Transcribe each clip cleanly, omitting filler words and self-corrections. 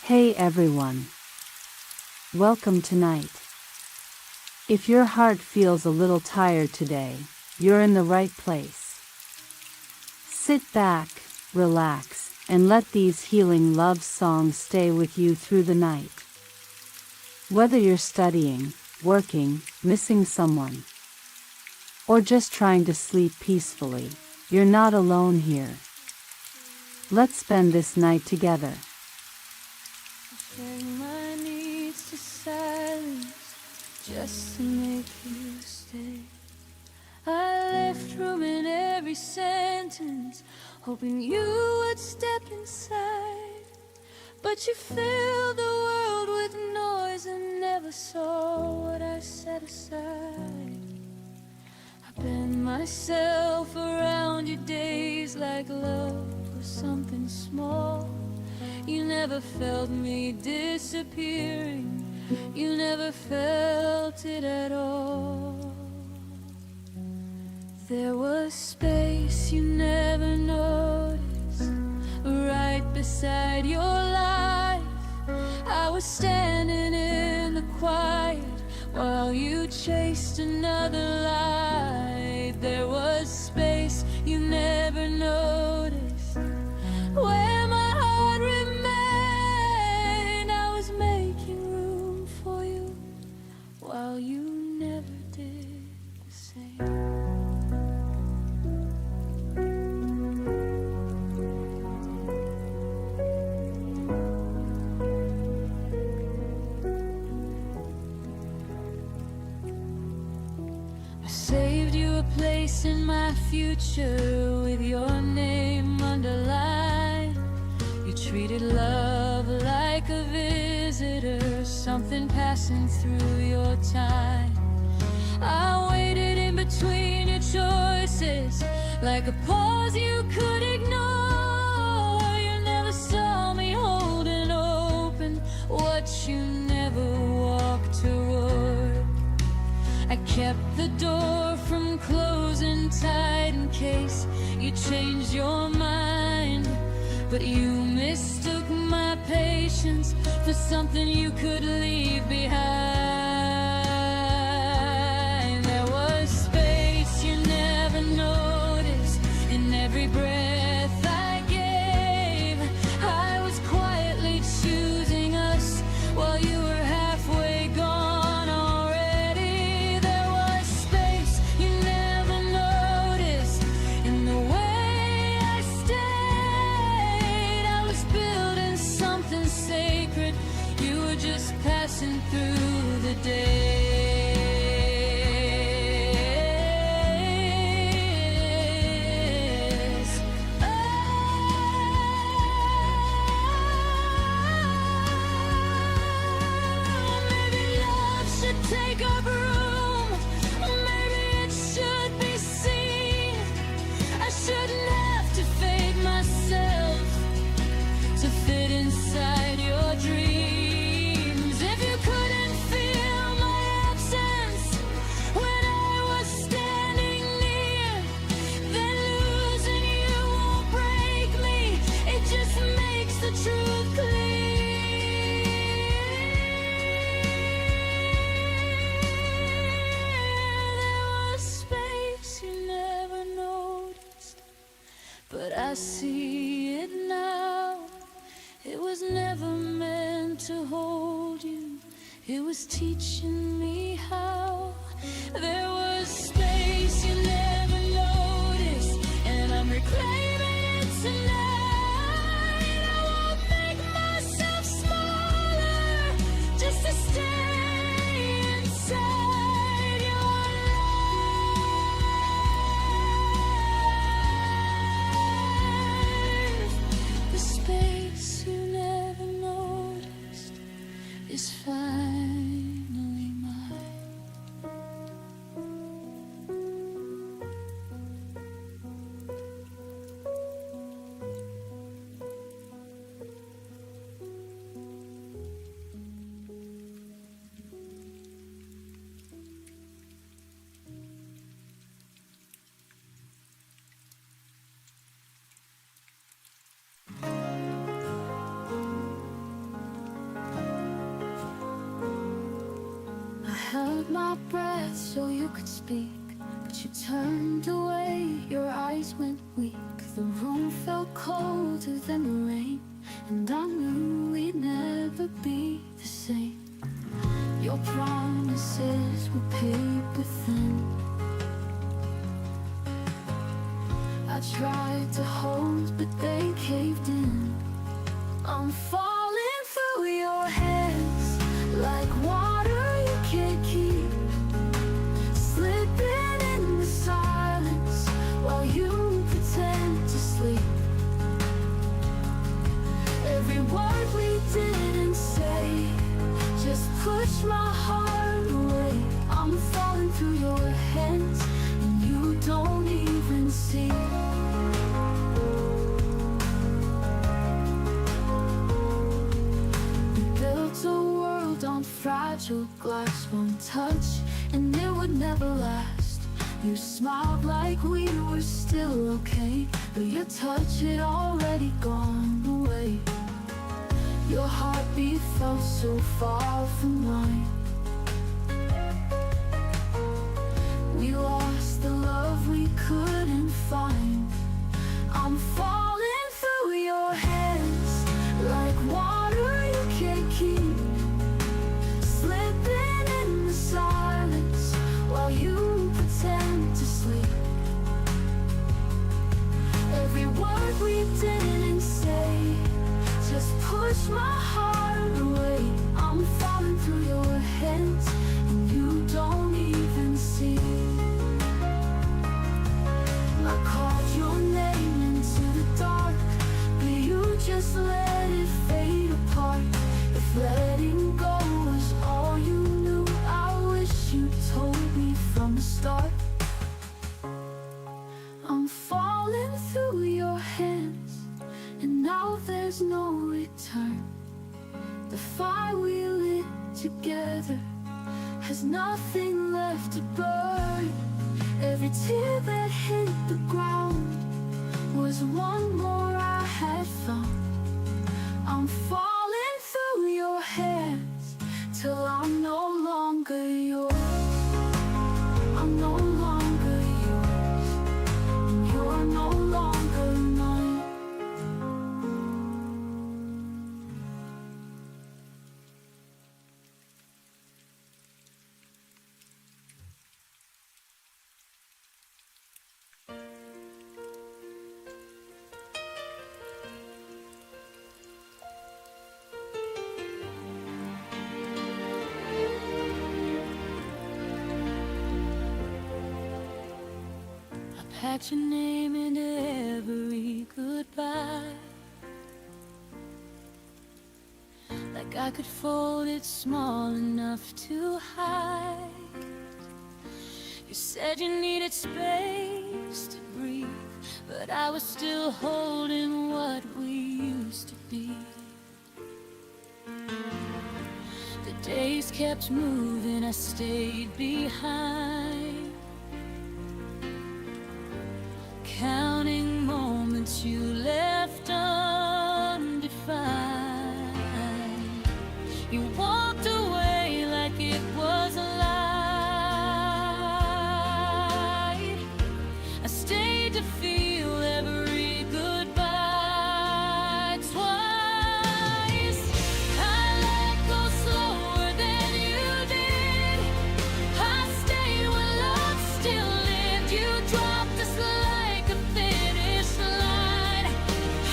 Hey everyone. Welcome tonight. If your heart feels a little tired today, you're in the right place. Sit back, relax, and let these healing love songs stay with you through the night. Whether you're studying, working, missing someone, or just trying to sleep peacefully, you're not alone here. Let's spend this night together. Bring my needs to silence just to make you stay. I left room in every sentence, hoping you would step inside. But you filled the world with noise and never saw what I set aside. I bend myself around your days like love was something small. You never felt me disappearing, you never felt it at all. There was space you never noticed, right beside your life. I was standing in the quiet while you chased another light. There was space you never noticed, where my heart remained. I was making room for you while you never did the same. I saved you a place in my future with your name underlined. You treated love like a visitor, something passing through your time. I waited in between your choices, like a pause you could ignore. You never saw me holding open what you never walked toward. I kept the door from closing tight in case you changed your mind. But you mistook my patience for something you could leave behind. There was space you never noticed in every breath I gave. I was quietly choosing us while you were halfway gone already. There was space you never noticed in the way I stayed. I was building something sacred, you were just passing through the days. Oh, maybe love should take up room, maybe it should be seen. I shouldn't have to fake myself to fit inside your dreams. If you couldn't feel my absence when I was standing near, then losing you won't break me, it just makes the truth clear. There was space you never noticed, but I see it now. It was never meant to hold you, it was teaching me how. There was space you never noticed, and I'm reclaiming it tonight. I won't make myself smaller just to stay inside your life. The space you never noticed is finally mine. my breath so you could speak, but you turned away, your eyes went weak. The room felt colder than the rain, and I knew we'd never be the same. Your promises were paper thin. I tried to hold, but they caved in. I'm falling through your hands like water you can't keep, slipping in the silence while you pretend to sleep. Every word we didn't say just pushed my heart away. I'm falling through your hands and you don't even see. On fragile glass, one touch and it would never last. You smiled like we were still okay, but your touch had already gone away. Your heartbeat felt so far from mine. We lost the love we couldn't find. I'm falling through your hands like water you can't keep, slipping in the silence while you pretend to sleep. Every word we didn't say just pushed my heart away. I'm falling through your hands and you don't even see. I called your name into the dark, but you just let it fade apart. If letting go was all you knew, I wish you told me from the start. I'm falling through your hands and now there's no return. The fire we lit together has nothing left to burn. Every tear that hit the ground was one more I had found. I'm falling through your hands till I'm no longer yours. I'm no longer yours, and you're no longer mine. Packed your name into every goodbye, like I could fold it small enough to hide. You said you needed space to breathe, but I was still holding what we used to be. The days kept moving, I stayed behind, counting moments you left undefined. You walked away like it was a lie. I stayed to feel every goodbye twice. I let go slower than you did. I stayed when love still lived. You dropped us like a finish line.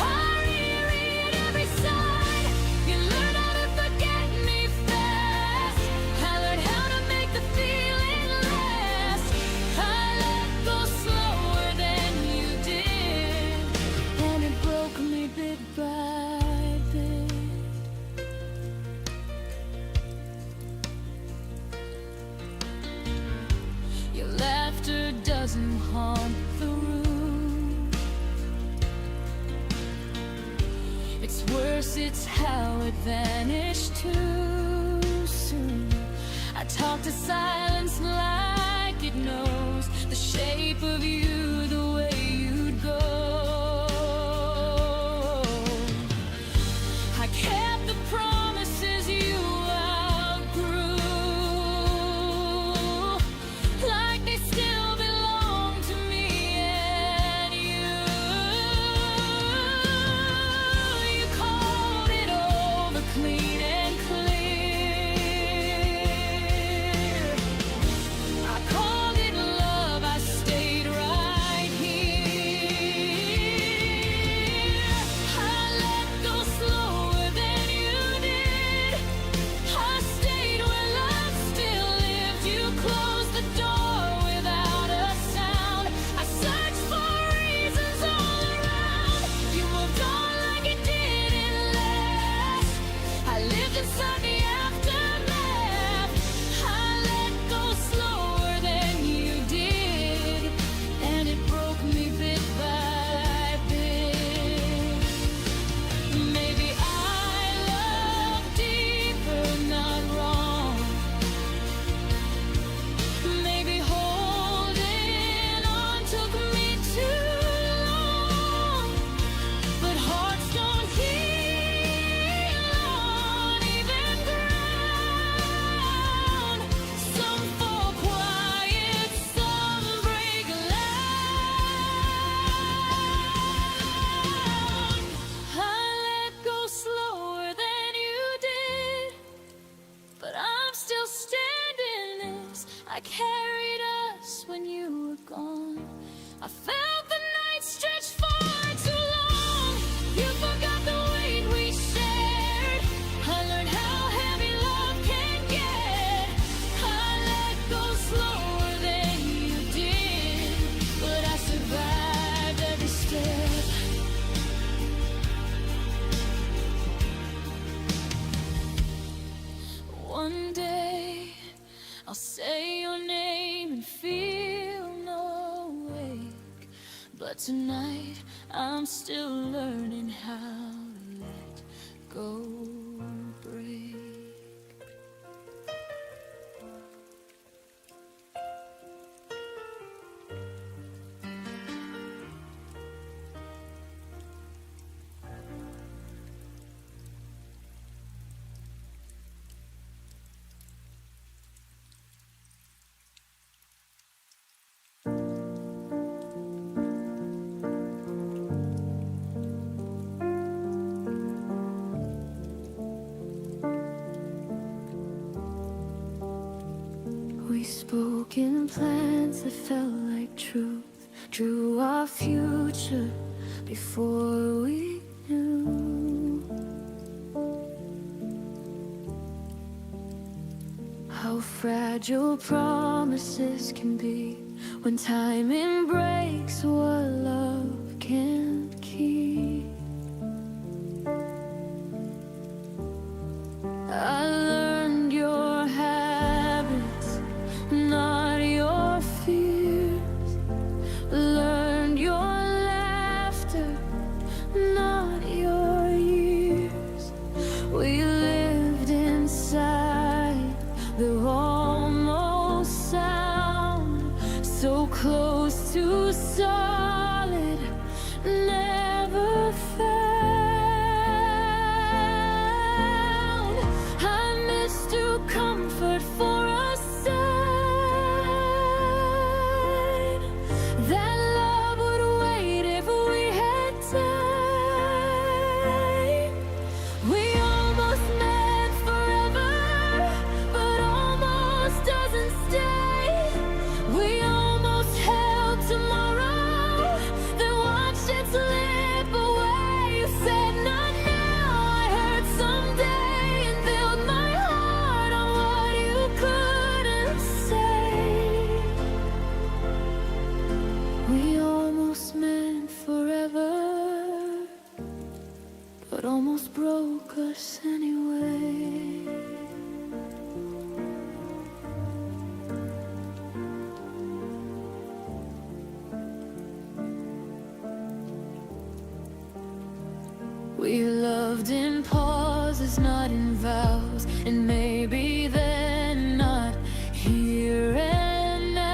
I reread every sign. You learned how to forget me fast. I learned how to make the feeling last. I let go slower than you did, and it broke me bit by bit. Your laughter doesn't haunt the room. It's worse, it's how it vanished too soon. I talk to silence like it knows the shape of you, the way you'd go. I kept the promises you outgrew. was when you were gone. I felt the night stretch far too long. You forgot the weight we shared. I learned how heavy love can get. I let go slower than you did, but I survived every step. One day I'll say your name and feel no ache, but tonight I'm still learning how to let go break. We spoke in plans that felt like truth, drew our future before we knew how fragile promises can be when timing breaks what love can't keep. I learned your habits, not your fears. Learned your laughter, not your years. We lived inside the almost sound, so close to solid, never found. I missed your comfort for a sign that love would wait if we had time. We almost met forever, but almost doesn't stay. We almost held tomorrow, then watched it slip away. You said not now, I heard someday, and built my heart on what you couldn't say. We almost meant forever, but almost broke us anyway. We loved in pauses, not in vows, and maybe then not here and now.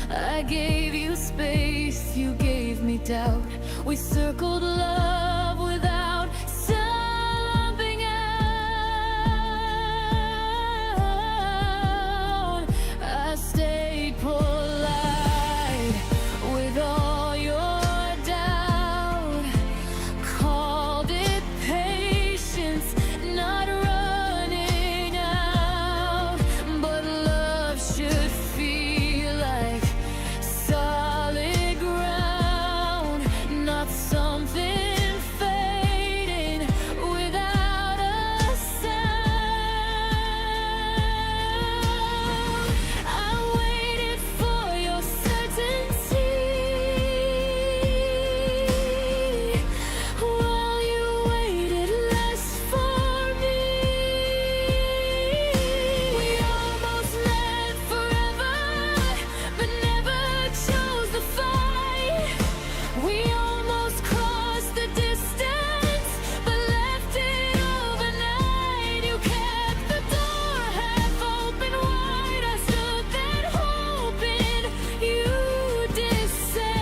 I gave you space, you gave me doubt. We circled love without something out. I stayed polite with all your doubt. Called it patience, not running out. But love should feel like solid ground, not something fading without a sound. I waited for your certainty while you waited less for me. We almost met forever, but never chose the fight. We almost crossed the distance, but left it overnight. You kept the door half open wide. I stood there hoping you'd say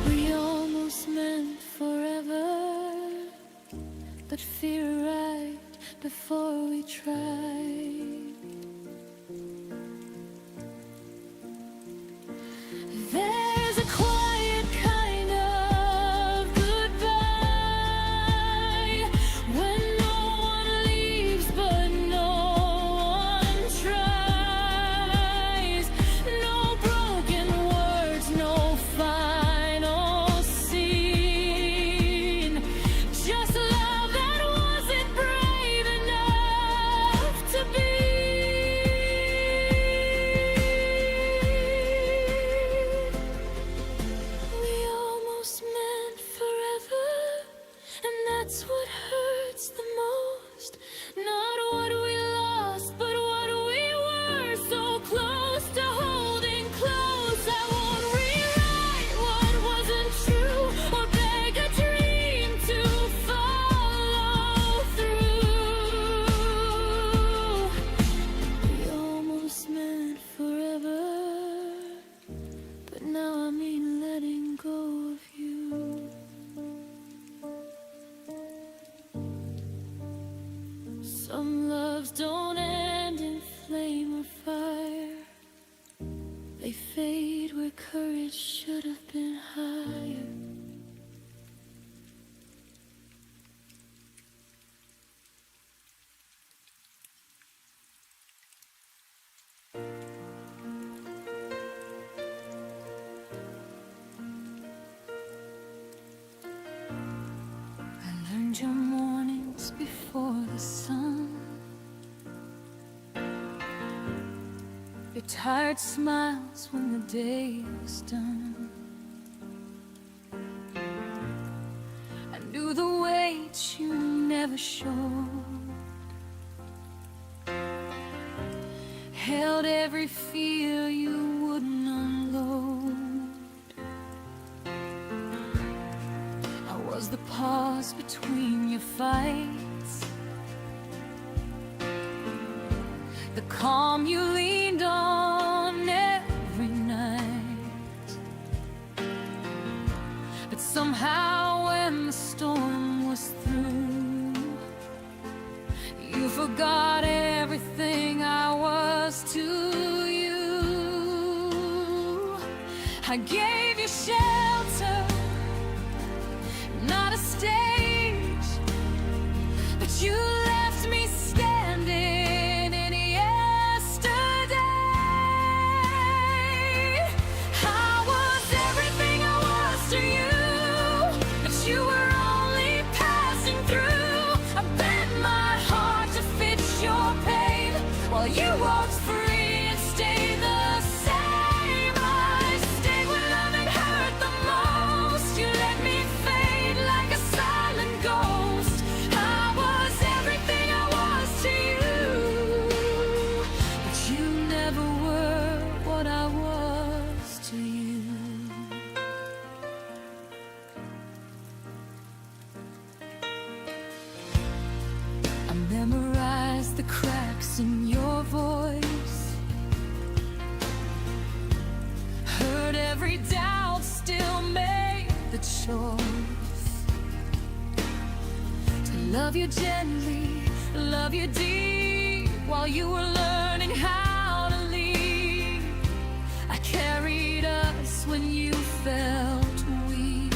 we almost meant forever, but fear arrived before we tried. There's a quiet kind of goodbye when Some loves don't end in flame or fire. They fade where courage should have been higher. I learned your mornings before the sun, your tired smiles when the day was done. I knew the weight you never showed, held every fear you wouldn't unload. I was the pause between your fights, the calm you leaned on every night. But somehow when the storm was through, you forgot everything I was to you. I gave you shelter, not a stage, but you left me standing in yesterday. I was everything I was to you, but you were only passing through. I bent my heart to fit your pain, while you walked free and stayed the same. I stayed when loving hurt the most. You let me fade like a silent ghost. I was everything I was to you, but you never were what I was to you. I memorized the cracks in your voice, heard every doubt, still made the choice to love you gently, love you deep, while you were learning how to lead. I carried us when you felt weak,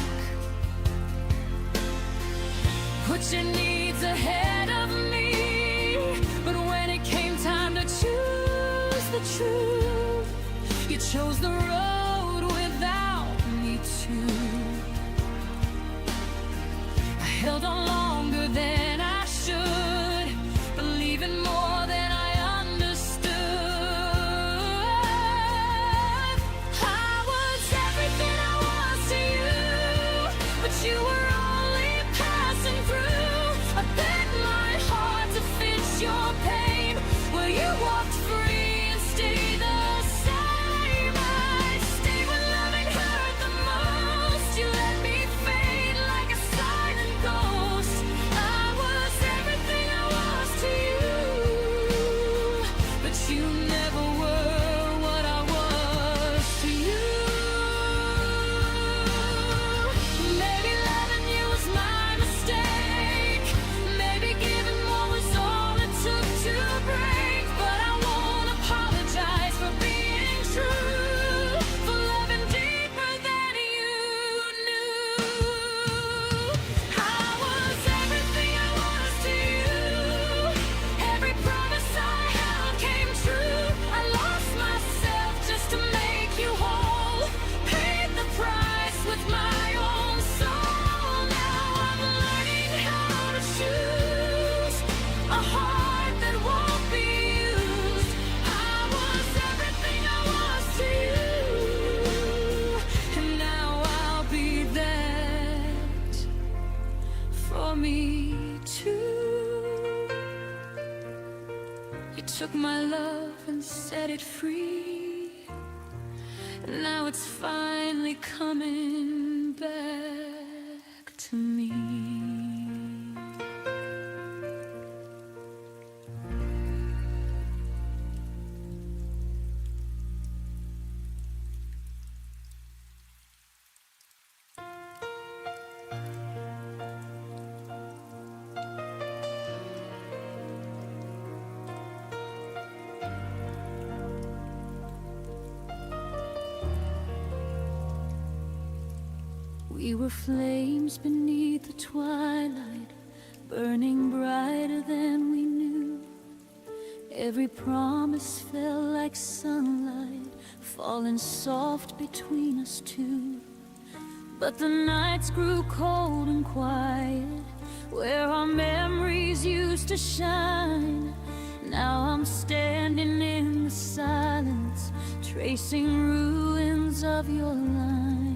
put your needs ahead of me. But when it came time to choose the truth, you chose the road without me too. I held on longer than I should, believing more than I understood. I was everything I was to you, but you were only passing through. I bent my heart to fit your pain, where you walked free and stayed the same. I stayed when loving hurt the most. You let me fade like a silent ghost. I was everything I was to you, but you never were what I was to you. Maybe loving you was my mistake, maybe giving more was all it took to break. But I won't apologize for being true, for loving deeper than you knew. I was everything I was to you, every promise I held came true. I lost myself just to make you whole, paid the price with my own soul. Now I'm learning how to choose a heart that won't be used. I was everything I was to you, and now I'll be that for me too. You took my love and set it free, and now it's finally coming back to me. were flames beneath the twilight, burning brighter than we knew. Every promise fell like sunlight, falling soft between us two. But the nights grew cold and quiet, where our memories used to shine. Now I'm standing in the silence, tracing ruins of your line.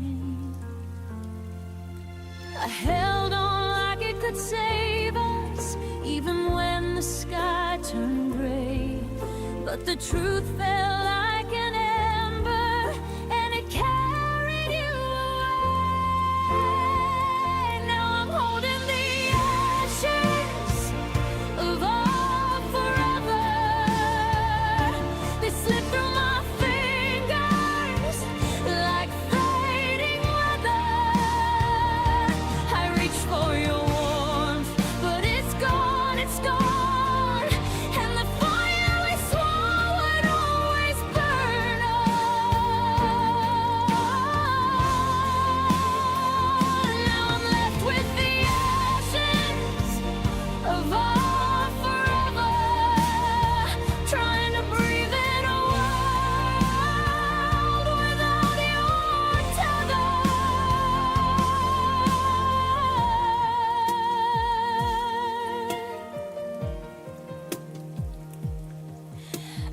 I held on like it could save us, even when the sky turned gray. But the truth felt like an ember, and it carried you away. Now I'm holding the ashes of our forever. They slip through my fingers like fading weather. I reach for your warmth, but it's gone, it's gone. And the fire we swore would always burn on. Now I'm left with the ashes of our forever, trying to breathe in a world without your tether.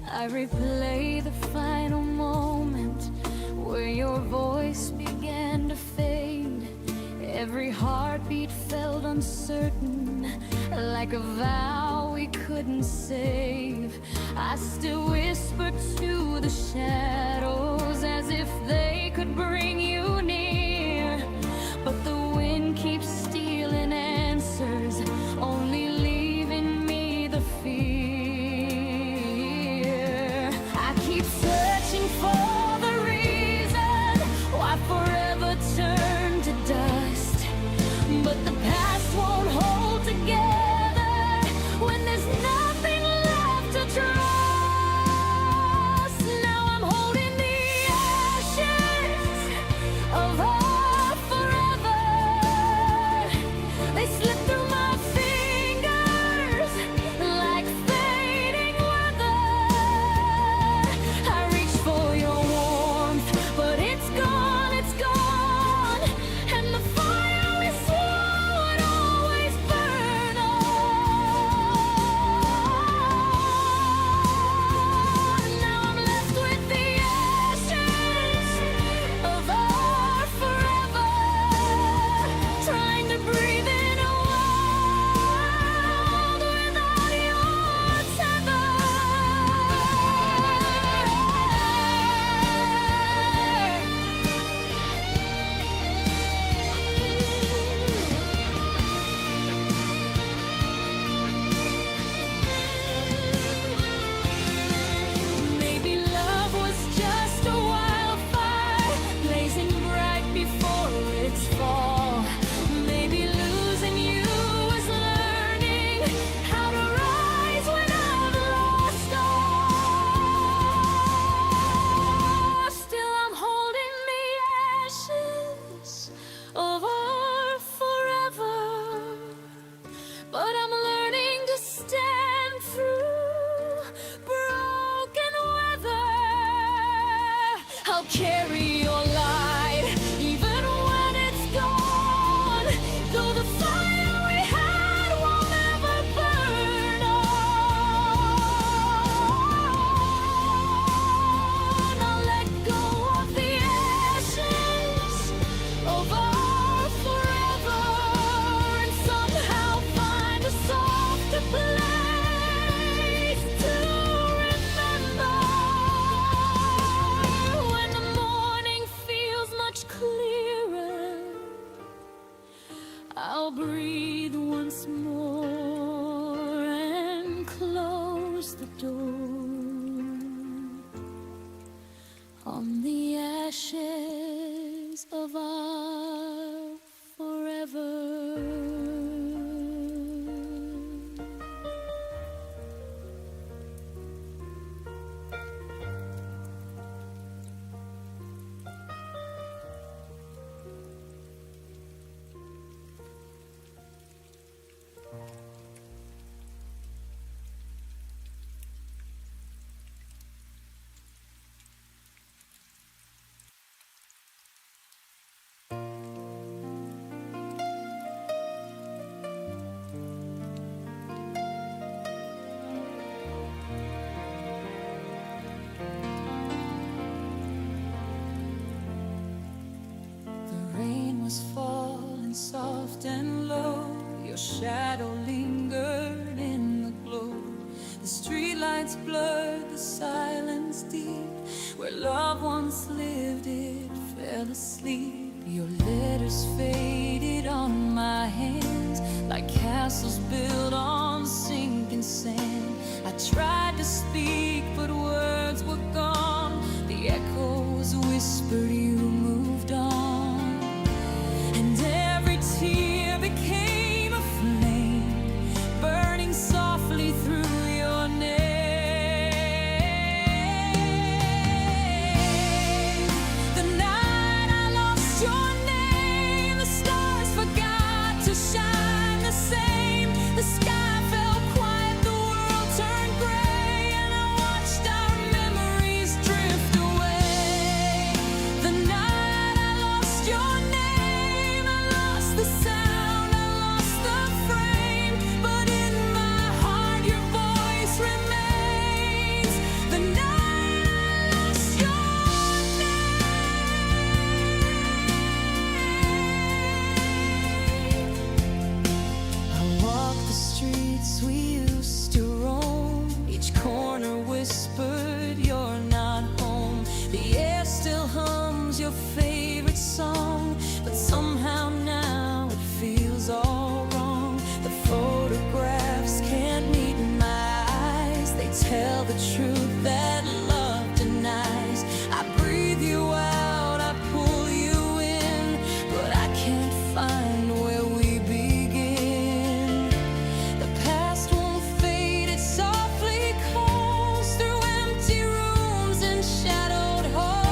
I replay the final moment where your voice began to fade. Every heartbeat felt uncertain, like a vow we couldn't save. I still whisper to the shadows as if they could bring you near. But the wind keeps stealing answers, only leaving me the fear. I keep searching for the reason why forever turned to dust. But the past won't hold together when there's nothing left to trust. Now I'm holding the ashes of lights blurred the silence deep. Where love once lived, it fell asleep. Your letters faded on my hands, like castles built on sinking sand. I tried to speak, but words were gone. The echoes whispered you moved on. And every tear became a flame, burning softly through your name. The night I lost your name, the stars forgot to shine the same. The sky fell quiet, the world turned gray, and I watched our memories drift away. The night I lost your name, I lost the sound, I lost the frame, but in my heart your voice remains. The night I lost your name. I walk the streets we used to roam. Each corner whispered you're not home. The air still hums your favorite song, but somehow now it feels all wrong. The photographs can't meet my eyes. They tell the truth that love denies. I breathe you out, I pull you in, but I can't find where we begin. The past won't fade, it softly calls through empty rooms and shadowed halls.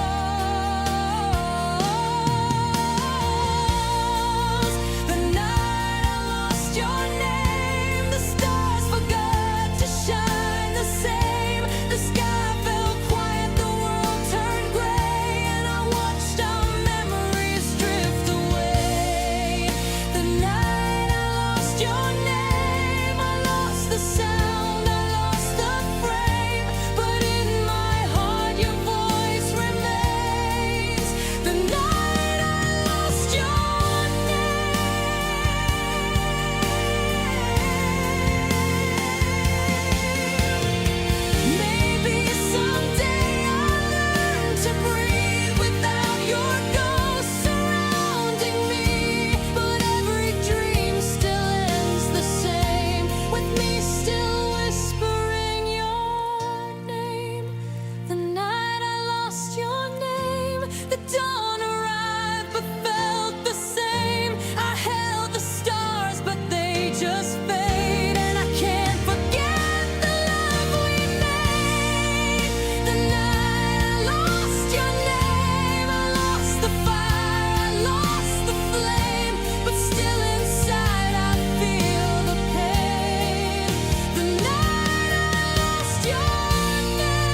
The night I lost your name, the stars forgot to shine the same. The sky fell quiet, the world turned gray, and I watched our memories drift away. The night I lost your name, I lost the sound, I lost the frame, but in my heart your voice remains. The night I lost your name. Maybe someday I'll learn to breathe without your ghost surrounding me, but every dream still ends the same, with me still whispering your name. The night I lost your name, the dawn arrived but felt the same. I held the stars but they just fade, and I can't forget the love we made. The night I lost your name, I lost the fire, I lost the flame, but still inside I feel the pain. The night I lost your name.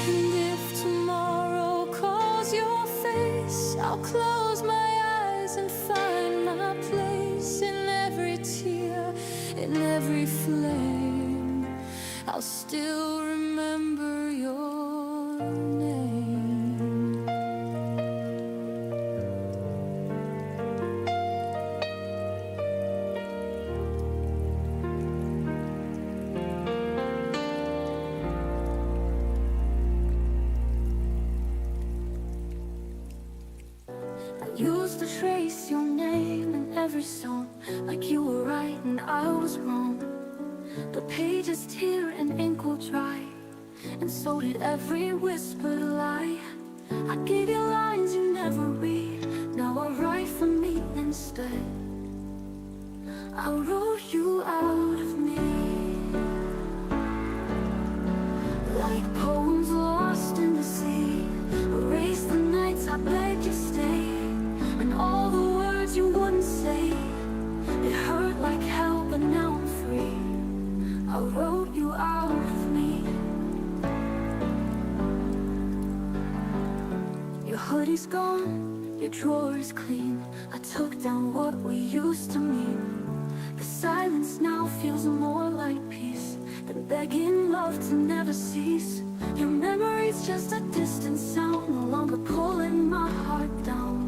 And if tomorrow calls your face, I'll close my eyes and find my place. In every tear, in every flame, I'll still remember your name. I used to trace your name in every song, like you were right and I was wrong. But pages tear and ink will dry, and so did every whispered lie. I gave you lines you never read, now I write for me instead. I wrote you out of me, like poems lost in the sea. Erase the nights I begged you stay, and all the words you wouldn't say. It hurt like hell, but now I'm free. I wrote you out of me. Your hoodie's gone, your drawer's clean. I took down what we used to mean. The silence now feels more like peace than begging love to never cease. Your memory's just a distant sound, no longer pulling my heart down.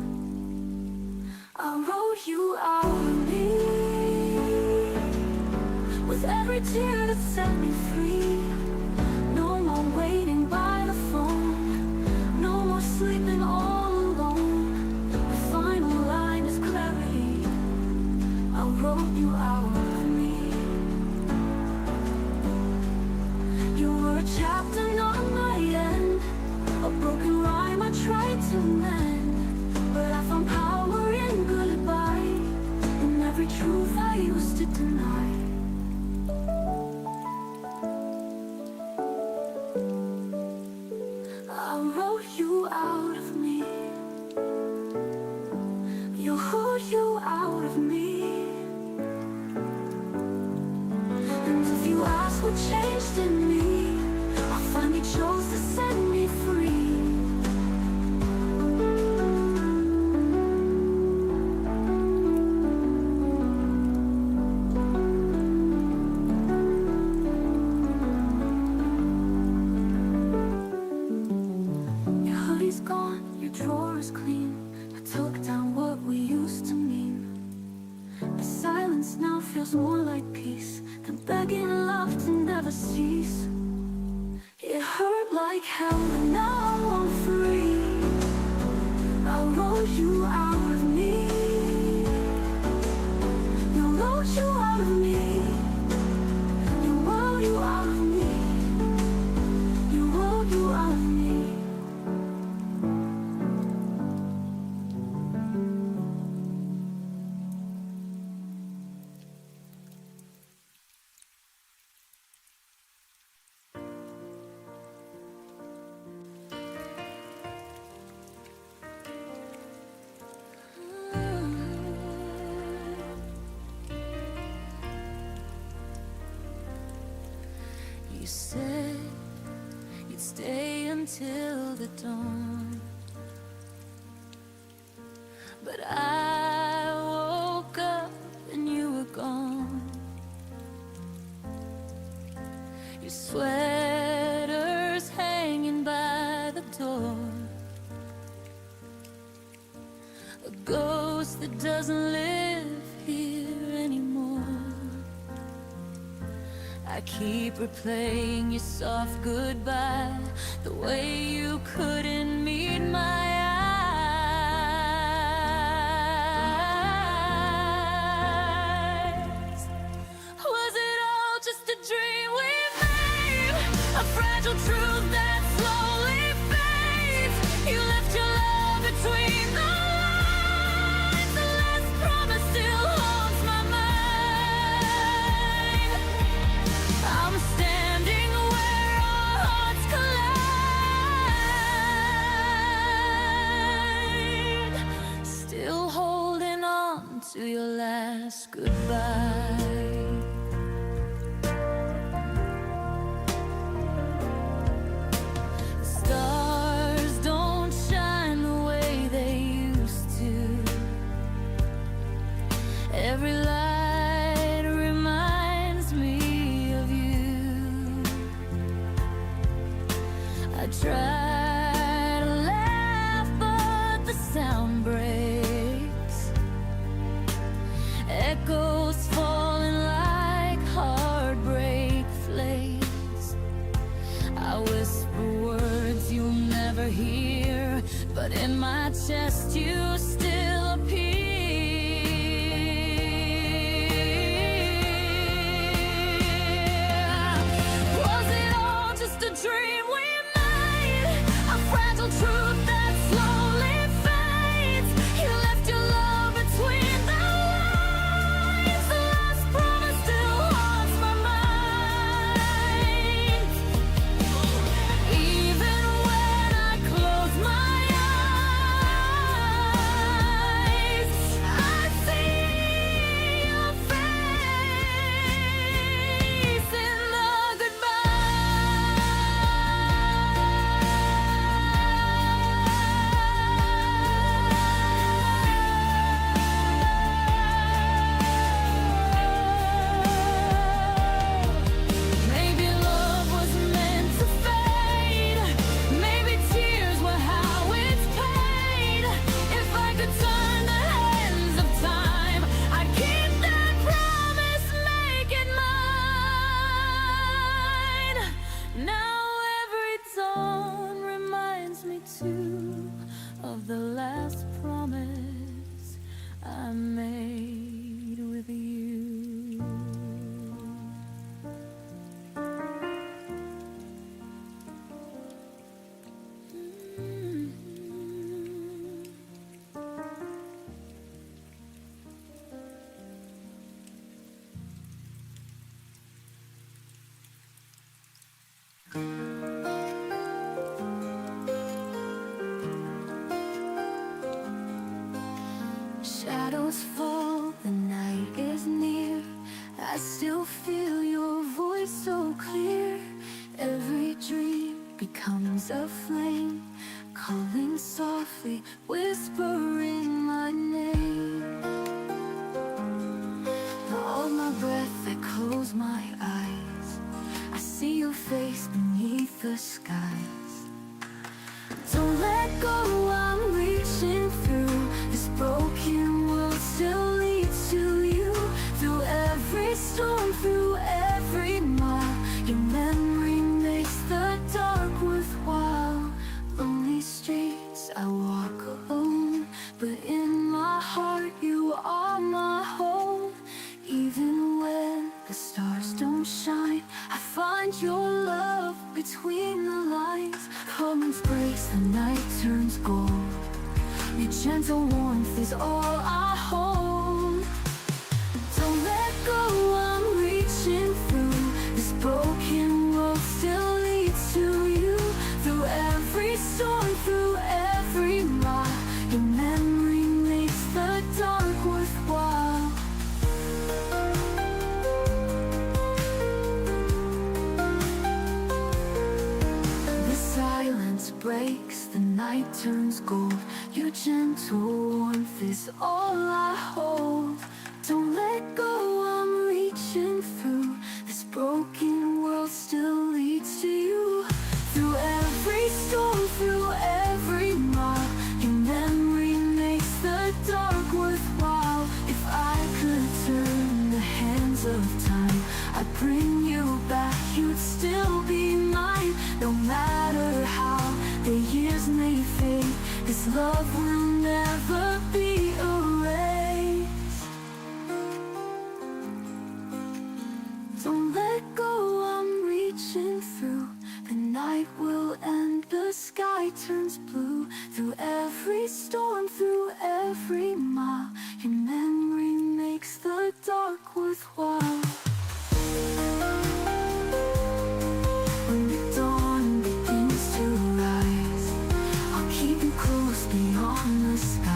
I wrote you out of me, with every tear that set me free. No more waiting by the phone, no more sleeping all alone. The final line is clarity, I wrote you out of me. You were a chapter, not my end, a broken rhyme I tried to mend. But I found power in goodbye, in every truth I used to deny. I wrote you out of me, you wrote you out of me. And if you ask what changed in me, I finally chose to set me free. Feels more like peace than begging love to never cease. It hurt like hell, but now I'm free. I wrote you out of me, you wrote you out of me, you wrote you out of me, you wrote you out of me. You said you'd stay until the dawn, but I woke up and you were gone. Your sweater's hanging by the door, a ghost that doesn't live here anymore. I keep replaying your soft goodbye, the way you couldn't meet my eyes. Was it all just a dream we made, a fragile truth that slowly fades? You left your love between the lines, the last promise still haunts my mind. I'm standing where our hearts collide, still holding on to your last goodbye. The stars don't shine the way they used to. Every light reminds me of you. I try to laugh, but the sound breaks. Echoes falling like heartbreak flakes. I whisper words you'll never hear, but in my chest you still appear. Was it all just a dream we made, a fragile truth that slowly fades? You left your love between the lines, the last promise still haunts my mind. Even when I close my eyes, Shadows fall, the night is near. I still feel your voice so clear. Every dream becomes a flame, calling softly, whispering my name. Hold my breath, I close my eyes. I see your face beneath the skies. Don't let go, I'm reaching through. This broken world still leads to you. Through every storm, through every mile, your memory makes the dark worthwhile. Lonely streets, I walk alone, but in my heart you are my home. Even when the stars don't shine, I find your love between the lines. Moments breaks, the night turns gold. Your gentle warmth is all I hold. Don't let go, I'm reaching through. This broken world still leads to you. Through every storm, through every mile, your memory makes the dark worthwhile. The silence breaks, the night turns gold. Your gentle warmth is all I hold. Don't let go, I'm reaching through. This broken world still leads to you. Through every storm, through every mile, your memory makes the dark worthwhile. If I could turn the hands of time, I'd bring you back, you'd still be mine. No matter how the years may fade, this love will never be erased. Don't let go, I'm reaching through. The night will end, the sky turns blue. Through every storm, through every mile, your memory makes the dark worthwhile. When the dawn begins to rise, I'll keep you close beyond the skies.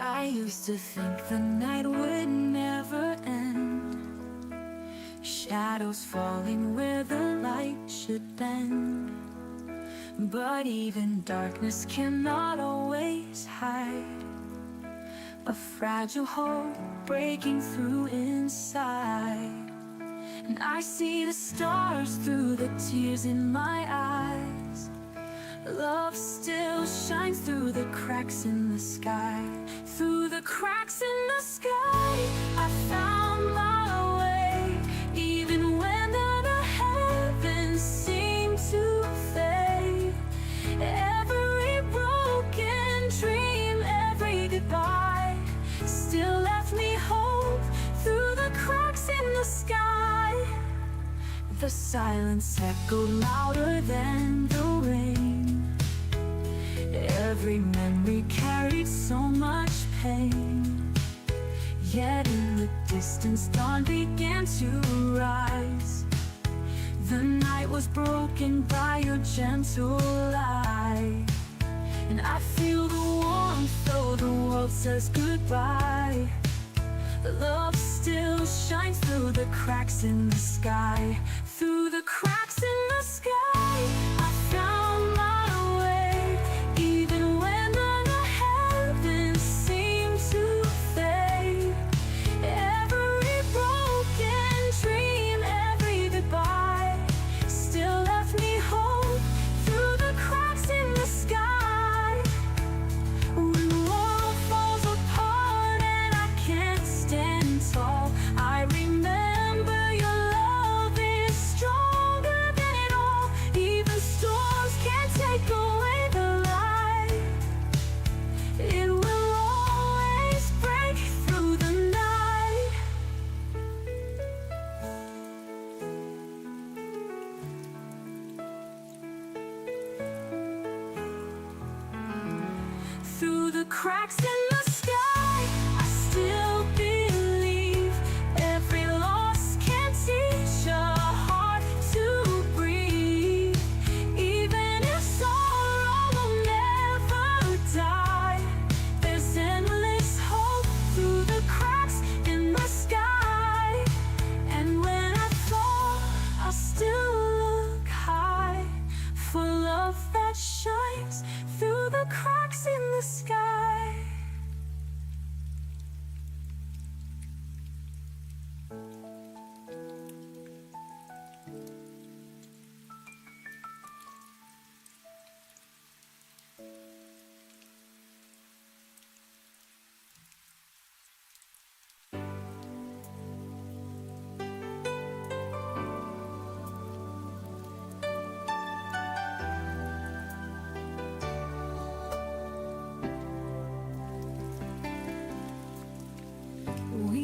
I used to think the night would never end, shadows falling where the light should bend. But even darkness cannot always hide a fragile hope breaking through inside. And I see the stars through the tears in my eyes. Love still shines through the cracks in the sky. Through the cracks in the sky, I found my way. Even when the heavens seem to fade, every broken dream, every goodbye still left me hope. Through the cracks in the sky, the silence echoed louder than the rain. Every memory carried so much pain. Yet in the distance dawn began to rise. The night was broken by your gentle light. And I feel the warmth though the world says goodbye. Love still shines through the cracks in the sky. Through the cracks in the sky, I found my way. Even when the heavens seem to fade, every broken dream, every goodbye still left me hope. Through the cracks in the sky, when the world falls apart and I can't stand tall, I remember your love is stronger than it all.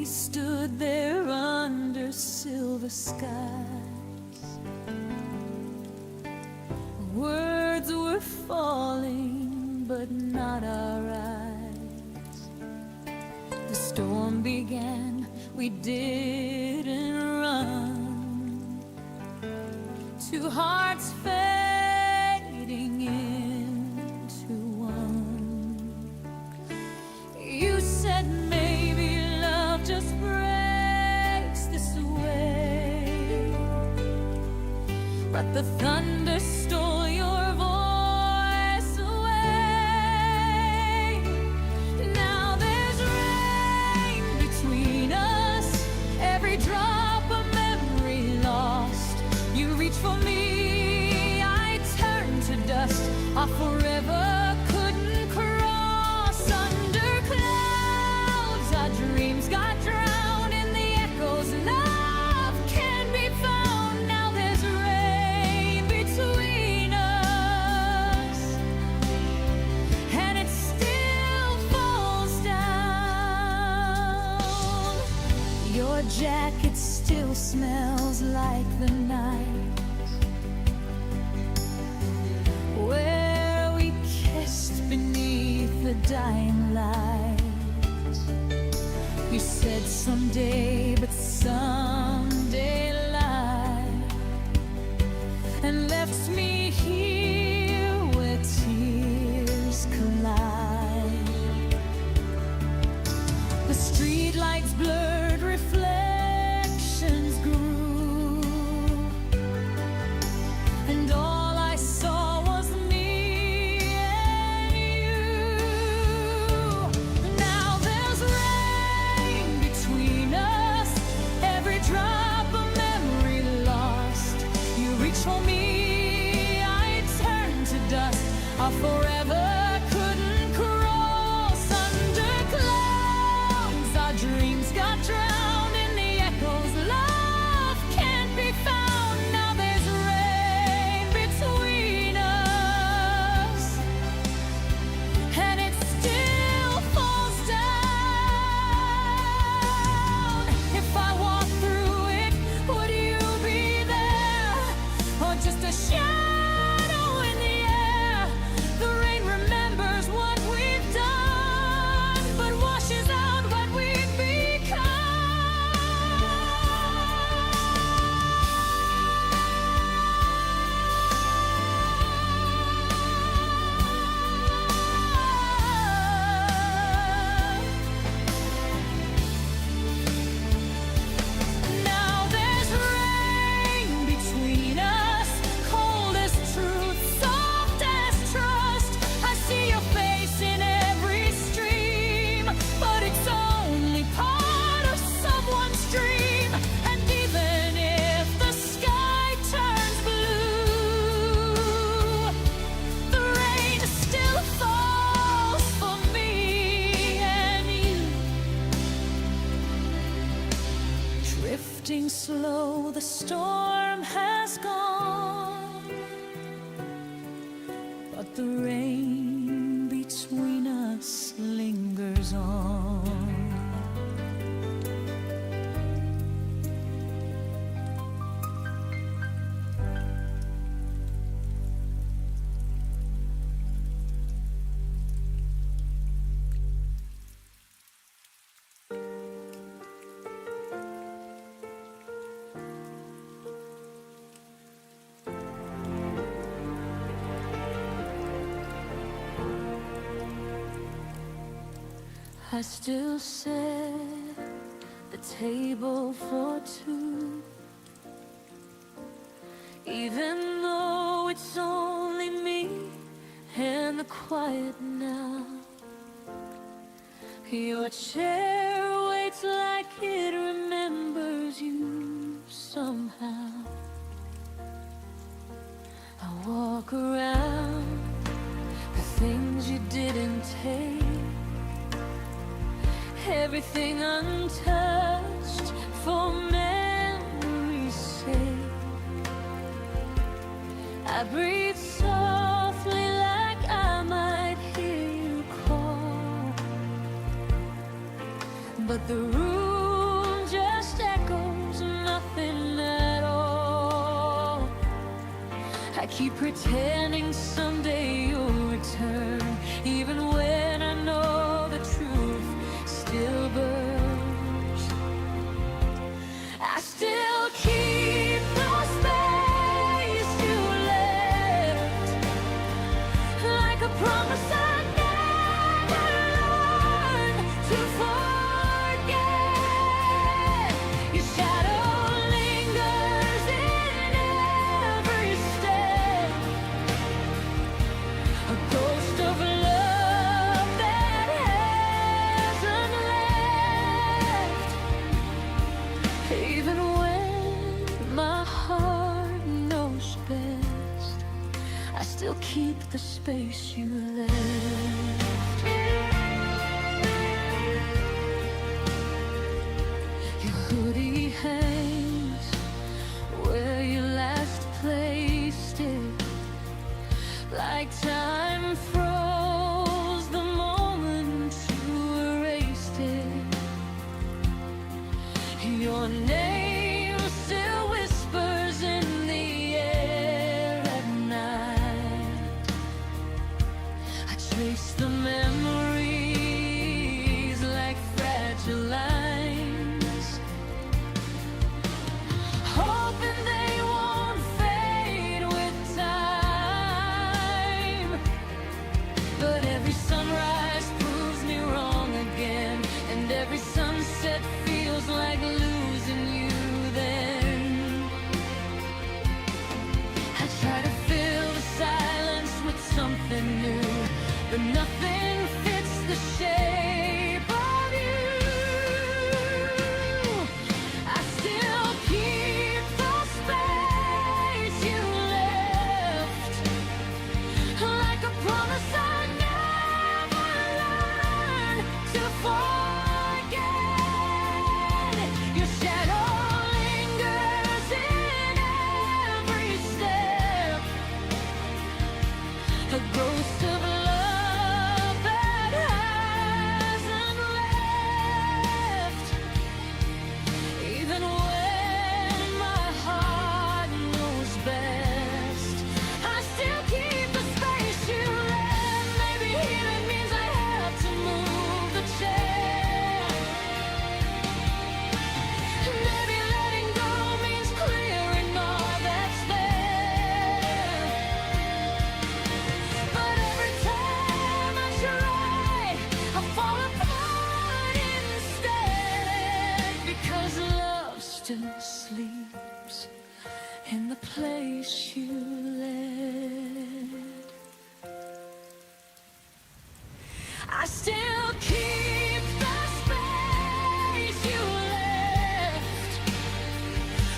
we stood there under silver skies. Words were falling, but not our eyes. The storm began, we didn't run. Two hearts fading into one. You said maybe love just breaks this way, but the thunder stole your voice away. Now there's rain between us, every drop a memory lost. You reach for me, I turn to dust. Our forever couldn't cross. Under clouds our dreams got drowned in the echoes. Love can't be found. Now there's rain between us, and it still falls down. Your jacket still smells like the night where we kissed beneath the dying light. You said someday, but someday lied, and left me here where tears collide. The streetlights blurred, reflections grew, and all I saw was me and you. Now there's rain between us, every drop a memory lost. You reach for me, I turn to dust. Our forever couldn't cross. Under clouds our dreams got drowned in the echoes. Love can't be found. Now there's rain between us, and it still falls down. If I walk through it, would you be there, or just a shadow in the air? The rain remembers what we've done, but washes out what we've become. Now there's rain between us, cold as truth, soft as trust. I see your face in every stream, but it's only part of someone's dream. And even if the sky turns blue, the rain still falls for me and you. Drifting slow, the storm has gone, but the rain between us lingers on. I still set the table for two, even though it's only me and the quiet now. Your chair waits like it remembers you somehow. I walk around the things you didn't take, everything untouched for memory's sake. I breathe softly like I might hear you call, but the room keep pretending someday you'll return, even when I know the truth still burns. I still keep the space you left, like a promise I never learned to forget. Your shadow lingers in every step, a ghost of love that hasn't left. Even when my heart knows best, I still keep the space you left. Your hoodie hangs where you last placed it, like time froze the moment you erased it. Your name still whispers in the air at night. I trace the memories like fragile lines, hoping they won't fade with time. But every sunrise proves me wrong again, and every sunset feels like losing you then. I try to fill the silence with something new, but nothing fits the shape of you. I still keep the space you left, like a promise I never learned to forget. Your shadow lingers in every step, a ghost of love that hasn't left. Even when my heart knows best, I still keep the space you left. Maybe healing means I have to move the chair. Maybe letting go means clearing all that's there. But every time I try, I fall apart instead, because love still sleeps in the place you led. I still keep the space you left,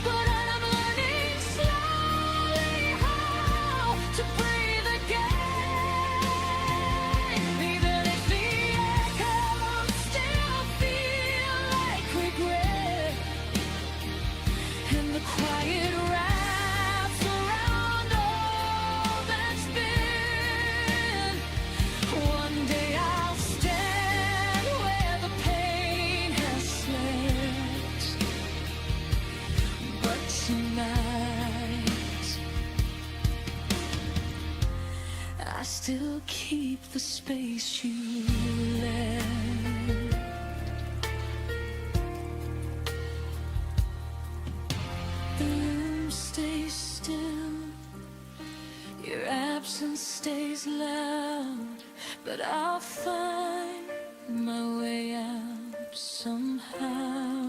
but I'm learning slowly how to breathe again. Even if the echoes still feel like regret, and the quiet wraps around all that's been. One day I'll stand where the pain has slept, but tonight I still keep the space you left. The room stays still, your absence stays loud, but I'll find my way out somehow.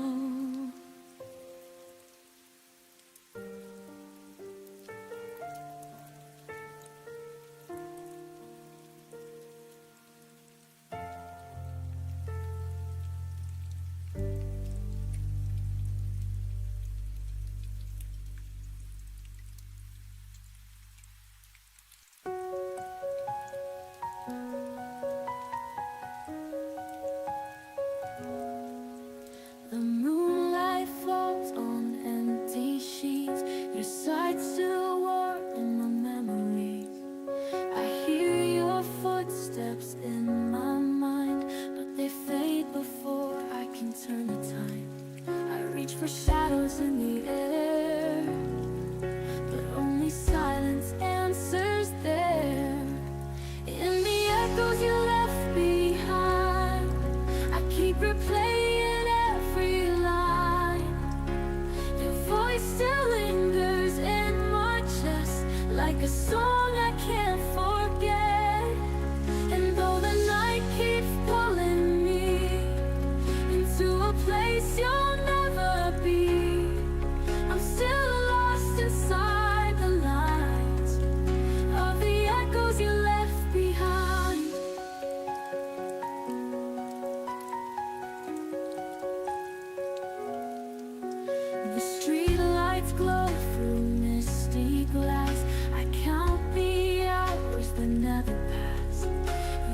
The moonlight falls on empty sheets, your sight still warm in my memories. I hear your footsteps in my mind, but they fade before I can turn the time. I reach for shadows in the air, but only silence and a song I can't forget. And though the night keeps pulling me into a place you'll never be, I'm still lost inside the lines of the echoes you left behind. The street lights glow through misty glass. I count the hours that never pass.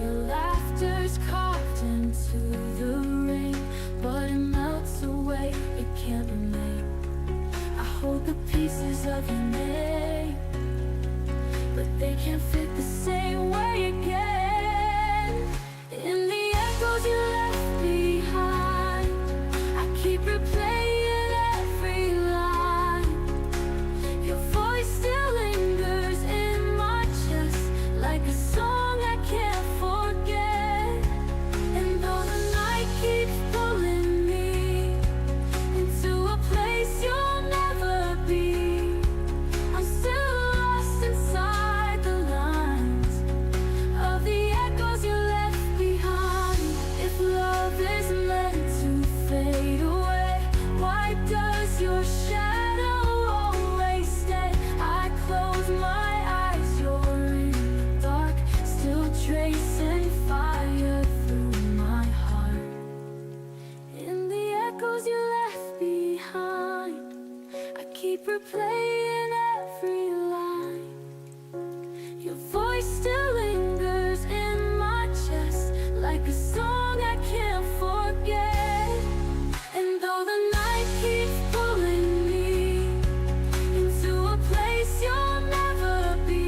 Your laughter's carved into the rain, but it melts away, it can't remain. I hold the pieces of your name, but they can't fit the same way again. In the echoes you left behind, I keep replaying every line. Your voice still lingers in my chest like a song I can't forget. And though the night keeps pulling me into a place you'll never be, I'm still lost inside the lines of the echoes you left behind. If love is meant to fade away, why does your shadow always stay? I close my eyes, you're in the dark, still tracing fire through my heart. In the echoes you left behind, I keep replaying every line. Your voice still lingers in my chest like a song I can't forget. And though the night keeps pulling me into a place you'll never be,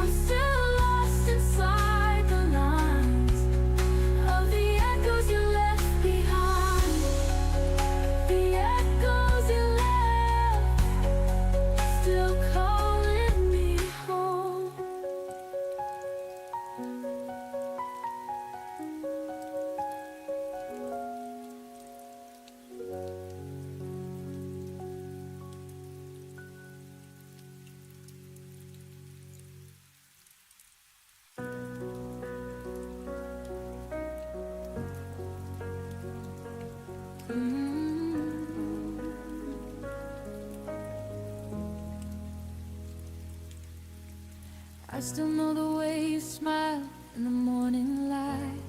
I'm still lost inside the lines of the echoes you left behind. The echoes you left still calling me home. I still know the way you smile in the morning light,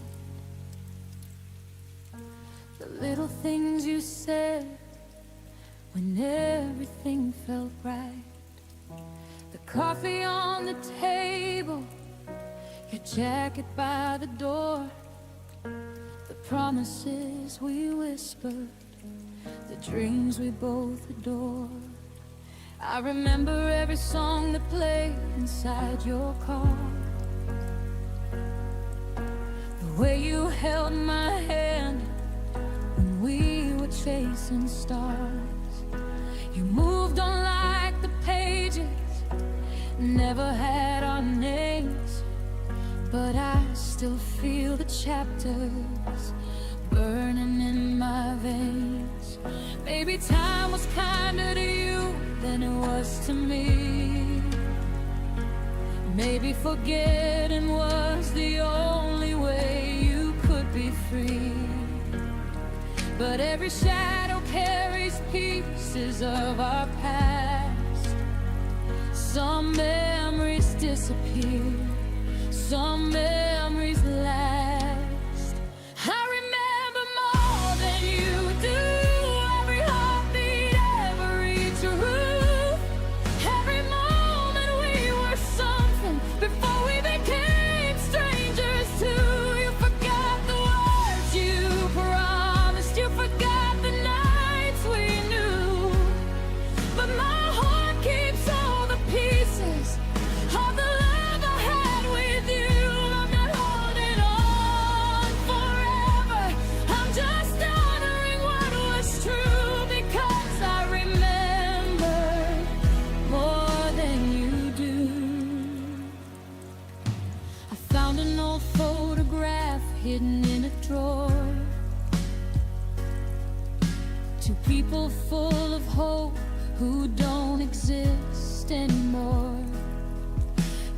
the little things you said when everything felt right, the coffee on the table, your jacket by the door, the promises we whispered, the dreams we both adored. I remember every song that played inside your car, the way you held my hand when we were chasing stars. You moved on like the pages, never had our names, but I still feel the chapters burning in my veins. Maybe time was kinder to you than it was to me. Maybe forgetting was the only way you could be free. But every shadow carries pieces of our past. Some memories disappear, some memories last. I remember more than you do, every heartbeat, every truth, every moment we were something before we became strangers too. You forgot the words you promised, you forgot the nights we knew, but my heart keeps all the pieces of the love I had with you. I'm not holding on forever, I'm just honoring what was true, because I remember more than you do. I found an old photograph hidden in a drawer, two people full of hope who don't exist anymore.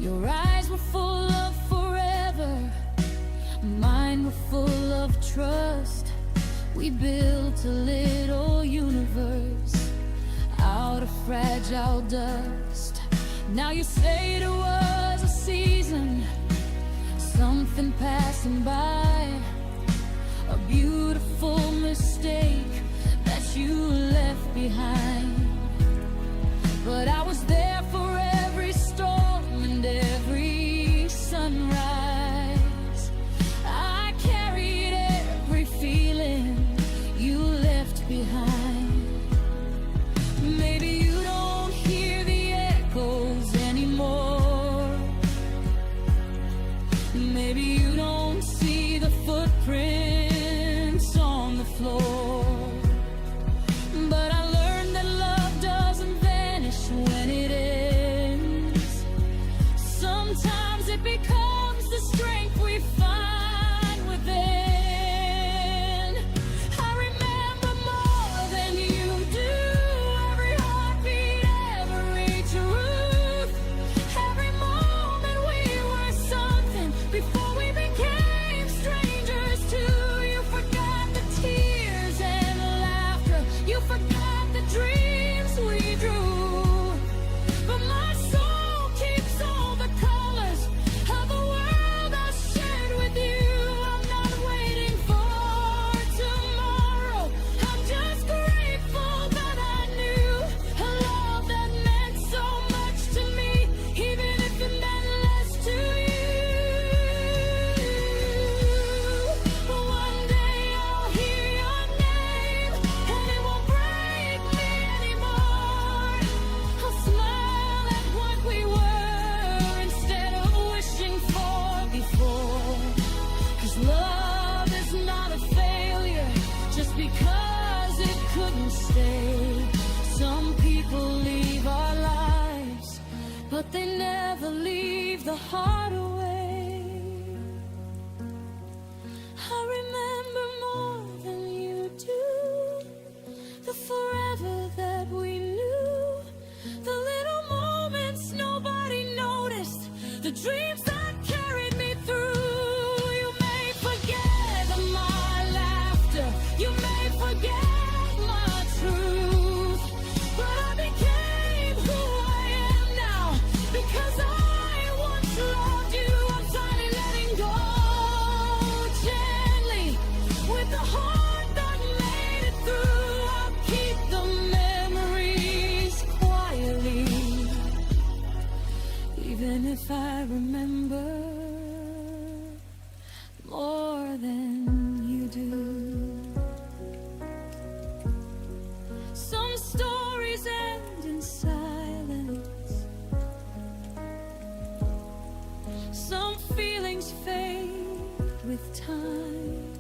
Your eyes were full of forever, mine were full of trust. We built a little universe out of fragile dust. Now you say it was a season, something passing by, a beautiful mistake that you left behind. But I was there for every storm and every sunrise. I carried every feeling you left behind. Maybe you don't hear the echoes anymore. Maybe you don't see the footprints on the floor. But I learned that love doesn't vanish when it ends. Sometimes it becomes the strength we find within. I remember more than you do, every heartbeat, every truth, every moment we were something before we became strangers too. You forgot the tears and the laughter, you forgot the dreams we drew. But my soul keeps all the colors of the world I shared with you. I'm not waiting for tomorrow, I'm just grateful that I knew a love that meant so much to me, even if it meant less to you. One day I'll hear your name, and it won't break me anymore. I'll smile at what we were instead of wishing for before. 'Cause love is not a failure just because it couldn't stay. Some people leave our lives, but they never leave the heart away. I remember more than you do, the forever that we knew, the little moments nobody noticed, the dreams that carried me through. You may forget my laughter, you may forget my truth, but I became who I am now because I once loved you. I'm finally letting go gently with the heart that made it through. I'll keep the memories quietly, even if I remember more than you do. Some stories end in silence, some feelings fade with time,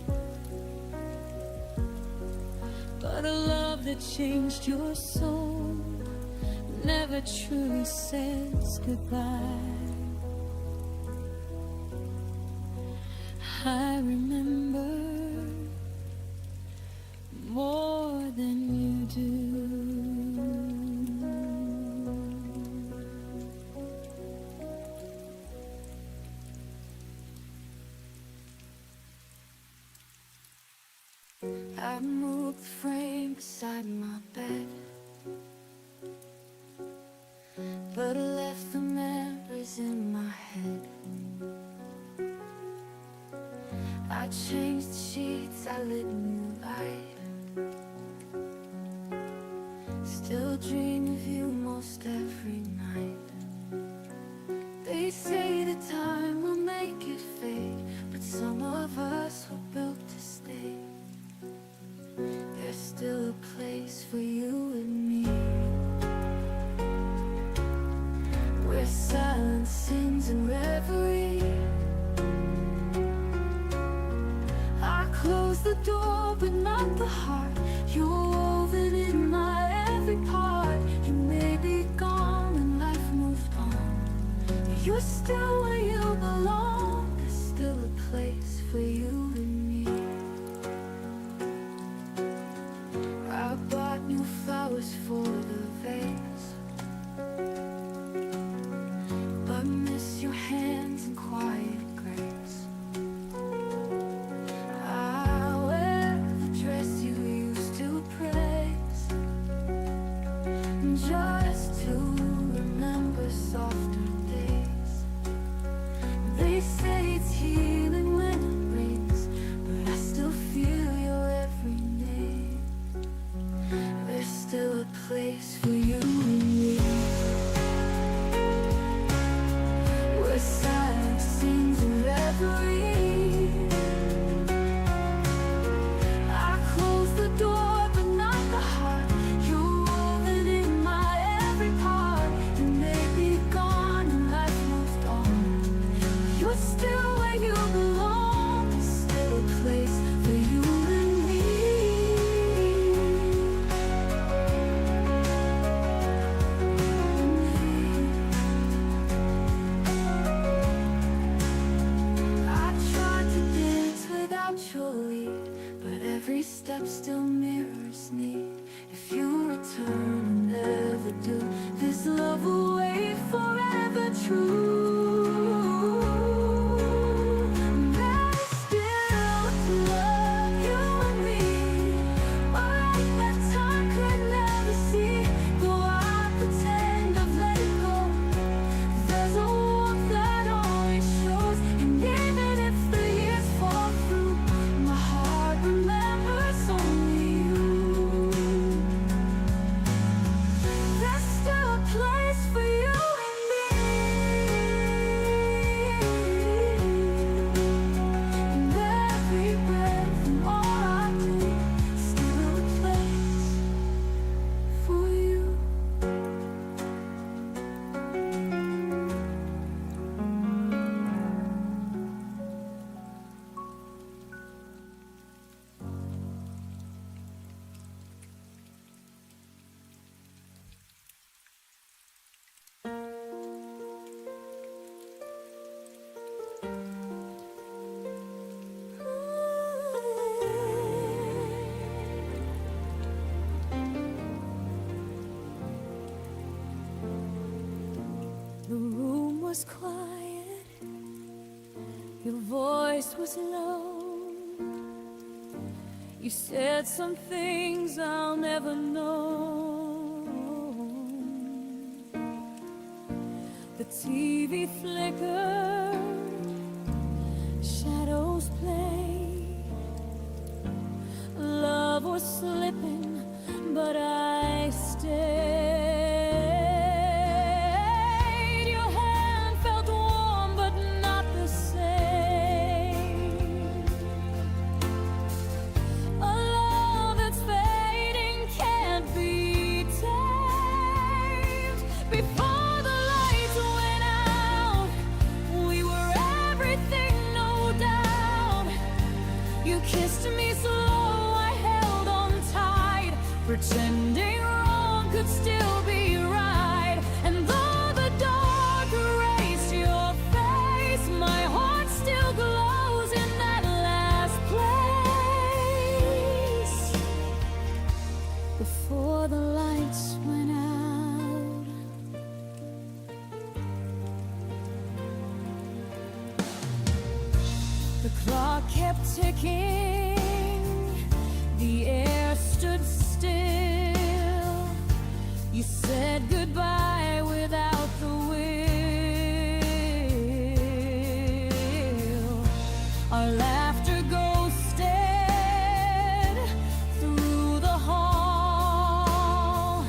but a love that changed your soul never truly says goodbye. I remember more than you do. I moved the frame beside my bed, but I left the memories in my head. I changed the sheets, I lit new light. Still dream of you most every night. They say that time will make it fade, but some of us were built to stay. There's still a place for you and me, where silence sings in reverie. I close the door, but not the heart. You're woven in my every part. You may be gone and life moved on, but you're still where you belong. There's still a place for you and me. I bought new flowers for the vase, but miss place for you and me, where silence sings a reverie. I close the door but not the heart. You're woven in my every part. You may be gone and life moved on. You're still where you belong. There's still a place for you and me. I tried to dance without your lead, but every step still mirrors need. If you return and never do, this love will wait forever true. There's still to love you and me, a light that time could never see. Though I pretend I've let it go, there's a warmth that always shows. And even if the years fall through, my heart remembers only you. There's still a place for you and me. And every breath and all I do, still a place for you. The room was quiet, your voice was low. You said some things I'll never know. The TV flickered, shadows played. Love was slipping, but I stayed. Your hand felt warm, but not the same. A love that's fading can't be tamed. Before the lights went out, we were everything, no doubt. You kissed me slow, I held on tight, pretending wrong could still be right. And though the dark erased your face, my heart still glows in that last place. Before the lights went out, the clock kept ticking, the air stood still. You said goodbye without the will. Our laughter ghosted through the hall.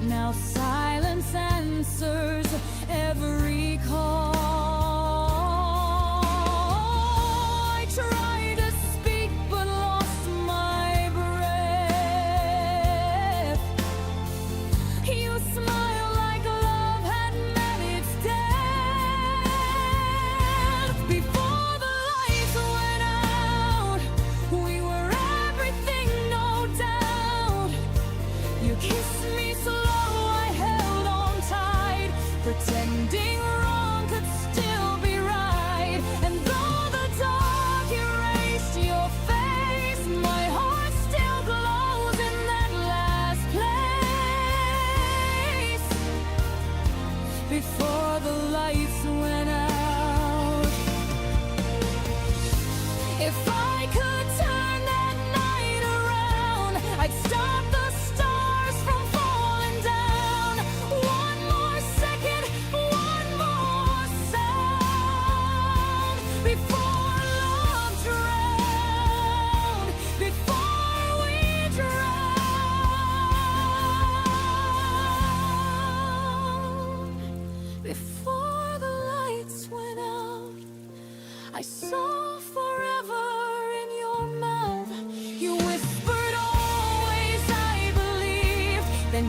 Now silence answers every call. I tried to speak but lost my breath. You smile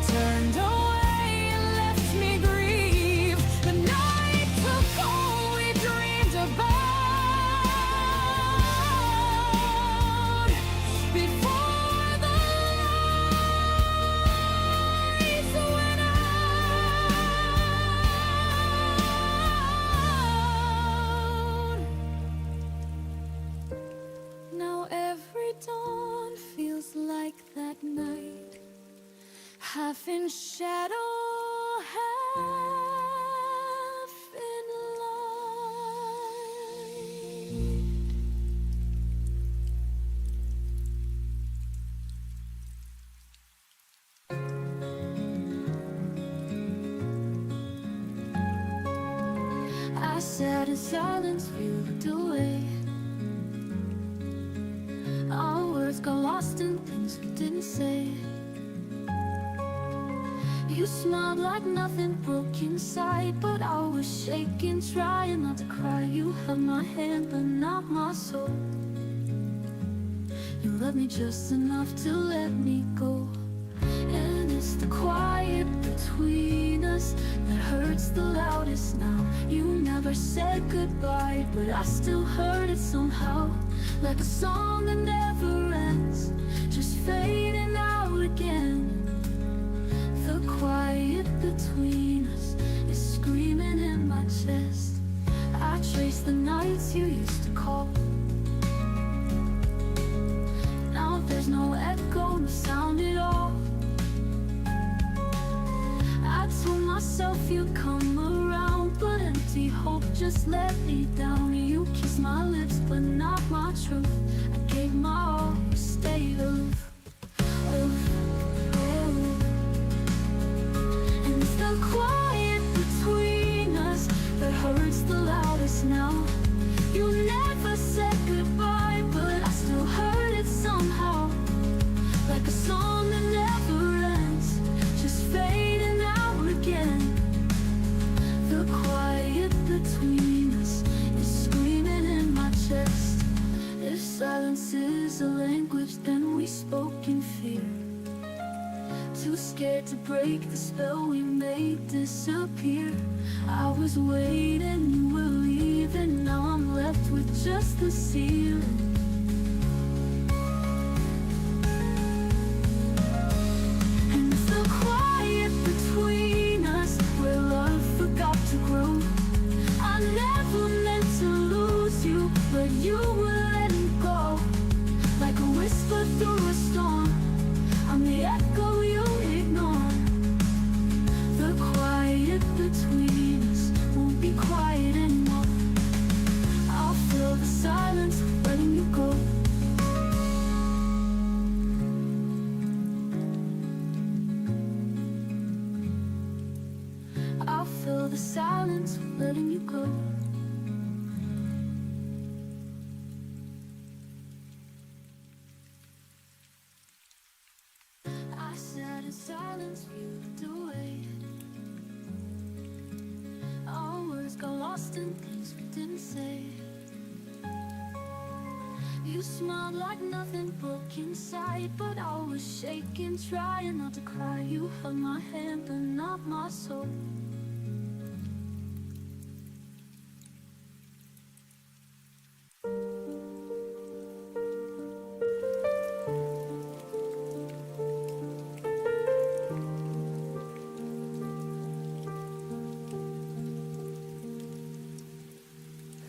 turned away and left me grieve. The night took all we dreamed about. Before the lights went out. Now every dawn feels like that night, half in shadow, half in light. I sat in silence, looked away. Our words got lost in things we didn't say. You smiled like nothing broke inside, but I was shaking, trying not to cry. You held my hand, but not my soul. You loved me just enough to let me go. And it's the quiet between us that hurts the loudest now. You never said goodbye, but I still heard it somehow. Like a song that never ends, just fading out again. The quiet between us is screaming in my chest. I trace the nights you used to call. Now there's no echo, no sound at all. I told myself you'd come around, but empty hope just let me down. You kissed my lips, but not my truth. I gave my all, you stayed aloof. And it's the quiet between us that hurts the loudest now. You never said goodbye, but I still heard it somehow. Like a song that never ends, just fading out again. The quiet between us is screaming in my chest. If silence is a language, then we spoke in fear. Too scared to break the spell we made disappear. I was waiting, you were leaving. Now I'm left with just the ceiling. And it's the quiet between us where love forgot to grow. I never meant to lose you, but you were letting go. Like a whisper through a storm, I'm the echo you ignore. The quiet between us won't be quiet anymore. I'll fill the silence, letting you go. I'll fill the silence, letting you go. I sat in silence, viewed away. Our words got lost in things we didn't say. You smiled like nothing broke inside, but I was shaking, trying not to cry. You held my hand, but not my soul.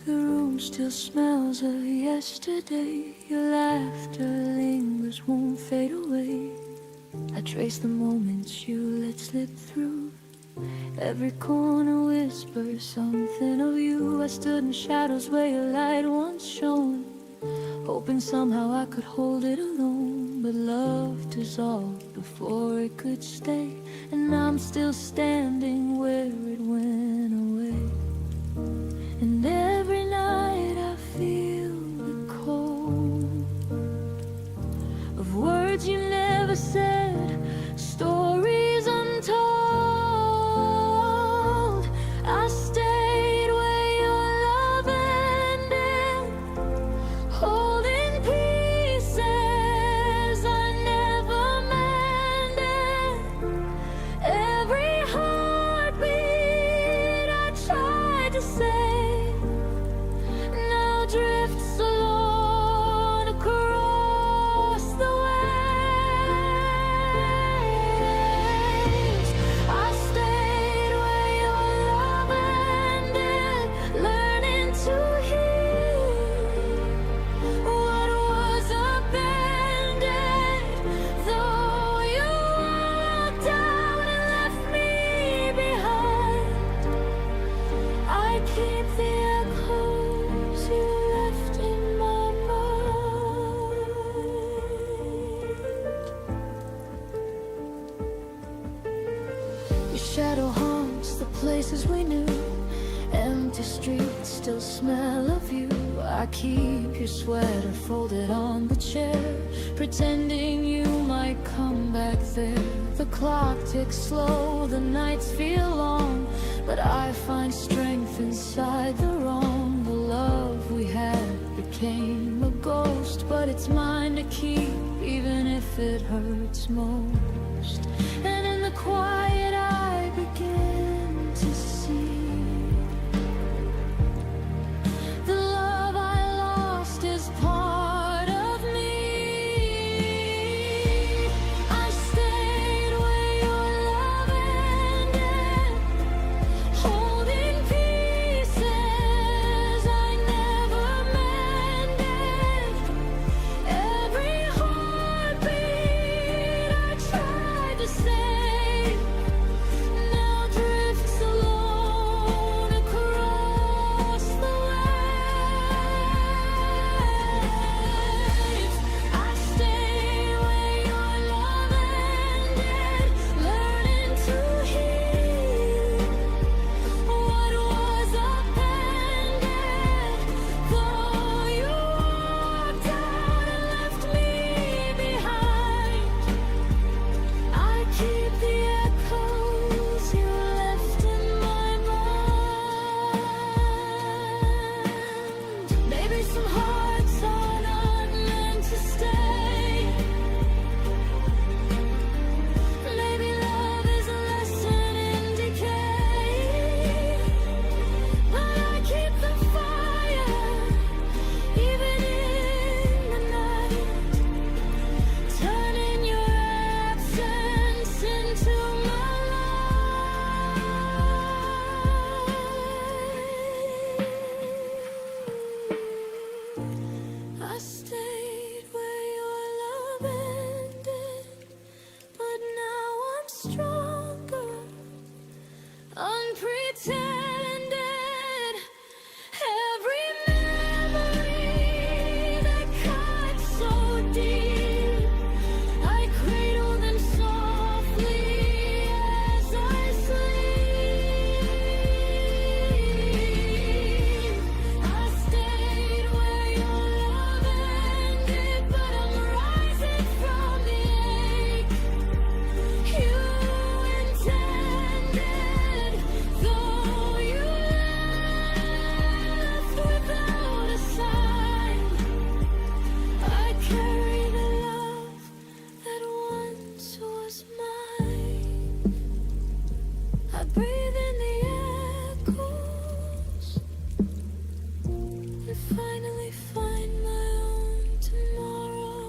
The room still smells of yesterday. Your laughter lingers, won't fade away. I trace the moments you let slip through. Every corner whispers something of you. I stood in shadows where your light once shone, hoping somehow I could hold it alone. But love dissolved before it could stay, and I'm still standing where it went away. And every night I feel the cold of words you never said, stories untold. I stayed where your love ended, holding pieces I never mended. shadow haunts the places we knew. Empty streets still smell of you. I keep your sweater folded on the chair, pretending you might come back there. The clock ticks slow, the nights feel long, but I find strength inside the wrong. The love we had became a ghost, but it's mine to keep, even if it hurts most. And in the quiet I begin to see the love I lost is part of me. I stayed where your love ended, holding pieces I never mended. Every heartbeat I tried to save now drifts alone across the waves. I stayed where your love ended, learning to heal what was upended. Though you walked out and left me behind, I keep the echoes you left in my mind. Maybe some hearts are not meant to stay. Maybe love is a lesson in decay. But I keep the fire, even in the night, turning your absence into my light. I stayed where your love ended, but now I'm stronger, unpretended. Every memory that cut so deep, I cradle them softly as I sleep. I stayed where your love ended, but I'm rising from the ache you intended. Though you left without a sign, I carry the love that once was mine. I breathe in the echoes and finally find my own tomorrow.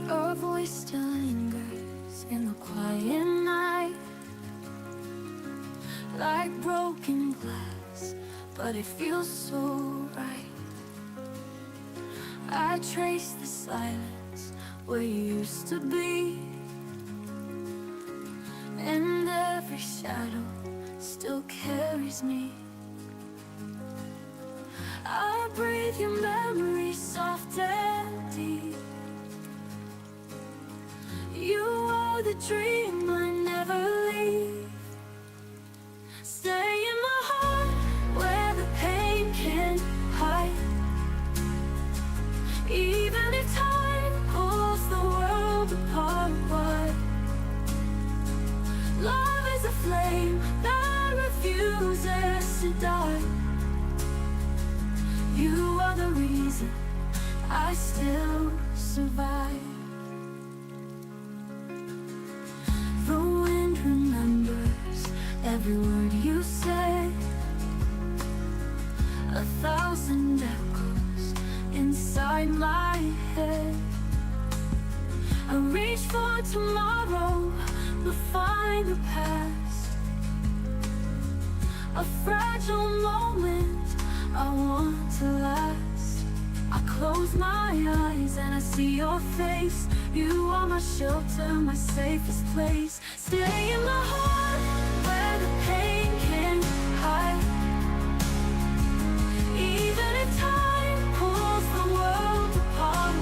Your voice still lingers in the quiet night, like broken glass, but it feels so right. I trace the silence where you used to be, and every shadow still carries me. I breathe your memory soft and deep. You are the dream I never leave. Stay in my heart where the pain can't hide. Even if time pulls the world apart, love is a flame that refuses to die. You are the reason I still survive. The wind remembers every word you said, 1,000 echoes inside my head. I reach for tomorrow, but find the past, a fragile moment I want to last. I close my eyes and I see your face. You are my shelter, my safest place. Stay in my heart where the pain can't hide. Even if time pulls the world apart,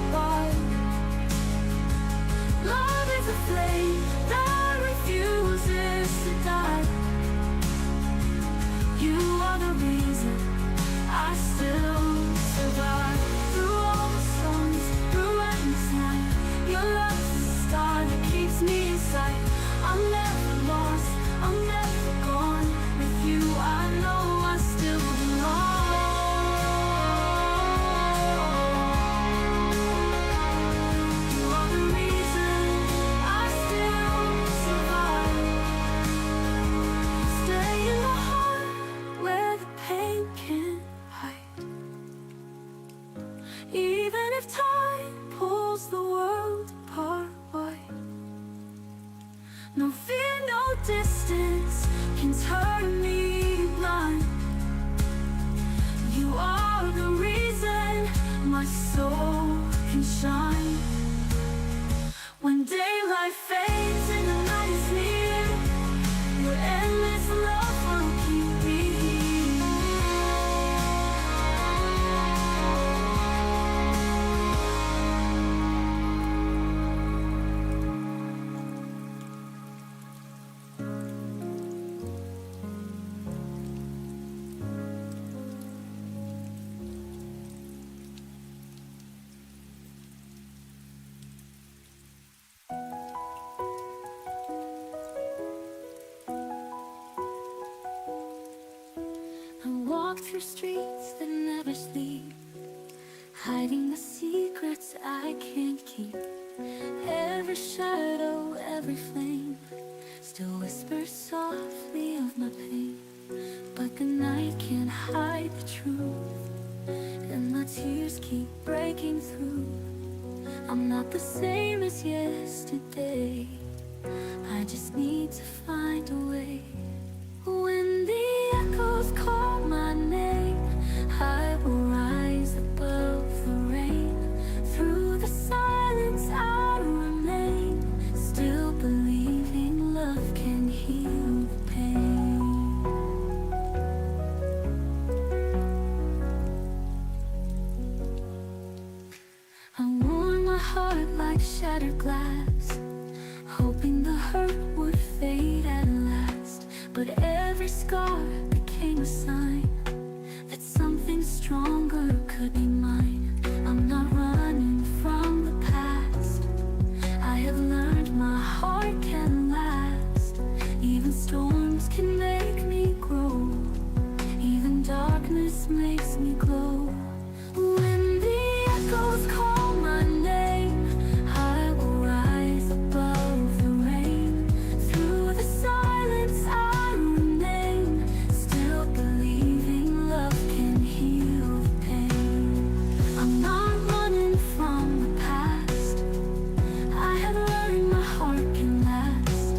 Even if time pulls the world apart, why? No fear, no distance can turn me blind. You are the reason my soul can shine. When daylight fades and the night is near, your endless love will keep me here. I walk through streets that never sleep, hiding the secrets I can't keep. Every shadow, every flame still whispers softly of my pain. But the night can't hide the truth, and my tears keep breaking through. I'm not the same as yesterday, I just need to find a way. When the echoes call my name, I will rise above the rain. Through the silence I remain, still believing love can heal the pain. I wore my heart like shattered glass, hoping the hurt would fade at last. But every scar became a sign that something stronger could be mine. I'm not running from the past, I have learned my heart can last. Even storms can make me grow, even darkness makes me glow. When the echoes call my name, I will rise above the rain. Through the silence I remain, still believing love can heal the pain. I'm not running from the past, I have learned my heart can last.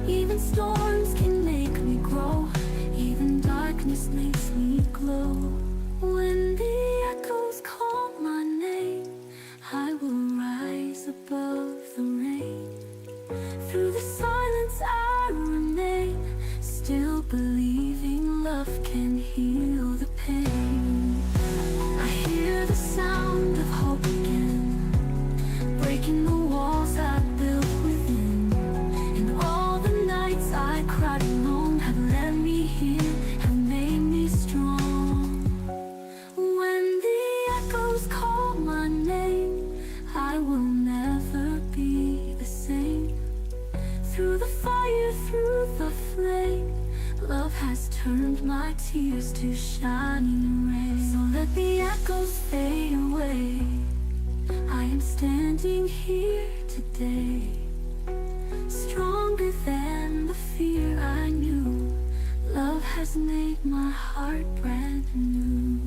Even storms can make me grow, even darkness makes me glow. When the echoes call my name, I will rise above the rain. Through the silence I remain, still believing love can heal the pain. I hear the sound of hope again, breaking the walls I built within. And all the nights I cried alone have led me here, have made me strong. When the echoes call my name, I will never be the same. Through the fire, through the flame, love has turned my tears to shining rays. So let the echoes fade away, I am standing here today, stronger than the fear I knew. Love has made my heart brand new.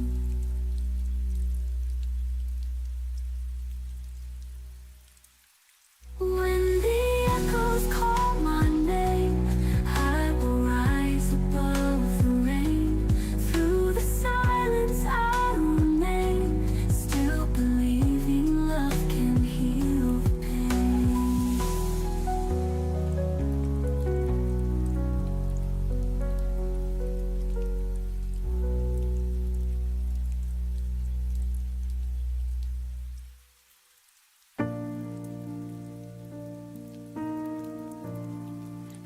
When the echoes call my name, I will rise above the rain. Through the silence I remain, still believing love can heal the pain.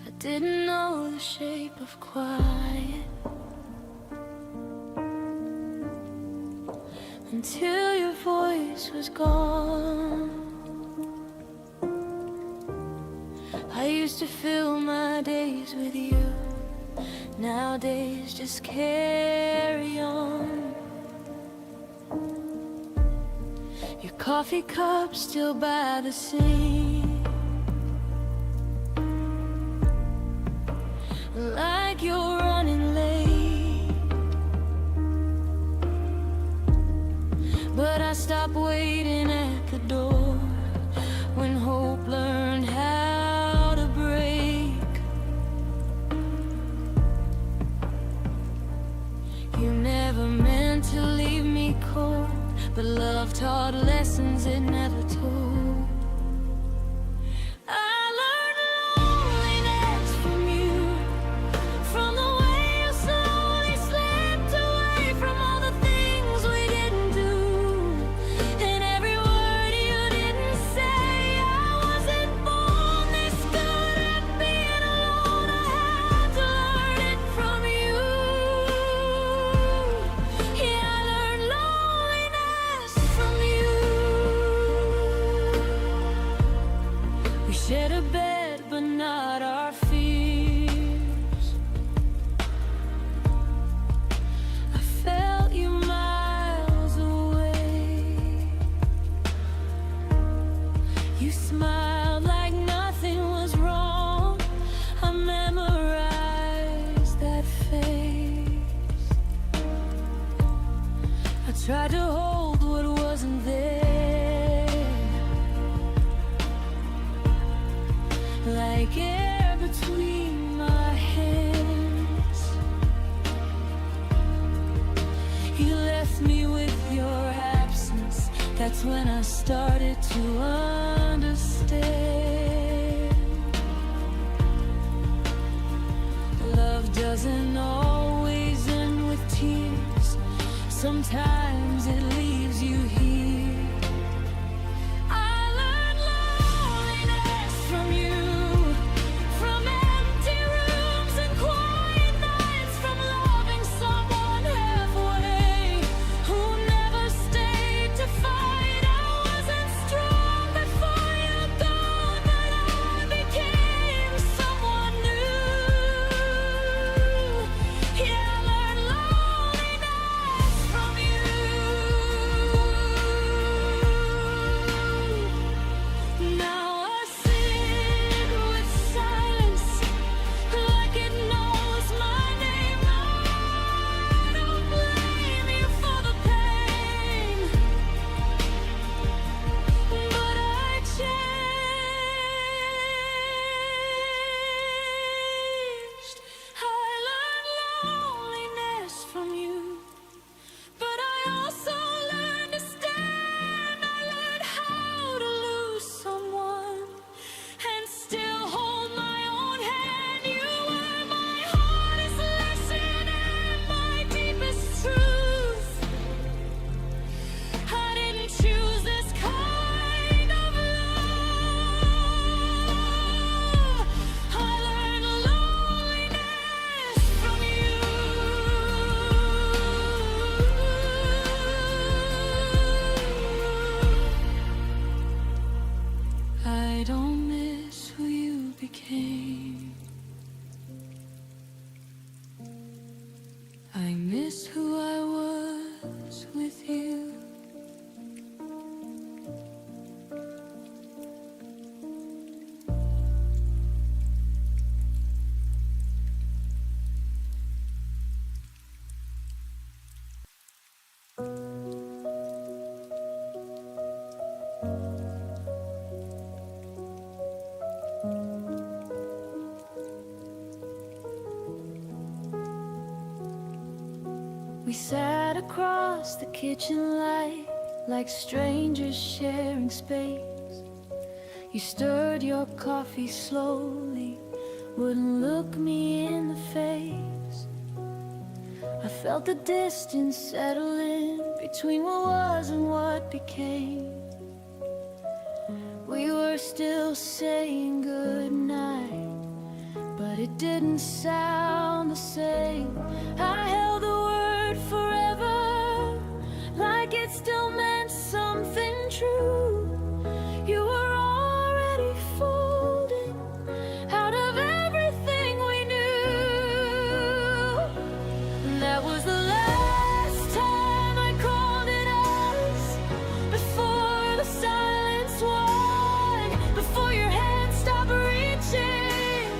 I didn't know the shape of quiet until your voice was gone. I used to fill my days with you, nowadays just carry on. Your coffee cup still by the sink, like you're running late. But I stopped stop waiting at the door, when hope learned how to break. You never meant to leave me cold, but love taught lessons it never told. Shared a bed, but not our fears. I felt you miles away. You smiled like nothing was wrong. I memorized that face. I tried to hold what wasn't there, like air between my hands. You left me with your absence. That's when I started to understand. Love doesn't always end with tears. Sometimes it leaves you here. I don't miss who you became. I miss who I was with you. We sat across the kitchen light like strangers sharing space. You stirred your coffee slowly, wouldn't look me in the face. I felt the distance settle in between what was and what became. We were still saying goodnight, but it didn't sound the same. I held the word forever, like it still meant something true. You were already folding out of everything we knew. And that was the last time I called it us, before the silence won, before your hand stopped reaching,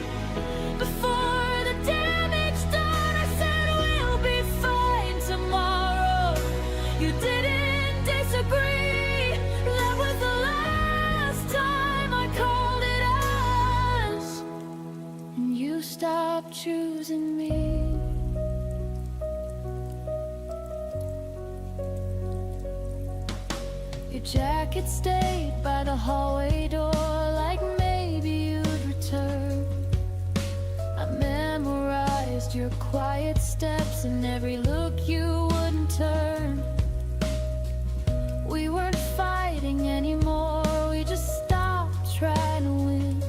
before the damage done. I said we'll be fine tomorrow. You didn't disagree. Your jacket stayed by the hallway door, like maybe you'd return. I memorized your quiet steps and every look you wouldn't turn. We weren't fighting anymore, we just stopped trying to win.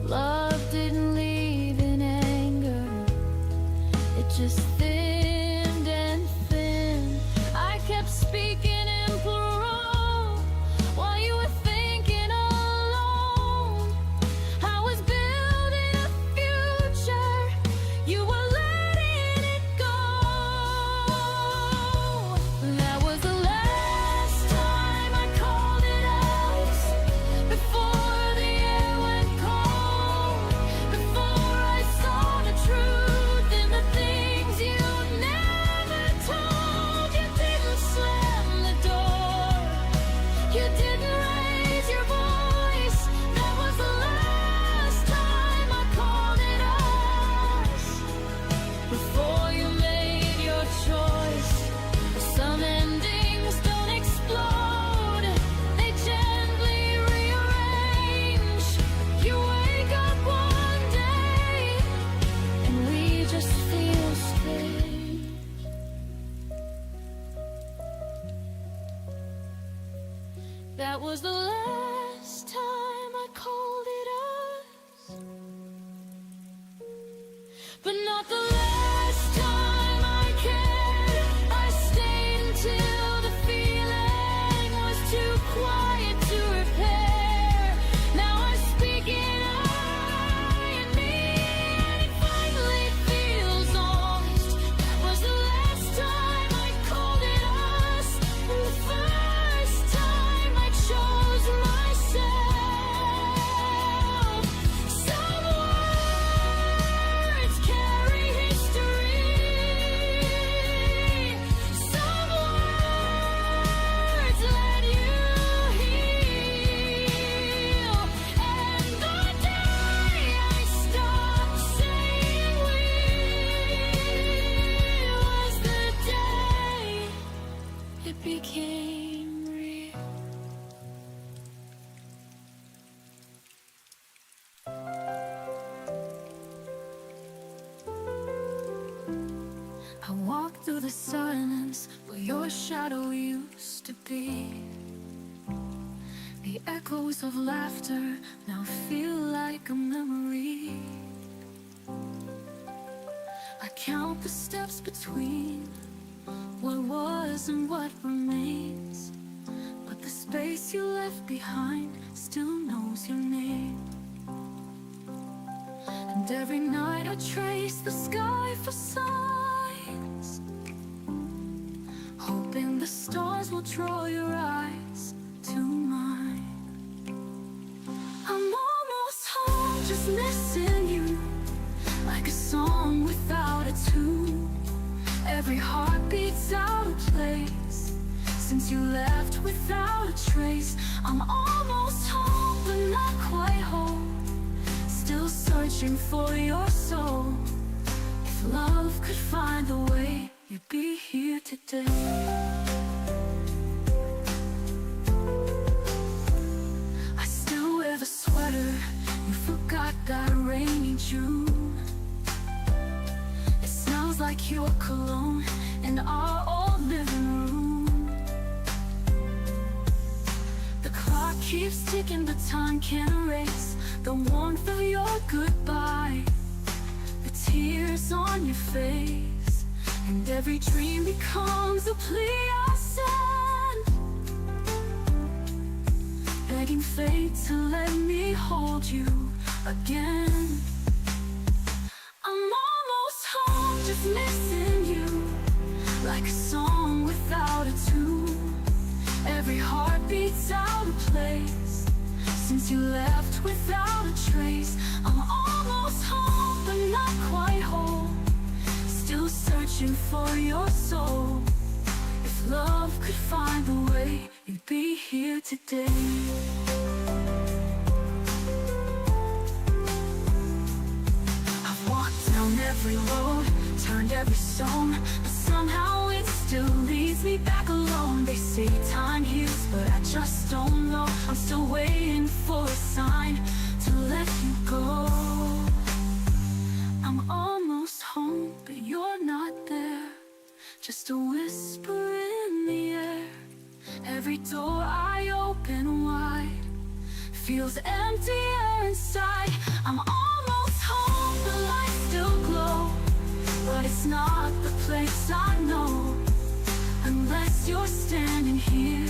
Love didn't leave in anger, it just thinned and thinned. I kept speaking in plural while you were thinking alone. I was building a future, you were letting it go. That was the last time I called it out, before the air went cold, before I saw the truth in the things you never told. You didn't slam the door, you didn't raise your voice. That was the last time I called it us, before you made your choice. Some endings don't explode, they gently rearrange. You wake up one day and we just feel strange. That was the last time I called it us, but not the last time I cared. I stayed until the feeling was too quiet to repair. Now I speak in I and me, and it finally feels honest. That was the last time I called it us, and the first time I chose myself. Some words carry history, some words let you heal. And the day I stopped saying we was the day it became real. I walk through the silence where your shadow used to be. The echoes of laughter now feel like a memory. I count the steps between what was and what remains, but the space you left behind still knows your name. And every night I trace the sky for signs, hoping the stars will draw your eyes to mine. I'm almost home, just missing you, like a song without a tune. Every heartbeat's out of place since you left without a trace. I'm almost home, but not quite home, still searching for your soul. If love could find a way, you'd be here today. I still wear the sweater you forgot that rainy June. It smells like your cologne in our old living room. The clock keeps ticking, but time can't erase the warmth of your goodbye, the tears on your face, and every dream becomes a plea I send, begging fate to let me hold you again. I'm almost home, just missing you, like a song without a tune. Every heartbeat's out of place since you left without a trace. I'm almost home, but not quite home, still searching for your soul. If love could find a way, you'd be here today. I've walked down every road, turned every stone, but somehow it still leads leaves me back alone. They say time heals, but I just don't know. I'm still waiting for a sign to let you go. I'm almost home, but you're not there. Just a whisper in the air. Every door I open wide feels emptier inside. I'm almost home, the lights still glow, but it's not the place I know. Unless you're standing here,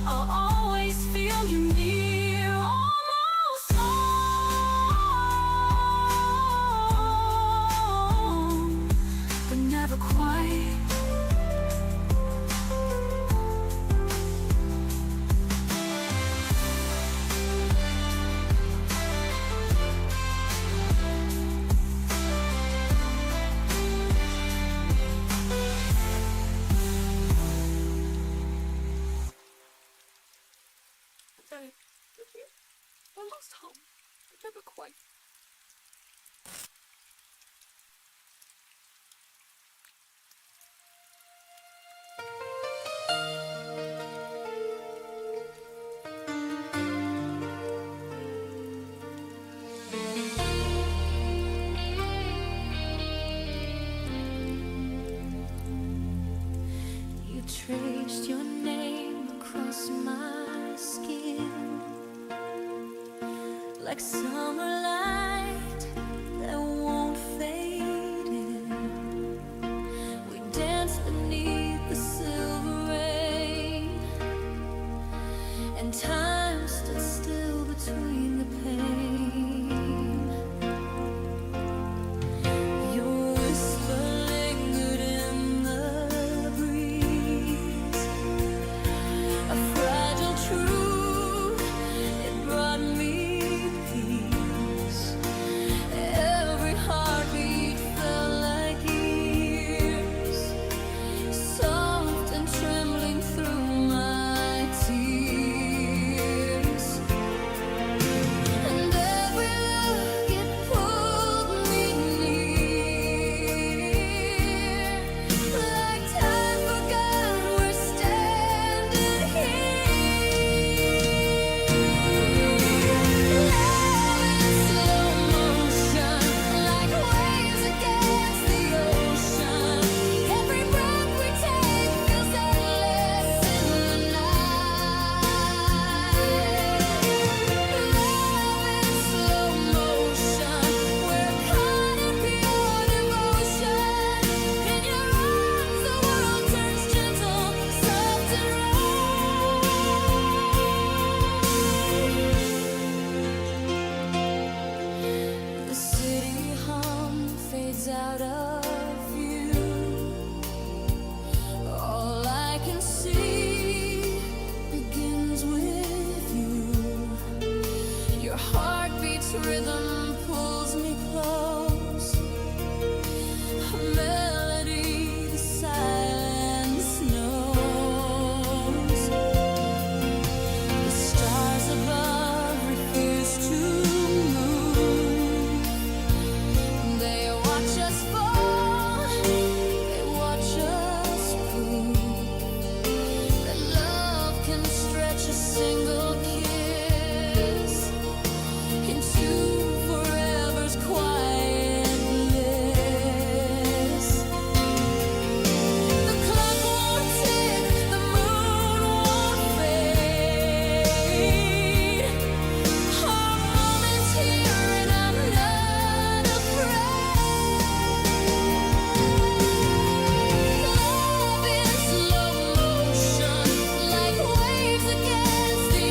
I'll always feel you near. Almost home, but never quite. Almost home, but never quite. You traced your name across my skin like summer light that won't fade in. We danced beneath the silver rain, and time stood still between the pain. Your whisper lingered in the breeze, a fragile truth, it brought me peace. Every heartbeat felt like years, soft and trembling through my tears. And every look, it pulled me near, like time forgot we're standing here. Love in slow motion, like waves against the ocean. Every breath we take feels endless in the night. Love in slow motion, we're caught in pure devotion. In your arms the world turns gentle, soft and right. The city hum fades out of view. All I can see begins with you. Your heartbeat's rhythm pulls me close, a melody the silence knows. The stars above refuse to move. They watch us fall, they watch us prove that love can stretch a single kiss into forever's quiet bliss. The clock won't tick, the moon won't fade. Our moment's here and I'm not afraid. Love in slow motion, like waves against the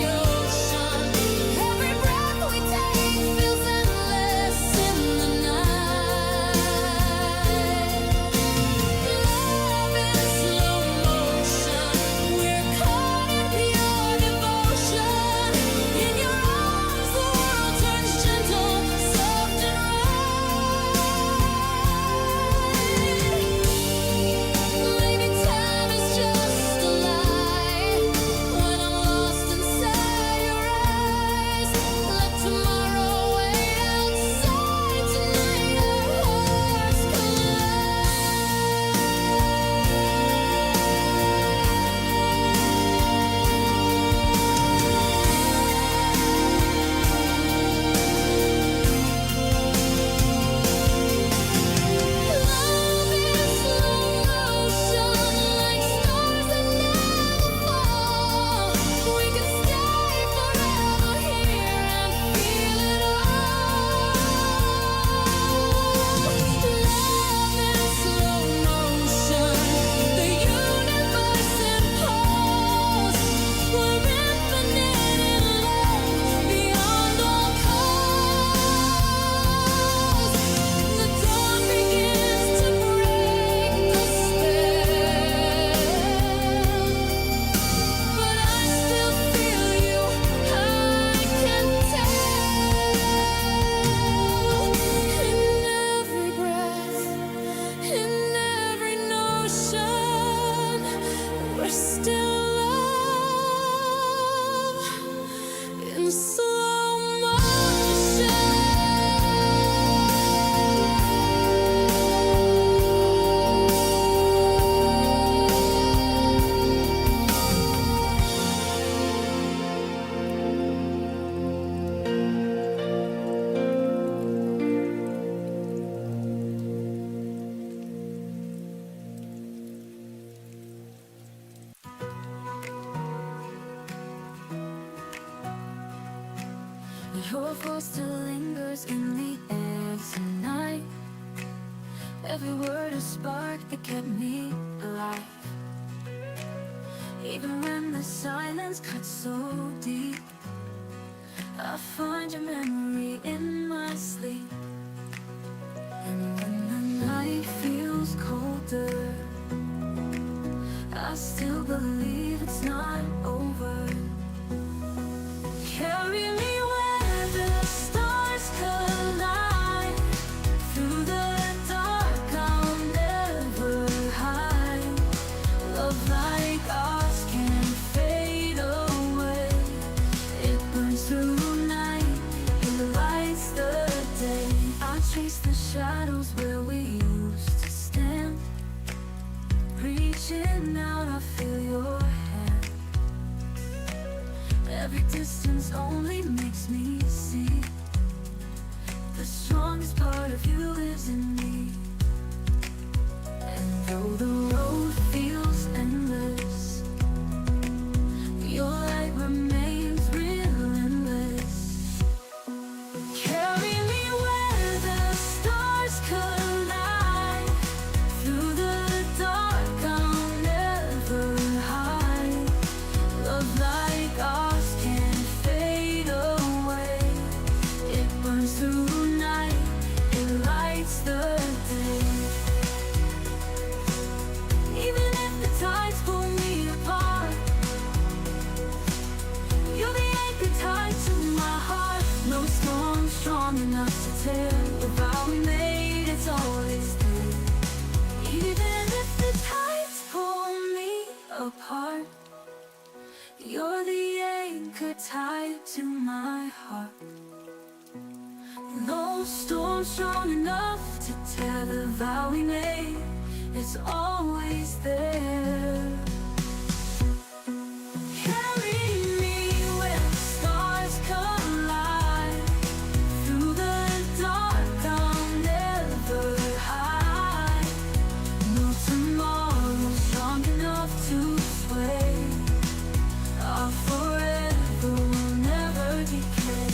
Your voice still lingers in the air tonight. Every word a spark that kept me alive. Even when the silence cuts so deep, I find your memory in my sleep. And when the night feels colder, I still believe it's not over. Carry me where the stars collide. Through the dark I'll never hide. Love like ours can't fade away. It burns through night, it lights the day. I chase the shadows where we used to stand. Reaching out, I feel your hand. Every distance only makes me see the strongest part of you lives in me. And though the road feels endless, your light remains relentless. Carry me where the stars collide. Through the dark I'll never hide. Love like ours can't fade away. It burns through night, it lights the day. Even if the tides pull me apart, you're the anchor tied to my heart. No storm strong enough to tear the vow we made, it's always there. Even if the tides pull me apart, you're the anchor tied to my heart. No storm strong enough to tear the vow we made, it's always there. Carry me where the stars collide. Through the dark I'll never hide. No tomorrow strong enough to sway. Our forever will never decay.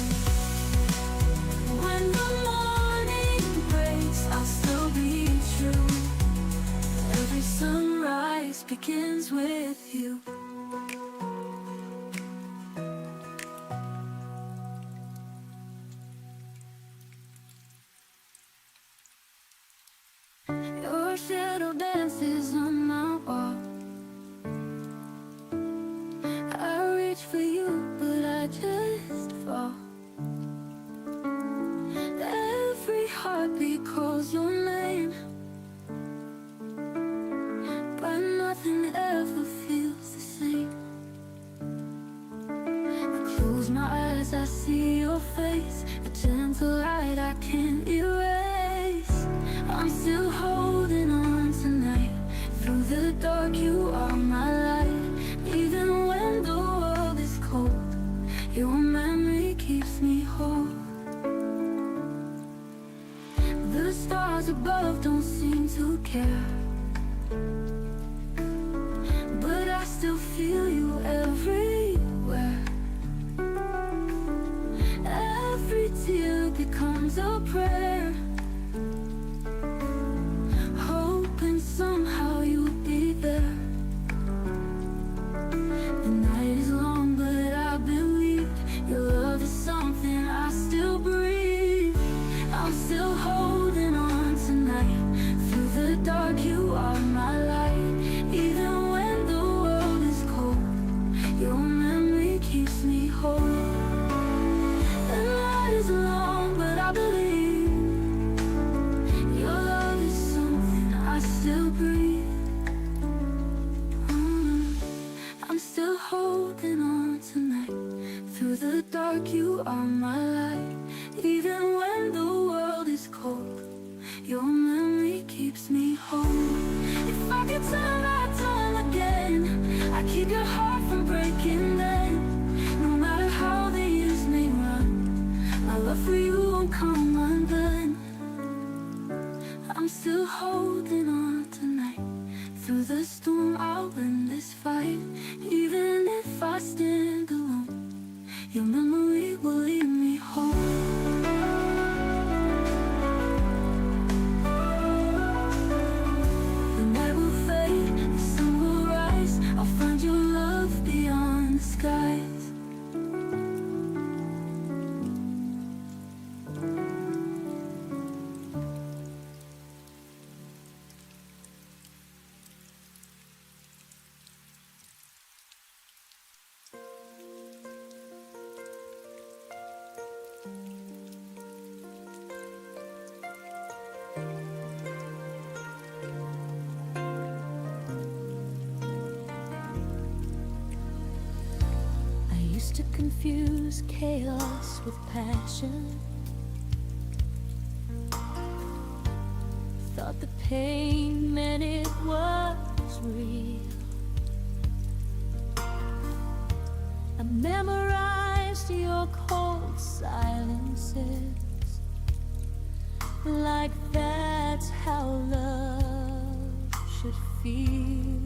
When the morning breaks, I'll still be true. Every sunrise begins with you. Your shadow dances on my wall. I reach for you, but I just fall. Every heartbeat calls your name, but nothing ever feels the same. I close my eyes, I see your face, a gentle light I can't erase. I'm still holding on tonight. Through the dark you are my light. Even when the world is cold, your memory keeps me whole. The stars above don't seem to care, but I still feel you everywhere. Every tear becomes a prayer, hoping somehow you'll be there. The night is long, but I believe your love is something I still breathe. I'm still holding on tonight. Through the dark you are my light. Even when the world is cold, your memory keeps me whole. The night is long, but I believe your love is something I still breathe. I'm still holding on tonight. Through the dark you are my light. Even when the world is cold, your memory keeps me whole. If I could turn back time again, I'd keep your heart from breaking then. No matter how the years may run, my love for you won't come undone. I'm still holding on tonight. Through the storm I'll win this fight. Even if I stand alone, your memory will lead me home. used to confuse chaos with passion. Thought the pain meant it was real. I memorized your cold silences, like that's how love should feel.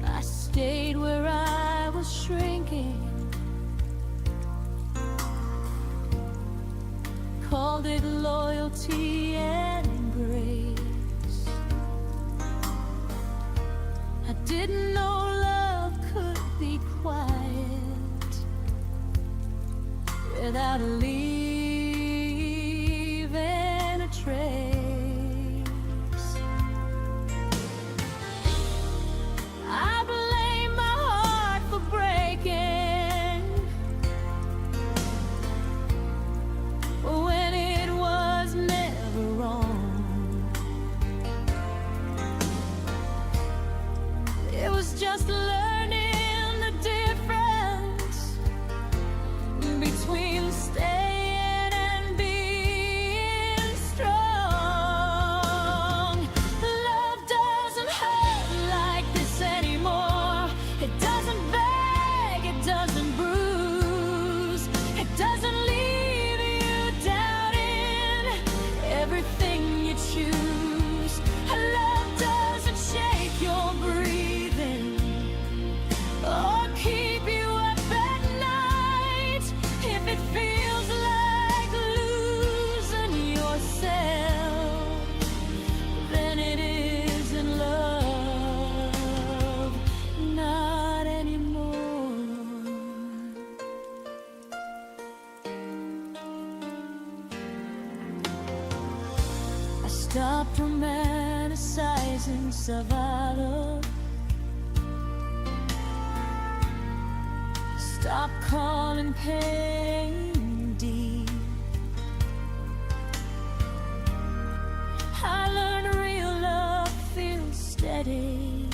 I stayed where I was shrinking, called it loyalty and grace. I didn't know love could be quiet without leaving a trace. I blame my heart for breaking when it was never wrong. It was just learning the difference between staying and being strong. Love doesn't hurt like this anymore. It doesn't beg, it doesn't bruise, it doesn't leave you doubting everything you choose. Love doesn't shake your breathing or keep you up at night. If it feels like losing yourself, then it isn't love, not anymore. I stopped romanticizing survival. Stop calling pain deep. I learned real love feels steady,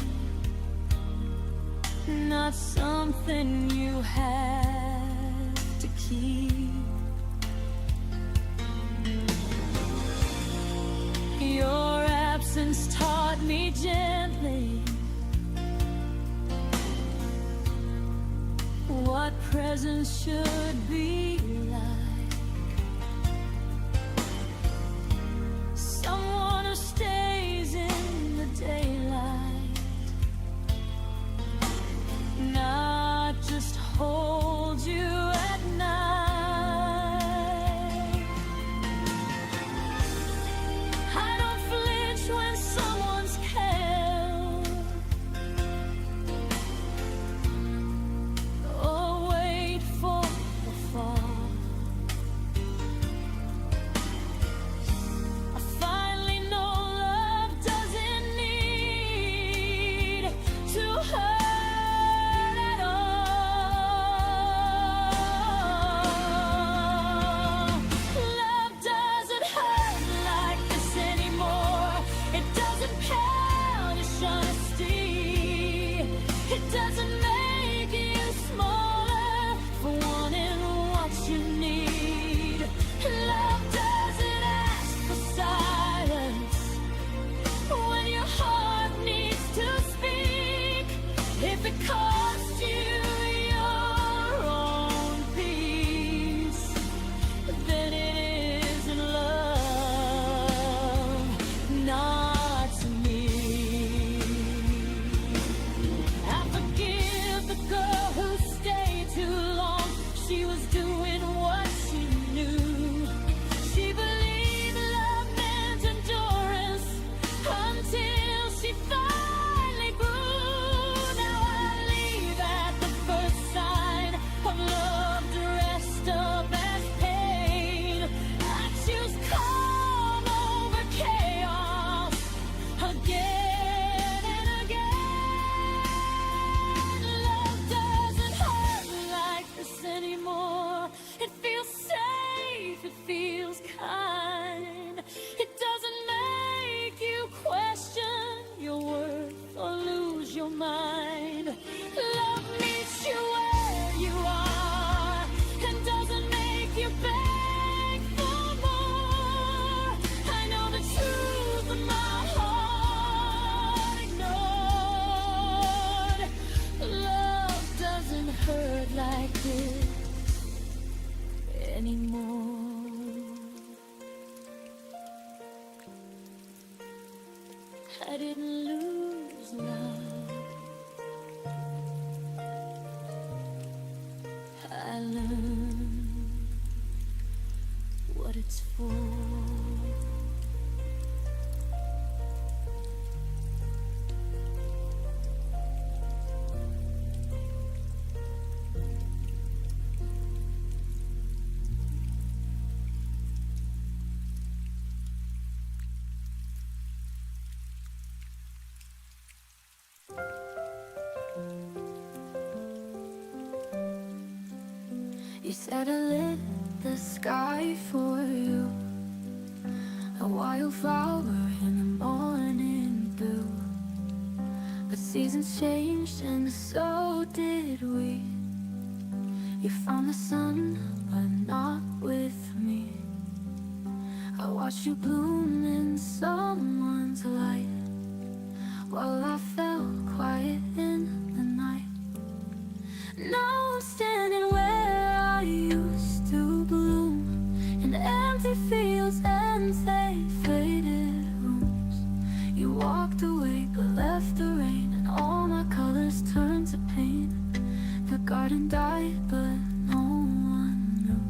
not something you have to keep. Your absence taught me gently what presence should be like. Someone who stays in the daylight, not just holds you at night. I don't flinch when someone's held, or wait for the fall. said I lit the sky for you, a wildflower in the morning dew. But seasons changed and so did we. You found the sun, but not with me. I watched you bloom in someone's light, while I fell quiet in the night. Now I'm standing where I used to bloom, in empty fields and they faded rooms. You walked away but left the rain, and all my colors turned to pain. The garden died but no one knew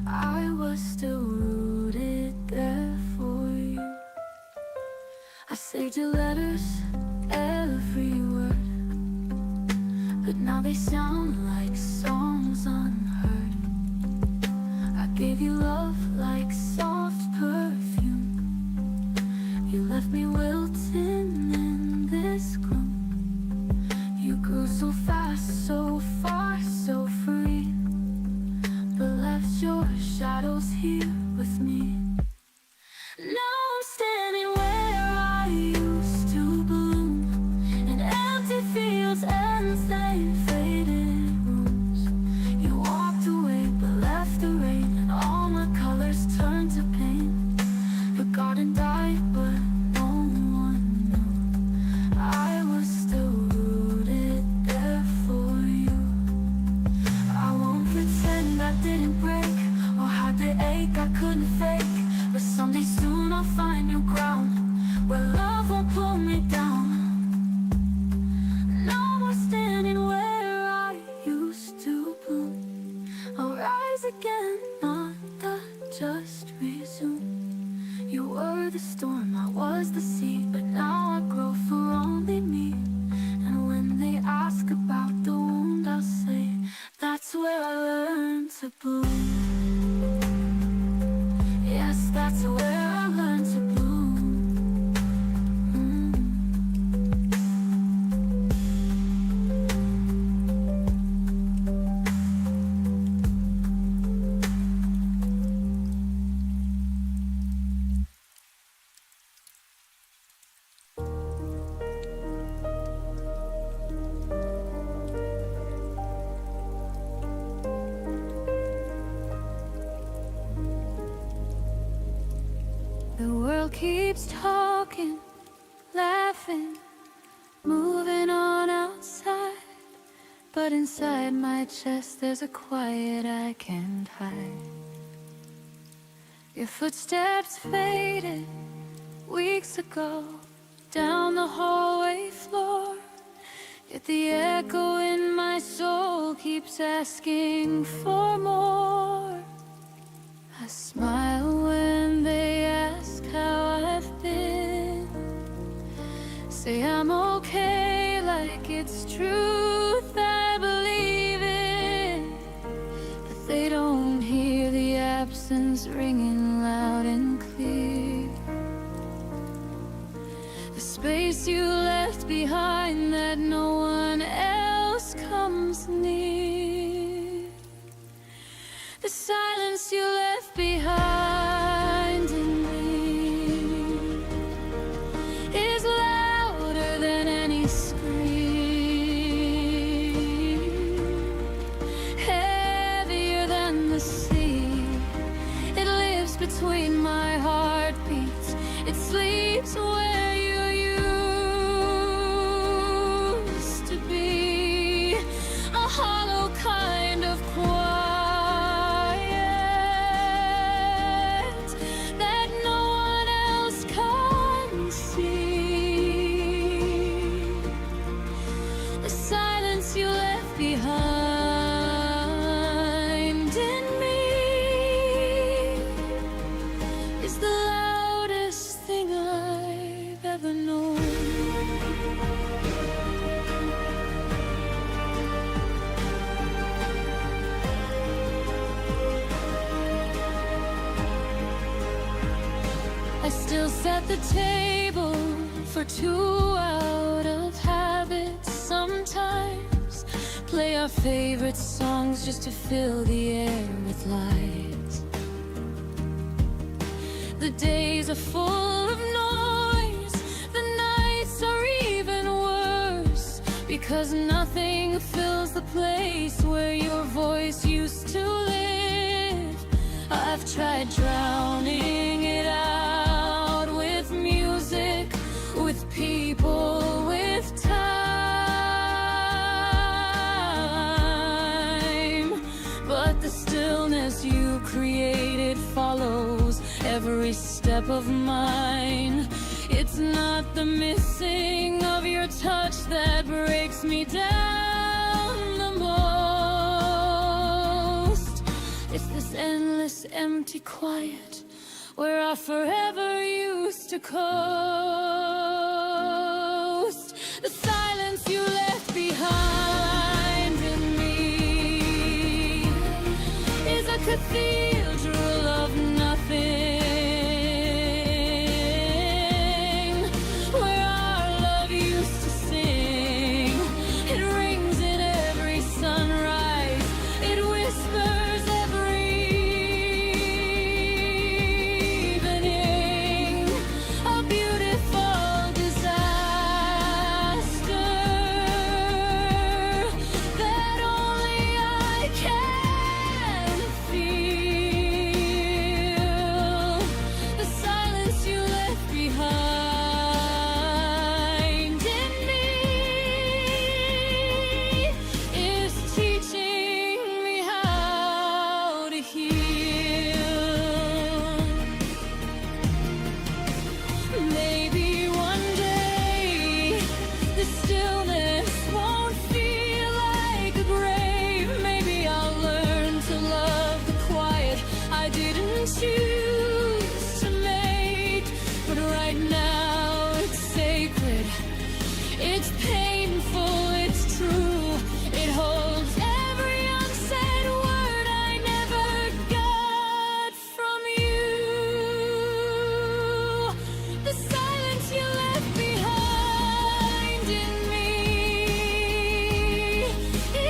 I was still rooted there for you. I saved your letters, every word, but now they sound like songs unheard. I gave you love like soft perfume. You left me wilting in this gloom. You grew so fast, so far, so free, but left your shadows here with me. Now I'm standing where I used to bloom, in empty fields and they faded rooms. You walked away but left the rain, and all my colors turned to pain. The garden died but no one knew I was still rooted there for you. I won't pretend I didn't break or had the ache I couldn't fake, but someday soon I'll find new ground where love won't pull me down. Now we're standing where I used to bloom. I'll rise again, not just resume. You were the storm, I was the sea, but now I grow for only me. And when they ask about the wound, I'll say that's where I learned to bloom. Yes, that's where I learned to bloom. The world keeps talking, laughing, moving on outside, but inside my chest there's a quiet I can't hide. Your footsteps faded weeks ago down the hallway floor, yet the echo in my soul keeps asking for more. I smile when they ask how I've been, say I'm okay like it's truth I believe in, but they don't hear the absence ringing loud and clear. The space you left behind that no one else comes near, the silence you left behind in me is louder than any scream, heavier than the sea. It lives between my heartbeats, it sleeps where you used to be, a hollow kind of quiet that no one else can see. The silence you left behind in me is the loudest thing I've ever known. I still set the table for two out of habit sometimes, play our favorite songs just to fill the air with light. The days are full of noise, the nights are even worse, because nothing fills the place where your voice used to live. I've tried drowning it out with music, with people, with time. But the stillness you created follows every step of mine. It's not the missing of your touch that breaks me down the most. It's this endless empty quiet where I forever used to coast. The silence you left behind in me is a cathedral of nothing, where our love used to sing. It rings in every sunrise, it whispers every evening. A beautiful disaster that only I can feel. The silence you left behind in me is teaching me how to heal. Maybe one day the stillness won't feel like a grave. Maybe I'll learn to love the quiet I didn't choose to make. But right now it's sacred, it's painful, it's true. It holds every unsaid word I never got from you. The silence you left behind in me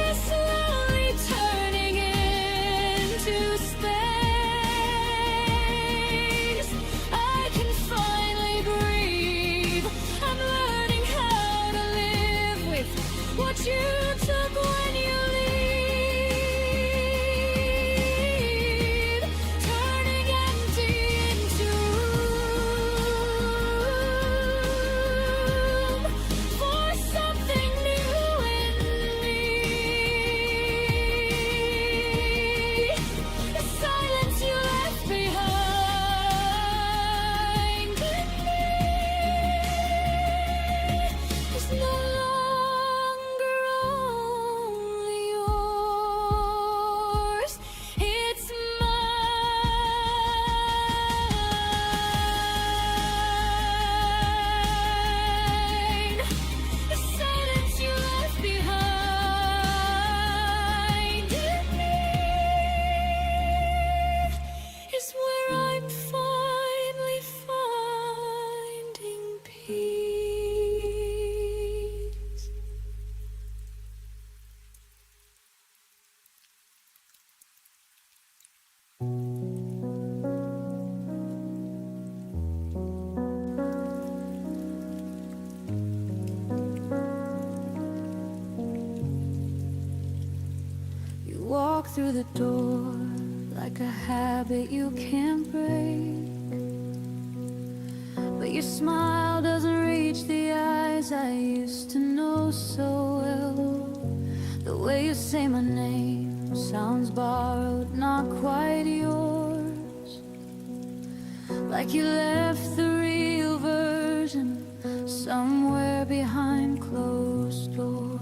is slowly turning into space. I can finally breathe. I'm learning how to live with what you took when you leave, turning empty into room for something new in me. The silence you left behind in me is no longer only yours, it's mine. The silence you left behind in me is where I'm finally finding peace. You walk through the door like a habit you can't break, but your smile doesn't reach the eyes I used to know so well. The way you say my name sounds borrowed, not quite yours, like you left the real version somewhere behind closed doors.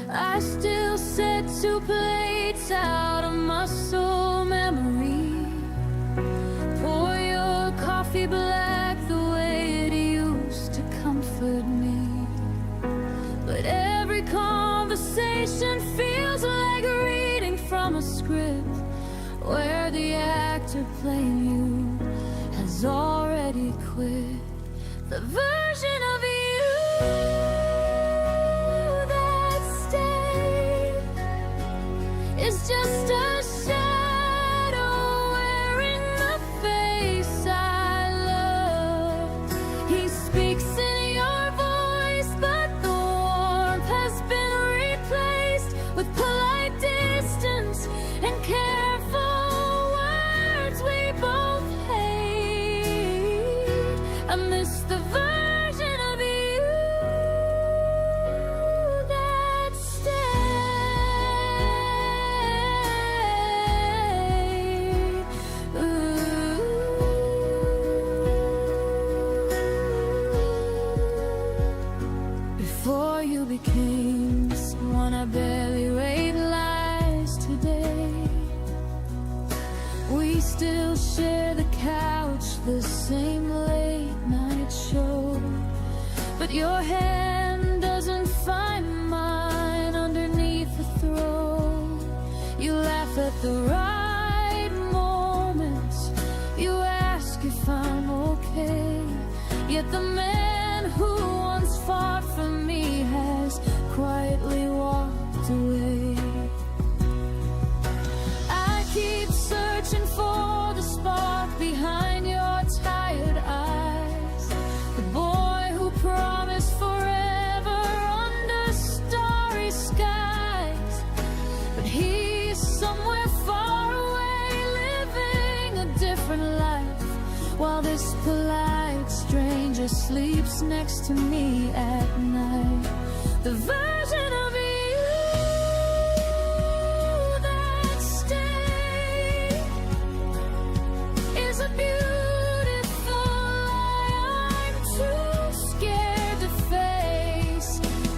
I still set 2 plates out of muscle memory, pour your coffee black the way it used to comfort me. But every conversation feels like reading from a script where the actor playing you has already quit. The version of you that became someone I barely realized today. We still share the couch, the same late night show, but your hand doesn't find mine underneath the throw. You laugh at the right moments, you ask if I'm okay, yet the man who once fought for me has quietly walked away. I keep searching for the spark behind your tired eyes, the boy who promised forever under starry skies, but he's somewhere far away living a different life, while this polite stranger sleeps next to me at night. The version of you that stayed is a beautiful lie I'm too scared to face.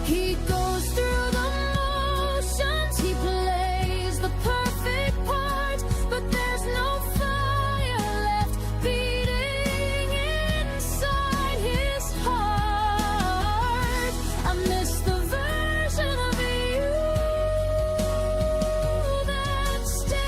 He goes through the motions, he plays the perfect part, but there's no fire left beating inside his heart. I miss the version of you that stayed.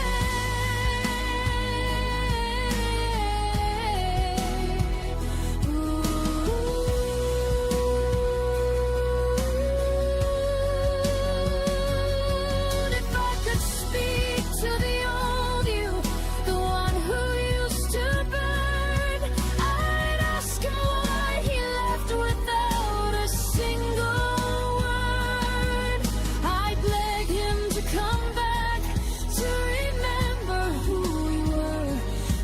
If I could speak to the old you, the one who used to burn, I'd ask him why he left without a single word. I'd beg him to come back, to remember who we were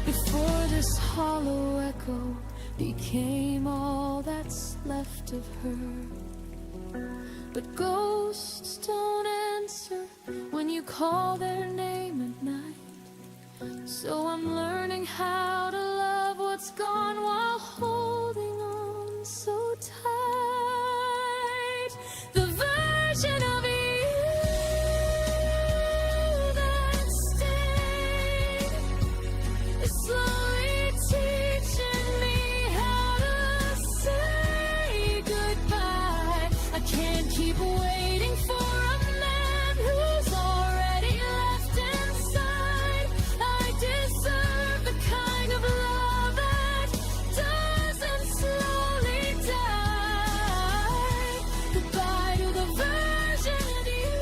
before this hollow echo became all that's left of her. But ghosts don't answer when you call their name at night, so I'm learning how to love what's gone while holding on so tight. The version of you that stayed is slowly teaching me how to say goodbye. I can't keep waiting for a man who's already left inside. I deserve the kind of love that doesn't slowly die. Goodbye to the version of you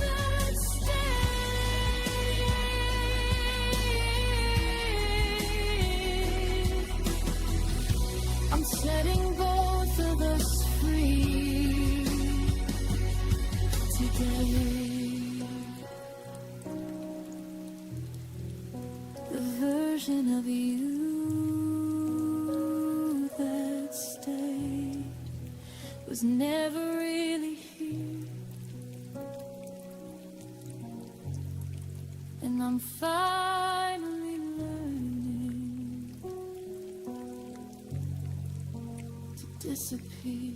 that stayed. I'm setting both of us free today. The version of you that stayed was never really here, and I'm finally learning to disappear.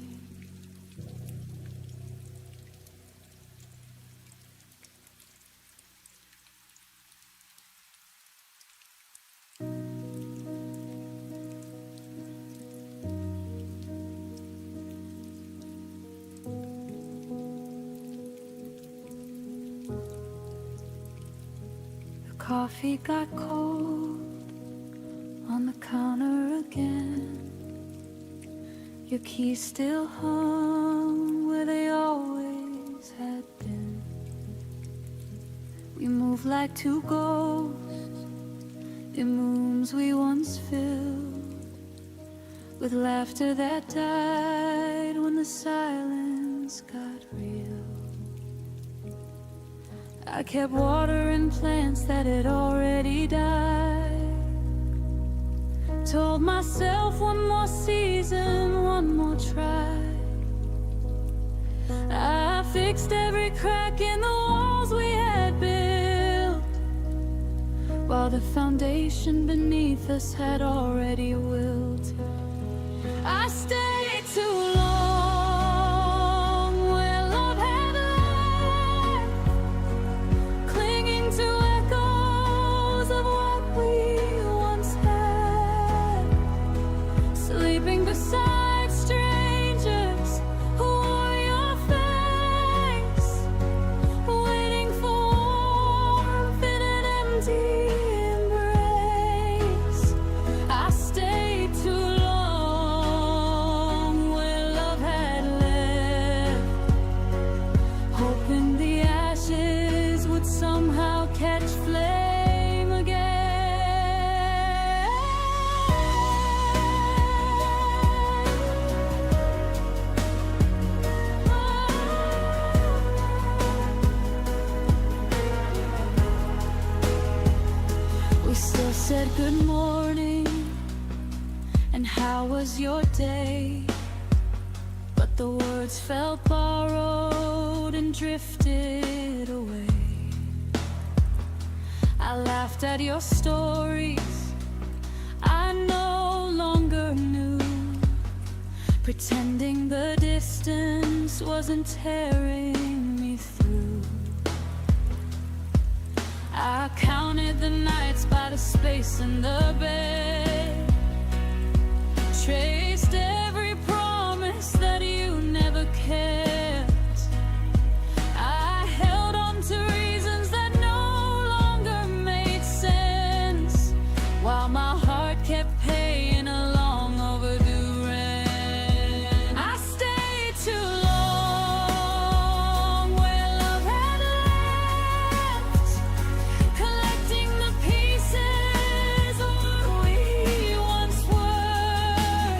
The coffee got cold on the counter again. Your keys still hung where they always had been. We move like two ghosts in rooms we once filled with laughter that died when the silence got real. I kept watering plants that had already died. Told myself one more season, one more try. I fixed every crack in the walls we had built, while the foundation beneath us had already wilted. I stayed too long beside strangers who wore your face, waiting for warmth in an empty embrace. I stayed too long where love had left, hoping the ashes would somehow catch flame again. We still said good morning and how was your day, but the words felt borrowed and drifted away. I laughed at your stories I no longer knew, pretending the distance wasn't tearing me through. I counted the nights by the space in the bed, traced every promise that you never kept. I held on to reasons that no longer made sense, while my heart kept paying a long overdue rent. I stayed too long where love had left, collecting the pieces of what we once were,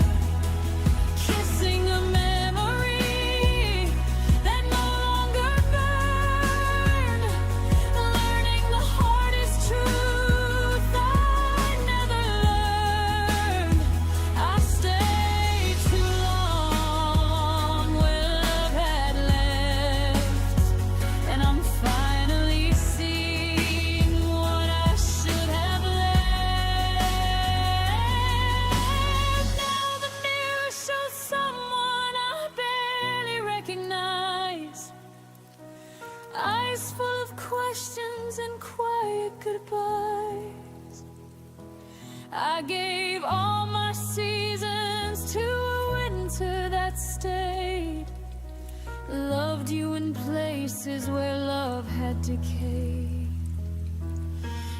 kissing a memory that no longer burned, learning the hardest truth I never learned. I stayed too long where love had left, and I'm finally seeing what I should have left. Now the mirror shows someone I barely recognize, eyes full of questions and quiet goodbyes. I gave all my seasons to a winter that stayed, loved you in places where love had decayed.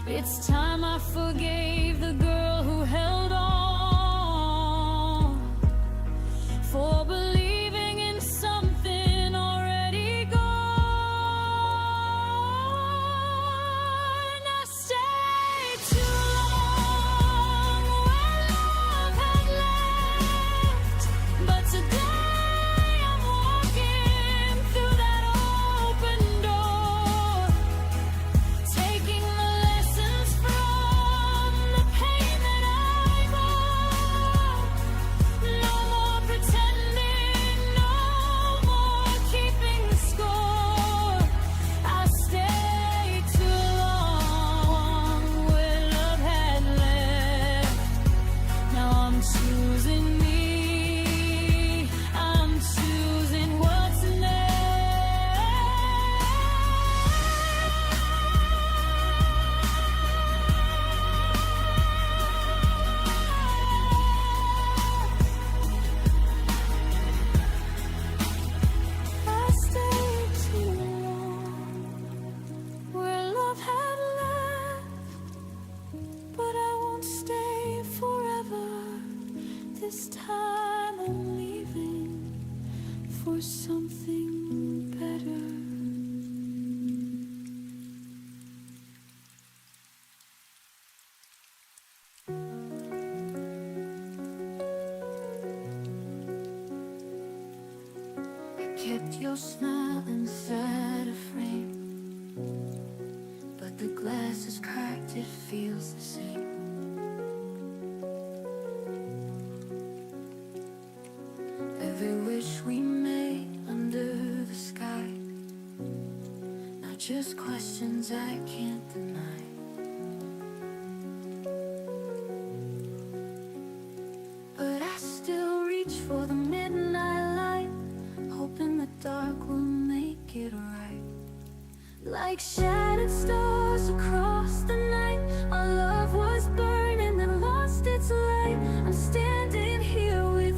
It's time I forgave the girl who held on, for believing in something already gone. I stayed too long where love had left, but today I'm walking through that open door, taking the lessons from the pain that I bore. No more pretending, no more keeping score. I stayed too long where love had left. Now I'm choosing me, I'm choosing what's next. I stayed too long where love had left, but I won't stay forever. This time I'm leaving for something better. I kept your smile inside a frame, but the glass is cracked, it feels the same. Every wish we made under the sky, not just questions I can't deny. But I still reach for the midnight light, hoping the dark will make it right. Like shattered stars across the night, our love was burning and lost its light. I'm standing here with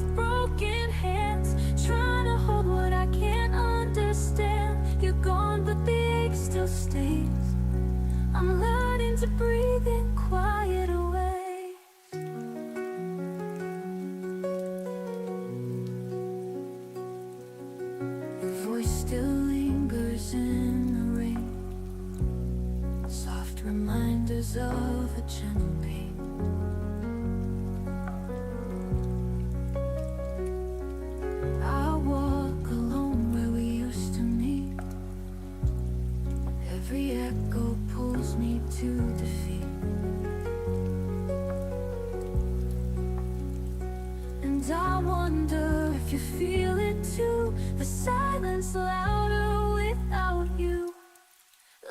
I wonder if you feel it too. The silence louder without you.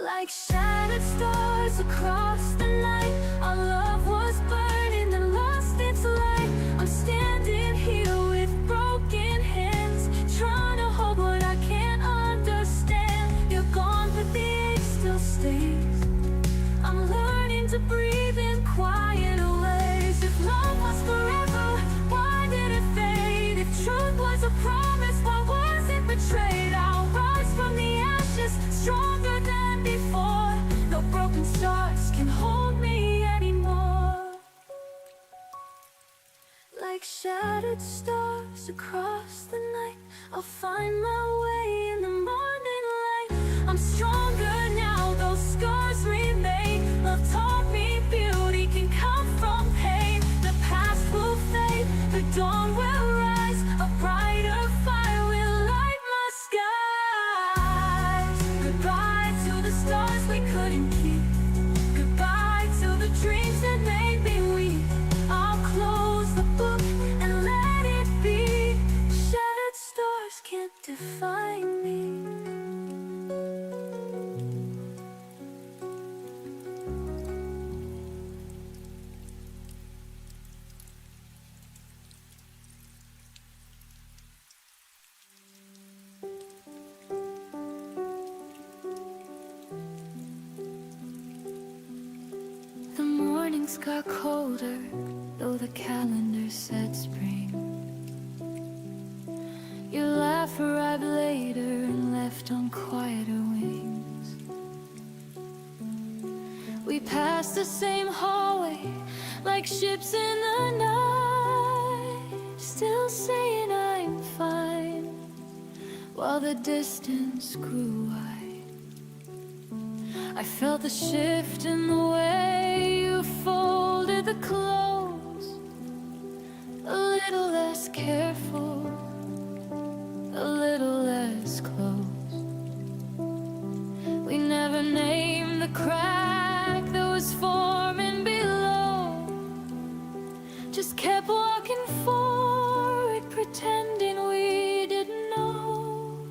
Like shattered stars across the night, our love was burning and lost its light. I'm standing here with broken hands, trying to hold what I can't understand. You're gone but the ache still stays. I'm learning to breathe in quieter ways. If love was forever, why did it fade? If truth was a promise, why was it betrayed? I'll rise from the ashes, stronger than before. No broken stars can hold me anymore. Like shattered stars across the night, I'll find my way in the morning light. I'm stronger now, those scars remain. Love taught me beauty can come from pain. The past will fade, the dawn will rise. A brighter fire will light my skies. Goodbye to the stars we couldn't keep. Goodbye to the dreams that made me weak. I'll close the book and let it be. Shattered stars can't define me. The mornings got colder, though the calendar said spring. Your laugh arrived later and left on quieter wings. We passed the same hallway, like ships in the night, still saying I'm fine, while the distance grew wide. I felt the shift in the way you folded the clothes, a little less careful, a little less close. We never named the crack that was forming below, just kept walking forward, pretending we didn't know.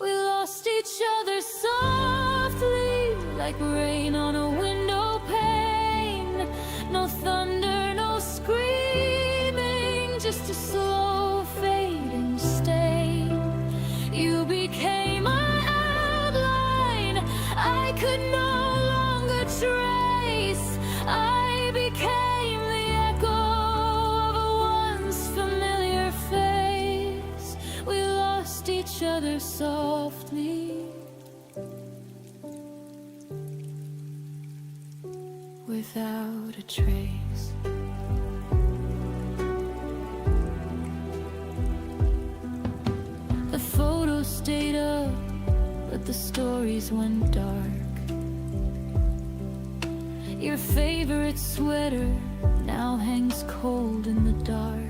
We lost each other softly, like rain on a window pane. No thunder, no screaming, just a slow fading stain. You became my outline, I could no longer trace. I became the echo of a once familiar face. We lost each other softly, without a trace. The photos stayed up, but the stories went dark. Your favorite sweater now hangs cold in the dark.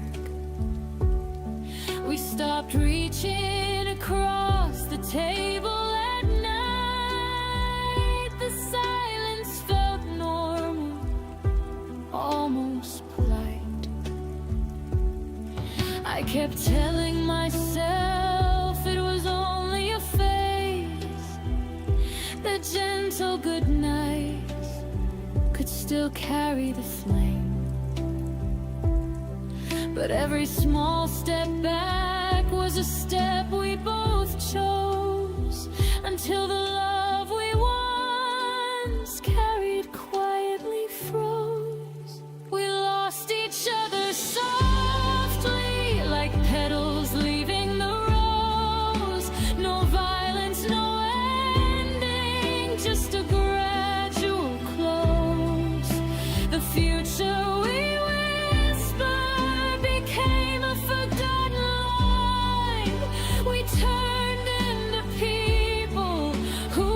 We stopped reaching across the table at night. The silence felt normal, almost polite. I kept telling myself it was only a phase, that gentle good nights could still carry the flame. But every small step back was a step we both chose, until the love we once carried quietly froze. We lost each other softly, like petals leaving the rose. No violence, no ending, just a gradual close. The future we whispered became a forgotten line. We turned into people who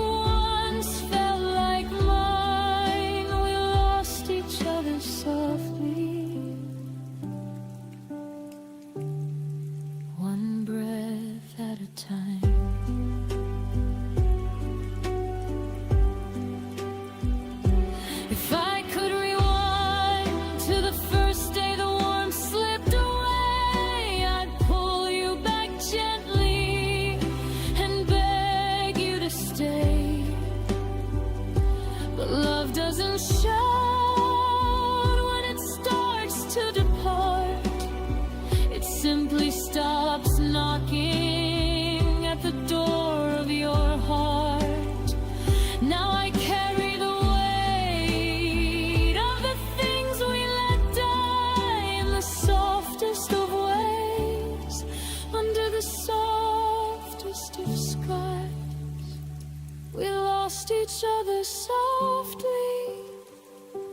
stops knocking at the door of your heart. Now I carry the weight of the things we let die in the softest of ways, under the softest of skies. We lost each other softly,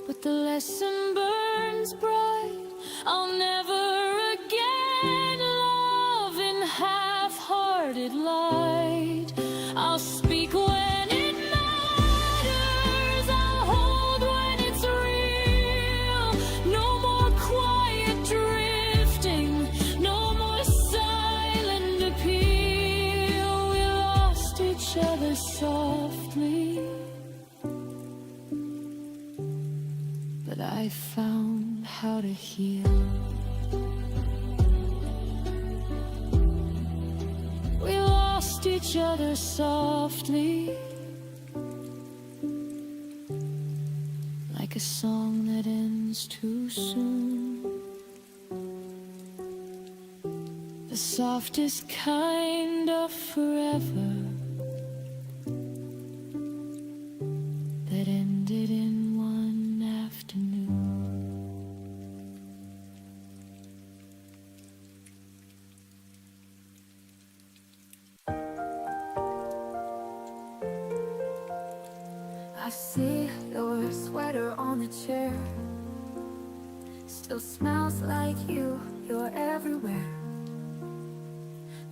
but the lesson burns bright. I'll never again love in half-hearted light. I'll speak when it matters, I'll hold when it's real. No more quiet drifting, no more silent appeal. We lost each other softly, but I found how to heal. We lost each other softly, like a song that ends too soon. The softest kind of forever that ended in one afternoon. I see your sweater on the chair. Still smells like you, you're everywhere.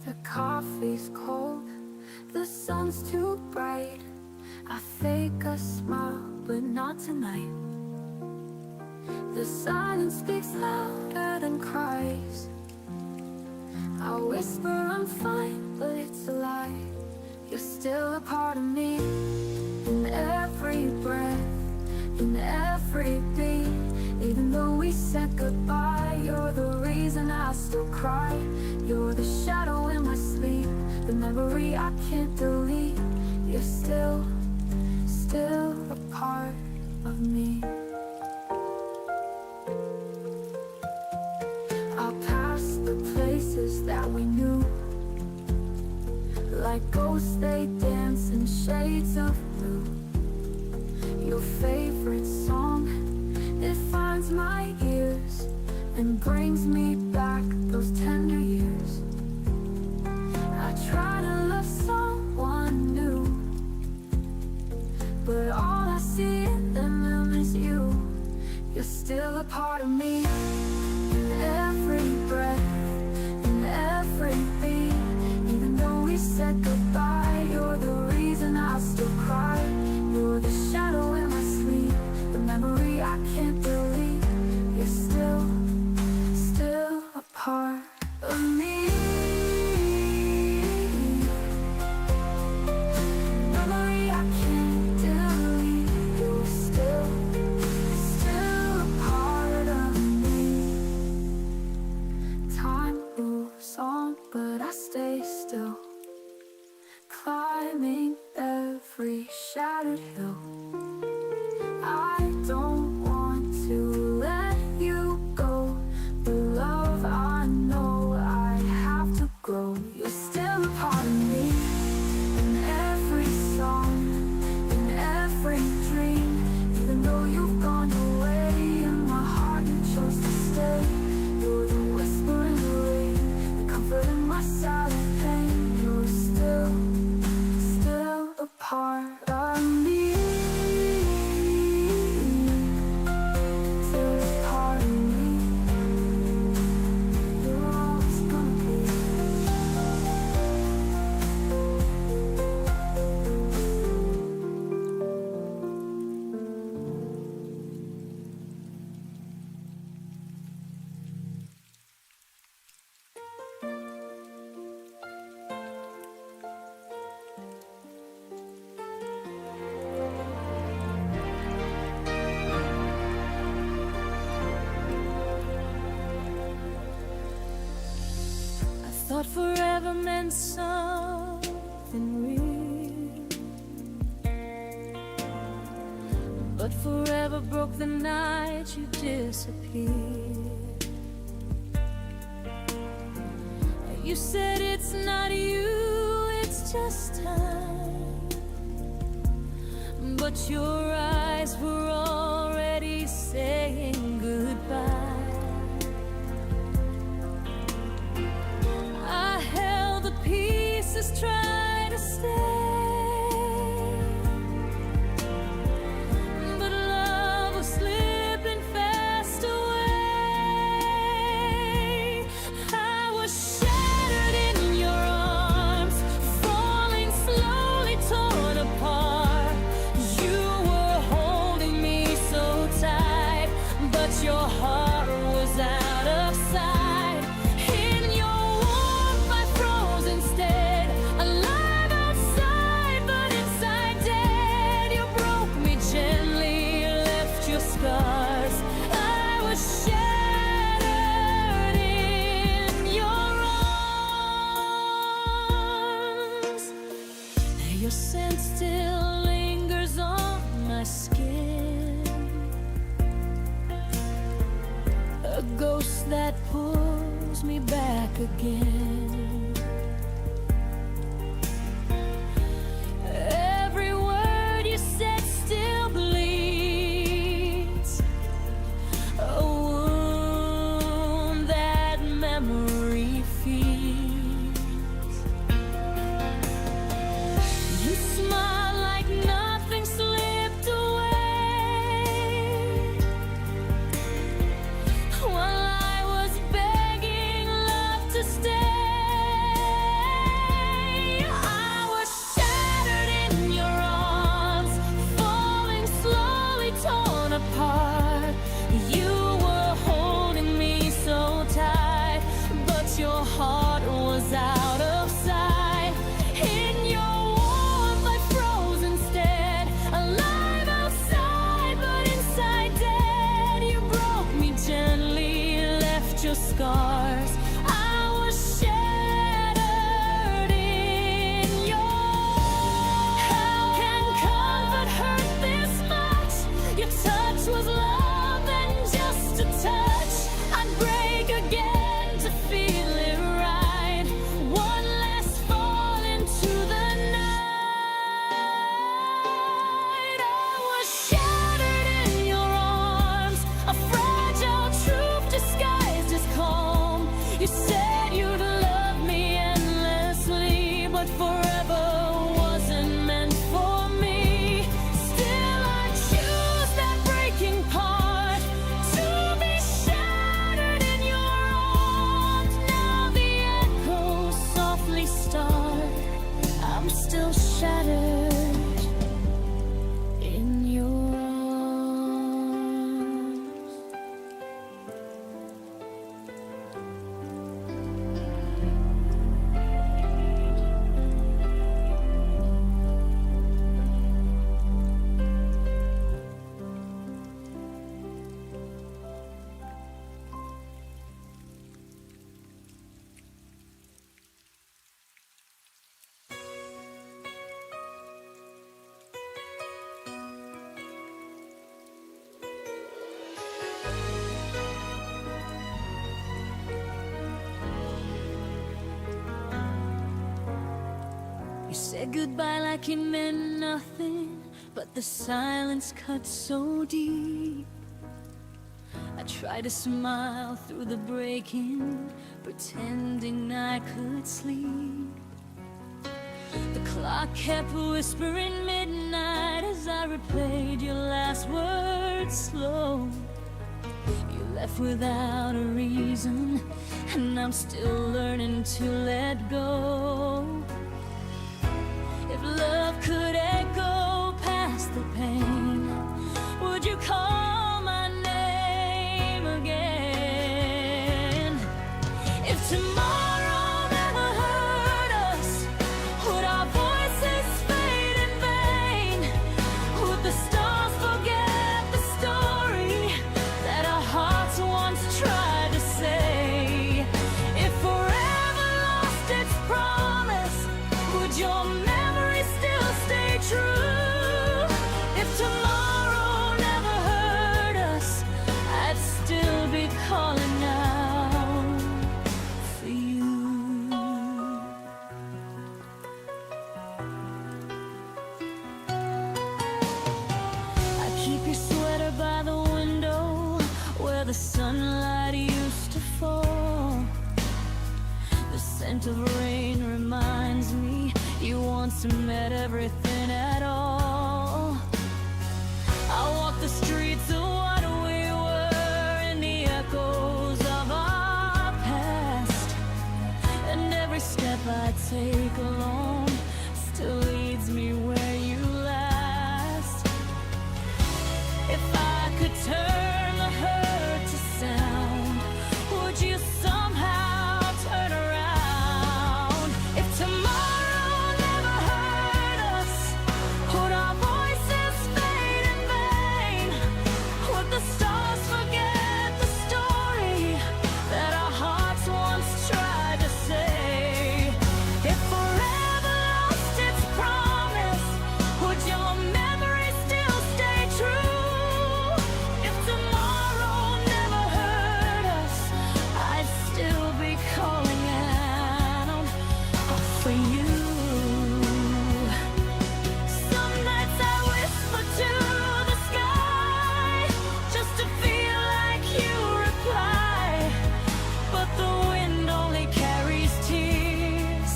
The coffee's cold, the sun's too bright. I fake a smile, but not tonight. The silence speaks louder than cries. I whisper I'm fine, but it's a lie. You're still a part of me, in every breath, in every beat. Even though we said goodbye, you're the reason I still cry. You're the shadow in my sleep, the memory I can't delete. You're still a part of me. I'll pass the places that we knew, like ghosts they dance in shades of blue. Your favorite song, it finds my ears and brings me back those tender years. I try to love someone new, but all I see in them is you. You're still a part of me, in every breath, in every beat. Even though we said goodbye, you're the reason I still cry. You're the shadow in my sleep, the memory I can't delete. You're still a part of me. Memory I can't delete. You're still a part of me. Time moves on, but I stay still, climbing every shattered hill. I don't want to let you go, but love, I know I have to grow. You're still a part of me, in every song, in every dream. Even though you've gone away, in my heart you chose to stay. You're the whisper in the rain, the comfort in my silent pain. You're still a part of me. Still a part of me. You're always gonna be. Thought forever meant something real, but forever broke the night you disappeared. You said it's not you, it's just time. But your eyes were already saying goodbye. I held the pieces, tried to stay. Your scent still lingers on my skin, a ghost that pulls me back again. Every word you said still bleeds, a wound that memory feeds. You smile like nothing slipped away, while I was begging love to stay. I was shattered in your arms, falling slowly, torn apart. You were holding me so tight, but your heart was out of sight. In your warmth I froze instead, alive outside but inside dead. You broke me gently, left your scars. I was shattered in yours. How can comfort hurt this much? Your touch was love and just a touch. I'd break again to feel it right. One last fall into the night. I was shattered in your arms, a fragile truth disguised as calm. You said you'd love me endlessly, but forever wasn't meant for me. Still I choose that breaking part, to be shattered in your arms. Now the echoes softly start. I'm still shattered in your arms. You said goodbye like it meant nothing, but the silence cut so deep. I tried to smile through the breaking, pretending I could sleep. The clock kept whispering midnight as I replayed your last words slow. You left without a reason, and I'm still learning to let go. If love could echo past the pain, would you call my name again? If tomorrow never hurt us, would our voices fade in vain? Would the stars forget the story that our hearts once tried to say? If forever lost its promise, would your memory still stay The scent of rain reminds me you once met everything at all. I walk the streets of what we were in the echoes of our past, and every step I take alone still leads me where you last. If I could turn the hurt to sound, would you somehow turn around? If tomorrow never hurt us, would our voices fade in vain? Would the stars forget the story that our hearts once tried to say? If forever lost its promise, would your memory still stay true? If tomorrow never hurt us, I'd still be calling out for you. Some nights I whisper to the sky just to feel like you reply, but the wind only carries tears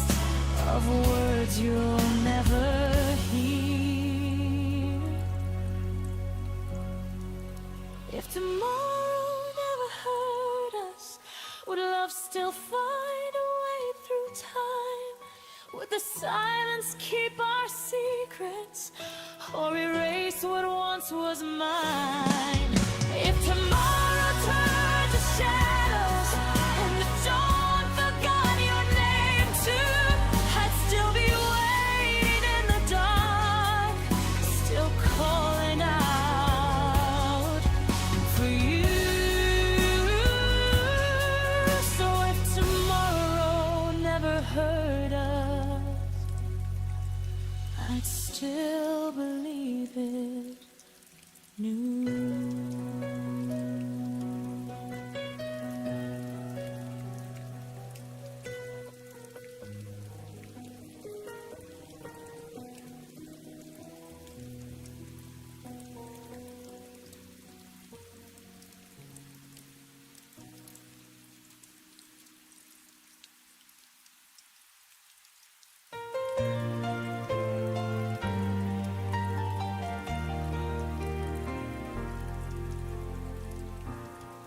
of words you'll never hear. If tomorrow never hurt us, would love still find a way through time? Would the silence keep our secrets, or erase what once was mine? If tomorrow turned to shadows and the dawn forgot your name too, I'd still be waiting in the dark, still calling out for you. So if tomorrow never hurt us, I'd still believe it new.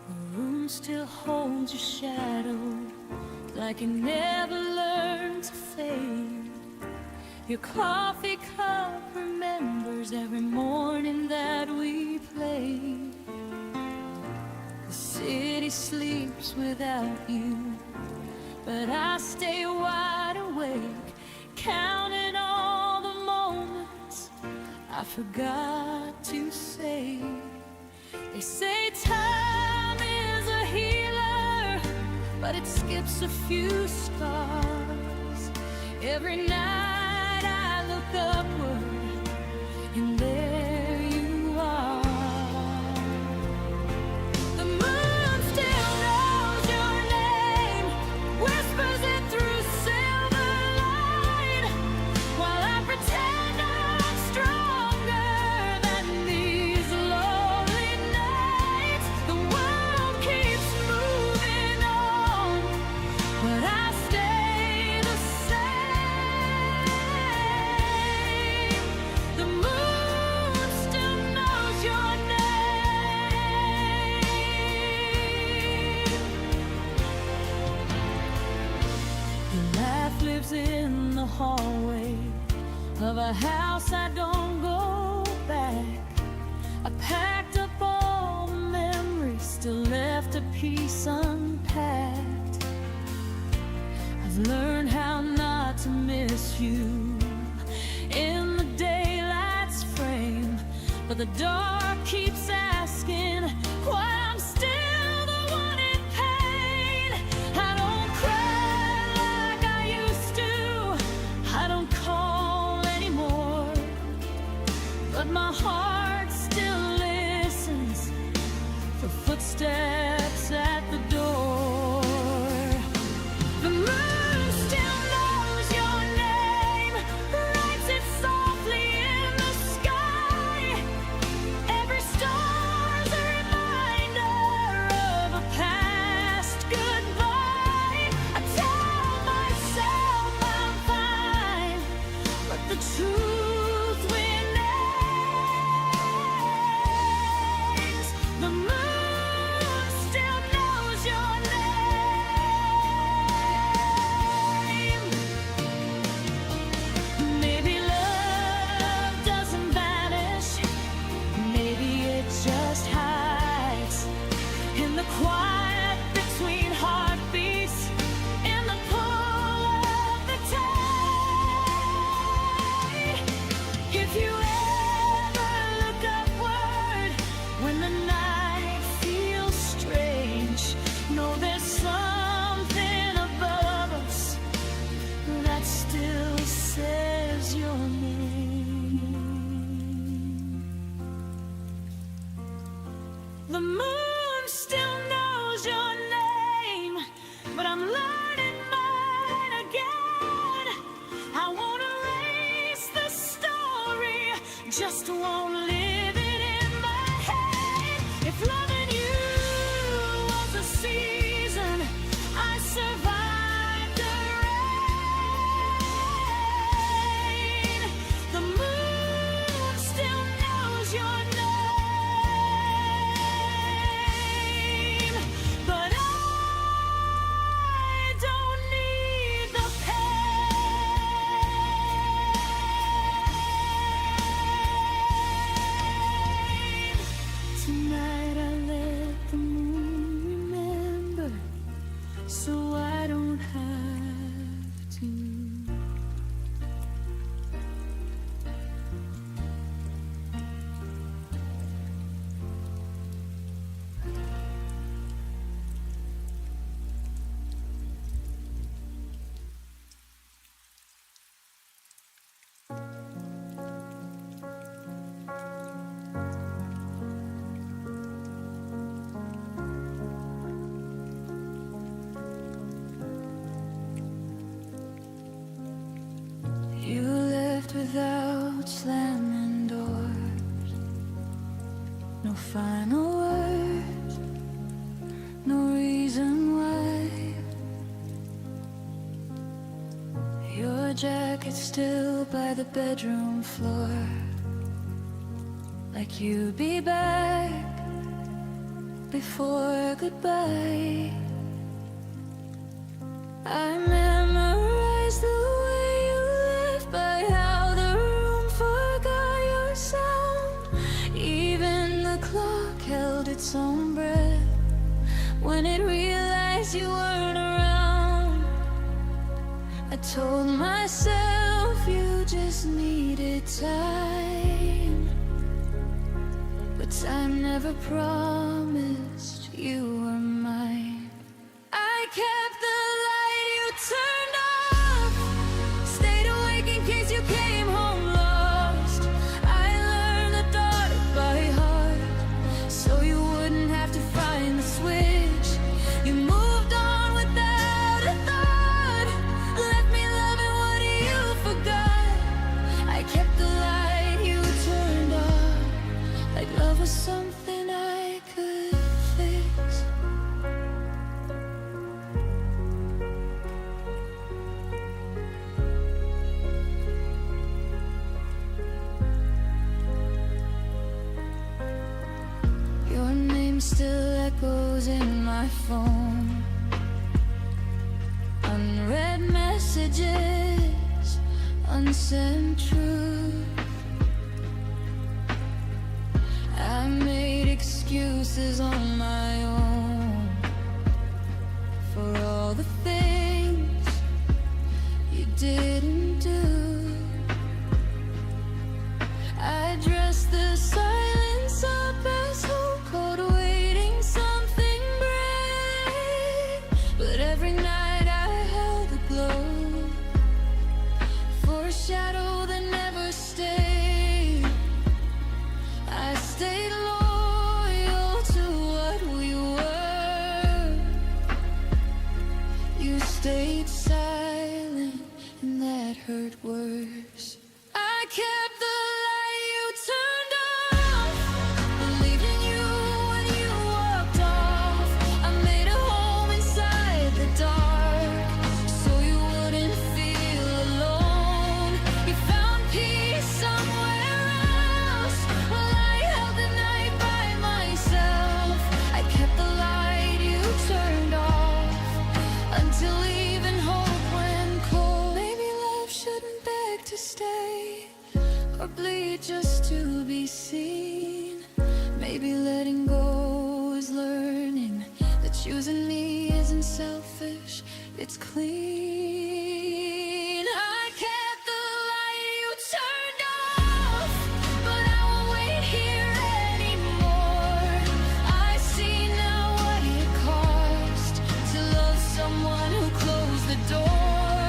The room still holds your shadow, like it never learned to fade. Your coffee cup remembers every morning that we played. The city sleeps without you, but I stay wide awake, counting all the moments I forgot to say. They say time is a healer, but it skips a few scars. Every night I look upward, and there you are. The moon still knows your name, whispers it through silver light, while I pretend I'm stronger than these lonely nights. The world keeps moving on, but I stay the same. The moon still knows your name. Your laugh lives in the hallway of a house I don't go back. I packed up all the memories, still left a piece unpacked. I've learned how not to miss you in the daylight's frame, but the dark keeps asking why I'm still the one in pain. I don't cry like I used to, I don't call anymore, but my heart still listens for footsteps at the door. The moon still knows your name, writes it softly in the sky. Every star just won't live it in my head. If loving you was a season, I survived the rain. The moon still knows your name, but I don't need the pain. Tonight I let the moon remember, so I don't have to. You left without slamming doors. No final words, no reason why. Your jacket still by the bedroom floor, like you'd be back before goodbye. I memorized the way you left, by how the room forgot your sound. Even the clock held its own breath when it realized you weren't around. I told myself you just needed time, but time never promised you were mine. I kept the light you turned off, stayed awake in case you came home lost. I learned the dark by heart, so you wouldn't have to find the switch. You moved on without a thought, left me loving what you forgot. I kept the light you turned off, like love was something I could fix. Your name still echoes in my phone. Unread messages, unsent truth. I made excuses on my own for all the things you didn't do. I dressed the silence up as hope, cold waiting something brave. But every night I held the glow for a shadow that never stayed. I stayed loyal to what we were. You stayed silent, and that hurt worse. I kept the light you turned off, believed in you when you walked off. I made a home inside the dark, so you wouldn't feel alone. You found peace somewhere else, while I held the night by myself. I kept the light you turned off, until even hope went cold. Maybe love shouldn't beg to stay, or bleed just to be seen. Maybe letting go is learning that choosing me isn't selfish, it's clean. I kept the light you turned off, but I won't wait here anymore. I see now what it cost to love someone who closed the door.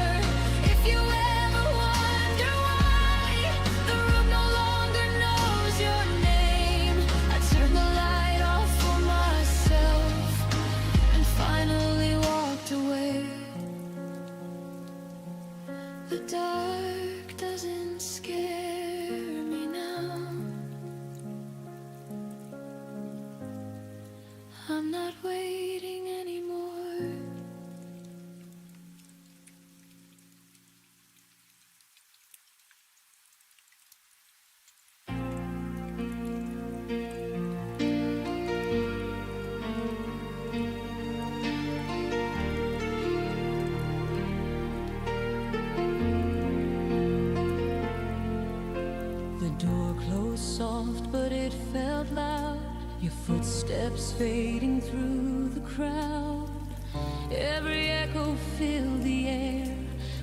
If you ever wonder why the room no longer knows your name, I turned the light off for myself and finally walked away. The dark doesn't scare me now. your footsteps fading through the crowd. Every echo filled the air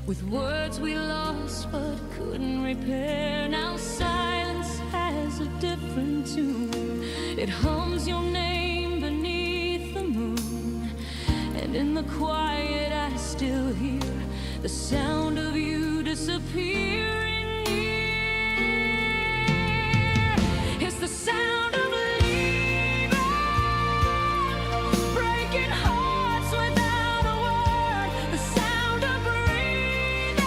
with words we lost but couldn't repair. Now silence has a different tune. It hums your name beneath the moon, and in the quiet I still hear the sound of you disappearing near. It's the sound of leaving, breaking hearts without a word. The sound of breathing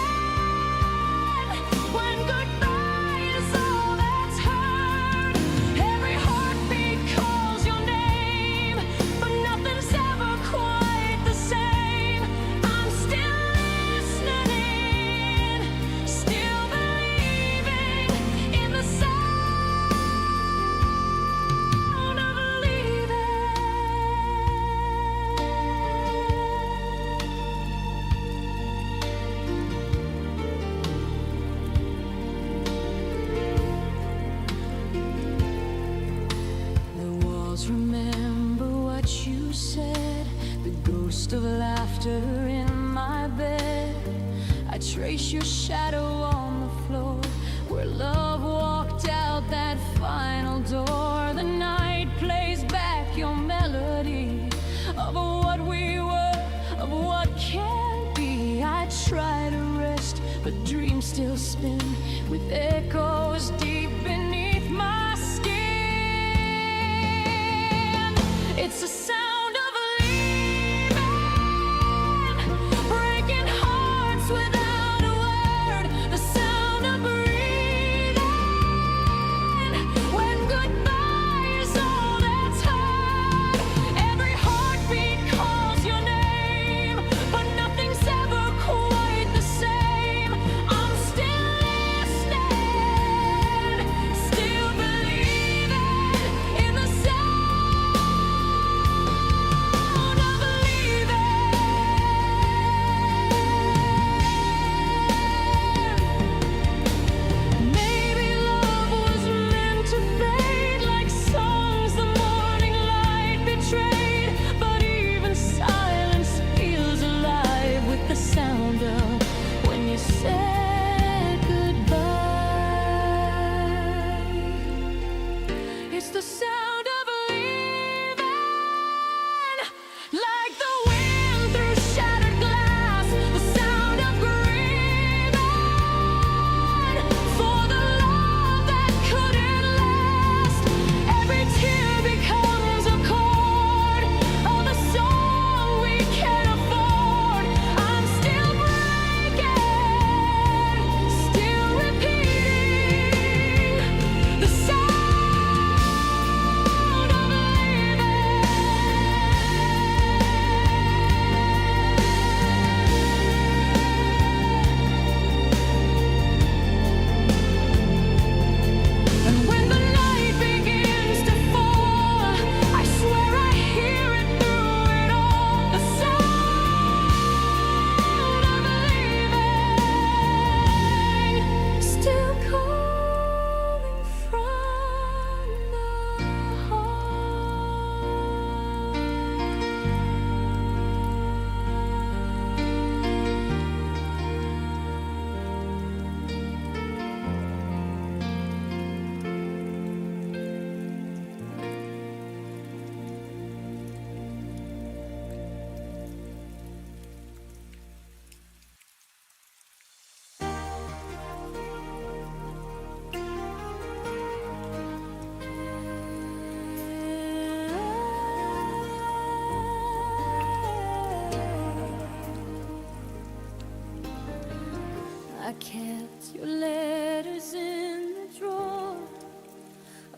when goodbye is all that's heard. Every heartbeat calls your name, but nothing's ever quite the same. I'm still listening, still believing in the sound of leaving. The walls remember what you said, the ghost of laughter in my bed. I trace your shadow on the floor where love walked out that final door. The night plays back your melody of what we were, of what can be. I try to rest, but dreams still spin with echoes deep beneath my skin. It's a sound of leaving, breaking hearts without a word. The sound of breathing when goodbye is all that's heard. Every heartbeat calls your name, but nothing's ever quite the same. I'm still listening, still believing in the sound of leaving. Maybe love was meant to fade like songs the morning light betrayed, but even silence feels alive with the sound of when you said goodbye. It's the sound of leaving, like the wind through shattered glass. The sound of grieving for the love that couldn't last. Every tear becomes a chord of the song we can't afford. I'm still breaking, still repeating the sound of leaving. And when the night begins to fall, I swear I hear it through it all. The sound of leaving, still calling from the heart. I kept your letters in the drawer,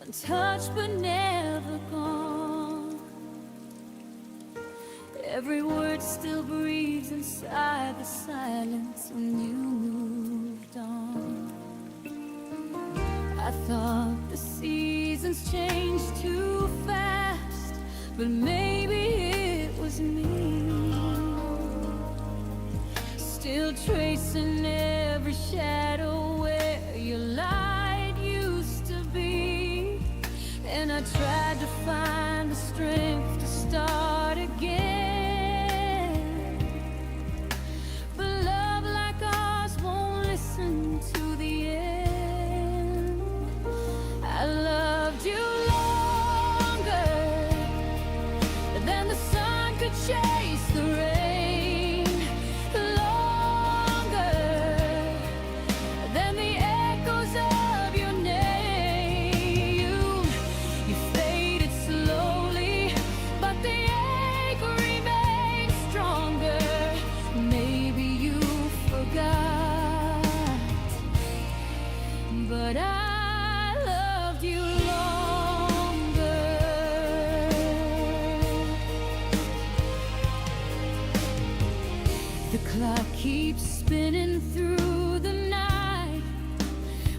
untouched but never gone. Every word still breathes inside the silence when you moved on. I thought the seasons changed too fast, but maybe it was me, still tracing every shadow where your light used to be. And I tried to find the strength to start again. But love like ours won't listen to the end. I loved you longer than the sun could chase the rain, longer than the echoes of your name. You faded slowly, but the ache remains stronger. Maybe you forgot, but I loved you longer. The clock keeps spinning through the night,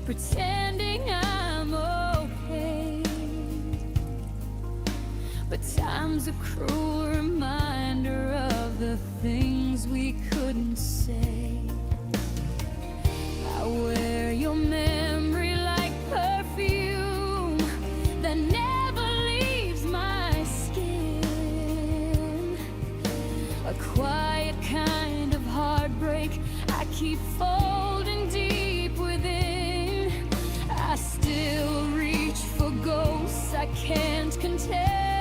pretending I'm okay. But time's a cruel reminder of the things we couldn't say. I wear your memory like perfume that never leaves my skin. A quiet kind of heartbreak I keep folding deep within. I still reach for ghosts I can't contain.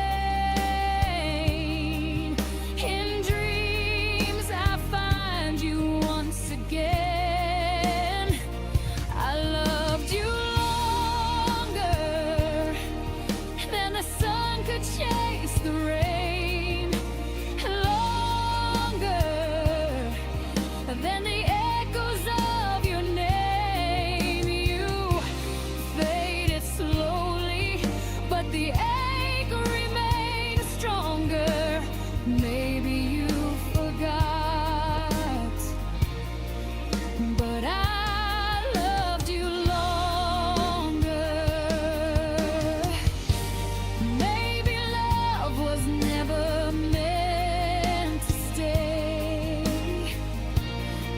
In dreams I find you once again. I loved you longer than the sun could chase the rain, longer than the echoes of your name. You faded slowly, but the ache remains stronger. Maybe you forgot, but I loved you longer. Maybe love was never meant to stay,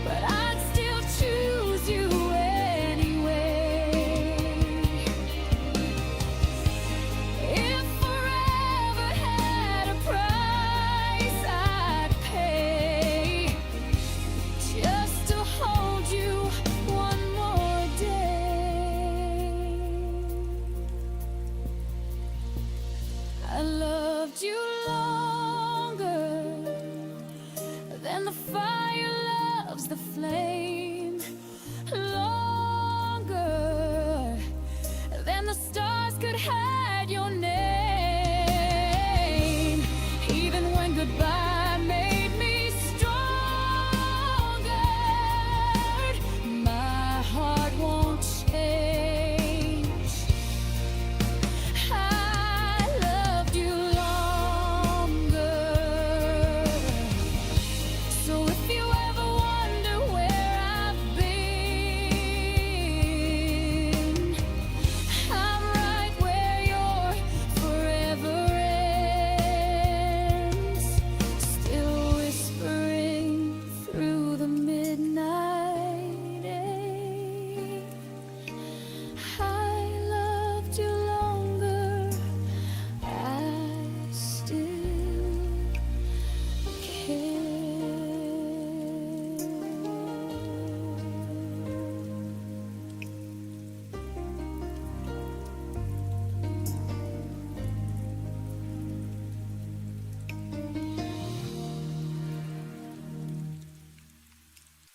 but I'd still choose you anyway. If forever had a price I'd pay just to hold you one more day. I loved you longer than the fire loves the flame, longer than the stars could hide your name. Even when goodbye made me stronger, my heart won't change. I loved you longer. So if you ever wonder where I've been, I'm right where your forever ends. Still whispering through the midnight ache. I loved you longer. I still care.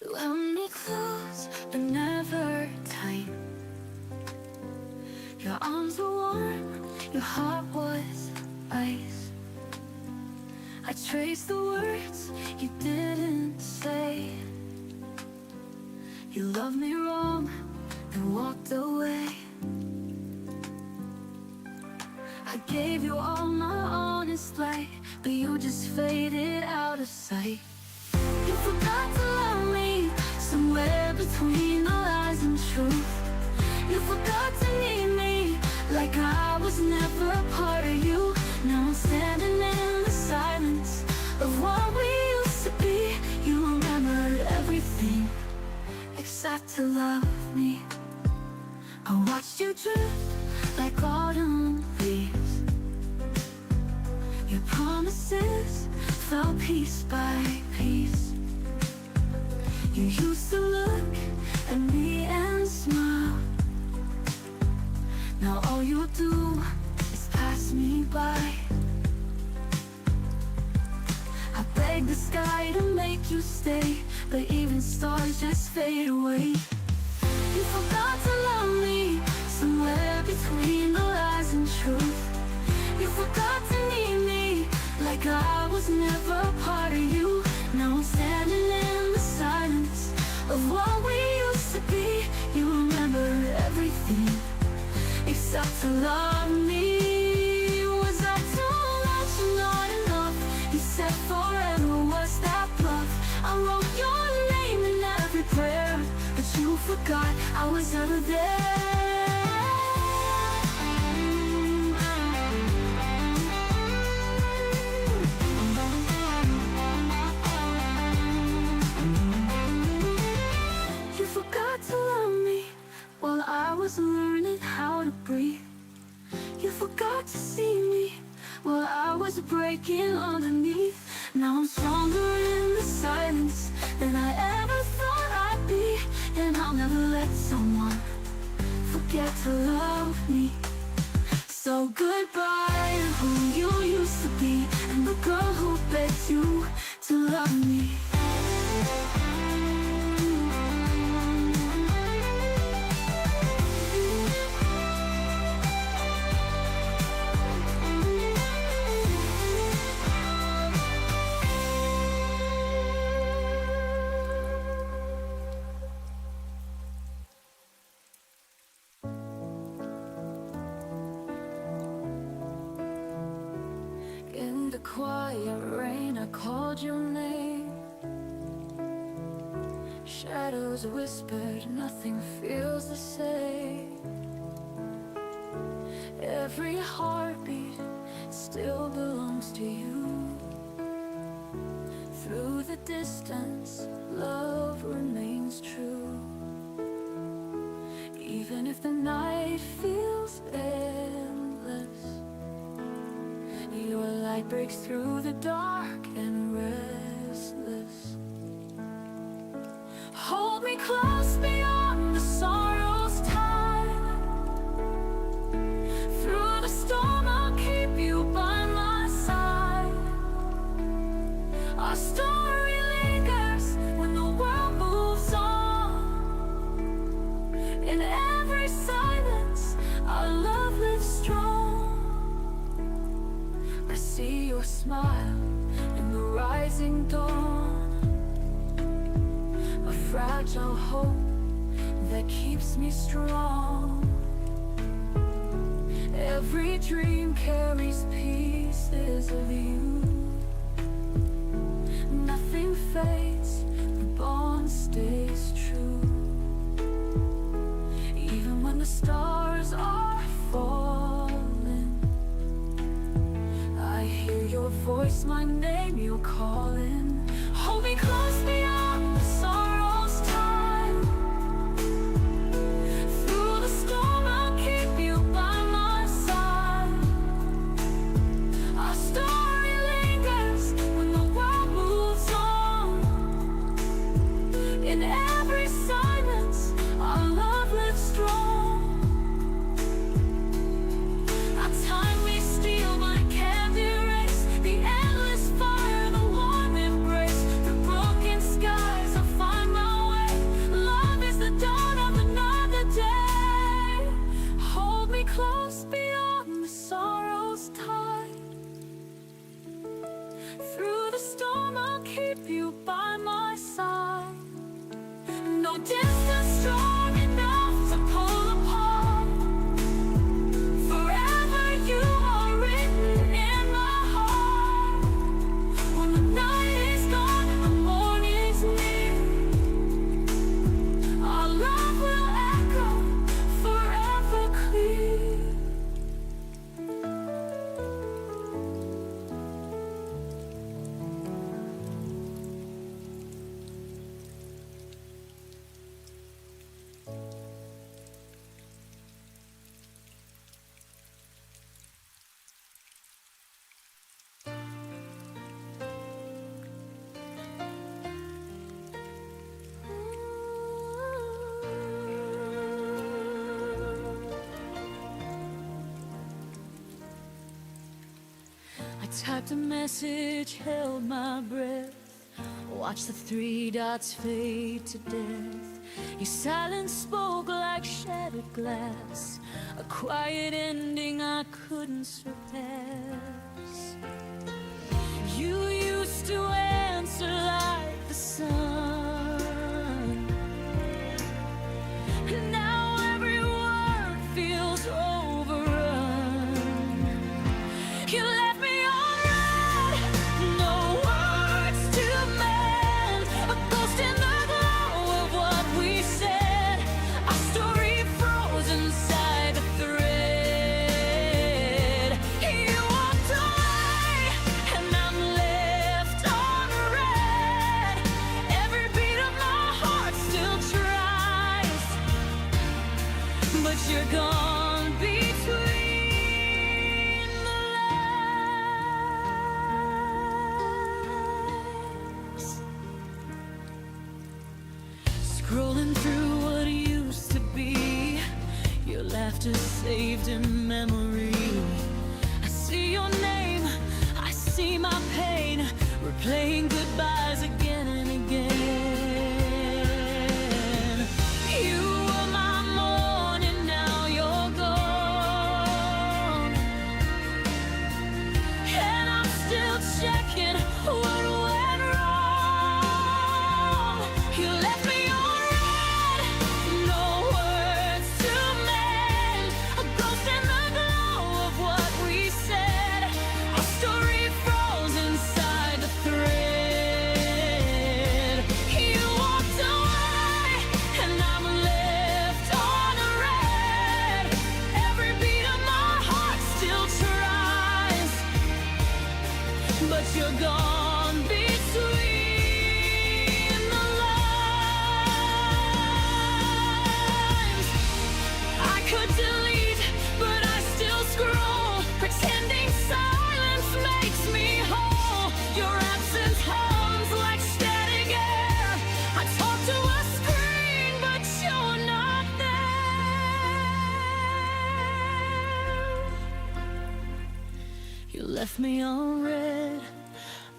You held me close, but never tight. Your arms were warm, your heart was ice. I traced the words you didn't say. You loved me wrong and walked away. I gave you all my honest light, but you just faded out of sight. You forgot to love me somewhere between the lies and truth. You forgot to need me like I was never a part of you. Now I'm standing in the silence of what we used to be. You remembered everything except to love me. I watched you drift like autumn leaves. promises fell piece by piece. You used to look at me and smile. Now all you do is pass me by. I beg the sky to make you stay, but even stars just fade away. You forgot to love me somewhere between the lies and truth. You forgot to need me like I was never part of you. Now I'm standing in the silence of what we used to be. You remember everything except to love me. Was I too much or not enough? You said forever was that bluff. I wrote your name in every prayer, but you forgot I was ever there. You forgot to love me while I was learning how to breathe. You forgot to see me while I was breaking underneath. Now I'm stronger in the silence than I ever thought I'd be. And I'll never let someone forget to love me. So goodbye to who you used to be, and the girl who begged you to love me. In the quiet rain, I called your name. Shadows whispered, nothing feels the same. Every heartbeat still belongs to you. Through the distance, love remains true. Even if the night feels endless, your light breaks through the dark and restless. Hold me close beyond the sorrow's time. Through the storm I'll keep you by my side. Our story lingers when the world moves on. In every silence our love lives strong. I see your smile in the rising dawn, a fragile hope that keeps me strong. Every dream carries pieces of you. Nothing fades, the bond stays true. Even when the stars are falling, I hear your voice, my name you're calling. Hold me close beyond the sorrow's time. Through the storm I'll keep you by my side. Our story lingers when the world moves on. In every silence our love lives strong. Our time may steal but it can't erase the endless fire, the warm embrace, the broken skies. I'll find my way. Love is the dawn of another day. Hold me close beyond the sorrow's tide. Through the storm I'll keep you by my side. No distance Typed a message, held my breath, watched the 3 dots fade to death. Your silence spoke like shattered glass, a quiet ending I couldn't surpass. You used to answer like the sun, and now every word feels overrun. You left me on red, no words to mend, a ghost in the glow of what we said. Our story froze inside the thread. You walked away, and I'm left on red. Every beat of my heart still tries, but you're gone between the lines. Scrolling through what used to be, your laughter saved in memory. I see your name, I see my pain, replaying goodbyes again and again. You were my morning, now you're gone, and I'm still checking what went wrong. You left me on red, no words to mend, a ghost in the glow of what we said. Our story froze inside the thread. You walked away, and I'm left on red. Every beat of my heart still tries, but you're gone between the lines. I could delete, but I still scroll, pretending silence makes me whole. Your absence hums like static air. I talk to a screen, but you're not there. You left me on red,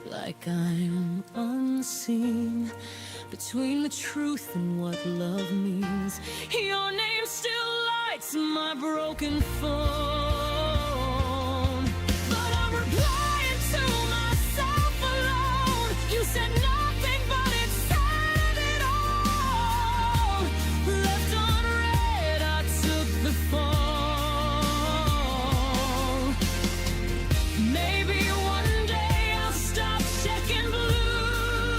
like I'm unseen, between the truth and what love means. Your name still lights my broken phone, but I'm replying to myself alone. You said nothing, but it's said it all. Left on red, I took the fall. Maybe one day I'll stop checking blue,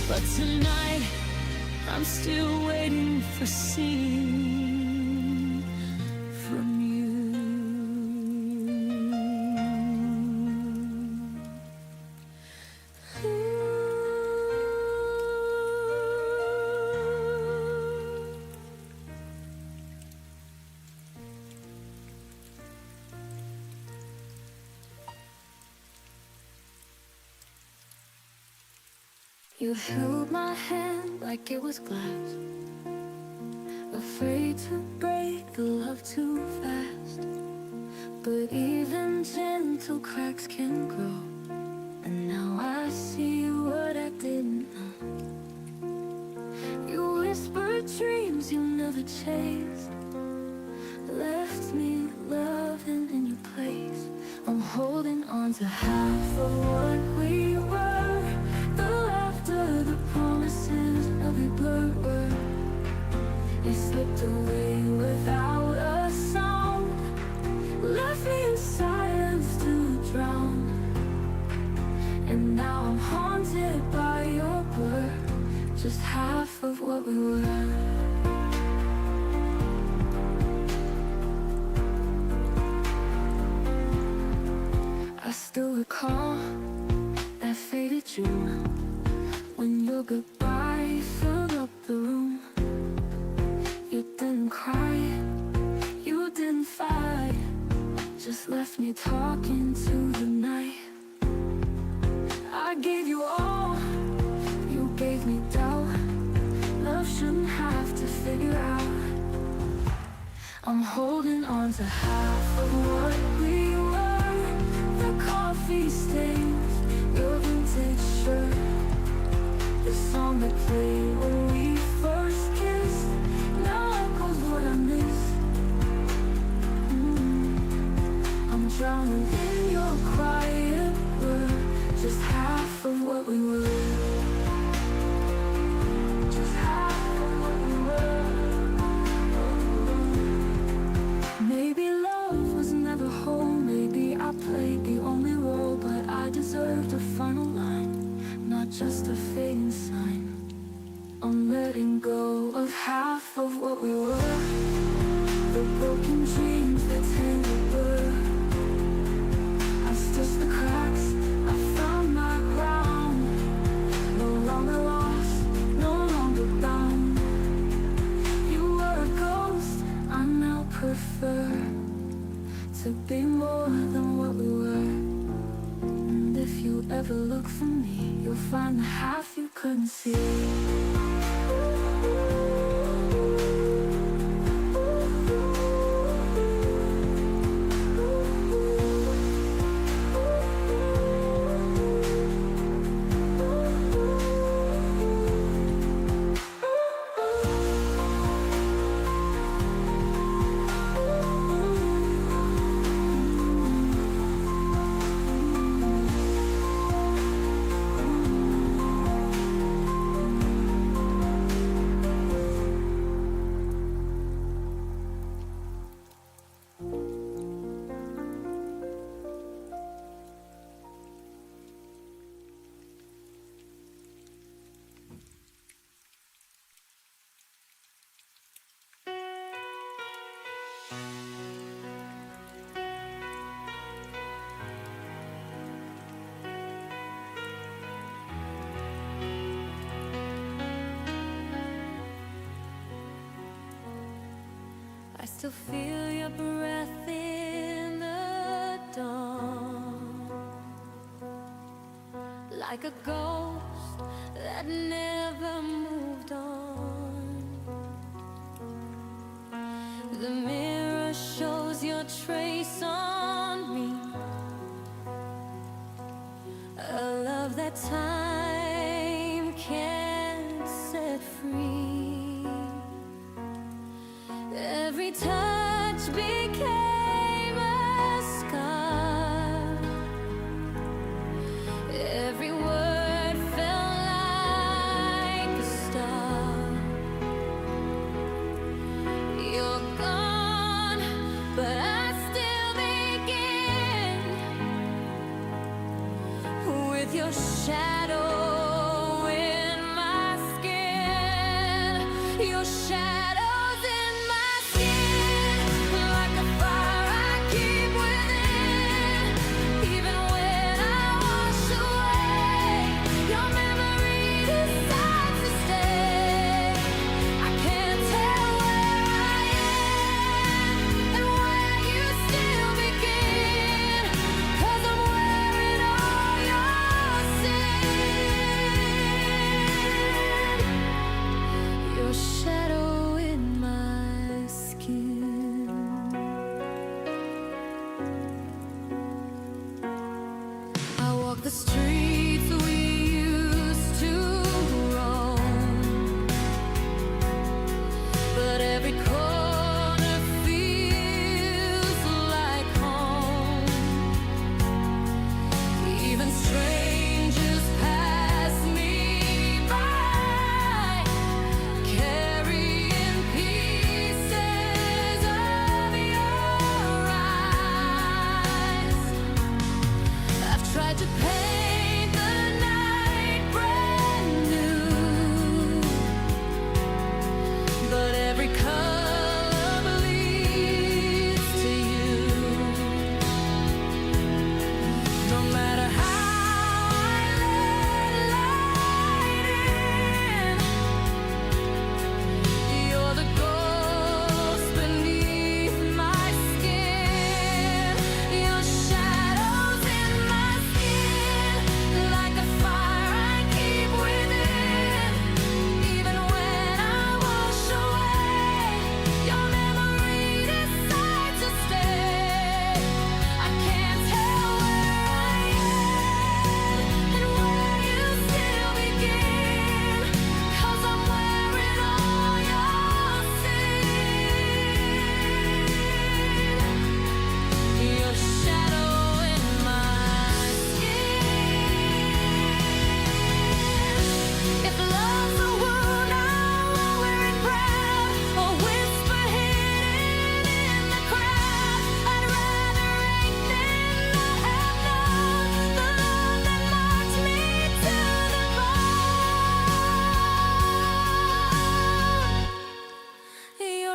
but tonight I'm still waiting for seeing from you. You held my hand like it was glass, afraid to break the love too fast. But even gentle cracks can grow, and now I see what I didn't know. You whispered dreams you never chased, left me loving in your place. I'm holding on to half of what we were, the laughter, the promises, every blurred word. It slipped away without a sound, left me in silence to drown. And now I'm haunted by your blur, just half of what we were. I still recall that faded June, when your goodbye filled up the room. You didn't cry, you didn't fight, just left me talking to the night. I gave you all, you gave me doubt. Love shouldn't have to figure out. I'm holding on to half of what we were, coffee stains, your vintage shirt, the song that played when we first kissed. Now echoes what I miss. I'm drowning in your quiet word, just half of what we were. Just half of what we were. Maybe love was never whole, maybe I played the only role, but I deserved a final line, not just a fading sign. I'm letting go of half of what we were, the broken dreams that tend to blur. I stitched the cracks, I found my ground, no longer lost, no longer bound. You were a ghost, I now prefer to be more than what we were. And if you ever look for me, you'll find the half you couldn't see. I still feel your breath in the dawn, like a ghost that never moved on. The mirror shows your trace on me, a love that time can't set free. Every touch became a scar, every word felt like a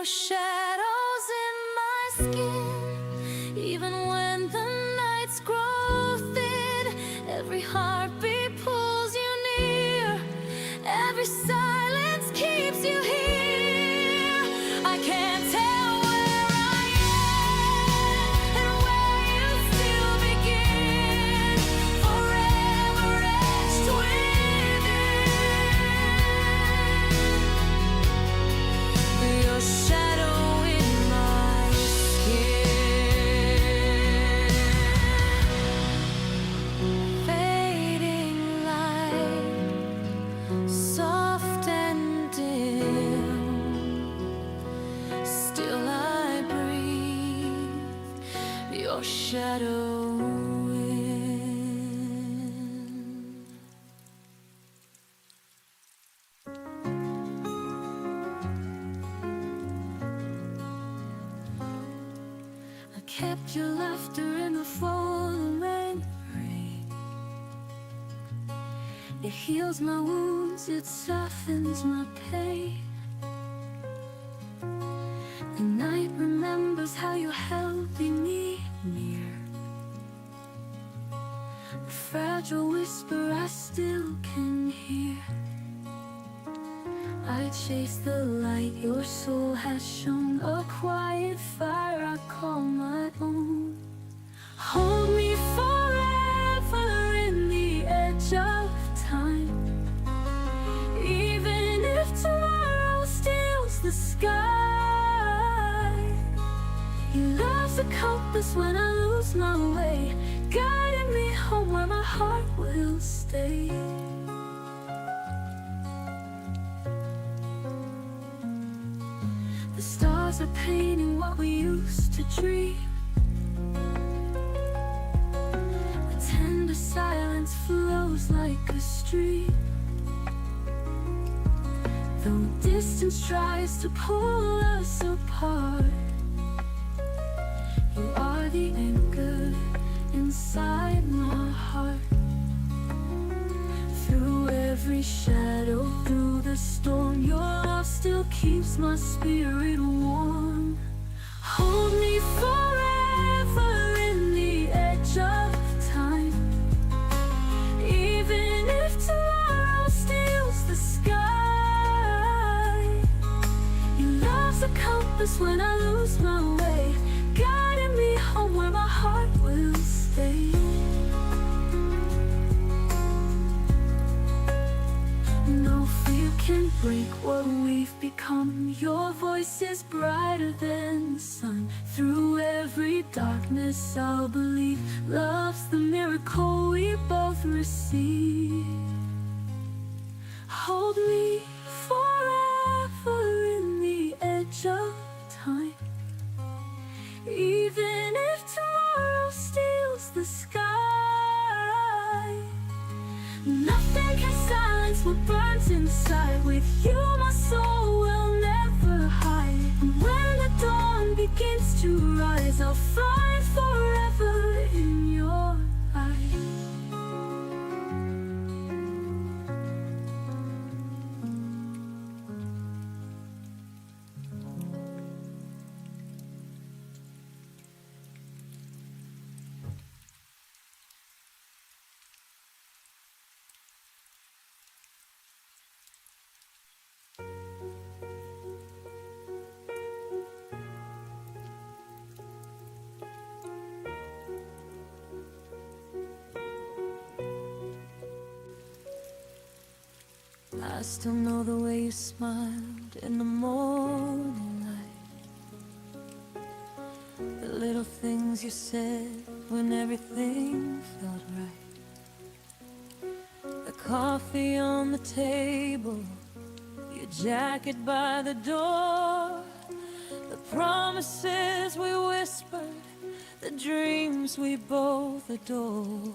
your shadows in my skin. Even when the nights grow thin, every heartbeat pulls you near, every silence keeps you here. I can't tell where I am and where you still begin, forever etched within your shadow in my skin. Fading light, soft and dim, still I breathe your shadow in. I kept your laughter in the falling rain. It heals my wounds, it softens my pain. The night remembers how you held me near. The fragile whisper I still can hear. I chase the light your soul has shown, a quiet fire I call my own. Hold me forever in the edge of time, even if tomorrow steals the sky. Your love's a compass when I lose my way, guiding me home where my heart will stay. The stars are painting what we used to dream. The tender silence flows like a stream. Though distance tries to pull us apart, you are the anchor inside my heart. Through every shadow, through the storm, your love still keeps my spirit warm. Hold me forever in the edge of time, even if tomorrow steals the sky. Your love's a compass when I lose my way, guiding me home where my heart will stay. No fear can break what we've become. Your voice is brighter than the sun. Through every darkness I'll believe love's the miracle we both receive. Hold me forever in the edge of time, even if tomorrow steals the sky. Nothing can silence what burns inside. With you my soul will never hide. And when the dawn begins to rise, I'll find forever in your eyes. I still know the way you smiled in the morning light, the little things you said when everything felt right, the coffee on the table, your jacket by the door, the promises we whispered, the dreams we both adored.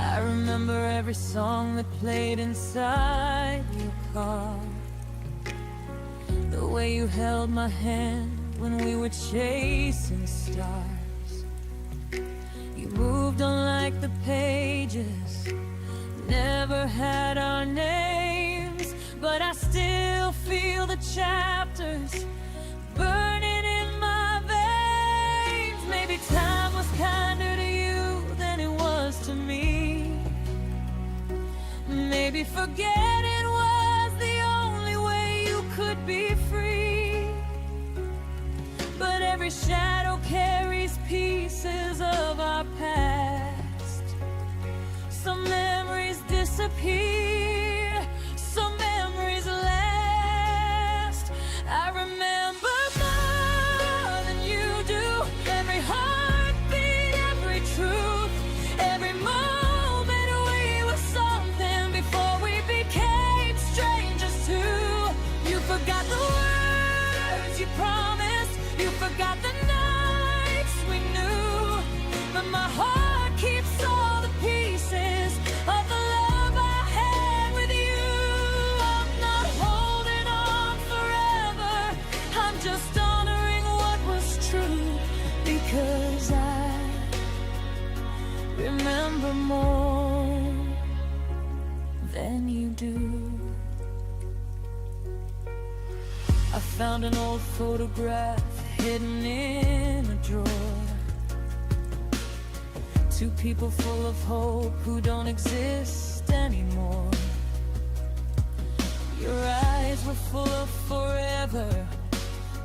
I remember every song that played inside your car, the way you held my hand when we were chasing stars. You moved on like the pages, never had our names, but I still feel the chapters Maybe forgetting was the only way you could be free. But every shadow carries pieces of our past. Some memories disappear, some memories last. I remember more than you do, every heartbeat, every truth, every moment we were something before we became strangers too. You forgot the words you promised, you forgot the nights we knew, but my heart keeps all the pieces of the love I had with you. I'm not holding on forever, I'm just honoring what was true, because I remember more than you do. I found an old photograph hidden in a drawer. Two people full of hope who don't exist anymore. Your eyes were full of forever,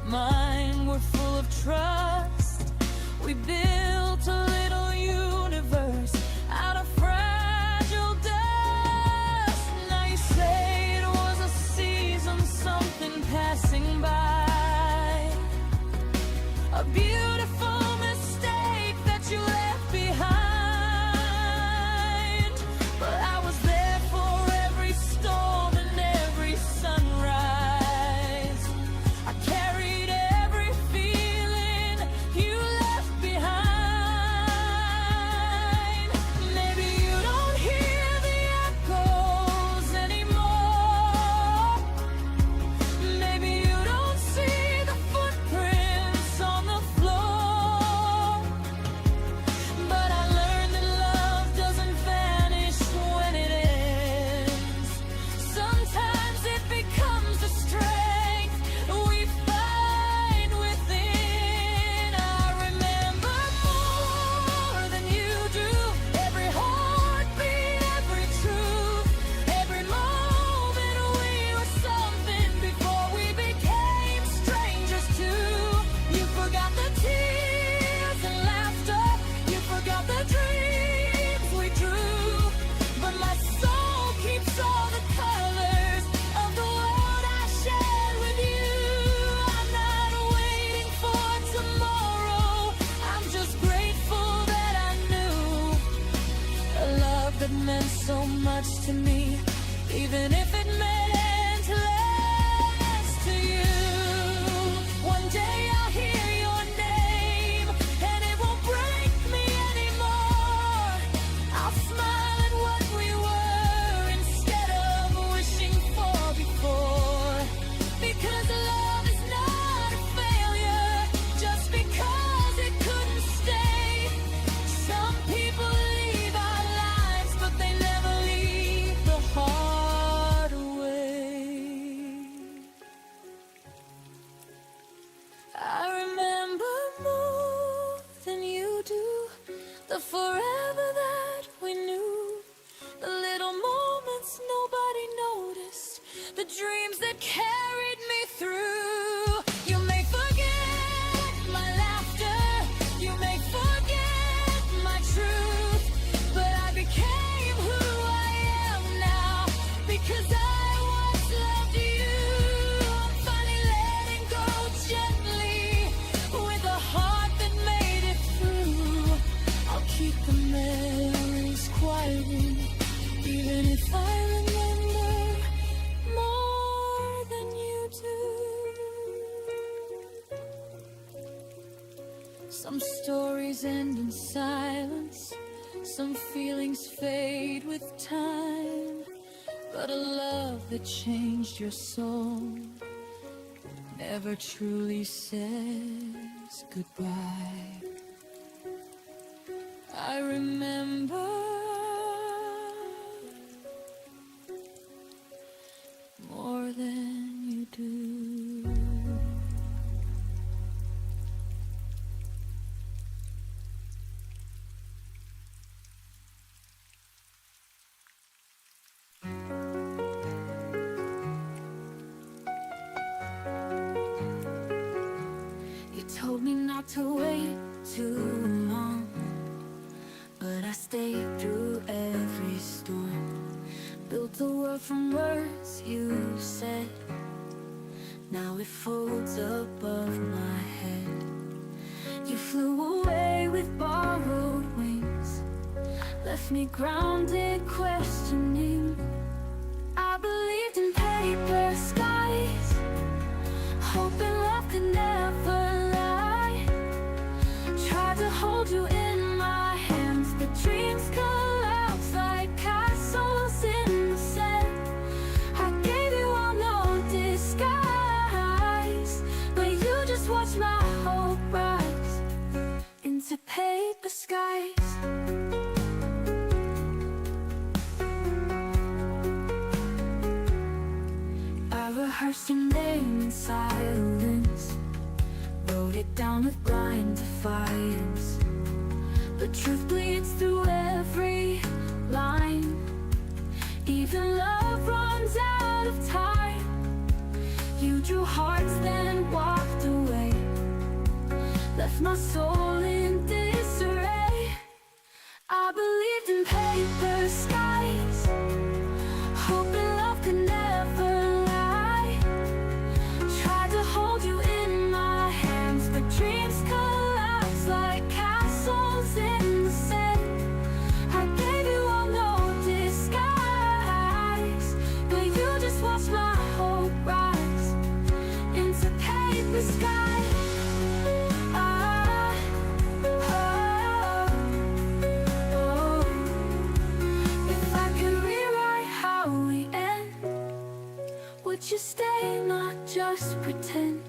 mine were full of trust. We built a little universe out of fragile dust. Now you say it was a season, something passing by, a beautiful mistake that you left behind. But I was there for every storm and every sunrise. I carried every feeling you left behind. Maybe you don't hear the echoes anymore. Maybe you don't see the footprints on the floor. But I learned that love doesn't vanish when it ends. Sometimes it becomes the strength we find within. I remember more than you do, every heartbeat, every truth, every moment we were something before we became strangers too. You forgot the tears and laughter, you forgot the dreams we drew, but my soul keeps all the colors of the world I shared with you. I'm not waiting for tomorrow, I'm just grateful that I knew a love that meant so much to me, even if it meant less to you. One day I'll hear your name and it won't break me anymore. I'll smile at what we were instead of wishing for before, because love is not a failure just because it couldn't stay. Some people leave our lives, but they never leave the heart away. I remember more than you do, the forever that we knew, the little moments nobody noticed, the dreams that carried me through. You may forget my laughter, you may forget my truth, but I became who I am now because I once loved you. I'm finally letting go gently with a heart that made it through. I'll keep the memories quietly, even if I remember more than you do. Some stories end in silence, some feelings fade with time, but a love that changed your soul never truly says goodbye. I remember more than you do. not to wait too long, but I stayed through every storm. Built a world from words you said. Now it folds above my head. You flew away with borrowed wings, left me grounded, questioning. I believed in paper skies, hoping love could never lie. Tried to hold you in my hands, but dreams collapse like castles in the sand. I gave you all no disguise, but you just watched my hope rise into paper skies. Rehearsed your name in silence, wrote it down with blind defiance. But truth bleeds through every line. Even love runs out of time. You drew hearts then walked away, left my soul in disarray. I believed in paper skies, hoping love could never lie. Tried to hold you in my hands, but dreams collapse like castles in the sand. I gave you all no disguise, but you just watched my hope rise into paper skies. If I could rewrite how we end, would you stay, not just pretend?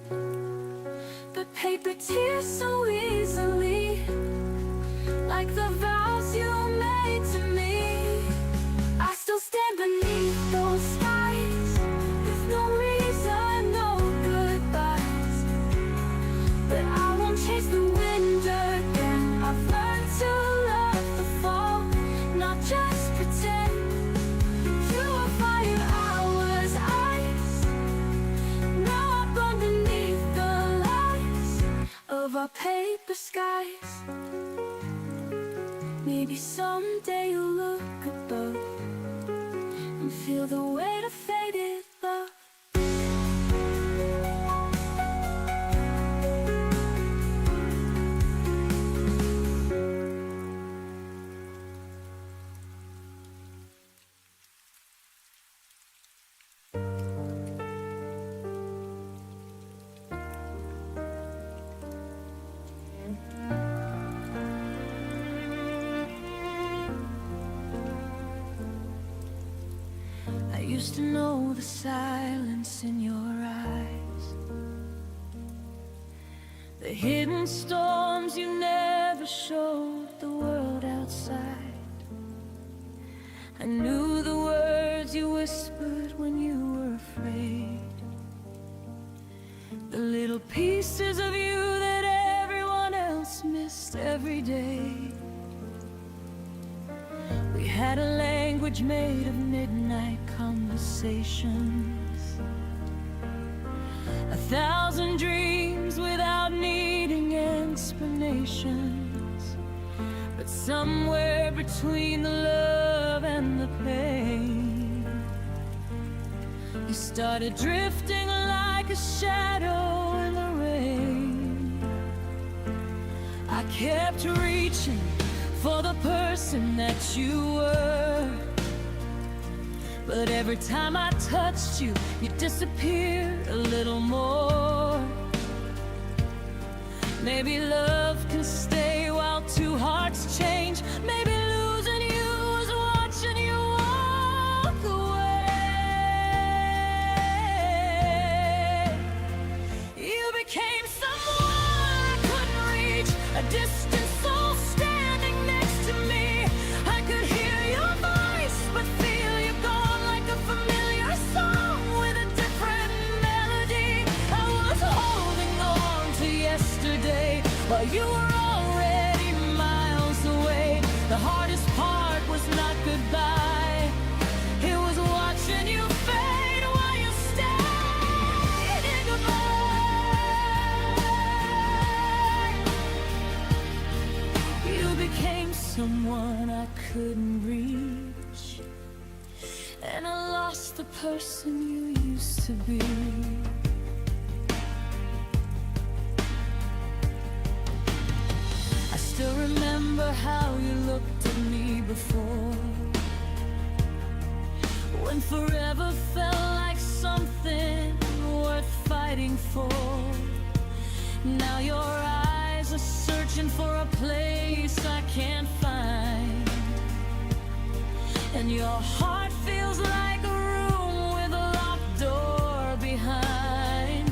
But paper tears so easily, like the vows you made to me. I still stand beneath those skies, with no reason, no goodbyes. But I won't chase the wind again. I've learned to love the fall, not just pretend. You were fire, I was ice. Now I burn beneath the lights of our paper skies. Maybe someday you'll look above and feel the weight of faded love. I used to know the silence in your eyes, the hidden storms you never showed the world outside. I knew the words you whispered when you were afraid, the little pieces of you that everyone else missed every day. We had a language made of midnight conversations, 1,000 dreams without needing explanations. But somewhere between the love and the pain, you started drifting like a shadow in the rain. I kept reaching for the person that you were, but every time I touched you, you disappeared a little more. Maybe love can stay while two hearts change. Maybe losing you was watching you walk away. You became someone I couldn't reach, a distant soul standing next to me. I could hear your voice, but feel you gone like a familiar song with a different melody. I was holding on to yesterday while you were already person you used to be. I still remember how you looked at me before, when forever felt like something worth fighting for. Now your eyes are searching for a place I can't find, and your heart feels like a room with a locked door behind.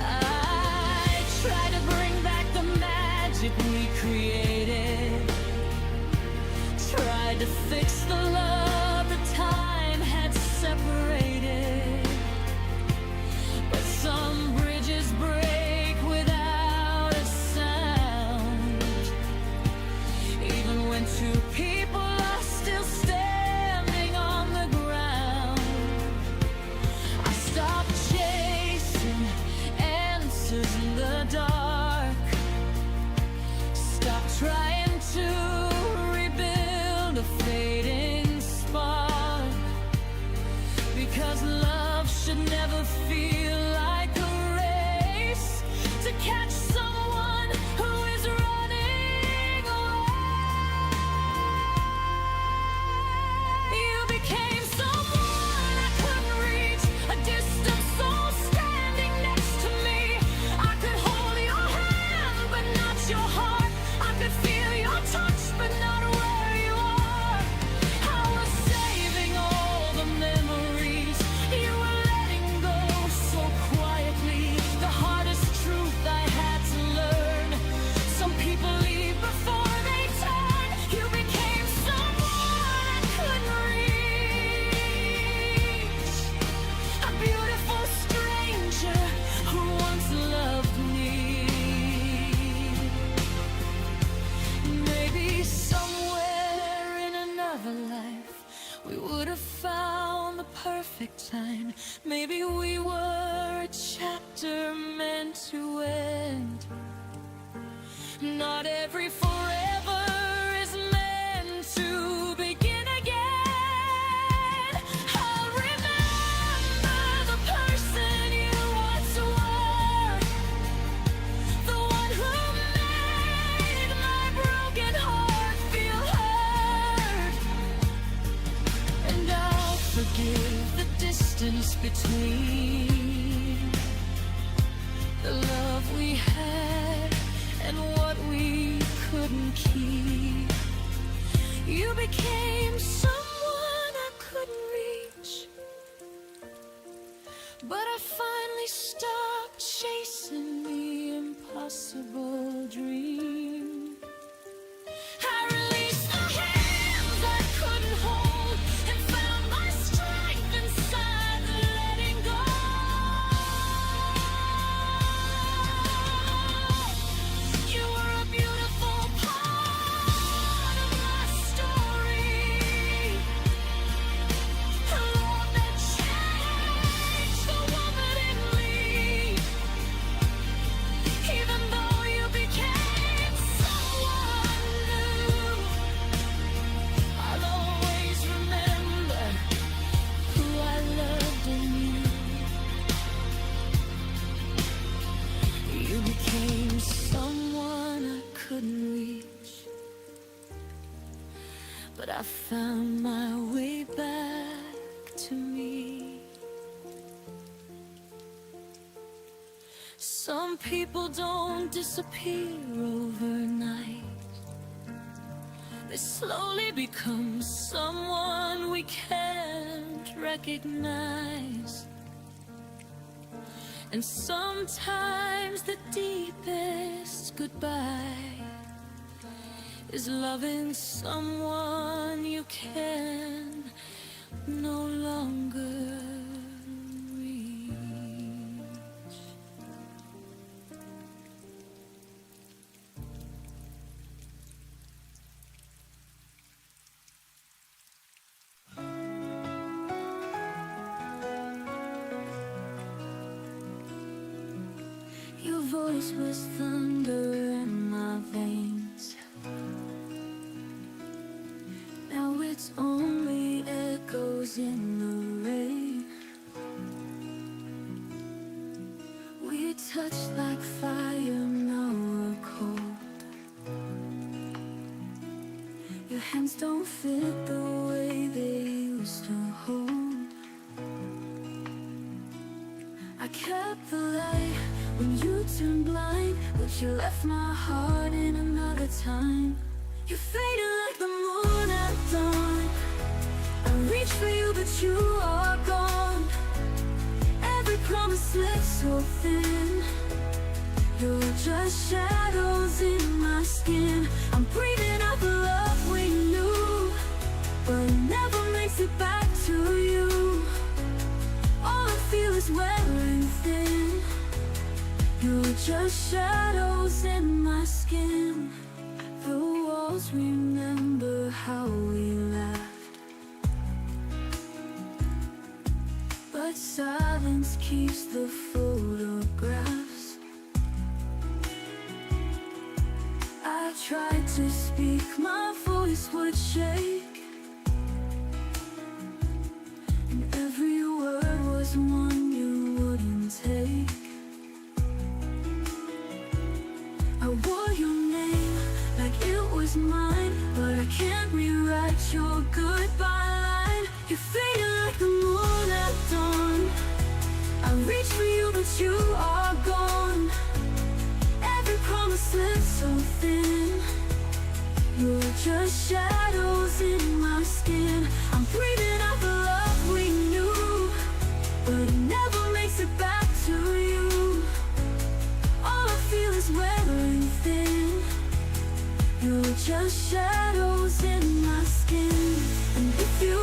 I try to bring back the magic we created, tried to fix the love the time had separated, but some bridges break without a sound. Even when two people are still standing on the ground, I stopped chasing answers in the dark, stopped trying to rebuild a fading spark, because love should never feel like a race to catch someone who is running away. You became someone I couldn't reach, a distant soul standing next to me. I could hold your hand, but not your heart. I could feel your touch, but not where you are. I was saving all the memories you were letting go so quietly. The hardest truth I had to learn: some people leave before they turn. You became someone I couldn't reach, a beautiful stranger who once loved me. Maybe somewhere in another life we would have found the perfect time. Maybe we were a chapter meant to end. Not every forever is meant to begin again. I'll remember the person you once were, the one who made my broken heart feel heard. And I'll forgive the distance between the love we had and what we couldn't keep. You became someone I couldn't reach, but I finally stopped chasing the impossible dream. I released the hands I couldn't hold and found my strength inside the letting go. You were a beautiful part of my story, a love that changed the woman in me. Even though you became someone new, I'll always remember who I loved in you. You became someone I couldn't reach, but I found my way back to me. Some people don't disappear overnight. They slowly become someone we can't recognize. And sometimes the deepest goodbye is loving someone you can no longer reach. Your voice was thunder in my veins. Now it's only echoes in the rain. we touched like fire, now we're cold. Your hands don't fit the way they used to hold. I kept the light when you turned blind, but you left my heart in another time. You faded like the moon at dawn. I reach for you, but you are gone. Every promise slipped so thin. You're just shadows in my skin. I'm breathing out the love we knew, but it never makes it back to you. All I feel is wearing thin. You're just shadows in my skin. The walls remember how we laughed, but silence keeps the photographs. I tried to speak, my voice would shake, and every word was one you wouldn't take. I wore your name like it was mine, but I can't rewrite your goodbye line. You faded like the moon at dawn. I reach for you, but you are gone. Every promise slipped so thin. You're just shadows in my skin. I'm breathing out the love we knew, but it never makes it back to you. All I feel is wearing thin. You're just shadows in my skin. And if you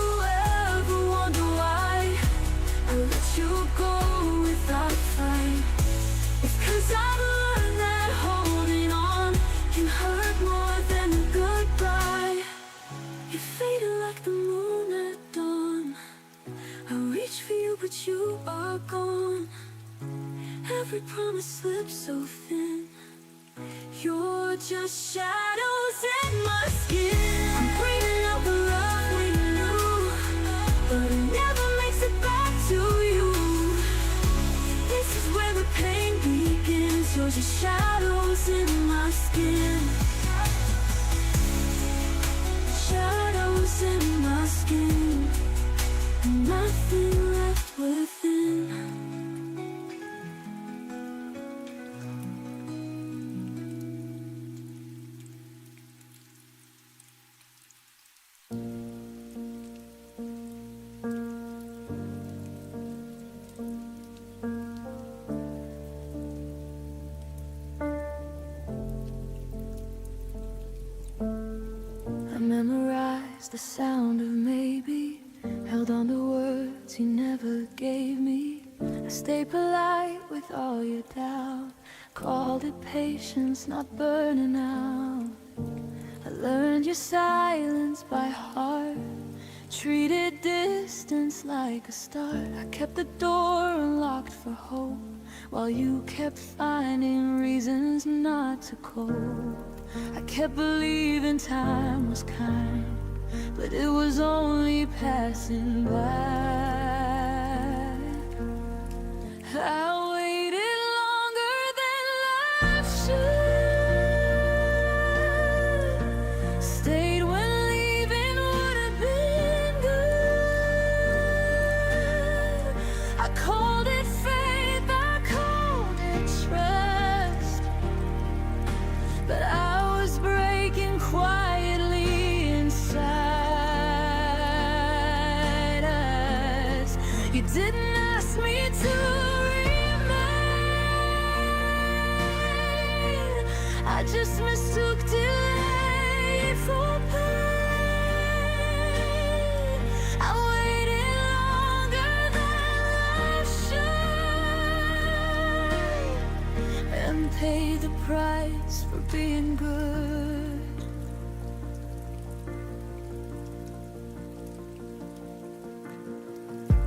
ever wonder why I let you go without fight, it's 'cause I've learned that holding on can hurt more than a goodbye. You faded like the moon at dawn. I reach for you, but you are gone. Every promise slips so thin. You're just shadows in my skin. I'm breathing out the love we knew, but it never makes it back to you. This is where the pain begins. You're just shadows in my skin. Shadows in my skin, and nothing left within. Memorized the sound of maybe, held on to words you never gave me. I stayed polite with all your doubt, called it patience, not burning out. I learned your silence by heart, treated distance like a start. I kept the door unlocked for hope, while you kept finding reasons not to cope. I kept believing time was kind, but it was only passing by. I waited longer than life should, stayed when leaving would have been good. I called it faith, I called it trust, but I was breaking quietly inside us. You didn't ask me to remain, I just mistook delay for pain. I waited longer than life should, and paid the price for being good.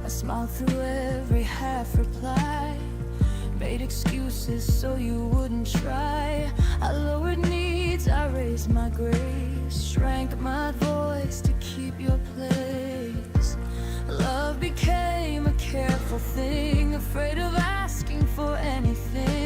I smiled through every half reply, made excuses so you wouldn't try. I lowered needs, I raised my grace, shrank my voice to keep your place. Love became a careful thing, afraid of asking for anything.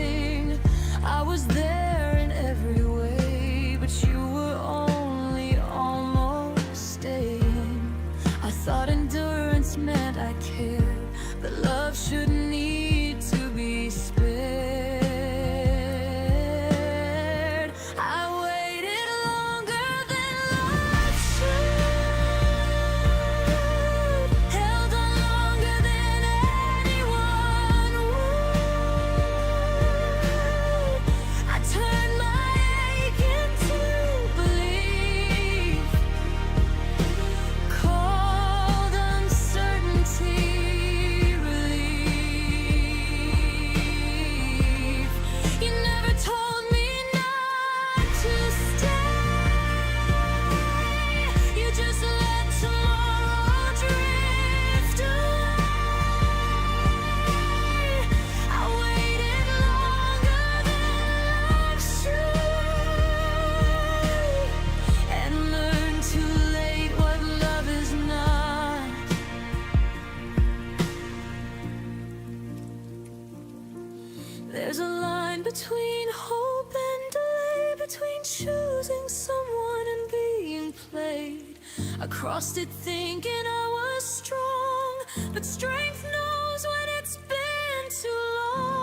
There's a line between hope and delay, between choosing someone and being played. I crossed it thinking I was strong, but strength knows when it's been too long.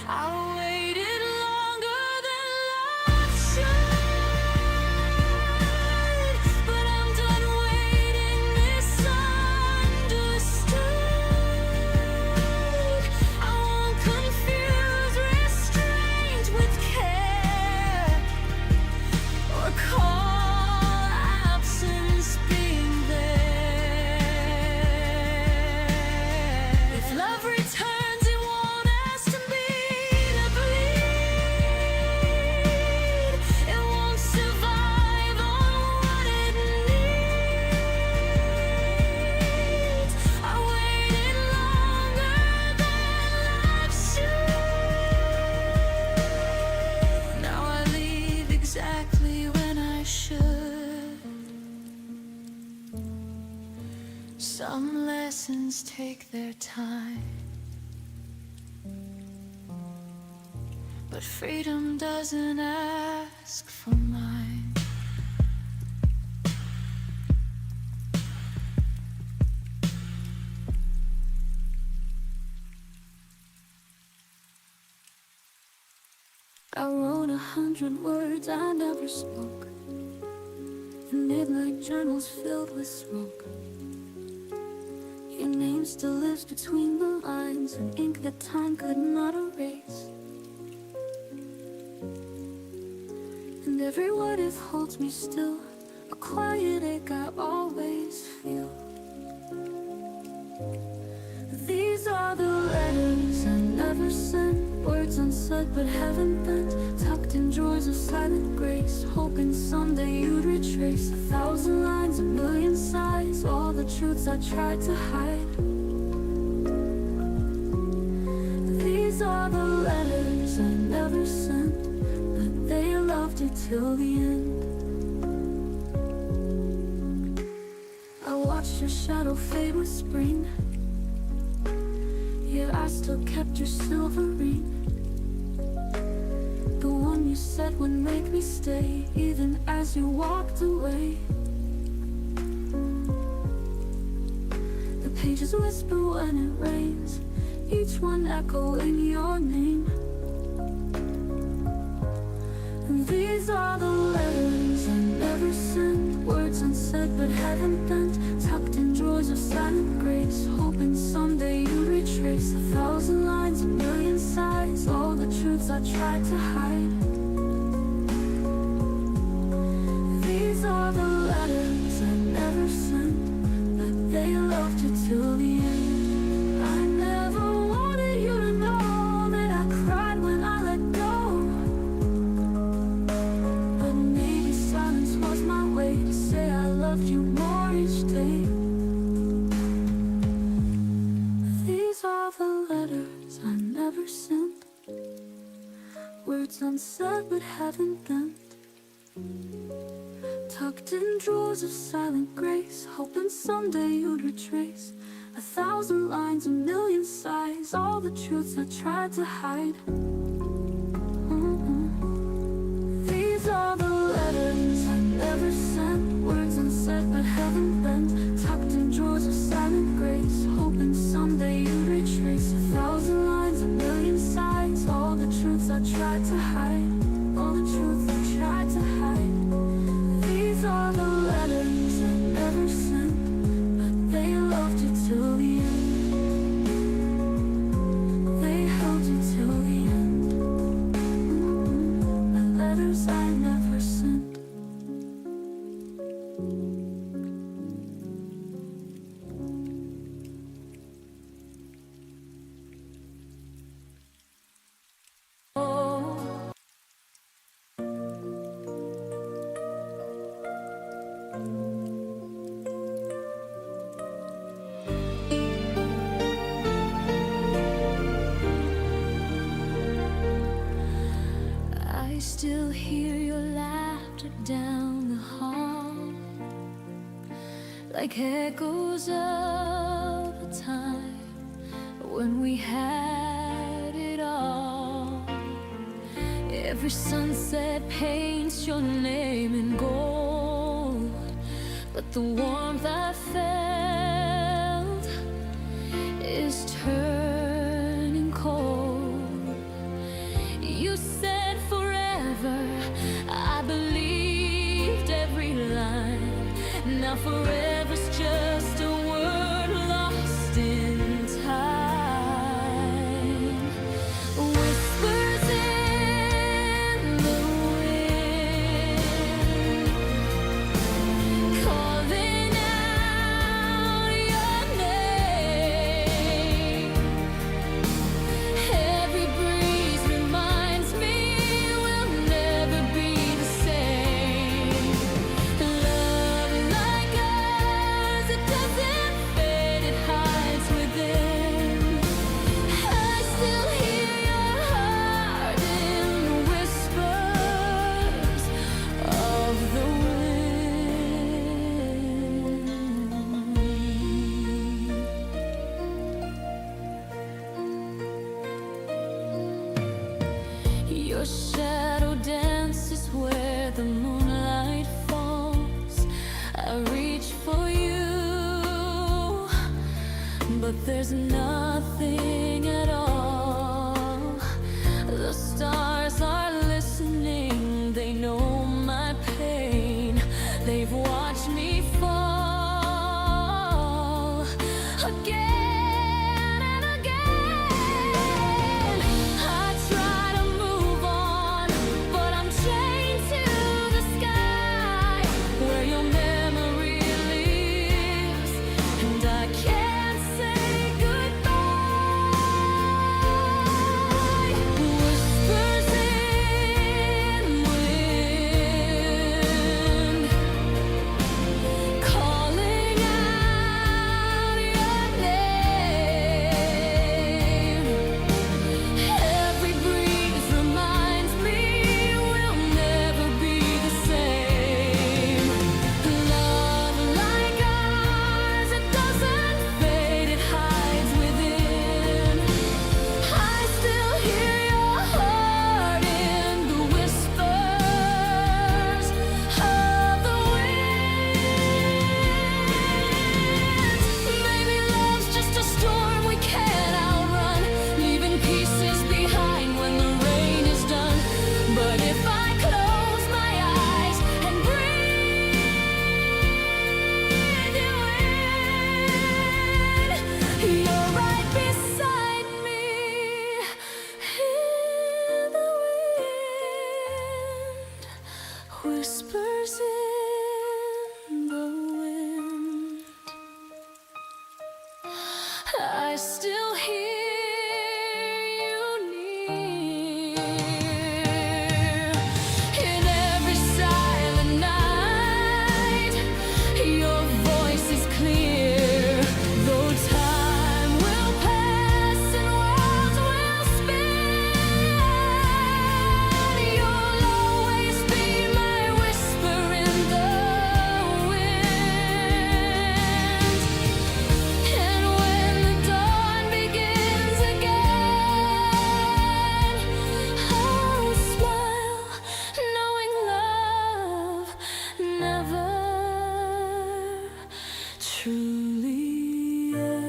I waited longer than life should, but I'm done waiting misunderstood. I won't confuse restraint with care, or call absence being there. If love returns, it won't ask to be to bleed. It won't survive on what it needs. I waited longer than life should. Now I leave exactly when I should. Some lessons take their time, but freedom doesn't ask for mine. I wrote 100 words I never spoke, and midnight journals filled with smoke. Your name still lives between the lines, in ink that time could not erase. And every what if holds me still, a quiet ache I always feel. These are the letters I never sent, words unsaid but heaven bent, tucked in drawers of silent grace, hoping someday you'd retrace 1,000 lines, a million sighs, all the truths I tried to hide. These are the letters I never sent, but they loved you till the end. I watched your shadow fade with spring, yet I still kept your silver ring, the one you said would make me stay, even as you walked away. The pages whisper when it rains, each one echoing your name. And these are the letters I never sent, words unsaid but heaven bent, tucked in drawers of silent grace, hoping someday you'd retrace 1,000 lines, a million sighs, all the truths I tried to hide. These are the letters I never sent, but they loved you till the end. I never wanted you to know that I cried when I let go, but maybe silence was my way to say I loved you more each day. These are the letters I never sent, words unsaid but heaven bent, tucked in drawers of silent grace, hoping someday you'd retrace 1,000 lines, a million sighs, all the truths I tried to hide. These are the letters I never sent, words unsaid but heaven bent, tucked in drawers of silent grace, hoping someday you'd retrace 1,000 lines, a million sighs, all the truths I tried to hide, all the truths I tried to hide. These are the letters I never sent, but they loved you till the end. They held you till the end. The letters I never sent. I still hear your laughter down the hall, like echoes of a time Every sunset paints your name in gold, but the warmth I felt is turning cold. You said forever, I believed every line. Now forever's just a word lost in time. Whispers in the wind, calling out your name. Every breeze reminds me we'll never be the same. Love like ours, it doesn't fade, it hides within. I still hear your heart in the whispers of the wind. Your shadow dances where the moonlight falls. I reach for you, but there's nothing at all. The stars are listening, they know my pain. They've watched me fall again and again. I try to move on, but I'm chained to the sky where your memory lives, and I can't say goodbye. Whispers in wind, calling out your name. Every breeze reminds me we'll never be the same. Love like ours, it doesn't fade, it hides within. I still hear your heart in the whispers of the wind. Maybe love's just a storm we can't outrun, leaving pieces behind when the rain is done. But if I close my eyes and breathe you in, you're right beside me in the wind. Whispers in the wind, I still hear you near. In every silent night, your voice is clear. Though time will pass and worlds will spin, you'll always be my whisper in the wind. And when the dawn begins again, I'll smile, knowing love never truly ends.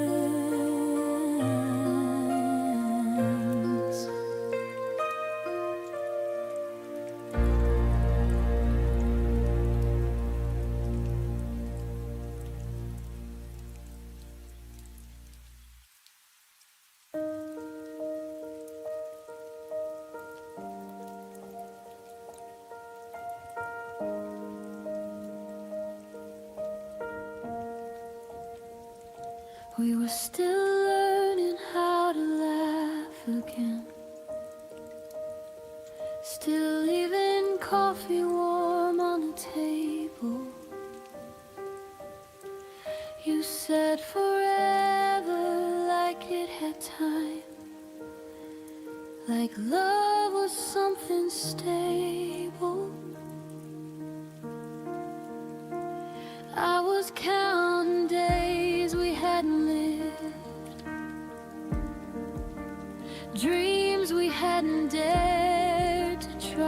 We were still learning how to laugh again, still leaving coffee warm on the table. You said forever like it had time, like love was something stable. I was counting days we hadn't lived, dreams we hadn't dared to try.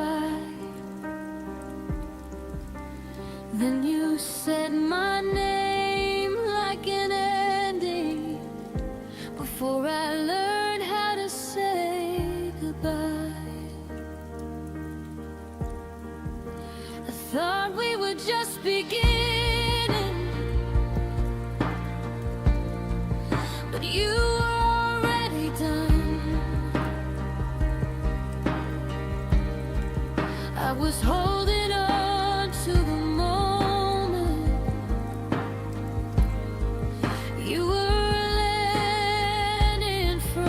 just beginning, but you were already done. I was holding on to the moment you were landing from.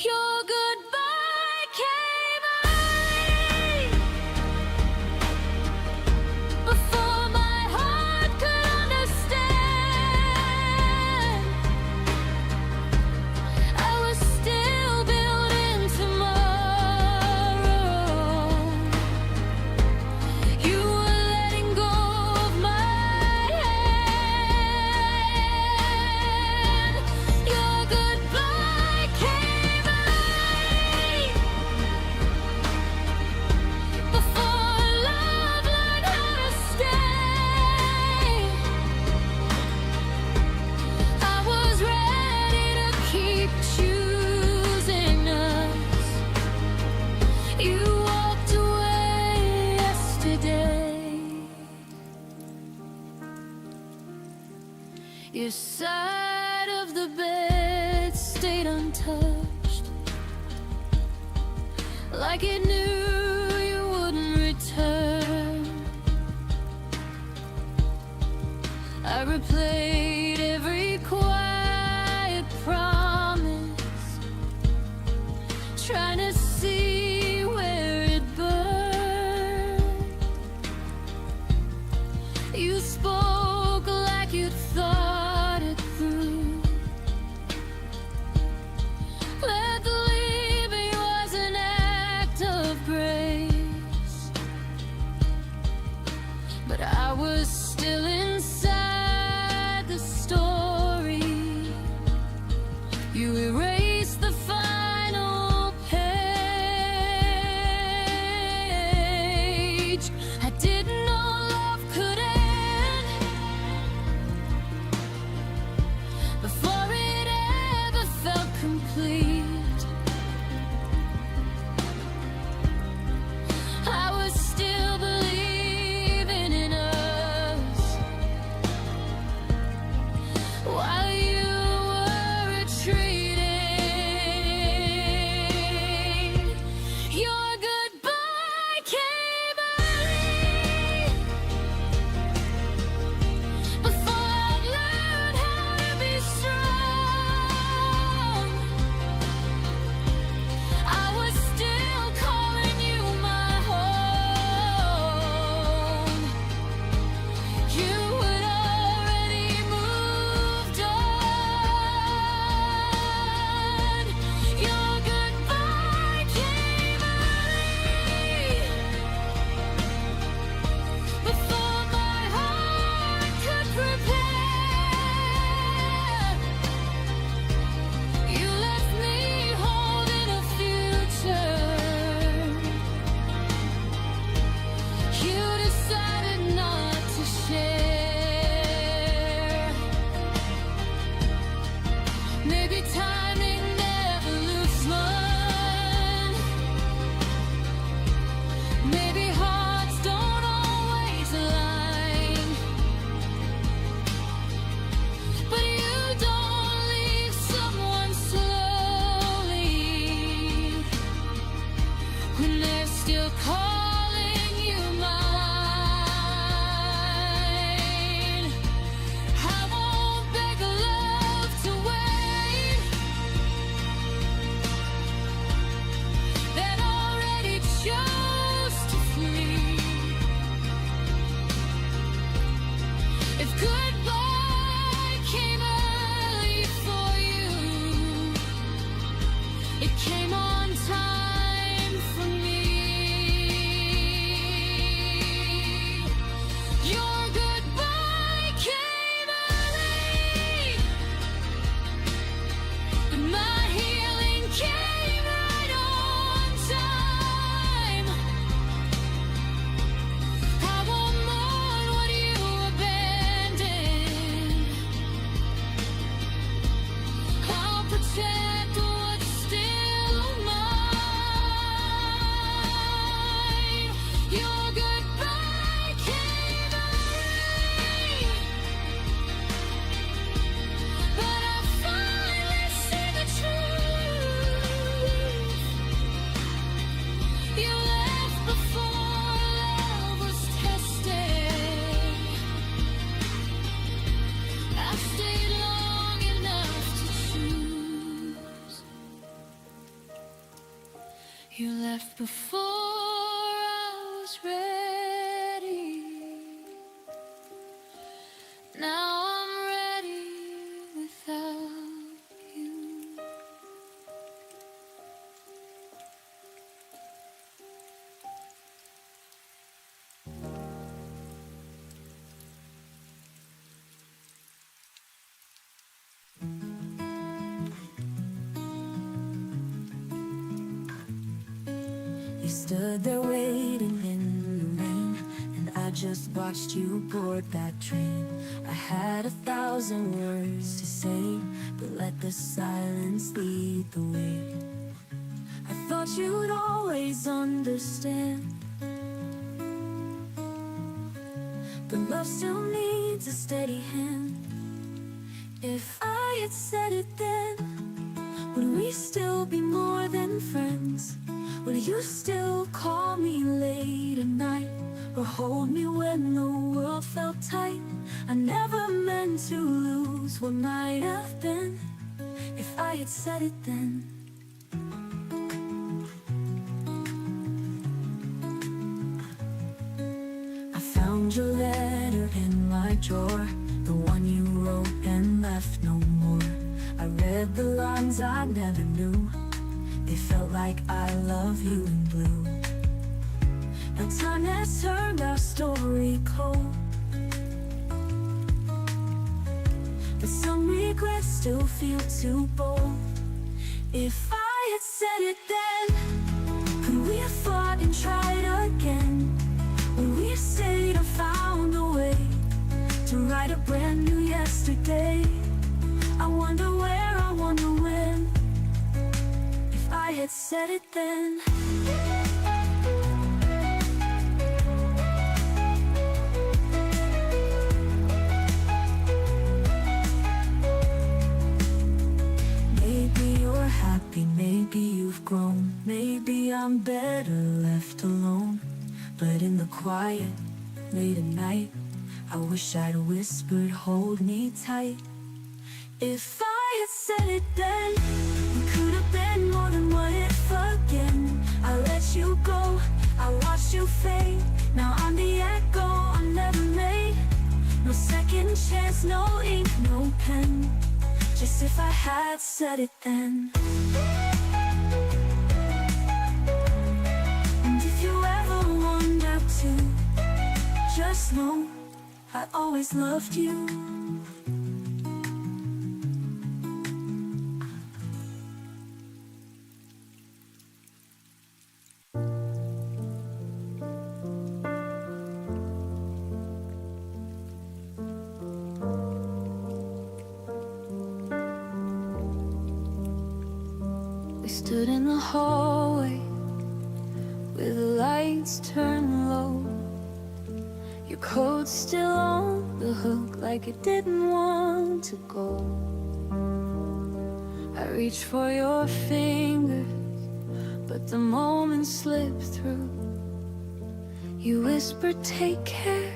Your goodbye came early, before my heart could understand. I was still building tomorrow. You were letting go of my hand. Your goodbye came early, before love learned how to stay. I was ready to keep choosing us. You walked away yesterday. Your side of the bed stayed untouched, like it knew you wouldn't return. I replayed every quiet promise, trying to see where it burned. You spoke like you'd thought it through. Let the leaving was an act of grace, but I was still inside the story. You erased the final page. I didn't know love could end before it ever felt complete. I was still believing in us while you were retreating. Your goodbye came early, before I'd learned how to be strong. I was still calling you my home. You had already moved on. Your goodbye came early, before my heart could prepare. You left me holding a future. You decided not to share. Maybe timing never looks one. Maybe hearts don't always align. But you don't leave someone slowly when they're still calling you mine. I won't beg love to wait. That already chose to flee. If goodbye came early for you, it came on time for me. Your goodbye came early, but my healing came right on time. I won't mourn what you abandoned. I'll protect what's still You left before I was ready. Now I'm ready without you. You stood there waiting in the rain, and I just watched you board that train. I had 1,000 words to say, but let the silence lead the way. I thought you'd always understand, but love still needs a steady hand. If I had said it then, would we still be more than friends? Would you still call me late at night, or hold me when the world felt tight? I never meant to lose what might have been, if I had said it then. I found your letter in my drawer, the one you wrote and left no more. I read the lines I never knew, they felt like I love you in blue. Now time has turned our story cold, but some regrets still feel too bold. If I had said it then, could we have fought and tried again? Would we have stayed or found a way to write a brand new yesterday? I wonder where, I wonder when, if I had said it then. Maybe you're happy, maybe you've grown, maybe I'm better left alone. But in the quiet, late at night, I wish I'd whispered, hold me tight. If I had said it then, we could have been more than what if again. I let you go, I watched you fade. Now I'm the echo I never made. No second chance, no ink, no pen, just if I had said it then. And if you ever wonder to, just know I always loved you. We stood in the hallway with the lights turned low. Your coat still on the hook like it didn't want to go. I reached for your fingers, but the moment slipped through. You whispered, take care,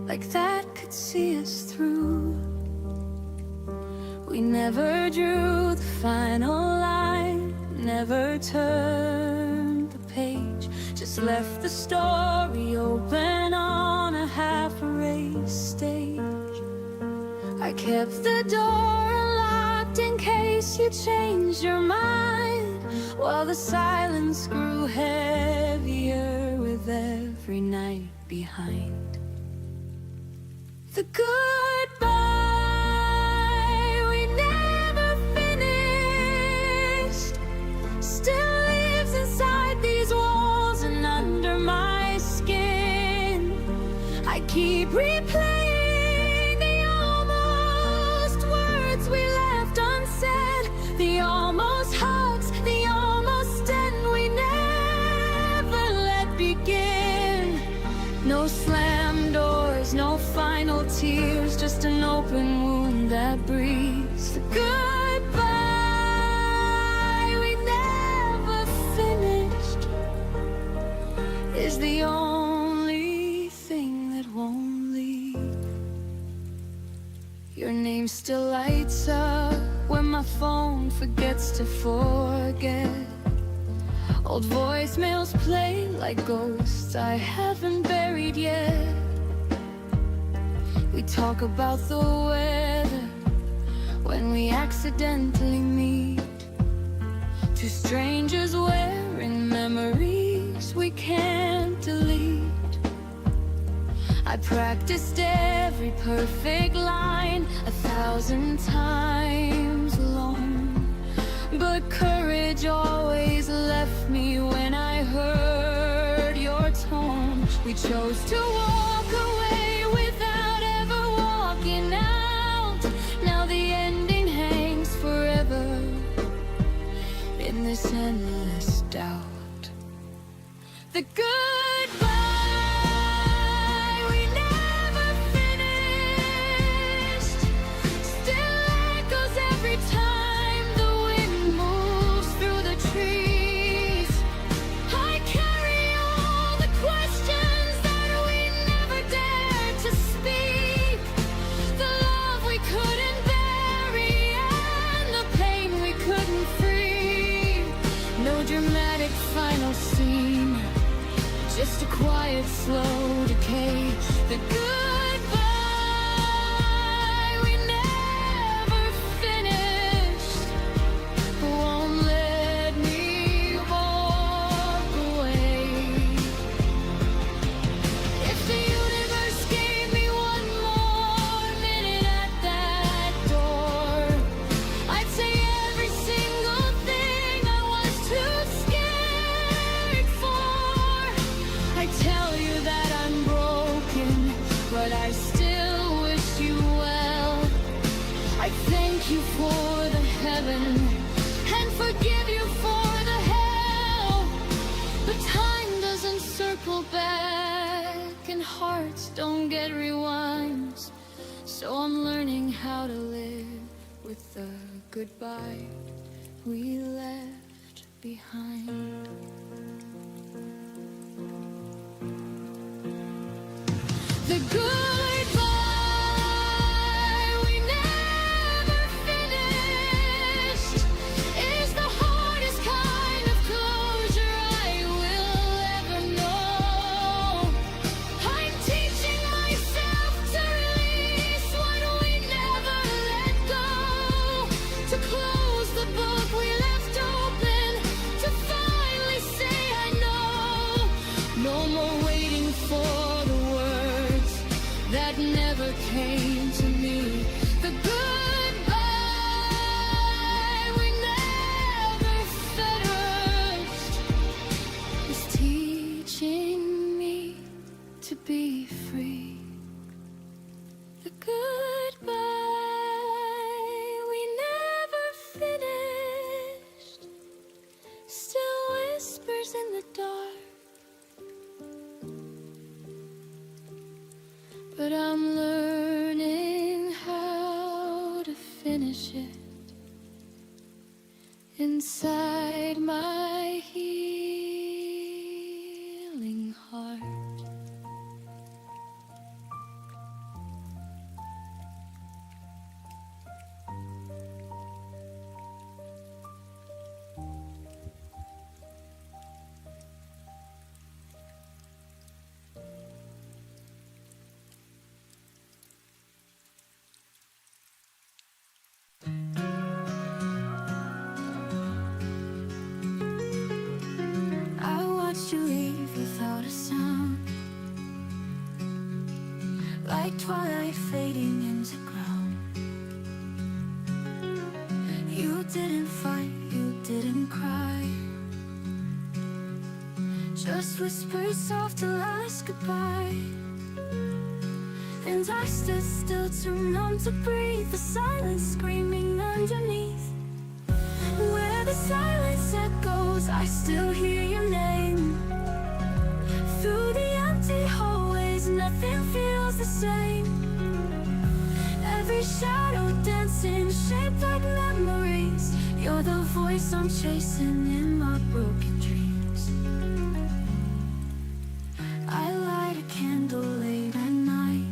like that could see us through. We never drew the final line, never turned the page, just left the story open on a half-erased stage. I kept the door unlocked in case you changed your mind, while the silence grew heavier with every night behind. The goodbye we never finished still lives inside these walls and under my skin. I keep replaying the almost words we left unsaid, the almost hugs, the almost end we never let begin. No slam doors, no final tears, just an open wound that breathes. The goodbye we never finished is the only thing that won't leave. Your name still lights up when my phone forgets to forget, Old voicemails play like ghosts I haven't buried yet. We talk about the weather when we accidentally meet. Two strangers wearing memories we can't delete. I practiced every perfect line 1,000 times alone, but courage always left me when I heard your tone. We chose to walk away without ever walking out. Now the ending hangs forever in this endless doubt. The goodbye we never finished still echoes every time the wind moves through the trees. I carry all the questions that we never dared to speak, the love we couldn't bury and the pain we couldn't free. No dramatic final scene, just a quiet, slow decay. The goodbye we never finished won't let me walk away. If the universe gave me one more minute at that door, I'd say every single thing I was too scared for. I tell you that I'm broken, but I still wish you well. I thank you for the heaven and forgive you for the hell. But time doesn't circle back and hearts don't get rewinds. So I'm learning how to live with the goodbye we left behind. The goodbye we never finished is the hardest kind of closure I will ever know. I'm teaching myself to release what we never let go, to close the book we left open, to finally say I know. No more waiting for the words that never came to me. The goodbye we never finished is teaching me to be free. The goodbye we never finished still whispers in the dark, but I'm learning how to finish it inside my healing heart. I watched you leave without a sound, like twilight fading into ground. You didn't fight, you didn't cry, just whispered soft till last goodbye. And I stood still, too numb to breathe, the silence screaming underneath. Where the silence echoes, I still hear your name. Through the empty hallways, nothing feels the same. Every shadow dancing, shaped like memories. You're the voice I'm chasing in my broken dreams. I light a candle late at night,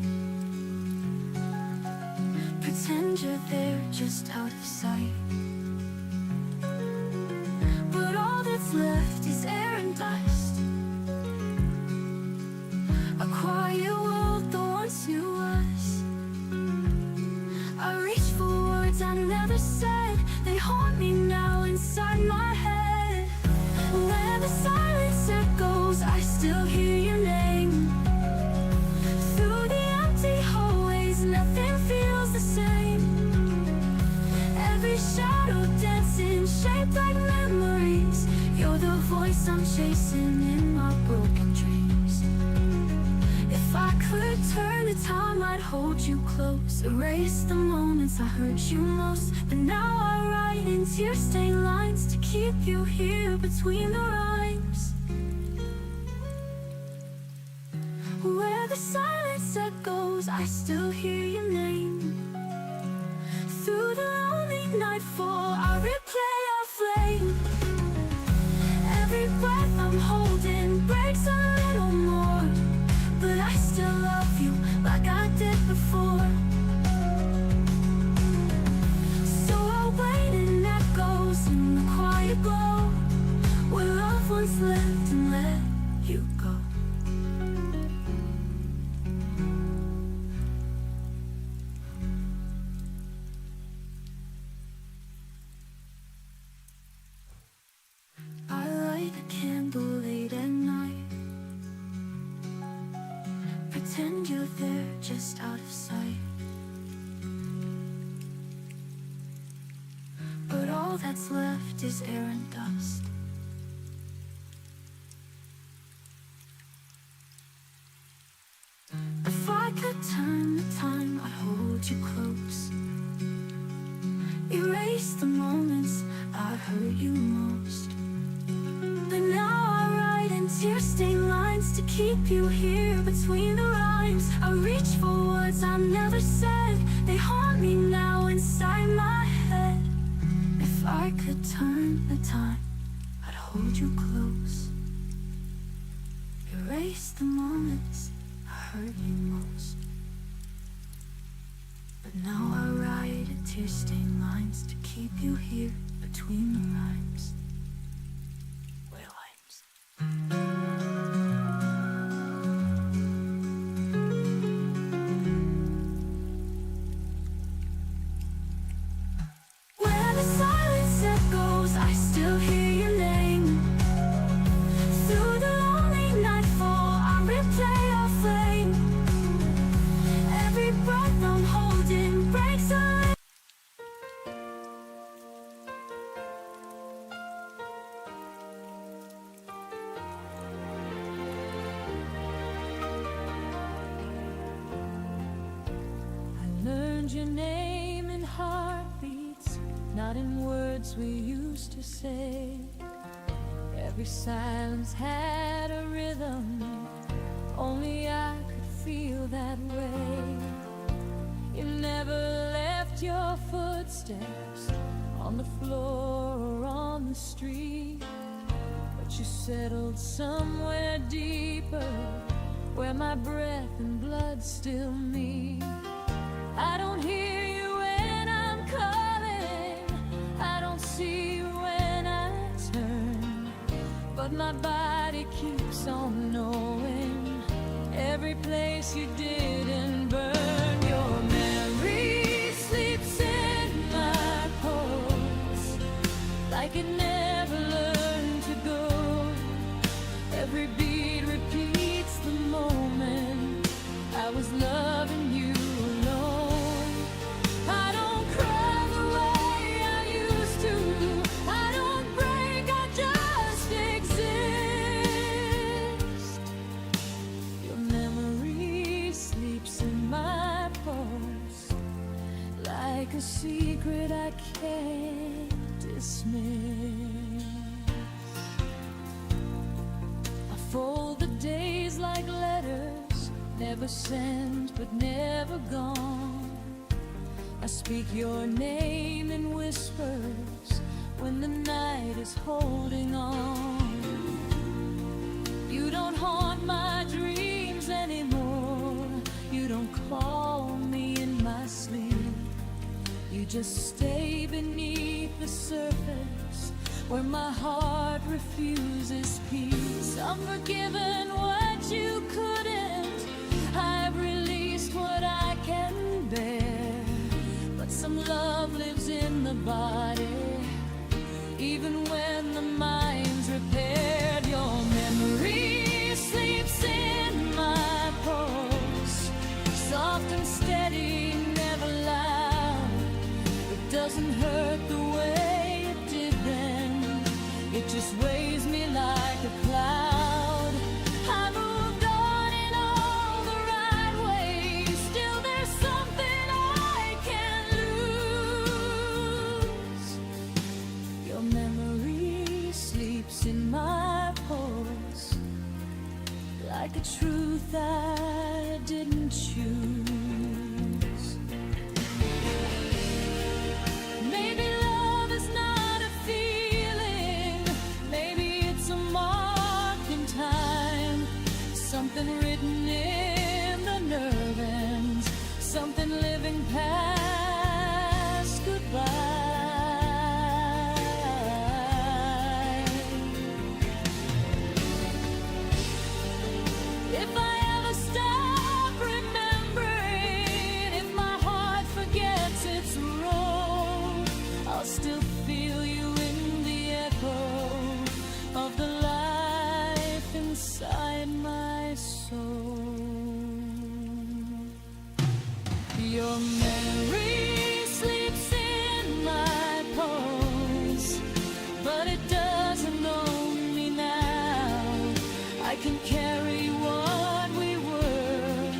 pretend you're there just out of sight. But all that's left is never said. They haunt me now inside my head. Where the silence echoes, I still hear your name. Through the empty hallways, nothing feels the same. Every shadow dancing, shaped like memories. You're the voice I'm chasing in my broken dreams. If I could turn the time, I'd hold you close. Erase the moments I hurt you most. But now I write in tear-stained lines to keep you here between the rhymes. Where the silence echoes, I still hear your name. Through the lonely nightfall, I replay our flame. Every breath I'm holding breaks a little more, but I still love you like I did before. So I'll wait in echoes in the quiet glow, where love once lived and let you go. I light a candle late at night, pretend you're there just out of sight. But all that's left is air and dust. If I could turn the time, I'd hold you close. Erase the moments I hurt you most. But now I write in tear-stained lines to keep you here between the rhymes. I reach for words I never said. They haunt me now inside my head. If I could turn the time, I'd hold you close. Erase the moments I hurt you most. But now I write in tear-stained lines to keep you here between the rhymes. Where the silence echoes, I still hear your name. Through the lonely nightfall, I replay our flame. Every breath I'm holding breaks a little. Learned your name in heartbeats, not in words we used to say. Every silence had a rhythm, only I could feel that way. You never left your footsteps on the floor or on the street, but you settled somewhere deeper, where my breath and blood still meet. I don't hear you when I'm calling, I don't see you when I turn, but my body keeps on knowing every place you didn't burn. Your memory sleeps in my pulse like it never learned to go. Every beat repeats the moment I was loving you alone. I don't cry the way I used to, I don't break, I just exist. Your memory sleeps in my pulse like a secret I can't dismiss. I fold the days like letters, never sent but never gone. I speak your name in whispers when the night is holding on. You don't haunt my dreams anymore, you don't call me in my sleep. You just stay beneath the surface where my heart refuses peace. I'm forgiven what you couldn't, I've released what I can bear, but some love lives in the body. Even when the mind's repaired, your memory sleeps in my pulse. Soft and steady, never loud. It doesn't hurt the way it did then. It just weighs me like a cloud. I moved on in all the right ways. Still there's something I can't lose. Your memory sleeps in my pulse, like a truth I didn't choose. Maybe love is not a feeling. Maybe it's a mark in time. Something written in the nerve ends. Something living past goodbye. If I ever stop remembering, if my heart forgets its role, I'll still feel you in the echo of the life inside my soul. Your memory sleeps in my pulse, but it doesn't own me now. I can carry what we were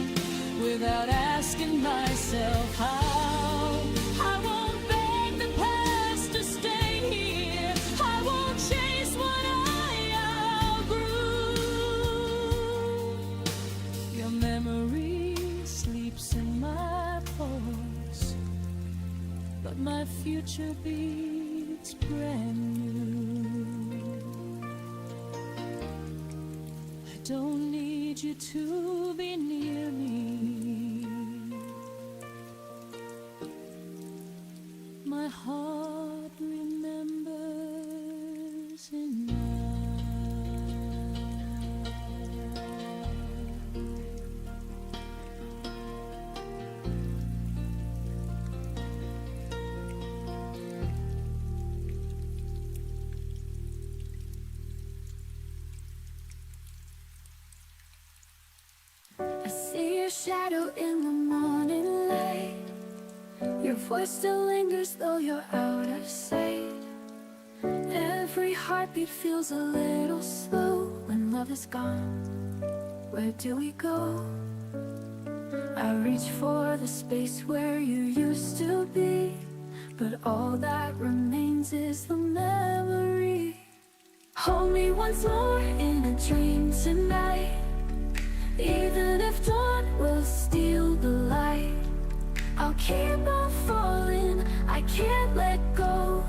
without asking myself how. I won't beg the past to stay here. I won't chase what I outgrew. Your memory sleeps in my pulse, but my future beats brand new. I don't need you to be near me. My heart remembers enough. I see your shadow in the morning light. Your voice still lingers though you're out of sight. Every heartbeat feels a little slow. When love is gone, where do we go? I reach for the space where you used to be, but all that remains is the memory. Hold me once more in a dream tonight. Even if dawn will steal the light, I'll keep on falling, I can't let go.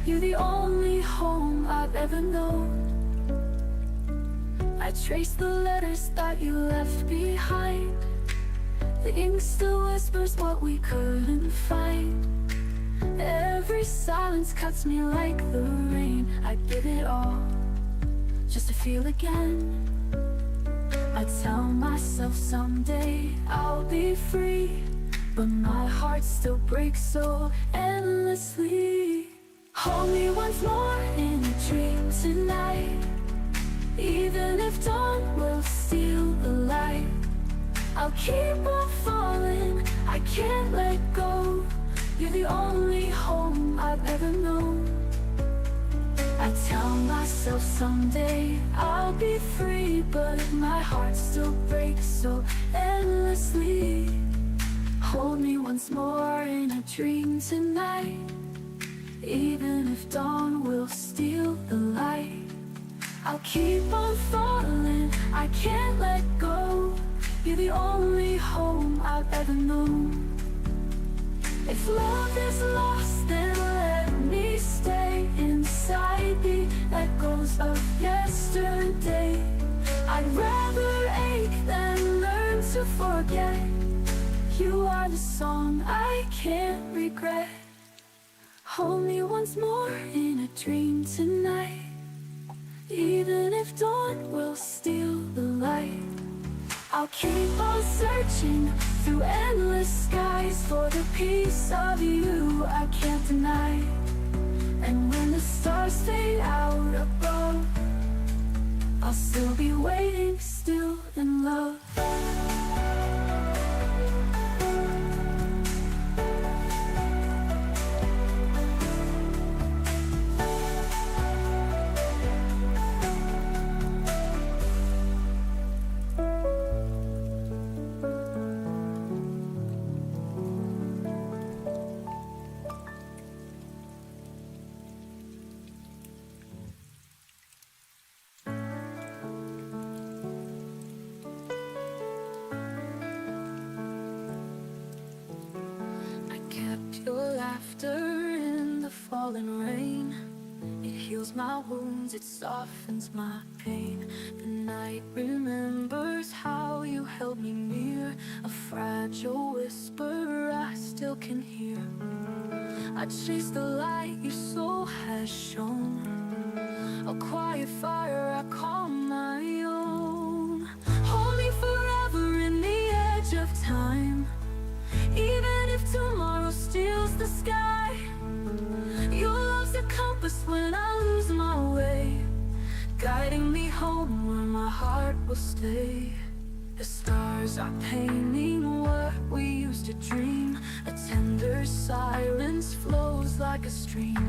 You're the only home I've ever known. I trace the letters that you left behind. The ink still whispers what we couldn't find. Every silence cuts me like the rain. I'd give it all just to feel again. I tell myself someday I'll be free, but my heart still breaks so endlessly. Hold me once more in a dream tonight. Even if dawn will steal the light, I'll keep on falling, I can't let go. You're the only home I've ever known. I tell myself someday I'll be free, but my heart still breaks so endlessly. Hold me once more in a dream tonight. Even if dawn will steal the light, I'll keep on falling, I can't let go. You're the only home I've ever known. If love is lost, then let me stay inside the echoes of yesterday. I'd rather ache than learn to forget. You are the song I can't regret. Hold me once more in a dream tonight. Even if dawn will steal the light, I'll keep on searching through endless skies for the piece of you I can't deny. And when the stars fade out above, I'll still be waiting, still in love. Your laughter in the falling rain, it heals my wounds, it softens my pain. The night remembers how you held me near, a fragile whisper I still can hear. I chase the light your soul has shown, a quiet fire I call my own. Hold me forever in the edge of time, even if tomorrow steals the sky. Your love's a compass when I lose my way, guiding me home where my heart will stay. The stars are painting what we used to dream, a tender silence flows like a stream.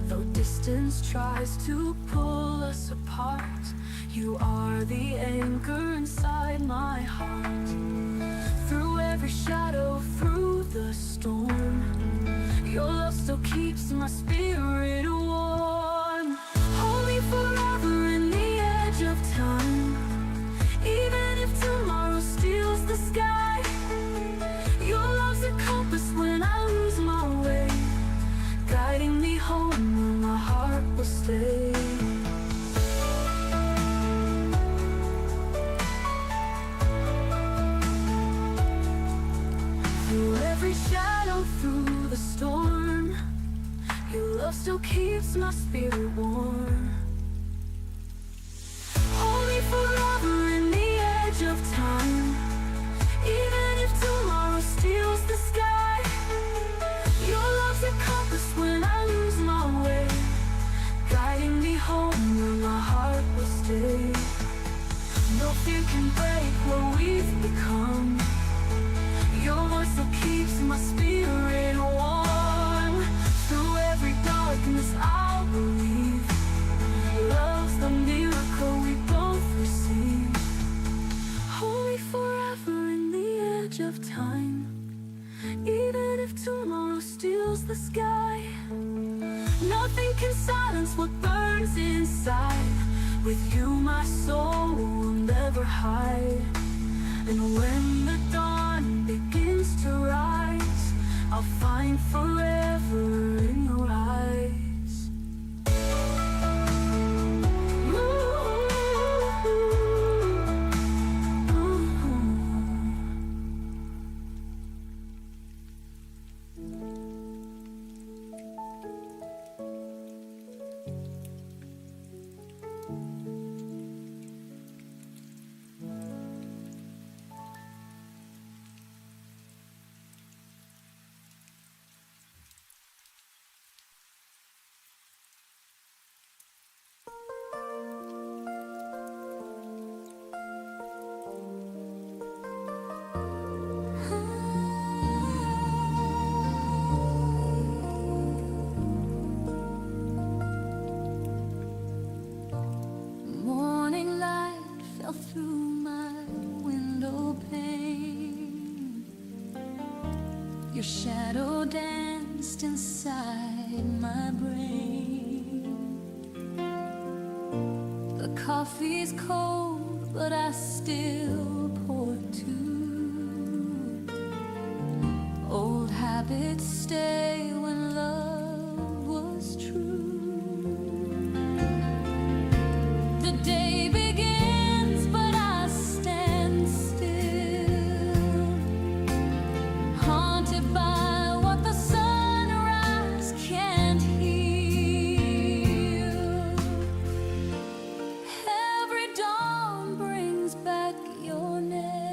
Though distance tries to pull us apart, you are the anchor inside my heart. Through every shadow, through the storm, your love still keeps my spirit warm. Hold me forever in the edge of time, even if tomorrow steals the sky. Your love's a compass when I lose my way, guiding me home where my heart will stay. Through every shadow, through the storm, your love still keeps my spirit warm. Hold me forever in the edge of time, even if tomorrow steals the sky. Your love's a compass when I lose my way, guiding me home where my heart will stay. No fear can break what we've become, your voice still keeps my spirit warm. Through every darkness I'll believe, love's the miracle we both receive. Hold me forever in the edge of time, even if tomorrow steals the sky. Nothing can silence what burns inside, with you my soul will never hide. And when the dawn begins to rise, I'll find forever in your eyes. Morning light fell through my window pane, your shadow danced inside my brain. The coffee's cold, but I still pour two. Old habits stay when love was true. The day begins, but I stand still, haunted by what the sunrise can't heal. Every dawn brings back your name.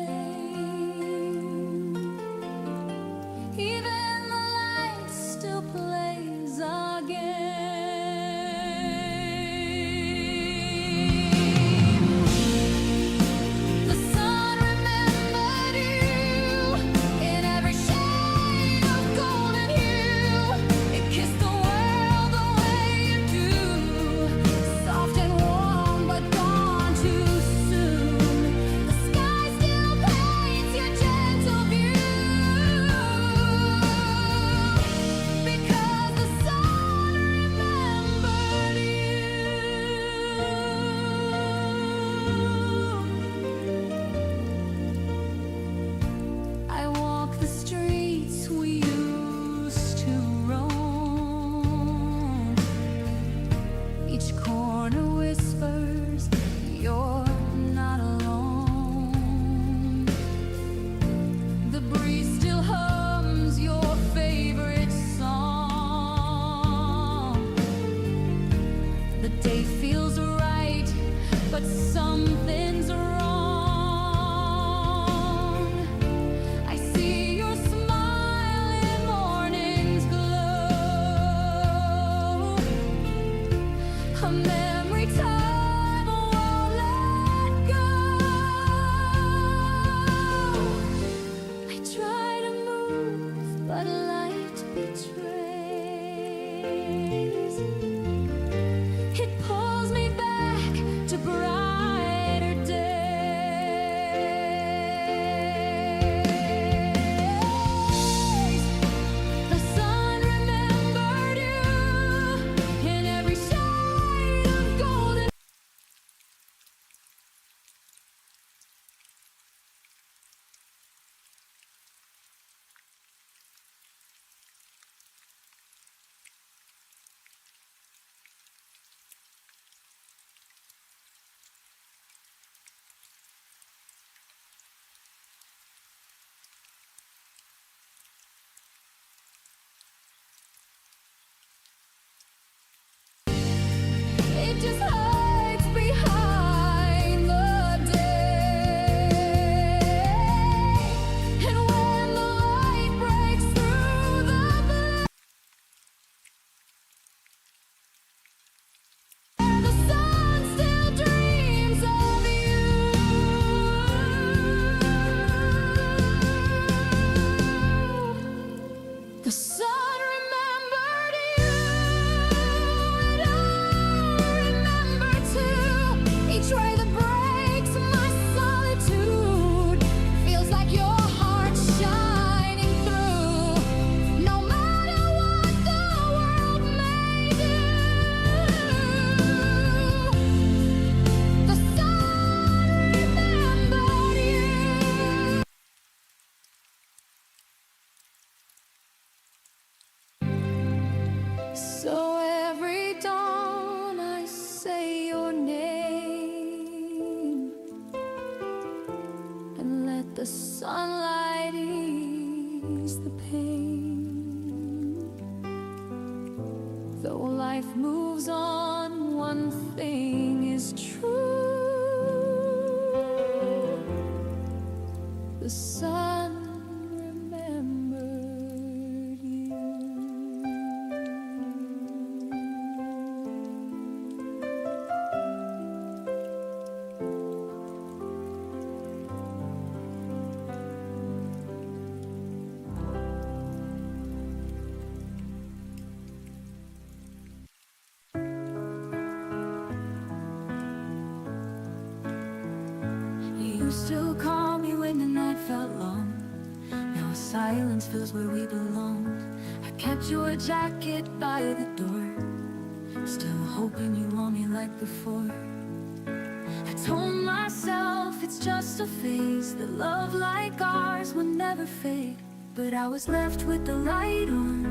just hides behind the day. And when the light breaks through the black, the sun still dreams of you. The sun remembered you, and I remember too. Each ray that breaks my solitude feels like your heart shining through. No matter what the world may do, the sun remembered you. So every dawn I say your name and let the sunlight ease the pain. Though life moves on, one thing is true. The sun remembered you. You used to call me when the night felt long. Now silence fills where we belonged. I kept your jacket by the door, still hoping you want me like before. I told myself it's just a phase, that love like ours would never fade. But I was left with the light on,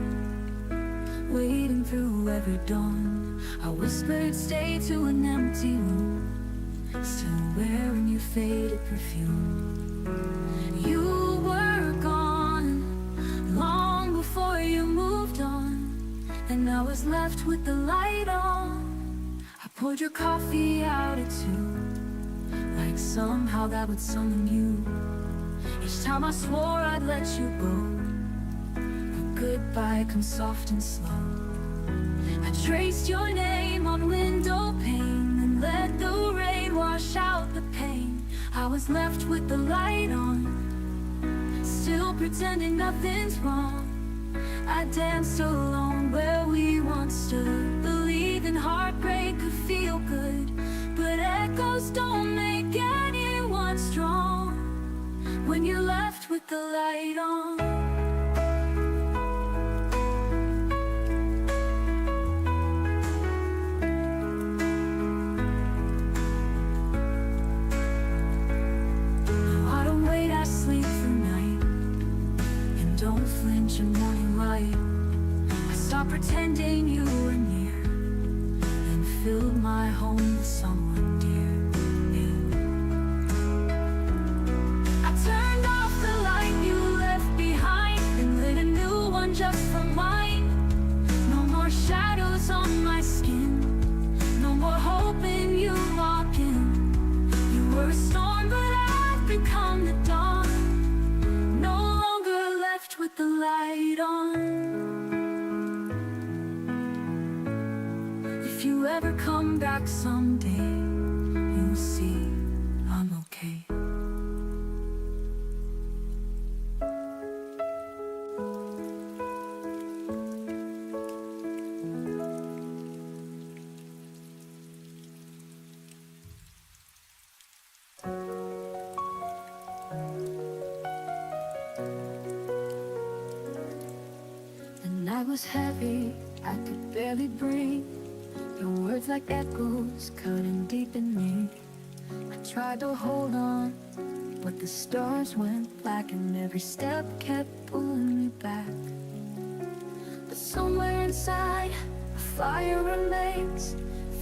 waiting through every dawn. I whispered stay to an empty room, still wearing your faded perfume. You were gone long before you moved on, and I was left with the light on. I poured your coffee out at 2, like somehow that would summon you. Each time I swore I'd let you go, but goodbye comes soft and slow. I traced your name on window pane and let the rain wash out the pain. I was left with the light on, still pretending nothing's wrong. I danced alone where we once stood, believing heartbreak could feel good. But echoes don't make anyone strong when you're left with the light on. Now I don't wait, I sleep through night, and don't flinch in morning light. I stopped pretending you were near, and filled my home with someone dear. I turned off the light you left behind and lit a new one just for mine. No more shadows on my skin, no more hoping you walk in. You were a storm, but I've become the dawn, no longer left with the light on. If you ever come back someday, you'll see I'm okay. The night was heavy, I could barely breathe. Your words like echoes cutting deep in me. I tried to hold on, but the stars went black, and every step kept pulling me back. But somewhere inside, a fire remains.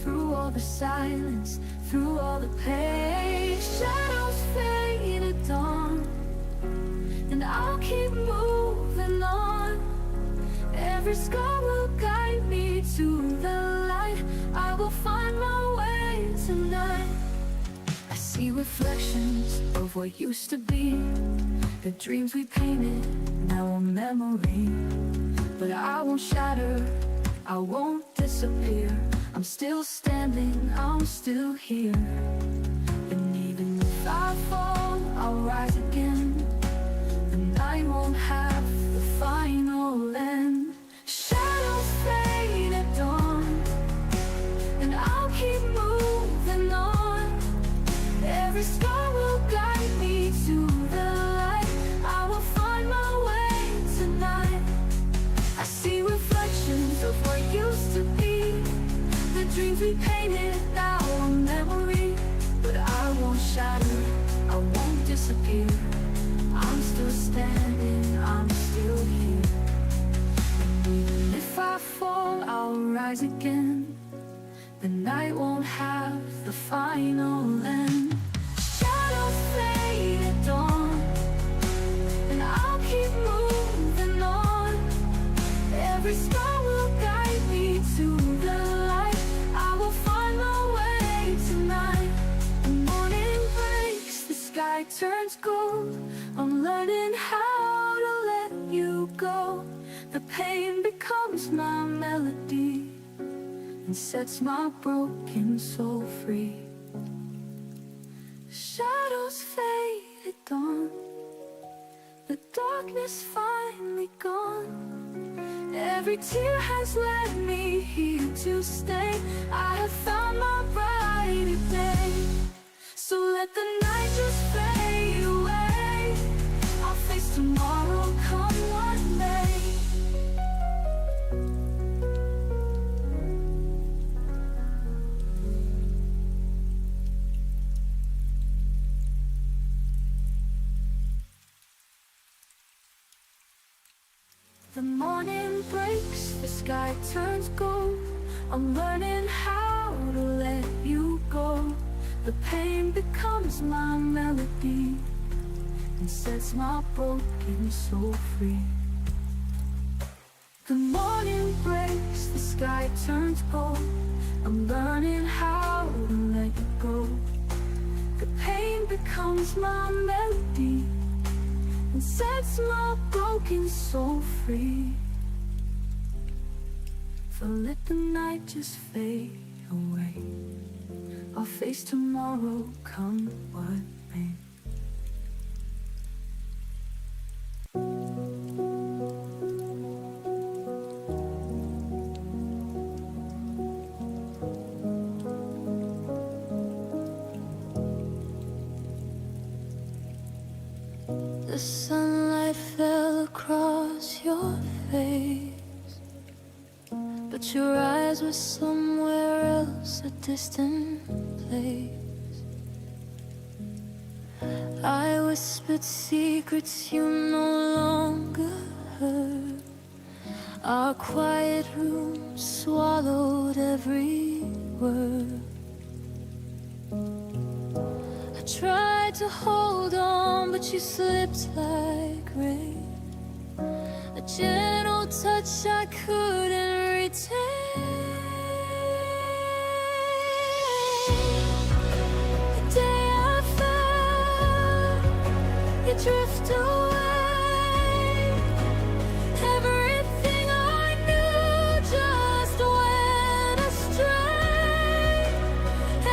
Through all the silence, through all the pain, shadows fade at dawn, and I'll keep moving on. Every scar will guide me to the light. I I will find my way tonight. I see reflections of what used to be, the dreams we painted, now a memory. But I won't shatter, I won't disappear. I'm still standing, I'm still here. And even if I fall, I'll rise again. The night won't have the final end. Shadows fade at dawn, and I'll keep moving on. Every scar will guide me to the light. I will find my way tonight. I see reflections of what used to be, the dreams we painted, now a memory. But I won't shatter, I won't disappear. I'm still standing, I'm still here. And even if I fall, I'll rise again. The night won't have the final end. Shadows fade at dawn, and I'll keep moving on. Every star will guide me to the light. I will find my way tonight. The morning breaks, the sky turns gold. I'm learning how to let you go. The pain becomes my melody and sets my broken soul free. Shadows fade at dawn, the darkness finally gone. Every tear has led me here to stay. I have found my brighter day. So let the night just fade away. I'll face tomorrow, come what may. The morning breaks, the sky turns gold. I'm learning how to let you go. The pain becomes my melody and sets my broken soul free. The morning breaks, the sky turns gold. I'm learning how to let you go. The pain becomes my melody and sets my broken soul free. So let the night just fade away. I'll face tomorrow, come what may. The sunlight fell across your face, but your eyes were somewhere else, a distant place. I whispered secrets you no longer heard. Our quiet room swallowed every word. I tried to hold on, but you slipped like rain. A gentle touch I couldn't retain. The day I fell, you drift away. Everything I knew just went astray.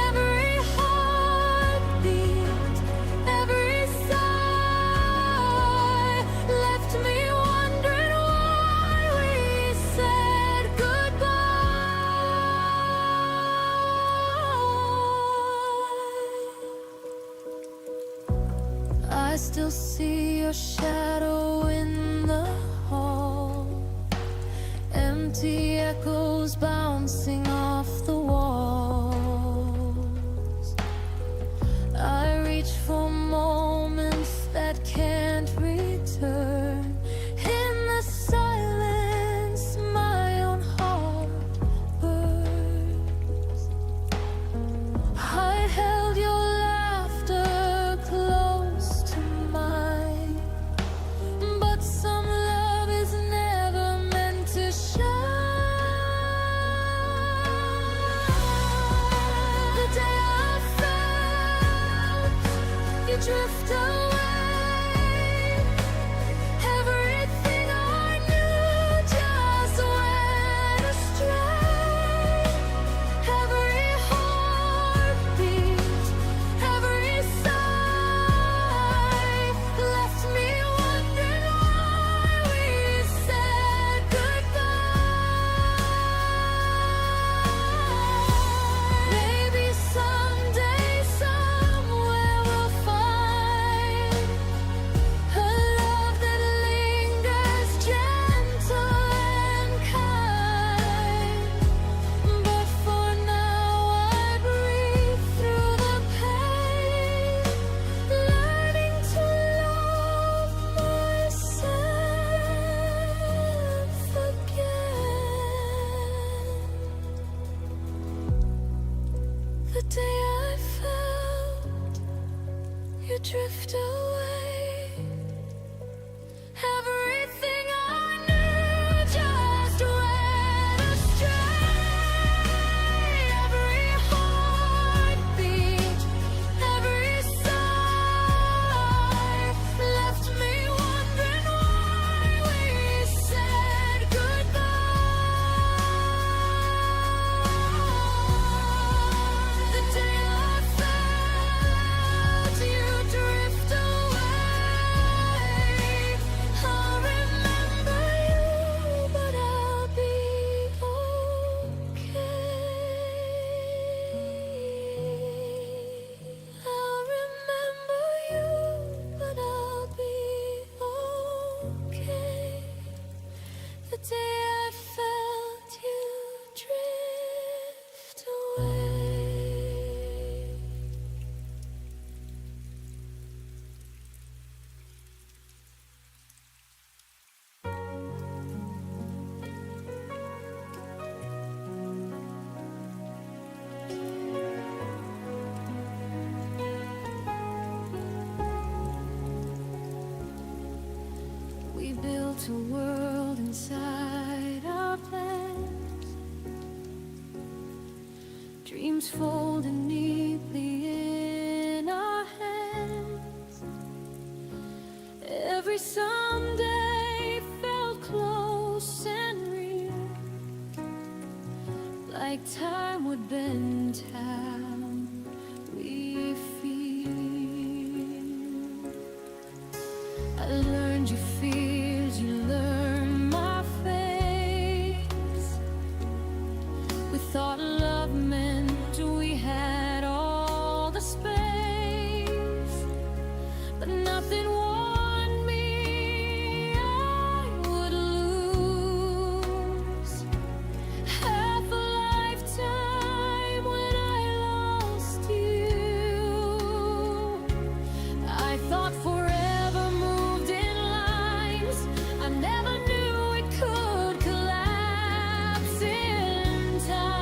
Every heartbeat, every sigh left me wondering why we said goodbye. I still see your shadow in the hall, empty echoes bouncing off the walls. I reach for moments that can't return. In the silence, my own heart burns. I held your laughter close to mine, but some love is never meant to shine. The day I felt you drift away, everything I knew just went astray. Every heartbeat, every sigh left me wondering why we said goodbye. The day I felt you drift away, I'll remember you, but I'll be okay. I'll remember you, but I'll be okay. The day I felt you drift away. We built a world inside our plans, dreams folded neatly in our hands. Every someday felt close and real, like time would bend how we feel. I learned your fears, you learned my face. We thought love meant we had all the space, but nothing warned me I would lose half a lifetime when I lost you. I thought forever moved in lines. I never knew it could collapse in time.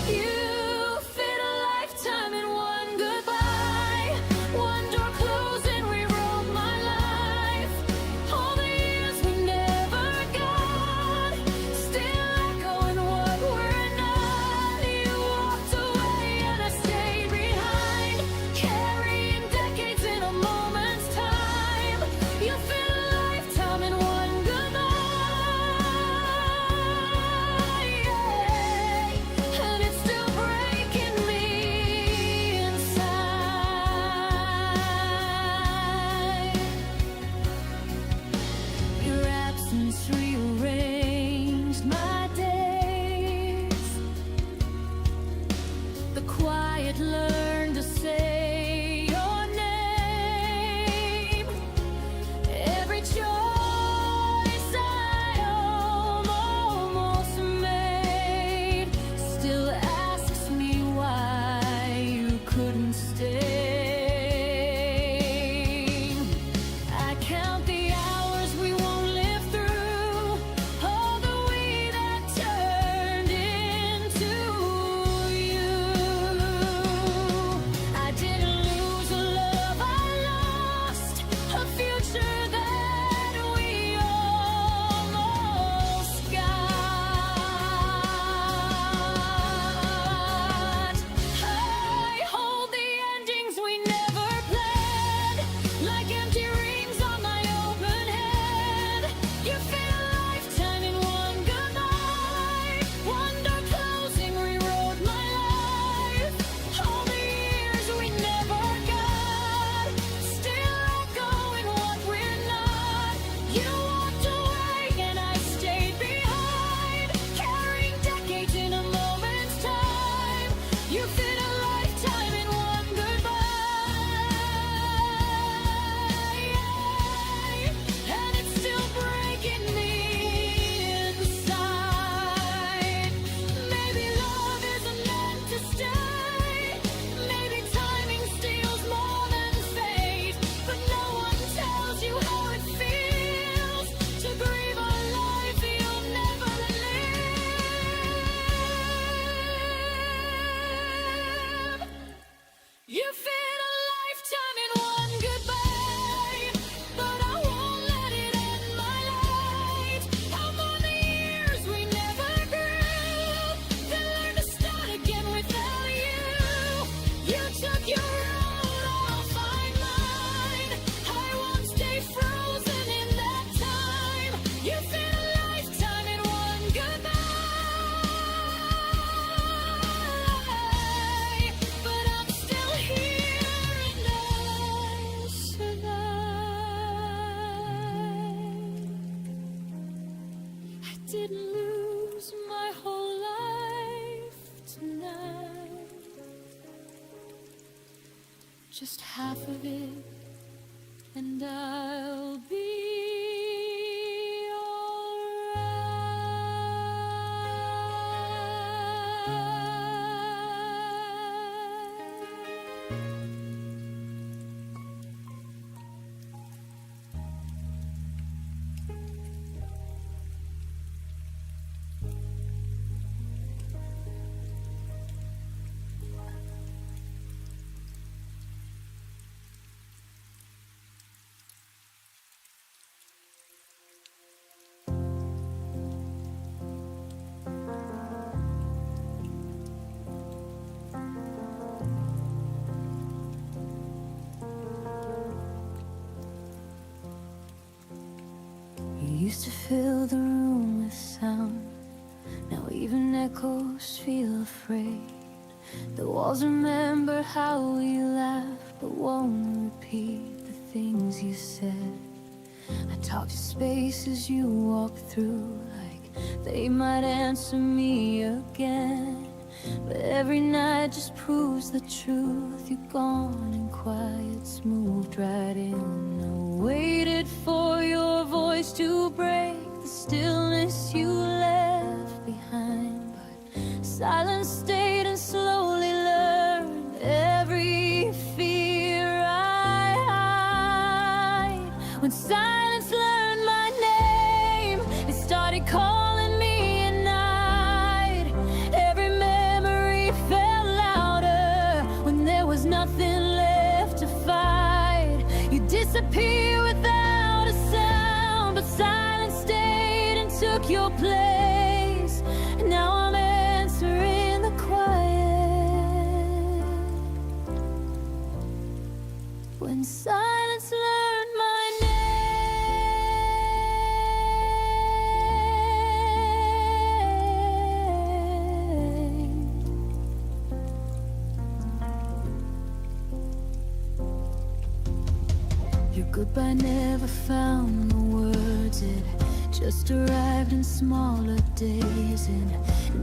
You fit a lifetime in one goodbye. One door closed and rewrote my life. All the years we never got, still echoing what we're not. You walked away and I stayed behind, carrying decades in a moment's time. You fit a lifetime in one goodbye, and it's still breaking me inside. Your absence rearranged my days. The quiet learned to say your name. Every choice I almost made still asks me why you couldn't stay. I count the hours we won't live through, all the we that turned into you. I didn't lose a love I lost, a future that we almost got. I hold the endings we never planned, like empty rings on my open head. You fit a lifetime in one goodbye. One door closing rewrote my life. All the years we never got, still echoing what we're not. You walked away and I stayed behind, carrying decades in a moment's time. You fit a lifetime in one goodbye, and it's still breaking me just half of it, and I'll be Used to fill the room with sound. Now even echoes feel afraid. The walls remember how we laughed, but won't repeat the things you said. I talk to spaces you walk through like they might answer me again. But every night just proves the truth. You're gone and quiet's moved right in. I waited for your voice to break the stillness you left behind, but silence stayed and slowly learned every fear I hide. When silence learned my name, it started calling me at night. Every memory felt louder when there was nothing left to fight. You disappear without a sound, but silence stayed and took your place. And now I'm answering the quiet. When silence learned my name. Your goodbye never found the words. It just arrived in smaller days, in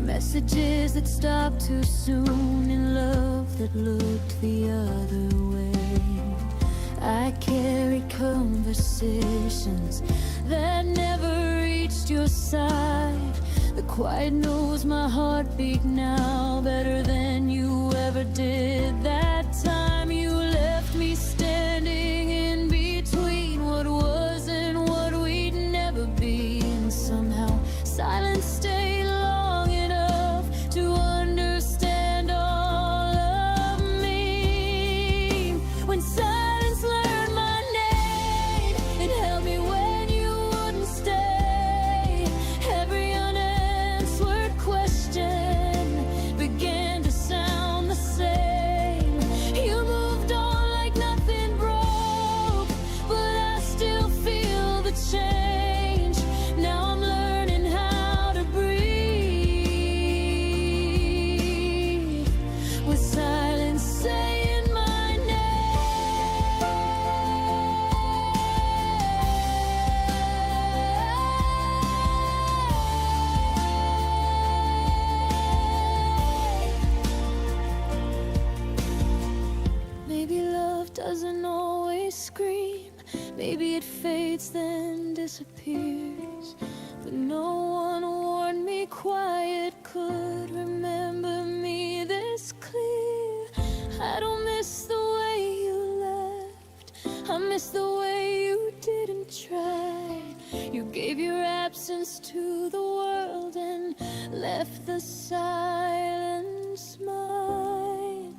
messages that stopped too soon, in love that looked the other way. I carried conversations that never reached your side. The quiet knows my heartbeat now better than you ever did that time. You left me standing in between what was and what we'd never be, and somehow silence stayed long enough to understand all of me. When silence learned my name, it held me when you wouldn't stay. Every unanswered question began to sound the same. You moved on like nothing broke, but I still feel the change. Now I'm learning how to breathe with silence saying my name. Maybe love doesn't always scream. Maybe it fades then disappears. But no one warned me quiet could remember me this clear. I don't miss the way you left. I miss the way you didn't try. You gave your absence to the world and left the silence mine.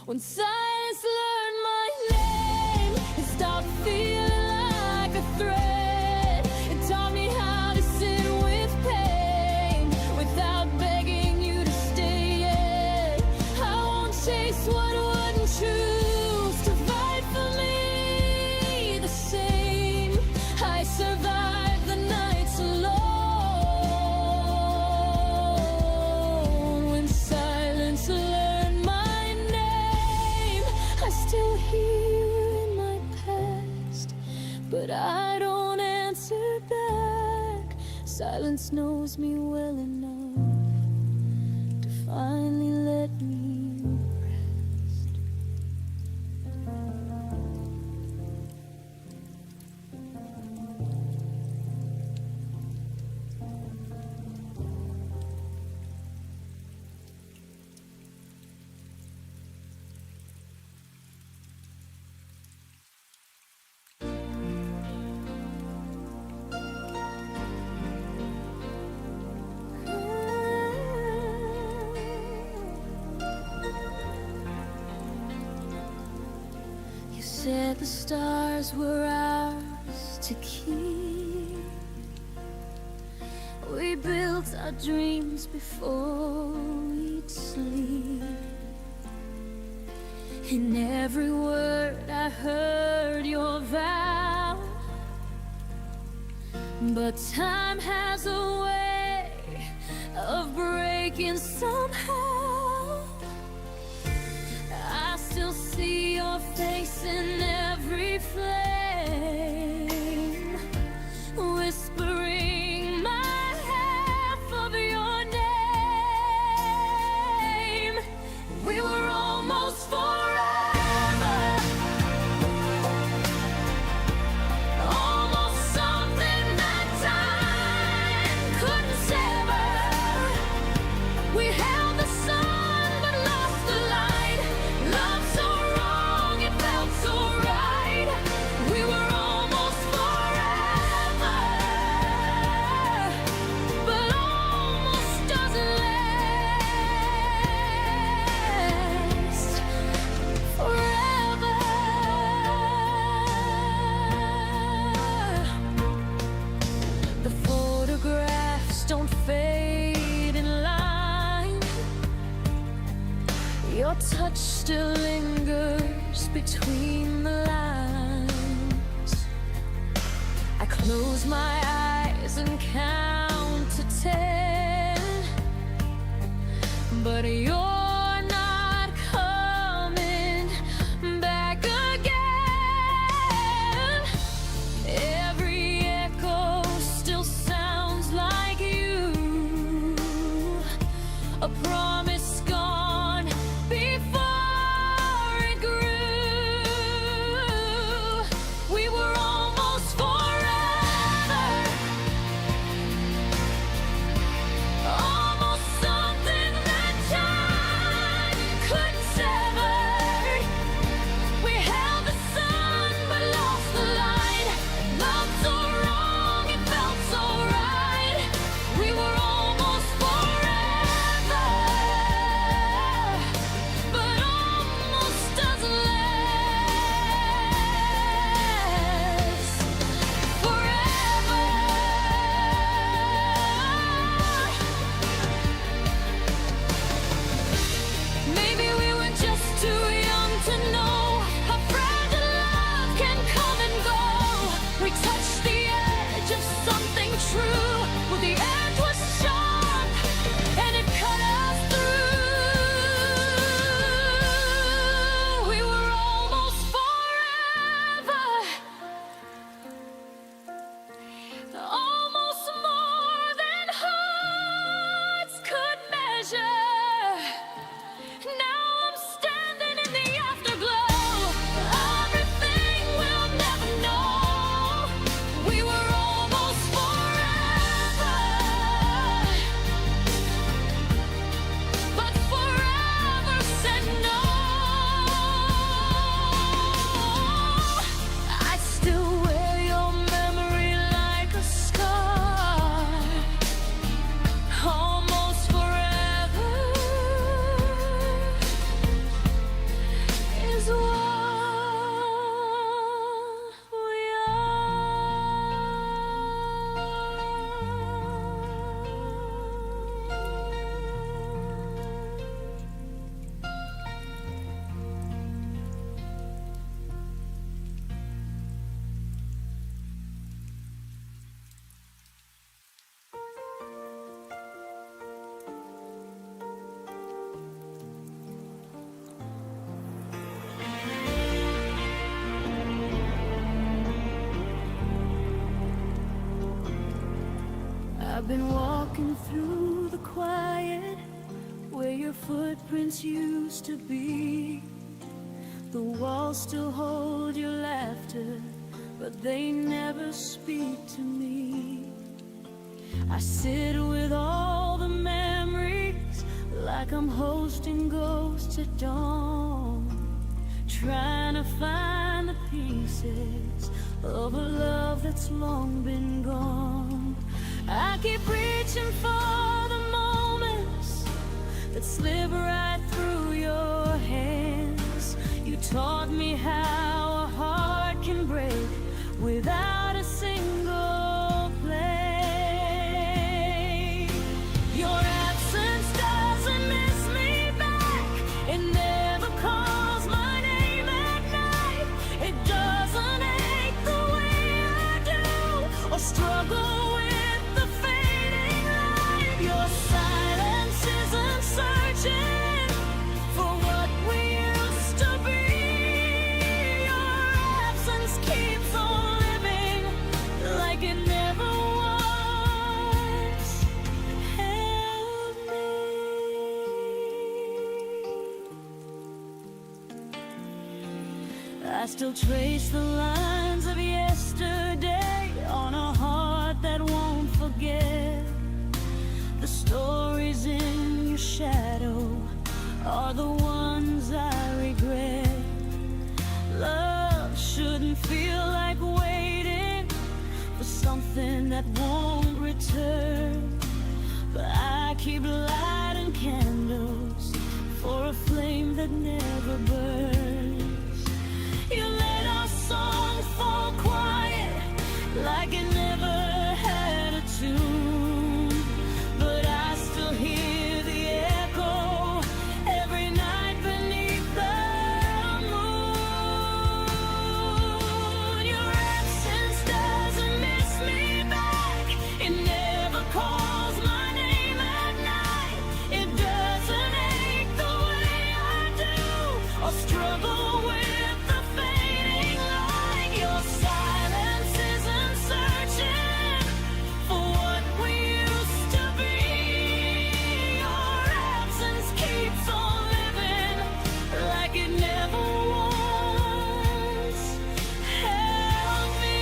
When silence learned my name, it stopped feeling like a threat. It taught me how to sit with pain without begging you to stay yet. I won't chase what wouldn't choose to fight for me the same. I survived the nights alone. When silence learned my name, I still hear you in my past, but I don't answer back. Silence knows me well enough to finally let me rest. that the stars were ours to keep. We built our dreams before we'd sleep. In every word I heard your vow, but time has a way of breaking somehow. I still see your face in every flame, whispering my half of your name. We were almost forever, almost something that time couldn't sever. We held the sun but lost the light. Love so wrong, it felt so right. We were almost forever, but almost doesn't last forever. The photographs don't fade in line. Your touch still lingers between the lines. I close my eyes and count to 10, but you're not coming back again. Every echo still sounds like you, a promise gone before it grew. We were almost forever, almost something that time couldn't sever. We held the sun but lost the light. Love so wrong, it felt so right. We were almost forever, but almost doesn't last forever. Maybe we were just too young to know how fragile love can come and go. We touched the edge of something true. Well, the edge was sharp and it cut us through. We were almost forever, almost more than hearts could measure. Now I'm standing in the afterglow. Everything we'll never know. We were almost forever, but forever said no. I still wear your memory like a scar. Almost forever is what we I've been walking through the quiet where your footprints used to be. The walls still hold your laughter, but they never speak to me. I sit with all the memories like I'm hosting ghosts at dawn, trying to find the pieces of a love that's long been gone. I keep reaching for the moments that slip right through your hands. You taught me how a heart I still trace the lines of yesterday on a heart that won't forget. The stories in your shadow are the ones I regret. Love shouldn't feel like waiting for something that won't return. But I keep lighting candles for a flame that never burns. You let our song fall quiet like it never had a tune. But I still hear the echo every night beneath the moon. Your absence doesn't miss me back. It never calls my name at night. It doesn't ache the way I do or struggle with the fading light. Your silence isn't searching for what we used to be. Your absence keeps on living like it never was. Help me.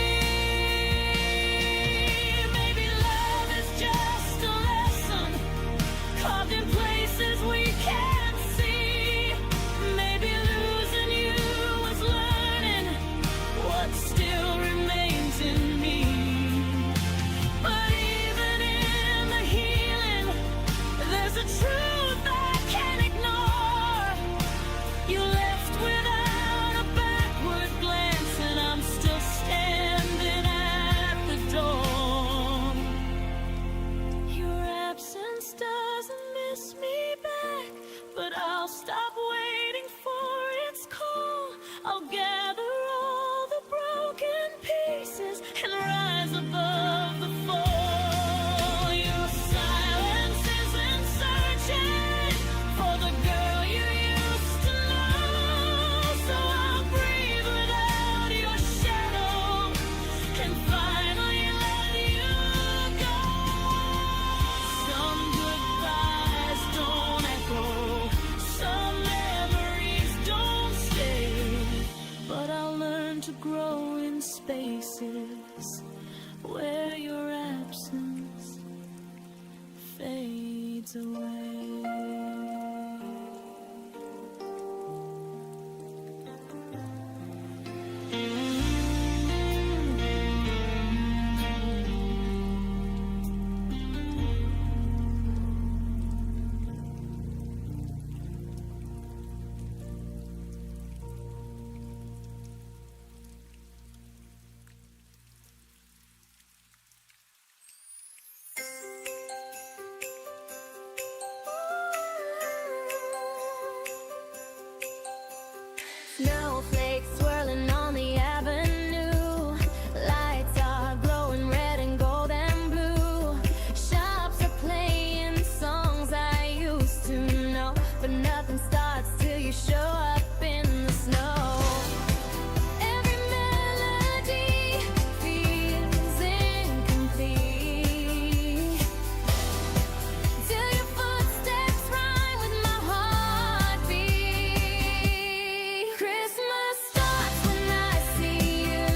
Maybe love is just a lesson carved in places we can't see. Maybe losing you was learning what still remains in me. But even in the healing, there's a truth I can't ignore. You left without a backward glance, and I'm still standing at the door. Your absence doesn't miss me back, but I'll stop waiting for its call. I'll gather all the broken pieces and rise above the fall. Your silence isn't searching for the girl you used to know. So I'll breathe without your shadow and finally let you go. Some goodbyes don't echo, some memories don't stay. But I'll learn to grow in spaces where your absence fades away. Snowflakes swirling on the avenue. Lights are glowing red and gold and blue. Shops are playing songs I used to know, but nothing starts till you show up in the snow. Every melody feels incomplete till your footsteps rhyme with my heartbeat. Christmas starts when I see you.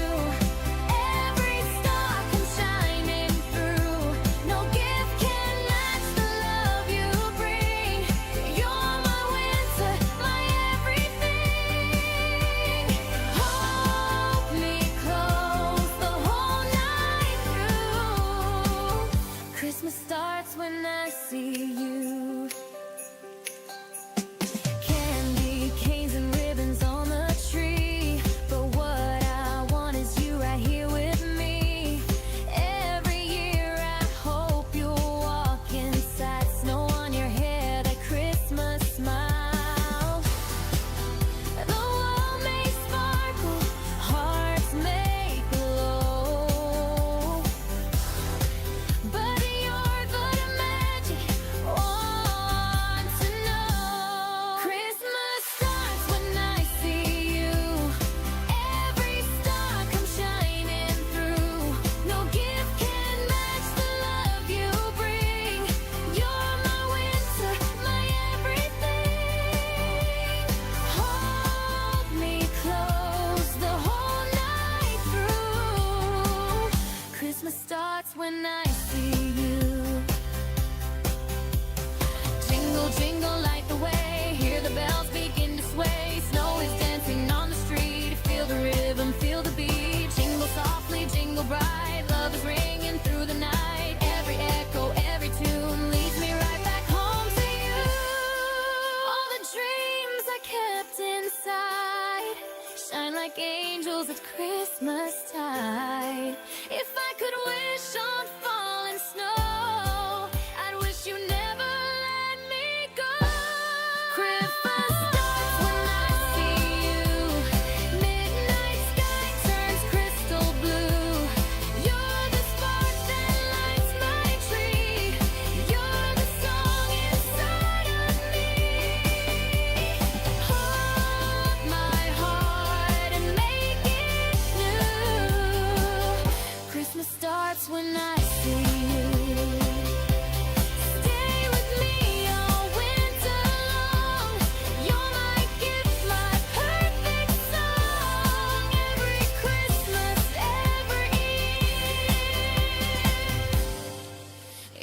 Every star comes shining through. No gift can match the love you bring. You're my winter, my everything. Hold me close the whole night through. Christmas starts when I see you. Candy canes and ribbons on the tree, but what I want is you right here with me. Every year I hope you'll walk inside. Snow on your hair, that Christmas smile. The world may sparkle, hearts may glow, but you're the magic. Oh, I see you. Jingle, jingle, light the way. Hear the bells begin to sway. Snow is dancing on the street. Feel the rhythm, feel the beat. Jingle softly, jingle bright. Love is ringing through the night. Every echo, every tune leads me right back home to you. All the dreams I kept inside shine like angels at Christmas tide. If I could wish on falling snow, I'd wish you never let me go. Christmas starts when I see you. Midnight sky turns crystal blue. You're the spark that lights my tree. You're the song inside of me. Hold my heart and make it new. Christmas starts when I see you. Stay with me all winter long. You're my gift, my perfect song. Every Christmas, every year.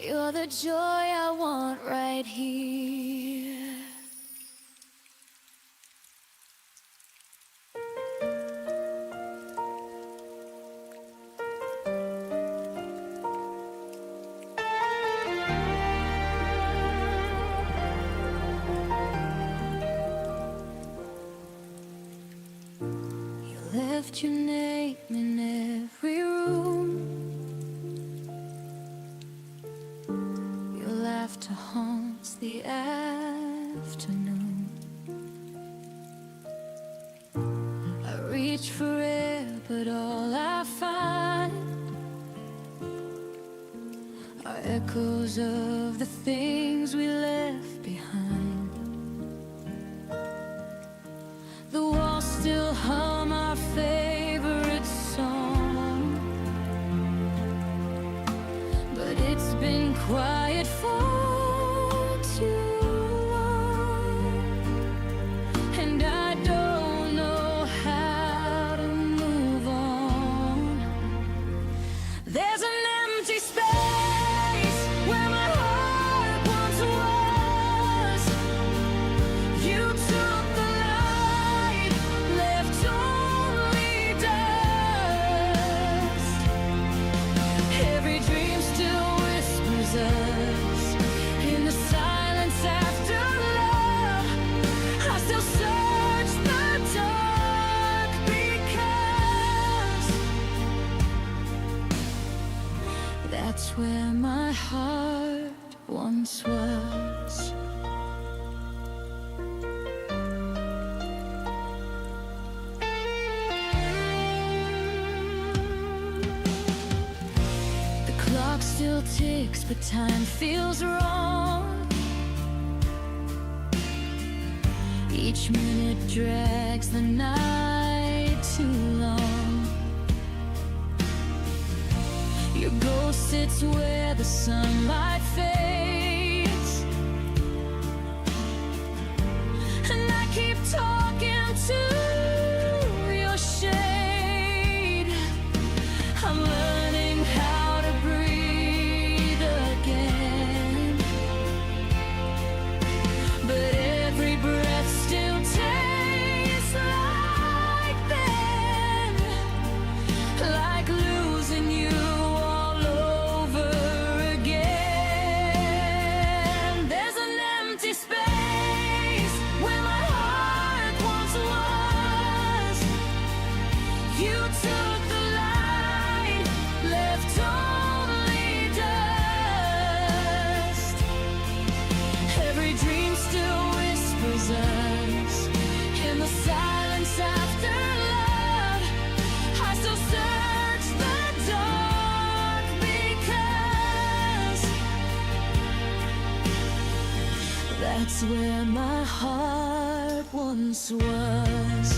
You're the joy I want right here. You left your name in every room. Your laughter haunts the afternoon. I reach for air, but all I find are echoes of the things we left behind. The walls still hum our favorite song, but it's been quiet for too long, and I don't know how to move on. There's an empty space where my heart once was. You took the light, left only dust. Every dream still whispers us in the silence after love. I still search the dark because that's where my heart once was. The clock still ticks, but time feels wrong. Each minute drags the night too long. Your ghost sits where the sunlight fades, and I keep talking to your shade. I'm learning how to breathe again, but every breath still tastes like then, like losing you all over again. There's an empty space where my heart once was. You took the light, left only dust. Every dream still whispers us in the silence after love. I still search the dark because that's where my heart once was.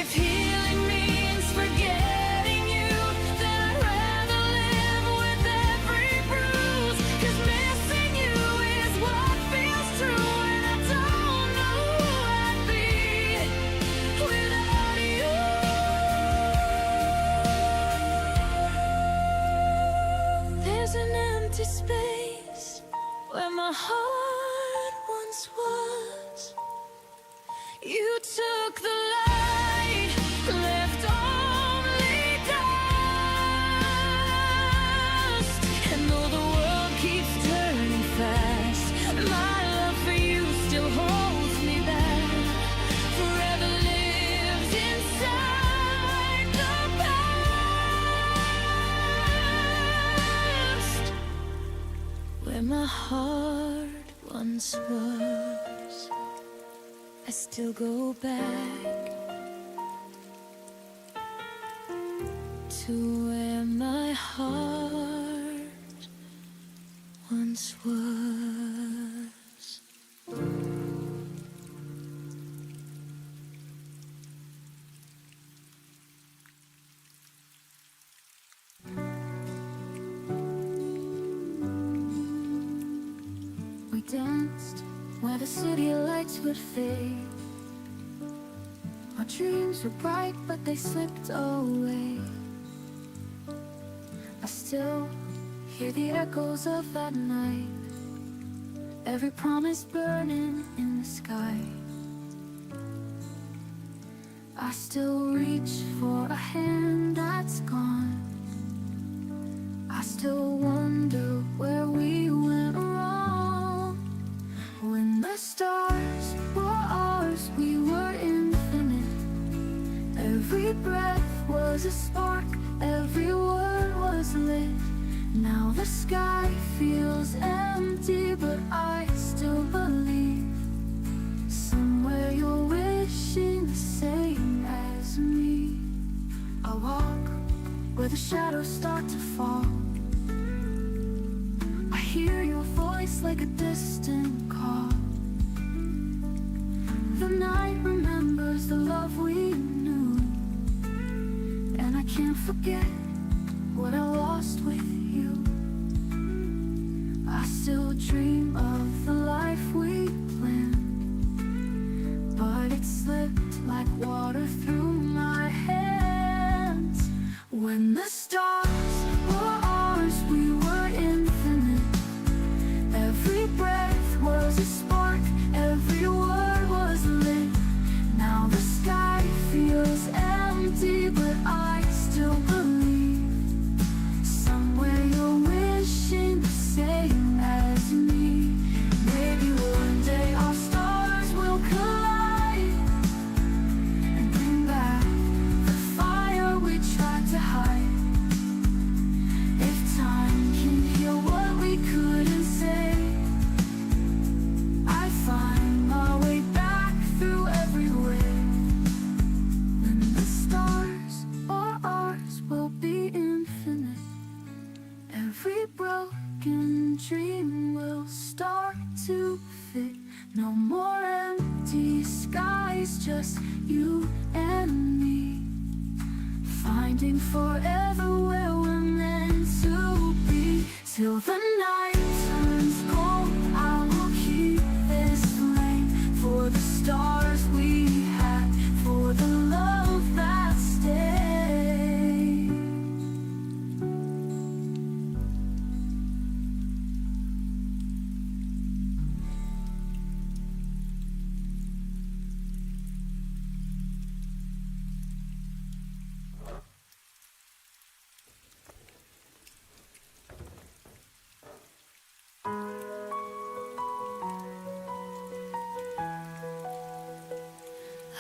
If healing means forgetting you, then I'd rather live with every bruise. 'Cause missing you is what feels true, and I don't know who I'd be without you. empty space where my heart once was. You took the light, left only dust. And though the world keeps turning fast, my love for you still holds me back. Forever lives inside the past, where my heart once was. I still go back to where my heart once was. We danced where the city lights would fade. Our dreams were bright, but they slipped away. I still hear the echoes of that night, every promise burning in the sky. I still reach for a hand that's gone. I still wonder where we went wrong. When the stars were ours, we were infinite. Every breath was a spark, every word was lit. Now the sky feels empty, but I still believe somewhere you're wishing the same as me. I walk where the shadows start to fall. I hear your voice like a distant call. The night remembers the love we knew, and I can't forget what I lost with you. I still dream of the life we planned, but it slipped like water through my hands. When the stars were ours, we were infinite. Every breath was a spark, every word was lit. Now the sky feels empty, but I still believe somewhere you're wishing the same as me. Maybe one day our stars will collide and bring back the fire we tried to hide. If time can heal what we couldn't say, I find my way back through every way. When the stars are ours, we'll be infinite. Every broken dream will start to fit. No more empty skies, just you and me, finding forever where we're meant to be. Till the night turns cold, I will keep this flame for the stars we had, for the love that stayed.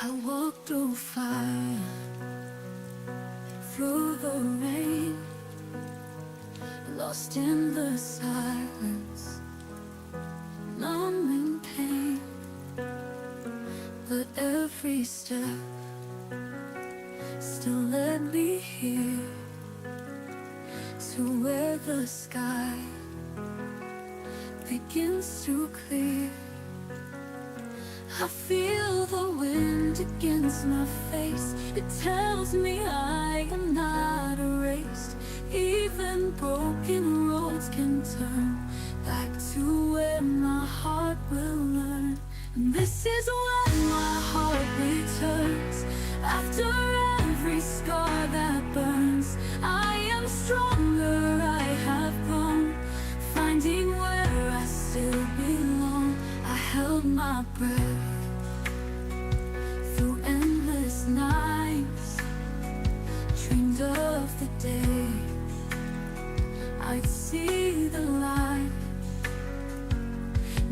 I walk through fire, through the rain, lost in the silence, numb in pain. But every step still led me here, to where the sky begins to clear. I feel the wind against my face. It tells me I am not erased. Even broken roads can turn back to where my heart will learn. And this is when my heart returns. After every scar that burns, I am stronger, I have grown. I'd see the light.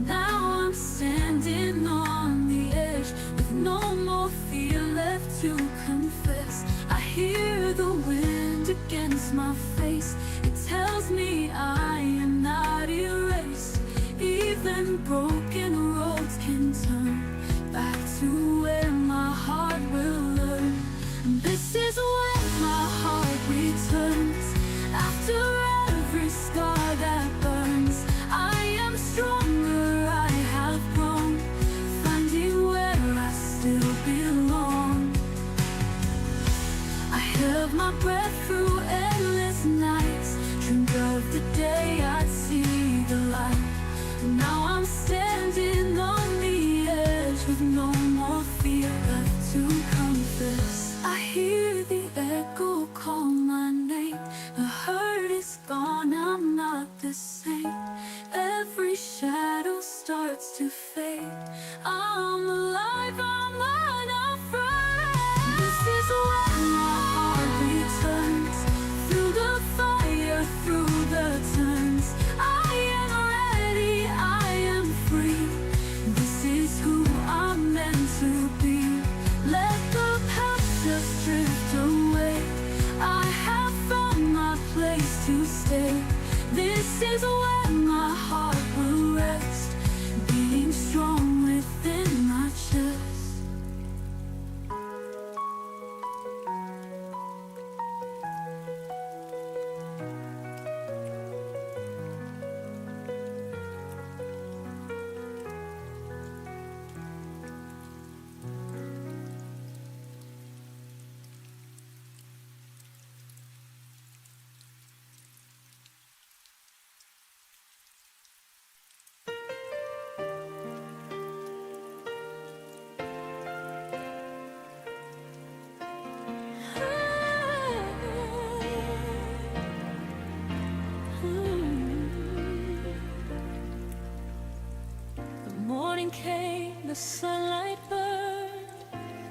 Now I'm standing on the edge with no more fear left to confess. I hear the wind against my face. It tells me I am not erased. Even broken roads can turn back to where my heart will learn. This is when my heart returns. After every scar that burns, I am stronger, I have grown, finding where I still belong. I held my breath through endless nights, dreamed of the day I'd see the light. Now I'm standing on the edge with no more fear left to confess. I hear the echo call my name. The hurt is gone, I'm not the same. Every shadow starts to fade. I'm alive, I'm unafraid. This is when my heart returns. Through the fire, through the turns, I am ready, I am free. This is who I'm meant to be. Let the past just drift away. I have found my place to stay. This is when my heart will rest, beating strong within my chest. Came, the sunlight burned,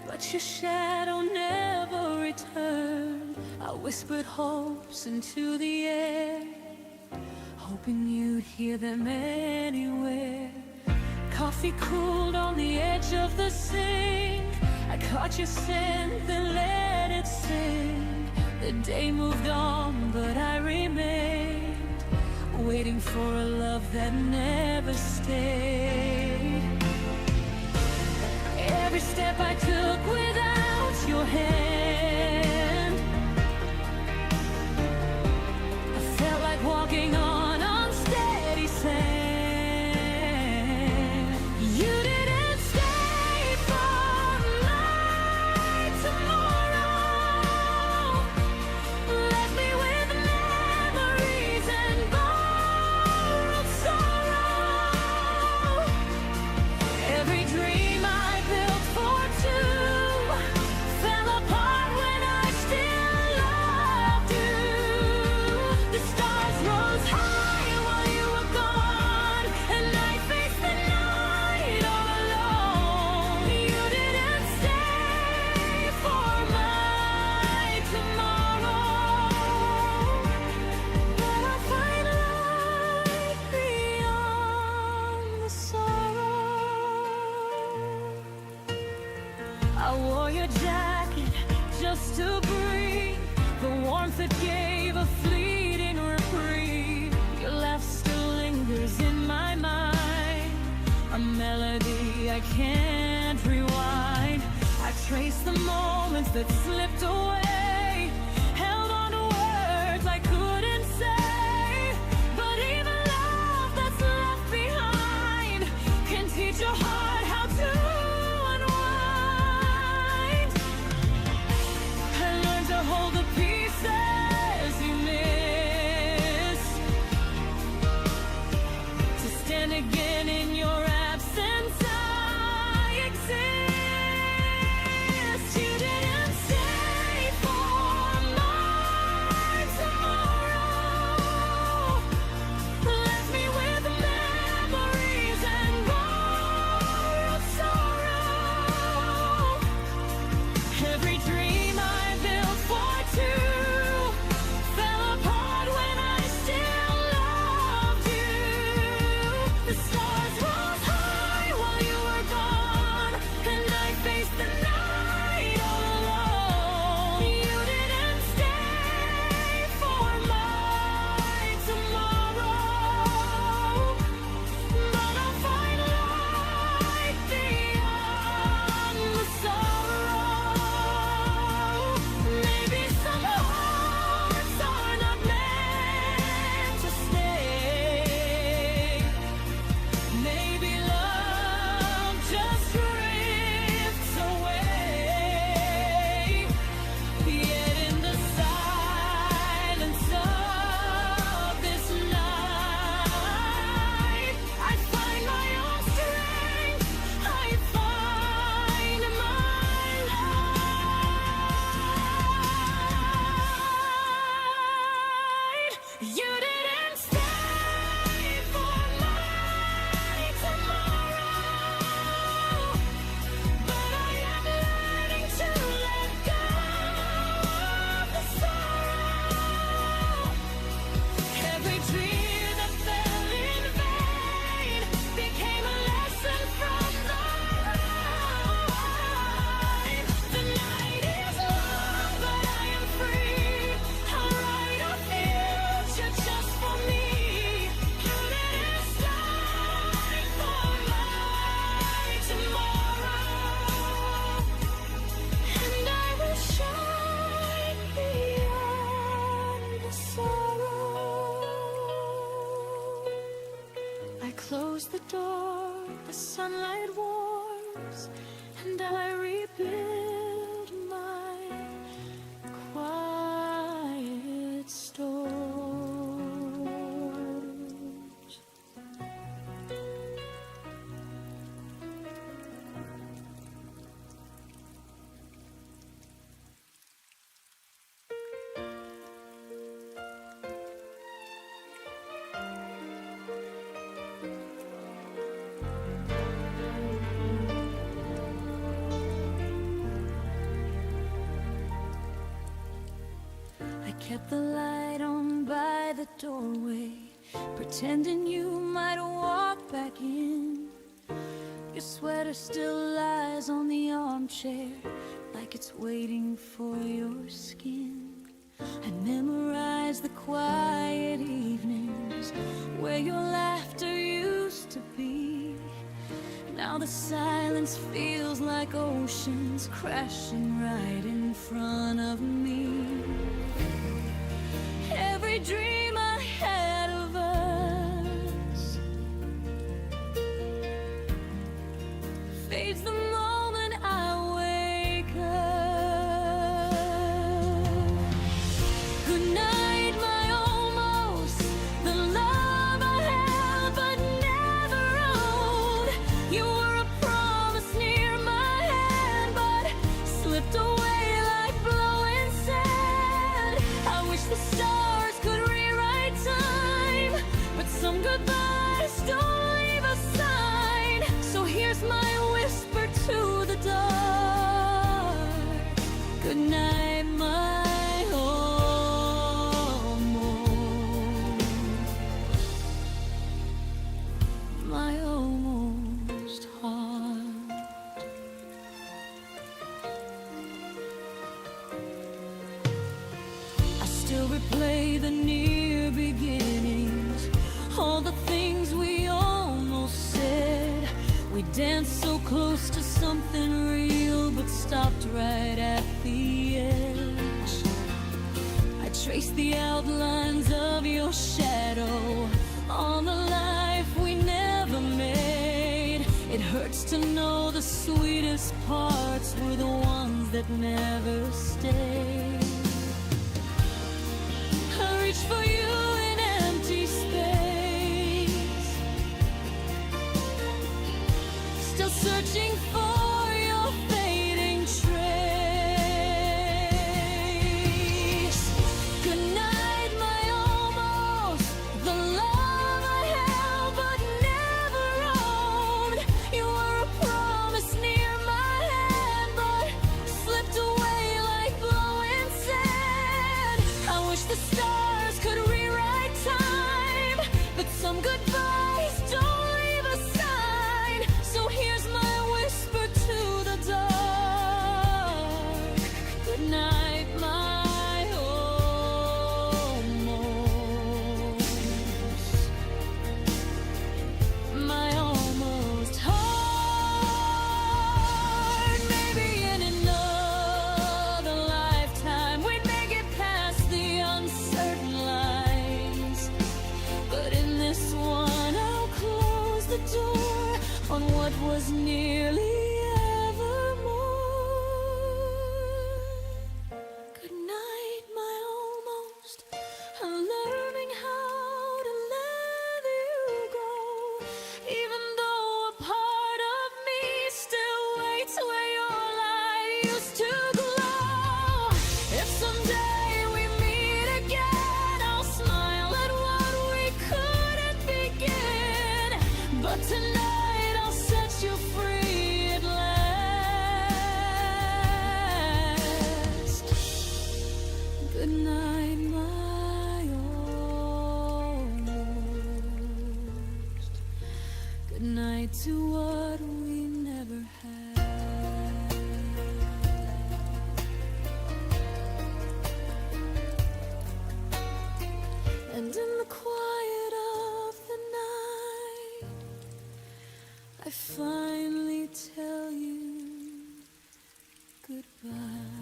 but your shadow never returned. I whispered hopes into the air, hoping you'd hear them anywhere. Coffee cooled on the edge of the sink. I caught your scent, then let it sink. The day moved on, but I remained, waiting for a love that never stayed. Every step I took without your hand, I felt like walking on unsteady sand. You didn't stay for my tomorrow, left me with memories and borrowed sorrow. Every dream I built for two fell apart when I still loved you. The stars rose high while you were gone, and I faced the night all alone. You didn't stay for my tomorrow, but I find light beyond the sorrow. I wore your jacket just to breathe, the warmth that gave a fleeting reprieve. Your laugh still lingers in my mind, a melody I can't rewind. I trace the moments that slipped away, held on to words I couldn't say. But even love that's left behind can teach a heart how to unwind. I learned to hold the pieces you miss, to stand again in your absence. I exist. You didn't stay close the door, the sunlight warms, and I rebuild my quiet stores. Kept the light on by the doorway, pretending you might walk back in. Your sweater still lies on the armchair, like it's waiting for your skin. I memorize the quiet evenings where your laughter used to be. Now the silence feels like oceans crashing right in front of me. Every dream I had of us fades the moment I wake up. Good night, my almost, the love I held but never owned. You were a promise near my hand, but slipped away like blowing sand. I wish the stars could rewrite time, but some goodbyes don't leave a sign. So here's my whisper to the dark. Good night, my almost heart. I still replay the near beginnings, all the things we almost said. We danced so close to something real, but stopped right at the edge. I traced the outlines of your shadow on the life we never made. It hurts to know the sweetest parts were the ones that never stayed. I reach for you in empty space, still searching for your fading trace. Good night, my almost, the love I held but never owned. You were a promise near my hand, but slipped away like blowing sand. I wish the stars could rewrite time, but some goodbyes don't leave a sign. So here's my whisper to the dark. Good night, my almost heart. Maybe in another lifetime we'd make it past the uncertain lines, but in this one I'll close the door on what was nearly evermore. Good night, my almost. I'm learning how to let you go, even though a part of me still waits where your light used to glow. If someday we meet again, I'll smile at what we couldn't begin. But tonight I'll set you free at last. Good night, my almost. Good night to what we never had. And in the quiet of the night, I finally tell you goodbye.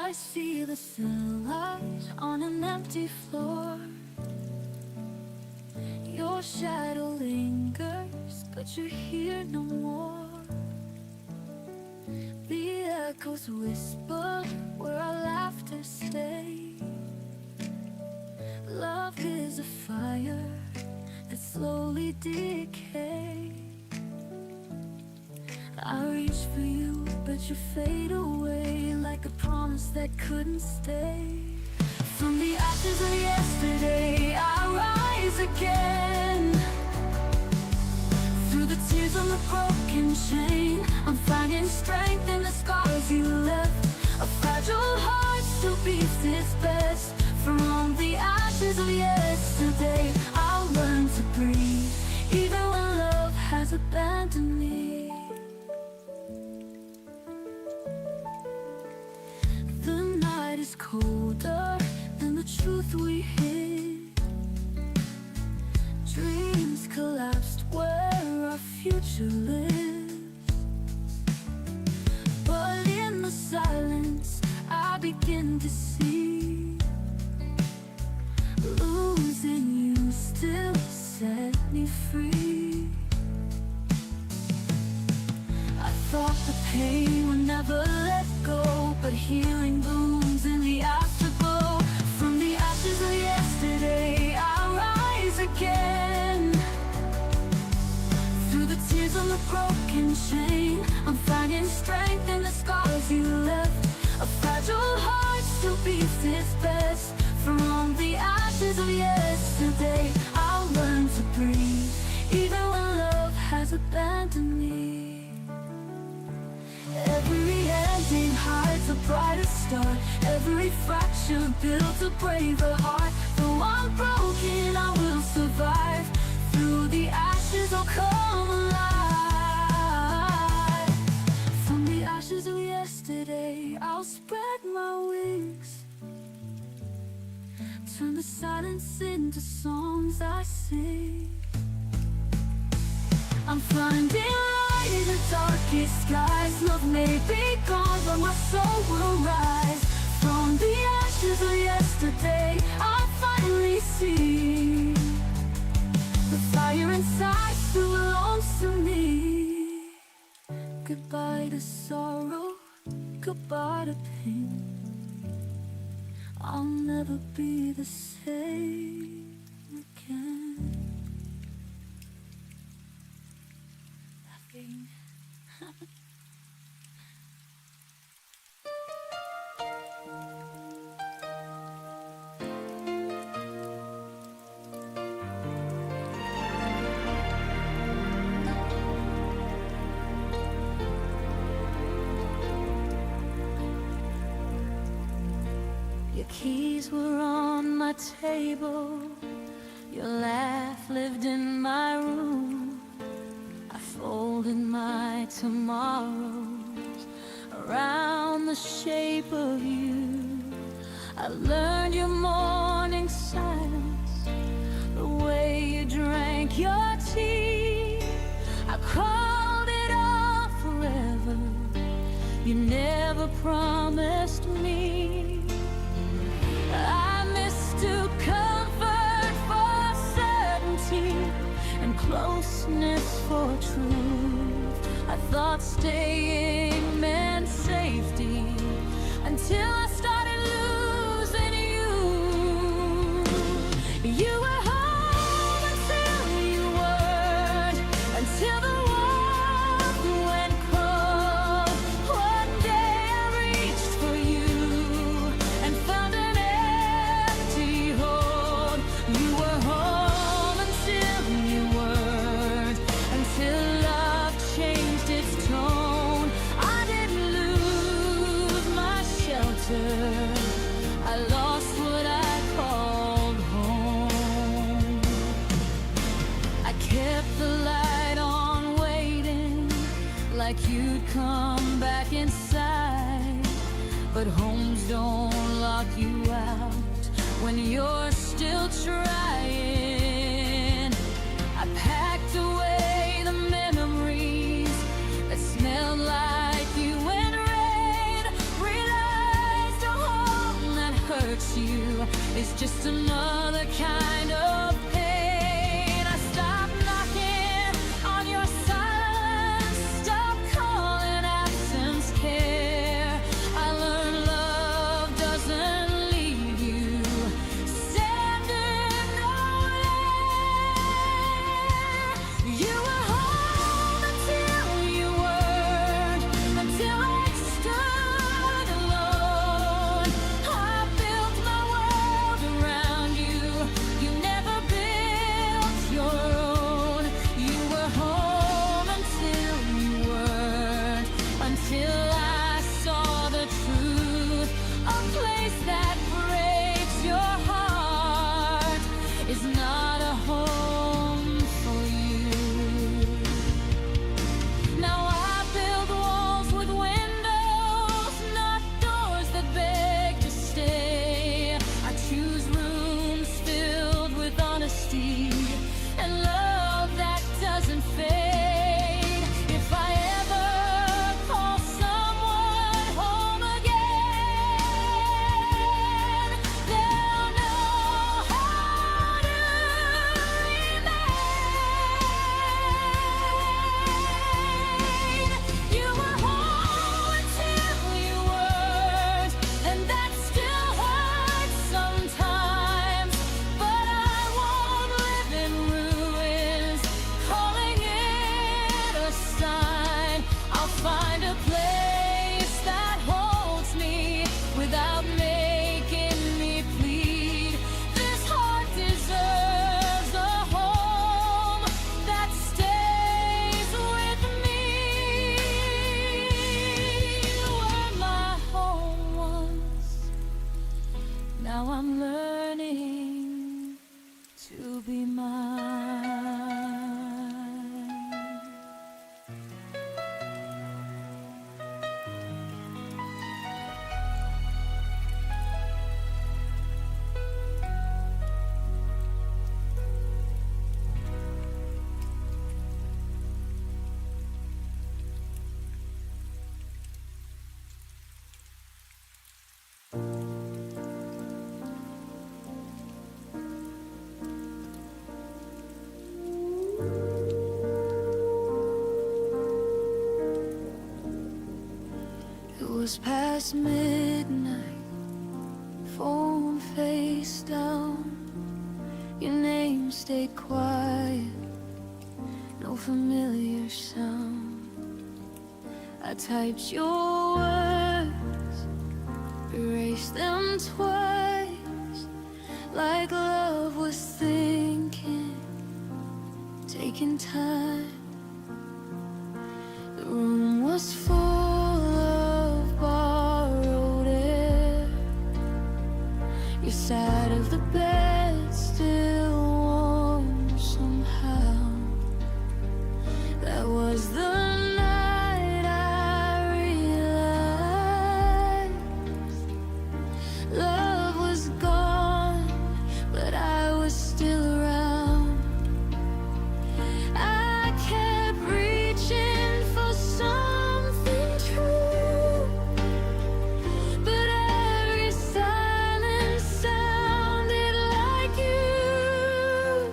I see the sunlight on an empty floor. Your shadow lingers, but you're here no more. The echoes whisper where our laughter stay. Love is a fire that slowly decays. I reach for you, but you fade away like a promise that couldn't stay. From the ashes of yesterday, I rise again. Through the tears on the broken chain, I'm finding strength in the scars you left. A fragile heart still beats its best. From the ashes of yesterday, I'll learn to breathe, even when love has abandoned me. The night is colder than the truth we hid. Dreams collapsed where our future lives. But in the silence, I begin to see. Losing you still set me free. I thought the pain would never let go, but healing blooms in the afterglow. From the ashes of yesterday, I rise again. Through the tears on the broken chain, I'm finding strength in the scars you left. A fragile heart still beats its best. From the ashes of yesterday, I'll learn to breathe, even when love has abandoned me. Every ending hides a brighter start. Every fracture builds a braver heart. Though I'm broken, I will survive. Through the ashes, I'll come alive. From the ashes of yesterday, I'll spread my wings. Turn the silence into songs I sing. I'm finding light in the darkest skies. Love may be gone, but my soul will rise. From the ashes of yesterday, I finally see the fire inside still belongs to me. Goodbye to sorrow, goodbye to pain. I'll never be the same again. Laughing. Your keys were on my table. Your laugh lived in my room. I folded my tomorrows around the shape of you. I learned your morning silence, the way you drank your tea. I called it all forever. You never promised me. I mistook comfort for certainty and closeness for truth. I thought staying meant safety until I started losing you. You were home until you weren't, until the warmth went cold. One day I reached for you and found an empty hold. You were home until you weren't, until love changed its tone. I didn't lose my shelter, I lost what I called home. I kept the light on waiting, like you'd come back inside. But homes don't lock you out when you're still trying. I packed away the memories that smelled like you and rain. Realized a is just another kind of pain. I stop knocking on your silence, stop calling absence care. I learned love doesn't leave you standing nowhere. You were home until you weren't, until I stood alone. I built my world around you. You never built your own. You were home until you weren't, until I saw the truth. A place that breaks your heart is not a home for you. Now I build walls with windows, not doors that beg to stay. I choose rooms filled with honesty and love that doesn't fade. If I ever call someone home again, they'll know how to remain. You were home until you weren't, and that still hurts sometimes. But I won't live in ruins, calling it a sign. I'll find a place that holds me without making me plead. This heart deserves a home that stays with me. You were my home once. Now I'm learning to be mine. It was past midnight, phone face down. Your name stayed quiet, no familiar sound. I typed your words, erased them twice, like love was thinking, taking time. The room was full of borrowed air. Your side of the bed still warm somehow. That was the night I realized love was gone, but I was still around. I kept reaching for something true, but every silence sounded like you.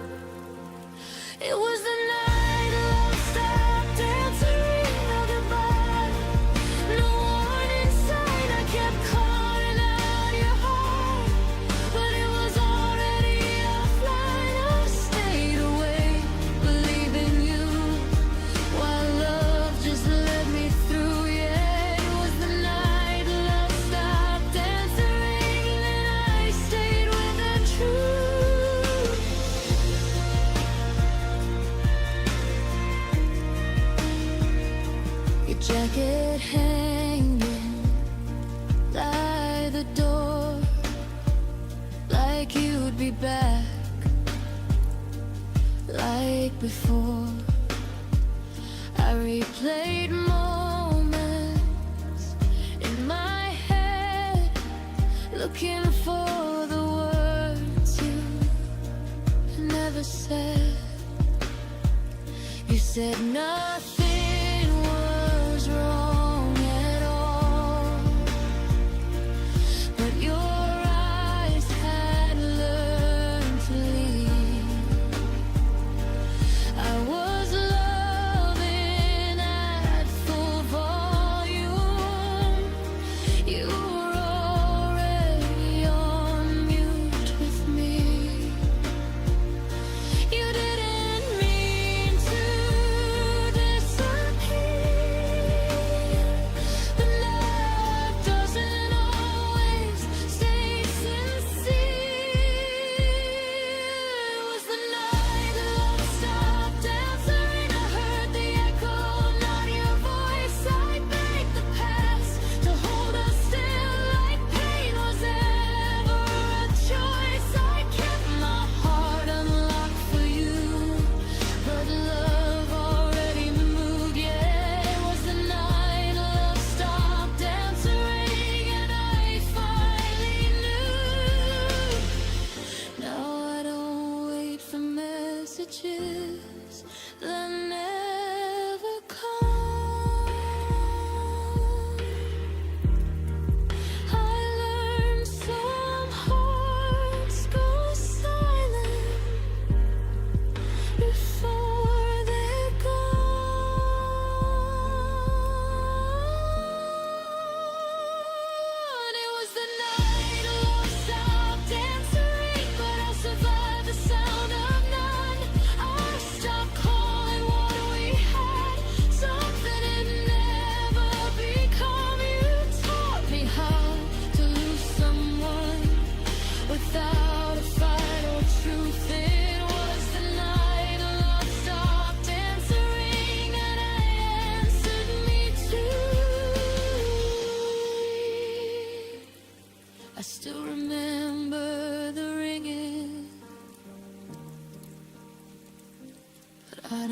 It was the night love stopped answering our goodbye. No warning sign, I kept calling out your heart, but it was already offline. I stayed awake, believing you, while love just let me through. Yeah, it was the night love stopped answering, and I stayed with the truth. Your jacket hanging by the door, like you'd be back, like before. I replayed moments in my head, looking for the words you never said. You said nothing was wrong at all, but your eyes had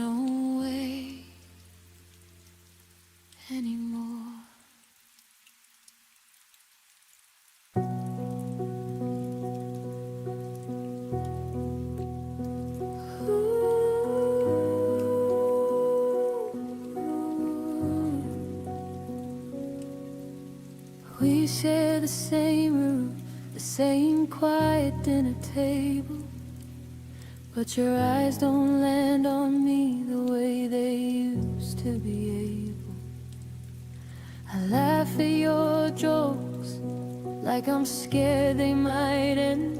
no way anymore. We share the same room, the same quiet dinner table, but your eyes don't land on me the way they used to be able. I laugh at your jokes like I'm scared they might end,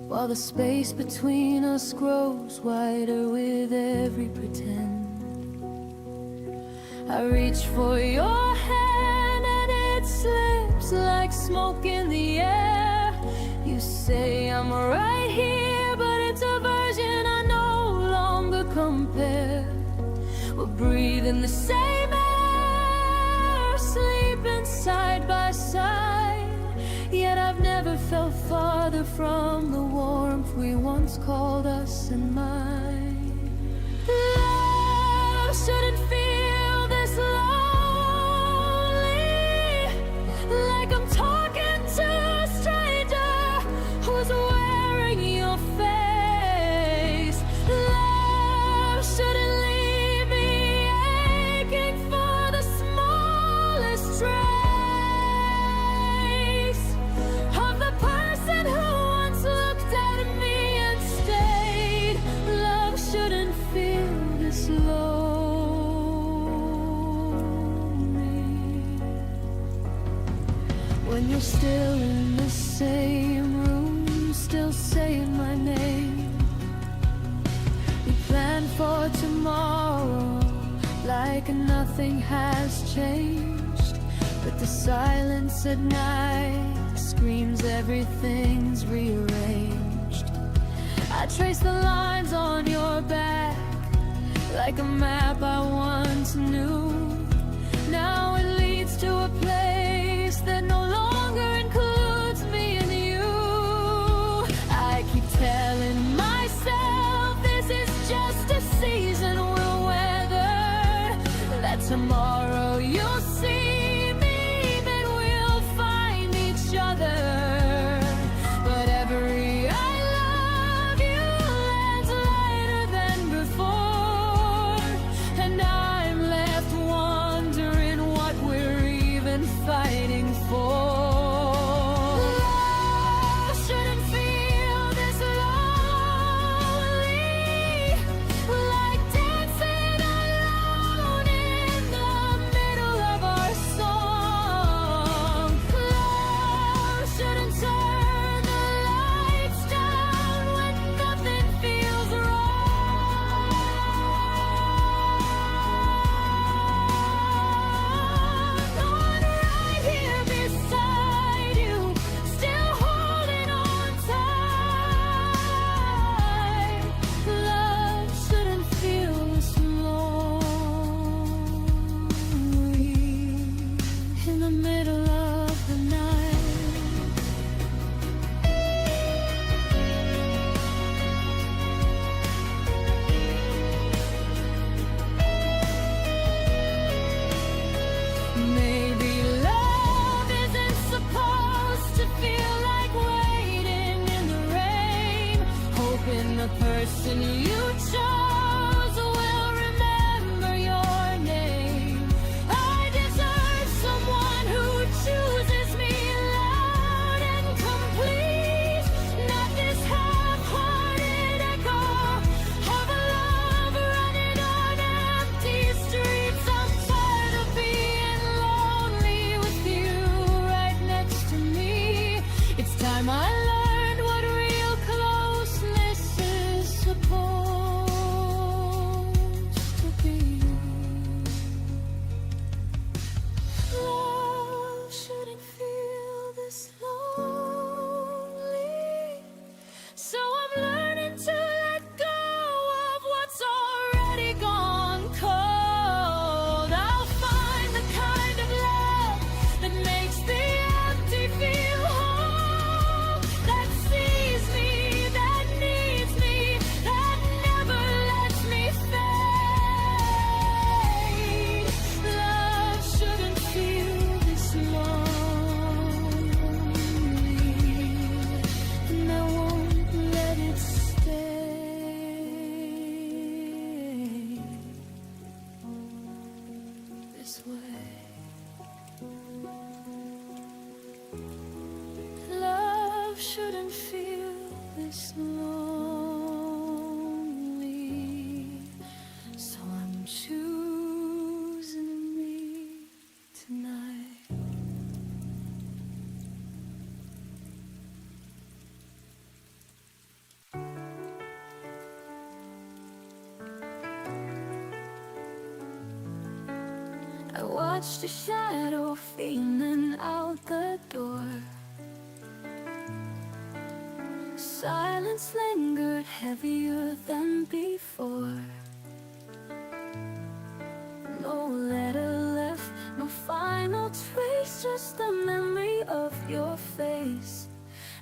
while the space between us grows wider with every pretend. I reach for your hand and it slips like smoke in the air. You say I'm right here, but it's a version I no longer compare. We're breathing the same air, sleeping side by side, yet I've never felt farther from the warmth we once called us and mine. Love shouldn't feel this lonely, like I'm talking to a stranger who's wearing your face. Love shouldn't leave me aching for the smallest trace of the person who once looked at me and stayed. Love shouldn't feel this lonely. When you're still in the same room, still saying my name. We plan for tomorrow like nothing has changed, but the silence at night screams everything's rearranged. I trace the lines on your back like a map I once knew. Now it leads to a place that no longer includes me and you. I keep telling myself this is just a season we'll weather, that tomorrow you'll see me, that we'll find each other. But every I love you lands lighter than before, and I'm left wondering what we're even fighting for. Love shouldn't feel this lonely, like dancing alone in the middle of our this lonely, so I'm choosing me tonight. I watched a shadow feeling out the door. Silence lingered heavier than before. No letter left, no final trace, just the memory of your face.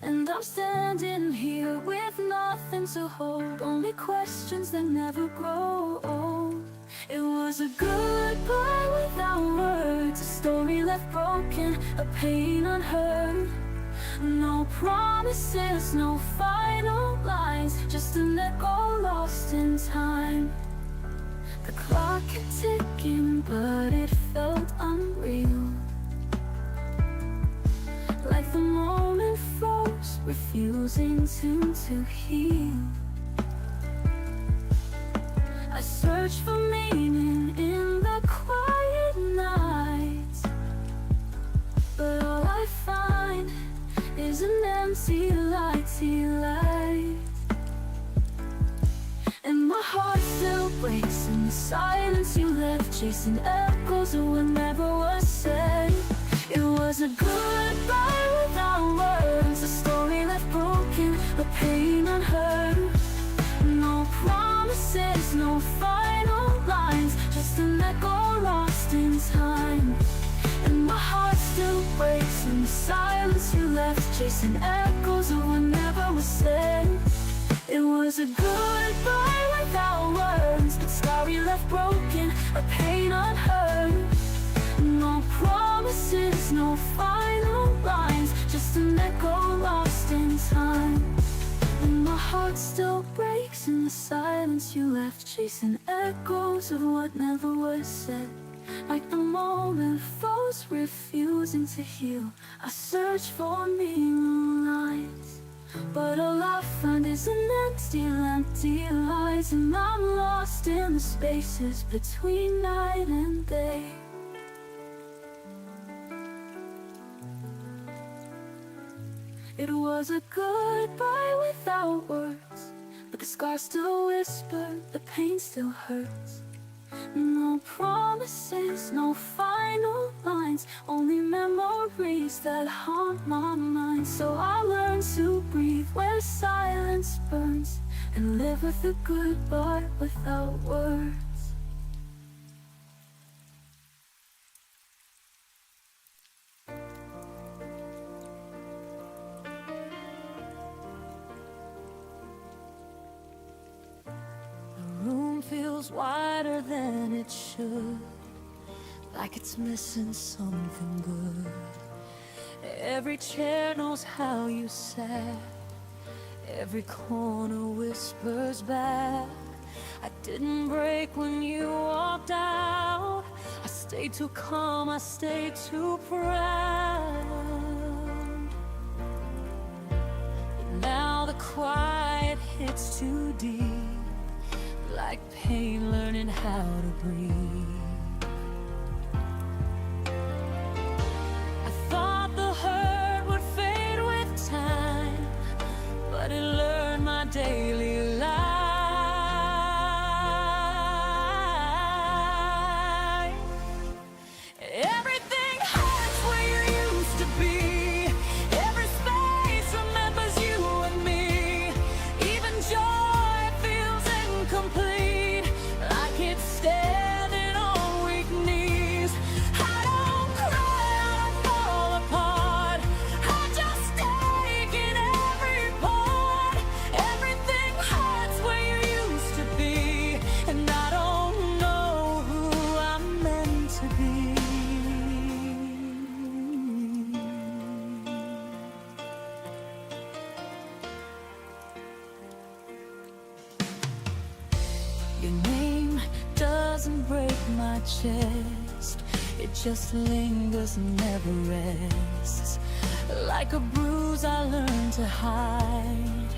And I'm standing here with nothing to hold, only questions that never grow old. It was a goodbye without words, a story left broken, a pain unheard. No promises, no final lines, just an echo lost in time. The clock kept ticking, but it felt unreal. Like the moment froze, refusing to heal. I search for meaning in the quiet nights, but all I find is an empty light. And my heart still breaks in the silence you left, chasing echoes of what never was said. It was a goodbye without words, a story left broken, a pain unheard. No promises, no final lines, just an echo lost in time. And my heart still breaks in the silence you left, chasing echoes of what never was said. It was a goodbye without words, but story left broken, a pain unheard. No promises, no final lines, just an echo lost in time. And my heart still breaks in the silence you left, chasing echoes of what never was said. Like the moment froze, refusing to heal. I search for meaning lines, but all I find is an empty lies. And I'm lost in the spaces between night and day. It was a goodbye without words, but the scars still whisper, the pain still hurts. No promises, no final lines, only memories that haunt my mind. So I learned to breathe where silence burns, and live with a goodbye without words. Feels wider than it should, like it's missing something good. Every chair knows how you sat, every corner whispers back. I didn't break when you walked out, I stayed too calm, I stayed too proud. And now the quiet hits too deep, like pain learning how to breathe. I thought the hurt would fade with time, but it learned my daily life. Everything hurts where you used to be, every space remembers you and me. Even joy feels incomplete, like it's standing on weak knees. I don't cry, I don't fall apart, I just take in every part. Everything hurts where you used to be, and I don't know who I'm meant to be. Your name doesn't break my chest, it just lingers and never rests. Like a bruise I learned to hide,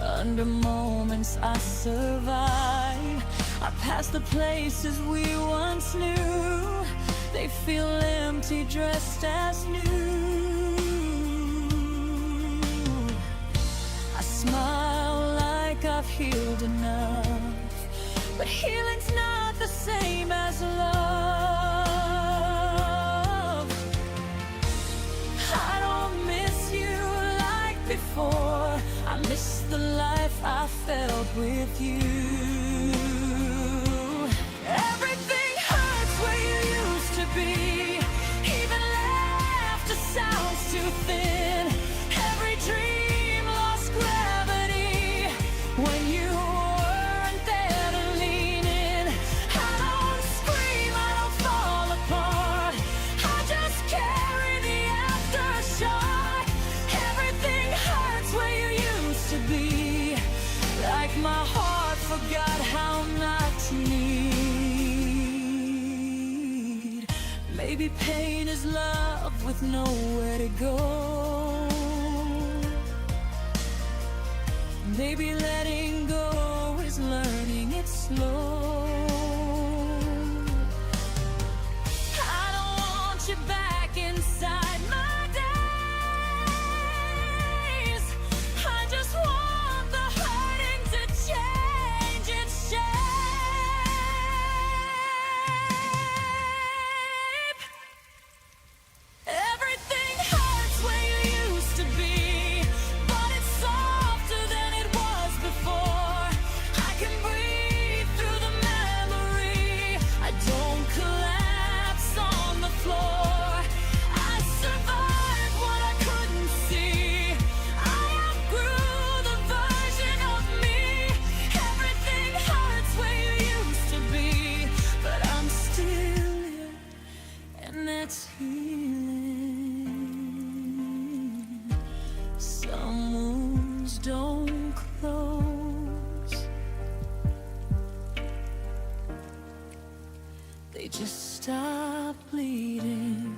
Under moments I survive, I pass the places we once knew. They feel empty, dressed as new. I smile like I've healed enough, but healing's not the same as love. I don't miss you like before. I miss the life I felt with you. Everything hurts where you used to be. Even laughter sounds too thin. Every dream lost gravity when you weren't there to lean in. I don't scream, I don't fall apart. I just carry the aftershock. Everything hurts where you used to be. Like my heart forgot how not to need. Maybe pain is love with nowhere to go. Maybe letting go is learning it slow. I don't want you back inside my days. I just want the hurting to change its shape. Everything hurts where you used to be, but it's softer than it was before. I can breathe through the memory. I don't collapse on the floor. I survived what I couldn't see. I outgrew the version of me. Everything hurts where you used to be, but I'm still here, and that's healing. Some wounds don't close, they just stop bleeding.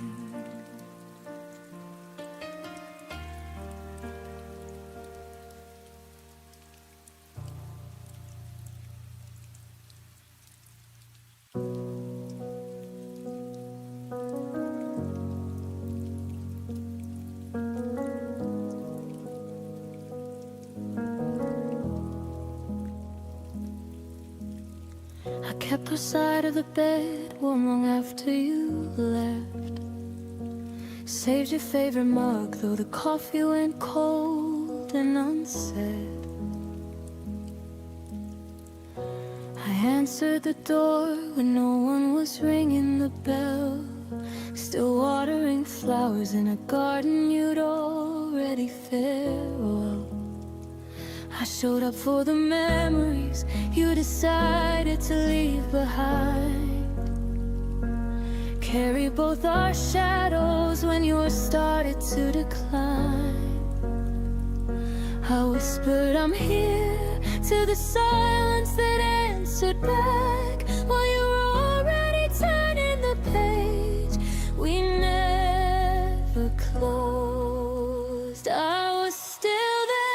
I kept our side of the bed warm long after you left. Saved your favorite mug, though the coffee went cold and unsaid. I answered the door when no one was ringing the bell. Still watering flowers in a garden you'd already farewell. I showed up for the memories you decided to leave behind. Carry both our shadows when yours started to decline. I whispered I'm here to the silence that answered back, while you were already turning the page we never closed. I was still there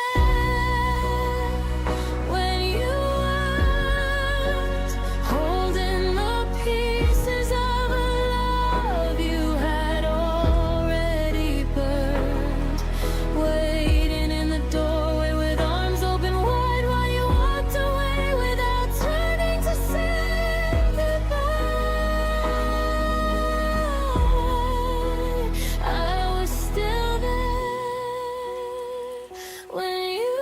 when you weren't, holding the pieces of a love you had already burned, waiting in the doorway with arms open wide while you walked away without turning to say goodbye. I was still there when you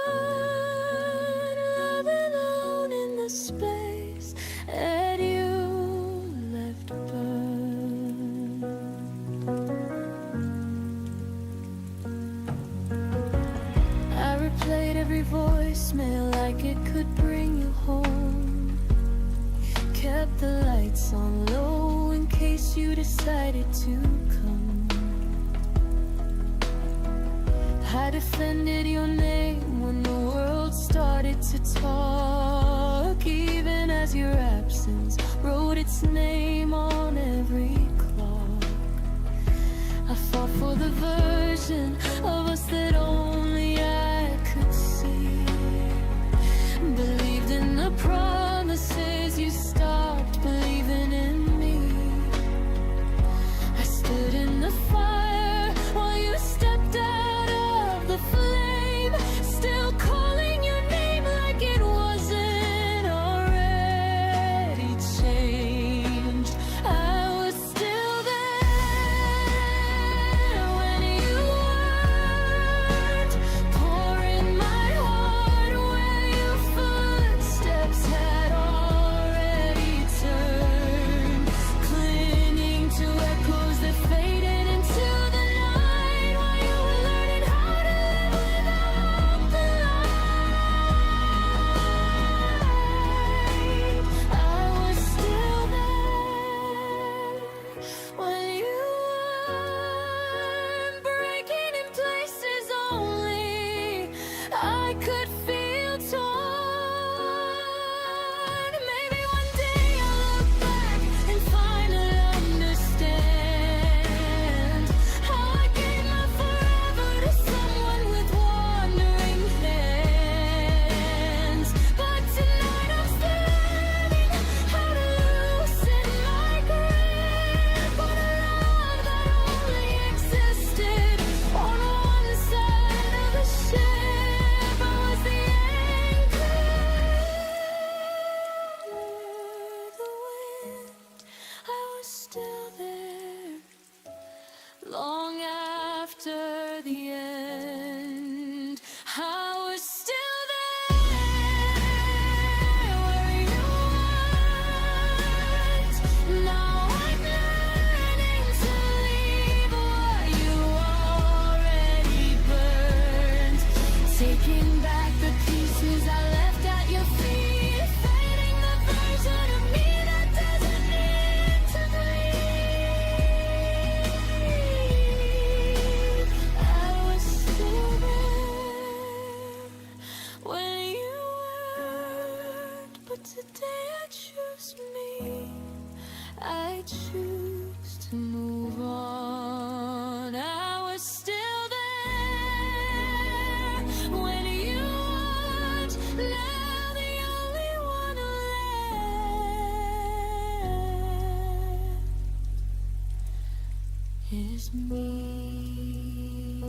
weren't, loving alone in the space that you left burned. I replayed every voicemail like it could bring you home. Kept the lights on low in case you decided to come. I defended your name when the world started to talk, even as your absence wrote its name on every clock. I fought for the version of us that only I could see. just me.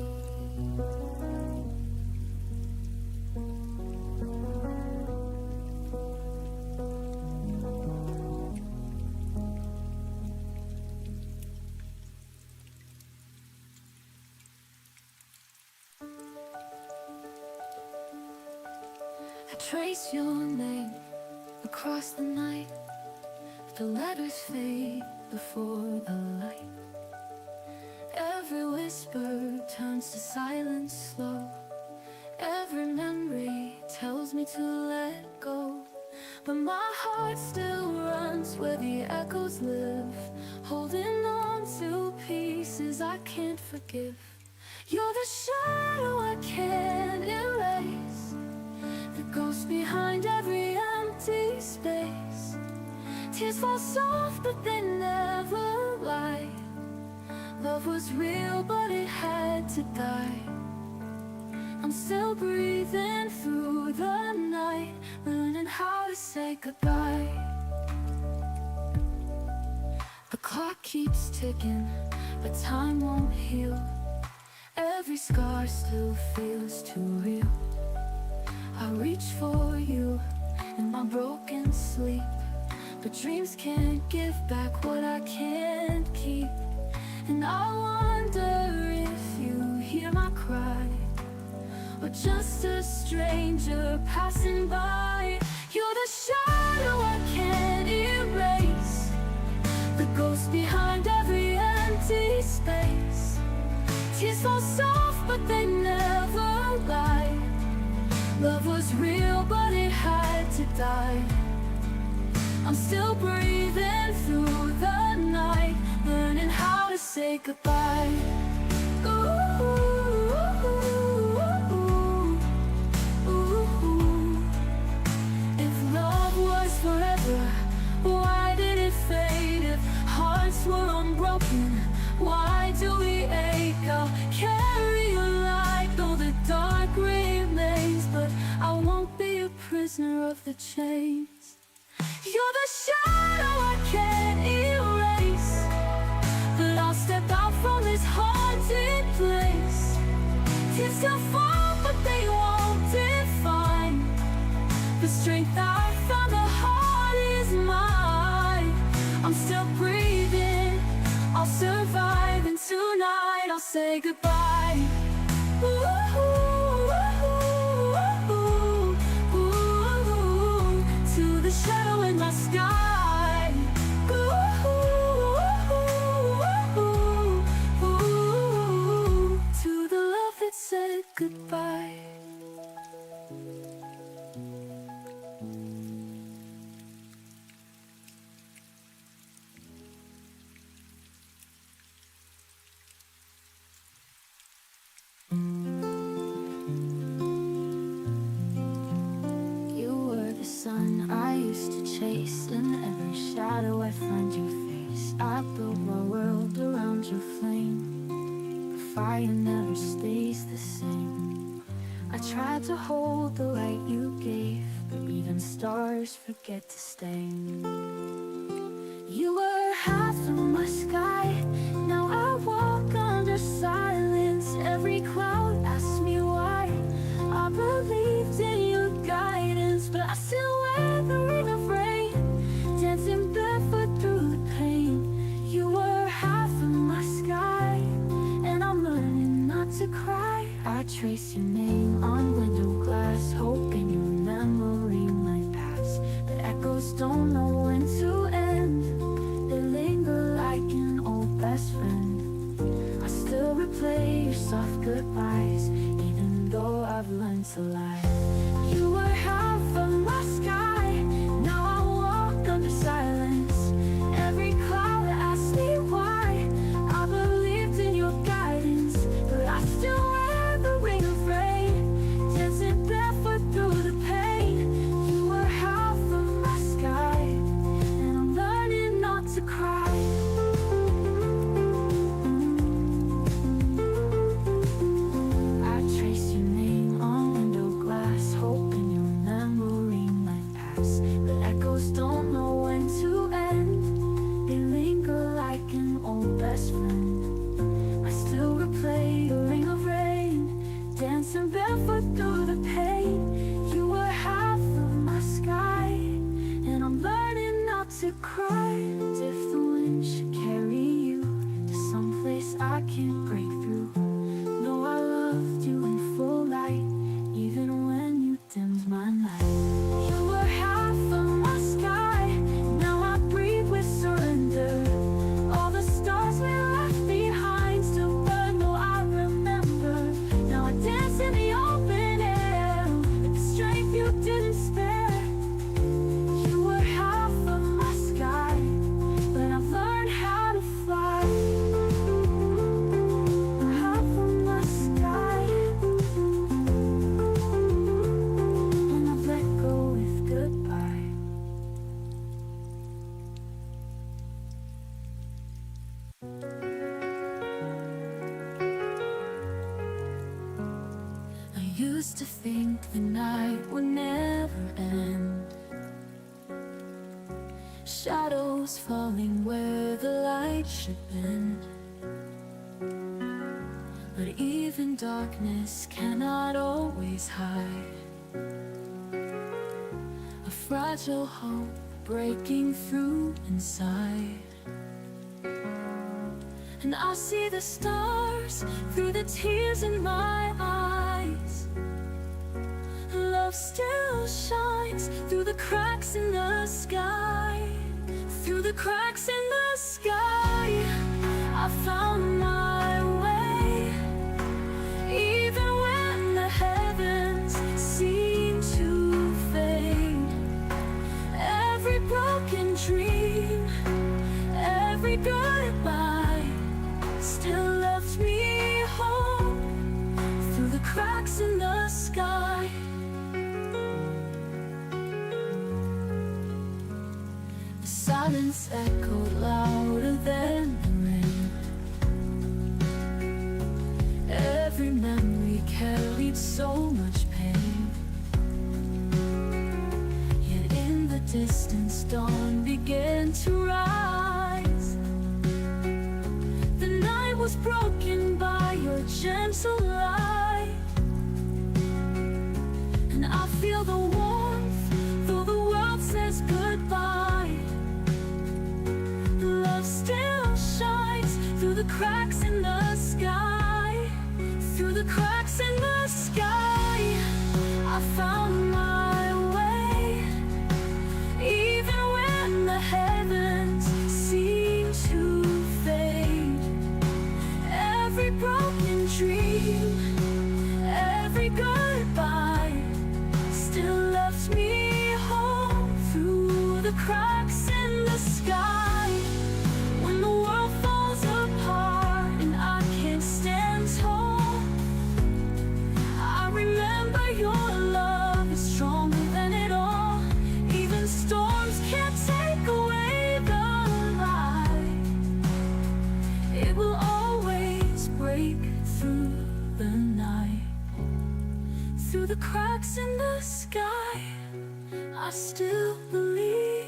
I trace your name across the night. The letters fade before the light. Every whisper turns to silence slow. Every memory tells me to let go. But my heart still runs where the echoes live, holding on to pieces I can't forgive. You're the shadow I can't erase, the ghost behind every empty space. Tears fall soft but they never lie. Love was real but it had to die. I'm still breathing through the night, learning how to say goodbye. The clock keeps ticking, but time won't heal. Every scar still feels too real. I reach for you in my broken sleep, but dreams can't give back what I can't keep. And I wonder if you hear my cry, or just a stranger passing by. You're the shadow I can't erase, the ghost behind every empty space. Tears fall soft but they never lie. Love was real but it had to die. I'm still breathing through the night, learning how to say goodbye. Ooh, ooh, ooh, ooh. If love was forever, why did it fade? If hearts were unbroken, why do we ache? I'll carry your light though the dark remains, but I won't be a prisoner of the chains. You're the shadow I can't erase, but I'll step out from this haunted place. Tears still fall but they won't define the strength I found. The heart is mine. I'm still breathing, I'll survive, and tonight I'll say goodbye. Ooh, ooh, ooh, ooh, ooh, to the shadow in my sky. Ooh, ooh, ooh, ooh, to the love that said goodbye. You were the sun I used to chase, in every shadow I find your face. I built my world around your flame. The fire never stays the same. I tried to hold the light you gave, but even stars forget to stay. You were half of my sky, now I walk under silence. Every cloud asks me why. I believed in your guidance, but I still wear the ring of rain, dancing barefoot through the pain. You were half of my sky, and I'm learning not to cry. I trace your name on window glass, hoping your memory might pass. The echoes don't know when to end, they linger like an old best friend. I still replay your soft goodbyes, even though I've learned to lie. You were half of my sky, now I walk under silence. Every cloud asks me why. I believed in your guidance, but I still wear the ring of rain, dancing barefoot through the pain. You were half of my sky, and I'm learning not to cry. I trace your name on window cried if the wind should carry you to someplace I can't break through. No, I loved you in full light, even when you dimmed my light. You were half of my sky, now I breathe with surrender. All the stars we left behind still burn, though I remember. Now I dance in the open air with the strength you didn't spare. You were half of my sky, but I've learned how to fly. Half of my sky, and I've let go with goodbye. I used to think the night would never end, shadows falling where the light should bend. But even darkness cannot always hide a fragile hope breaking through inside. And I see the stars through the tears in my eyes. Love still shines through the cracks in the sky. Through the cracks in the sky, I found my way. Even when the heavens seem to fade, every broken dream, every goodbye still left me home. Through the cracks in the sky, the silence echoed louder than the rain. Every memory carried so much pain. Yet in the distance dawn began to rise. The night was broken by your gentle light, and I feel the warmth though the world says goodbye. Love still shines through the cracks in the sky. Through the cracks in the sky, I found my way. Even when the heavens seem to fade, every broken dream, every goodbye still left me home. Through the cracks in the sky, when the world falls apart and I can't stand tall, I remember your love is stronger than it all. Even storms can't take away the light. It will always break through the night. Through the cracks in the sky, I still believe.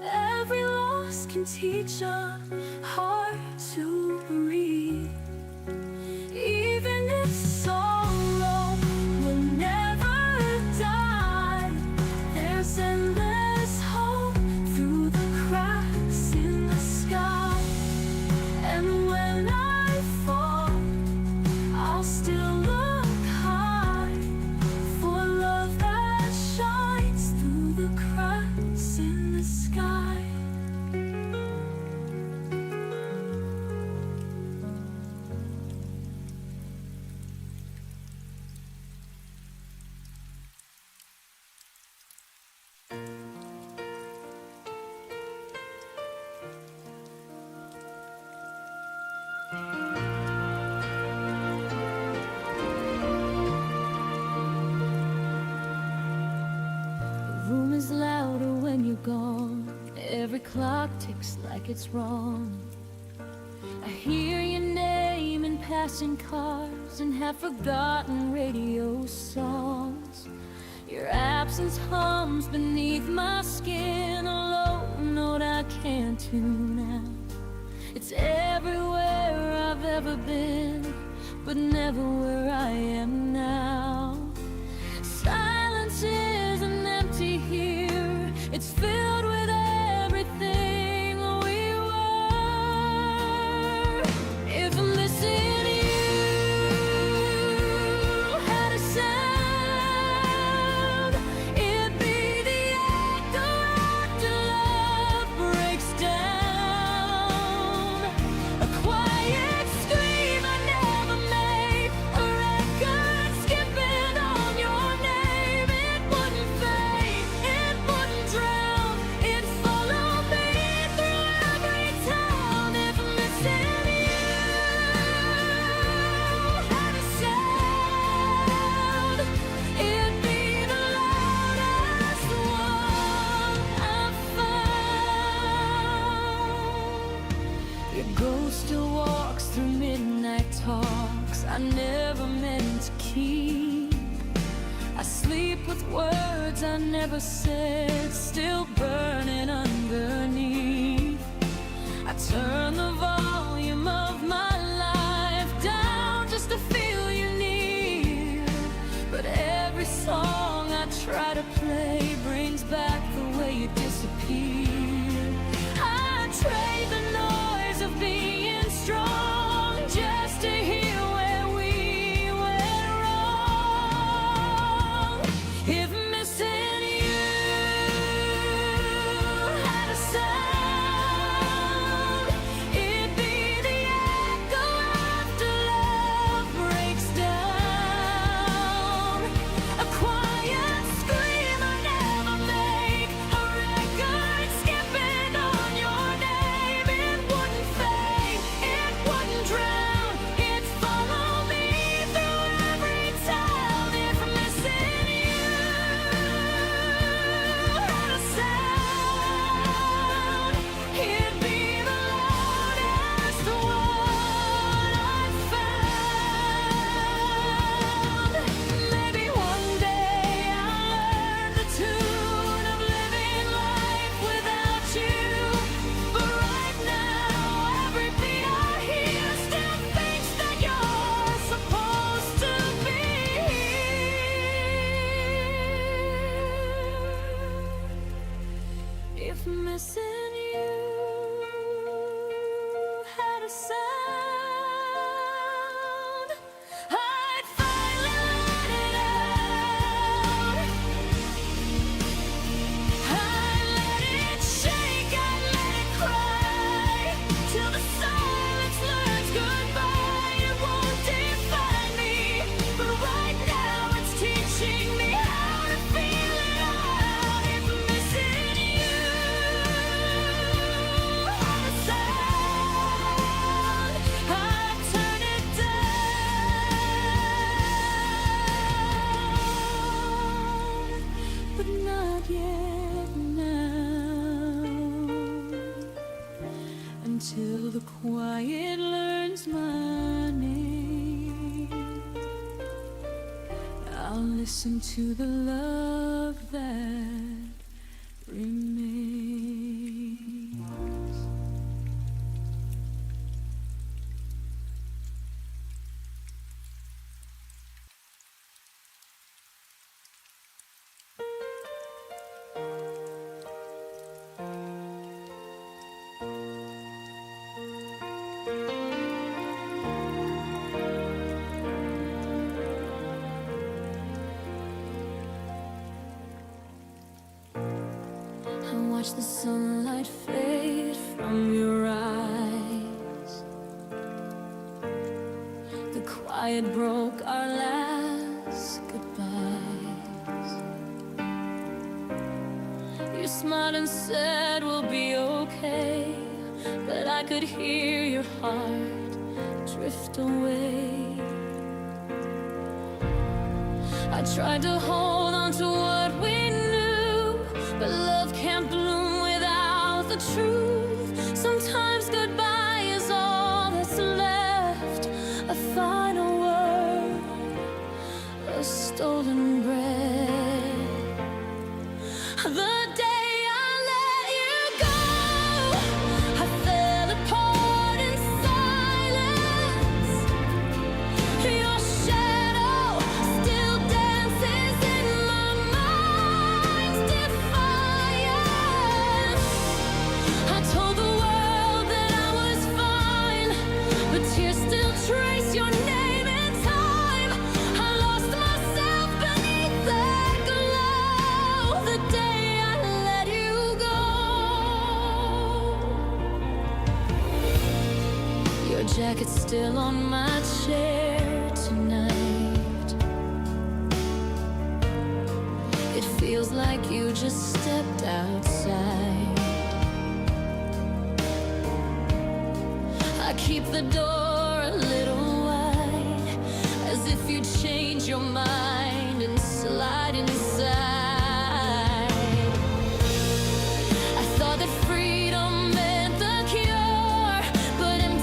Every loss can teach a heart to breathe. Even if sorrow will never die, there's endless hope through the cracks in the sky. And when I fall, I'll still look high for love that shines through the cracks in the sky. The room is louder when you're gone. Every clock ticks like it's wrong. I hear your name in passing cars and have forgotten radio songs. Your absence hums beneath my skin, a low note I can't tune out. It's everywhere I've ever been, but never where I am now. Silence isn't empty here, it's filled with ghost still walks through midnight talks I never meant to keep. I sleep with words I never said, still burning underneath. I turn the volume of my life down just to feel you near. But every song I try to play brings back the way you disappear. I trade the noise of being strong just to hear where we went wrong. If missing you had a sound, it'd be the echo after love breaks down. A quiet scream I never make, a record skipping on your name. It wouldn't fade, it wouldn't drown, it'd follow me through every town. If missing you had a sound, it'd be the loudest one I've found. Maybe one day I'll learn the tune of living life without you. But right now, every beat I hear still thinks that you're supposed to be here. If missing you had a sound, I'd finally let it out. I'd let it shake, I'd let it cry, till the silence learns goodbye. It won't define me, but right now it's teaching me how to feel it out. If missing you had a sound, I'd turn it down, but not yet now. Until the quiet learns my name, I'll listen to the love that remains. I watch the sunlight fade from your eyes. The quiet broke our last goodbyes. You smiled and said we'll be okay, but I could hear your heart drift away. I tried to hold on to what we knew, but love can't bloom without the truth. Sometimes goodbye is all that's left, a final word, a stolen breath. The day I let you go, I fell apart in silence. Your shadow still dances in my mind's defiance. I told the world that I was fine, but tears still trace your name in time. I lost myself beneath that glow the day I let you go. Your jacket's still on my chair tonight. It feels like you just stepped outside. I keep the door a little wide, as if you'd change your mind and slide inside. I thought that freedom meant the cure, but in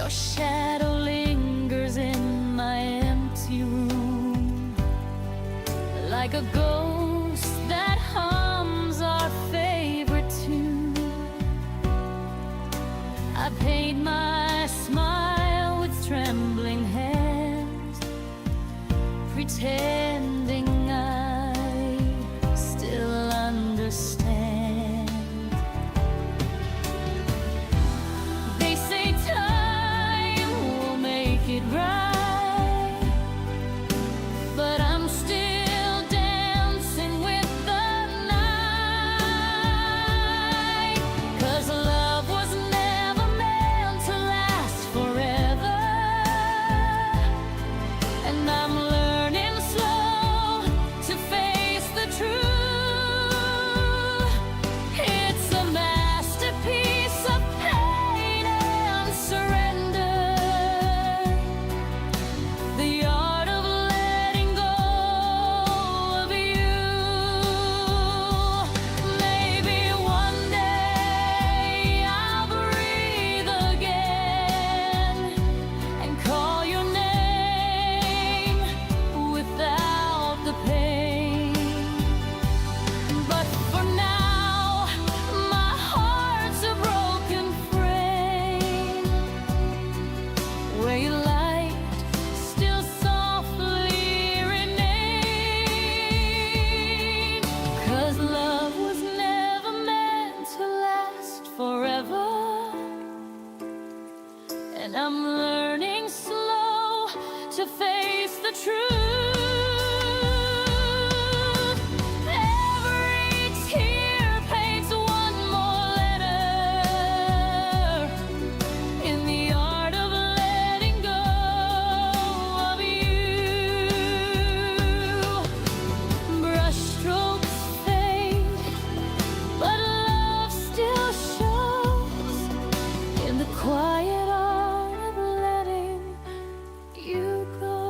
Your shadow lingers in my empty room, like a ghost that hums our favorite tune. I paint my smile with trembling hands, pretending I still understand. They say time will make it right, but I'm still dancing with the night. 'Cause love was never meant to last forever, and I'm learning slow to face the truth. It's a masterpiece of pain and surrender, the art of letting go of you. Maybe one day I'll breathe again and call your name without the pain. But for now, my heart's a broken frame, where your light still softly remains. 'Cause love was never meant to last forever, and I'm learning slow to face the truth. Every tear paints one more letter in the art of letting go of you. Brushstrokes fade, but love still shows in the quiet art of letting you go.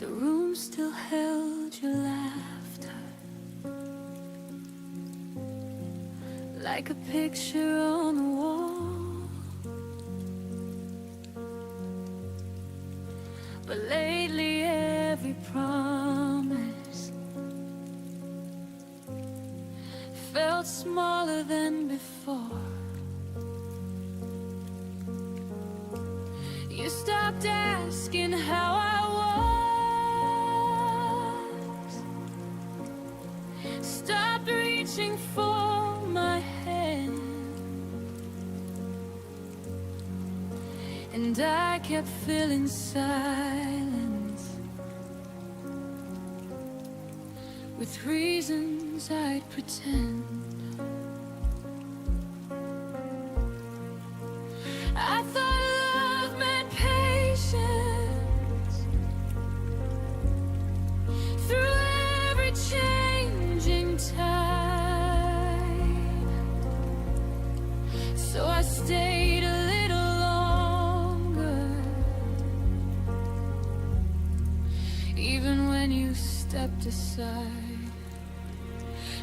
The room still held your laughter, like a picture on the wall. But lately every promise felt smaller than before. You stopped asking how I was, stopped reaching for my hand, and I kept feeling silence with reasons I'd pretend. I thought love meant patience through every changing tide, so I stayed a little longer, even when you stepped aside.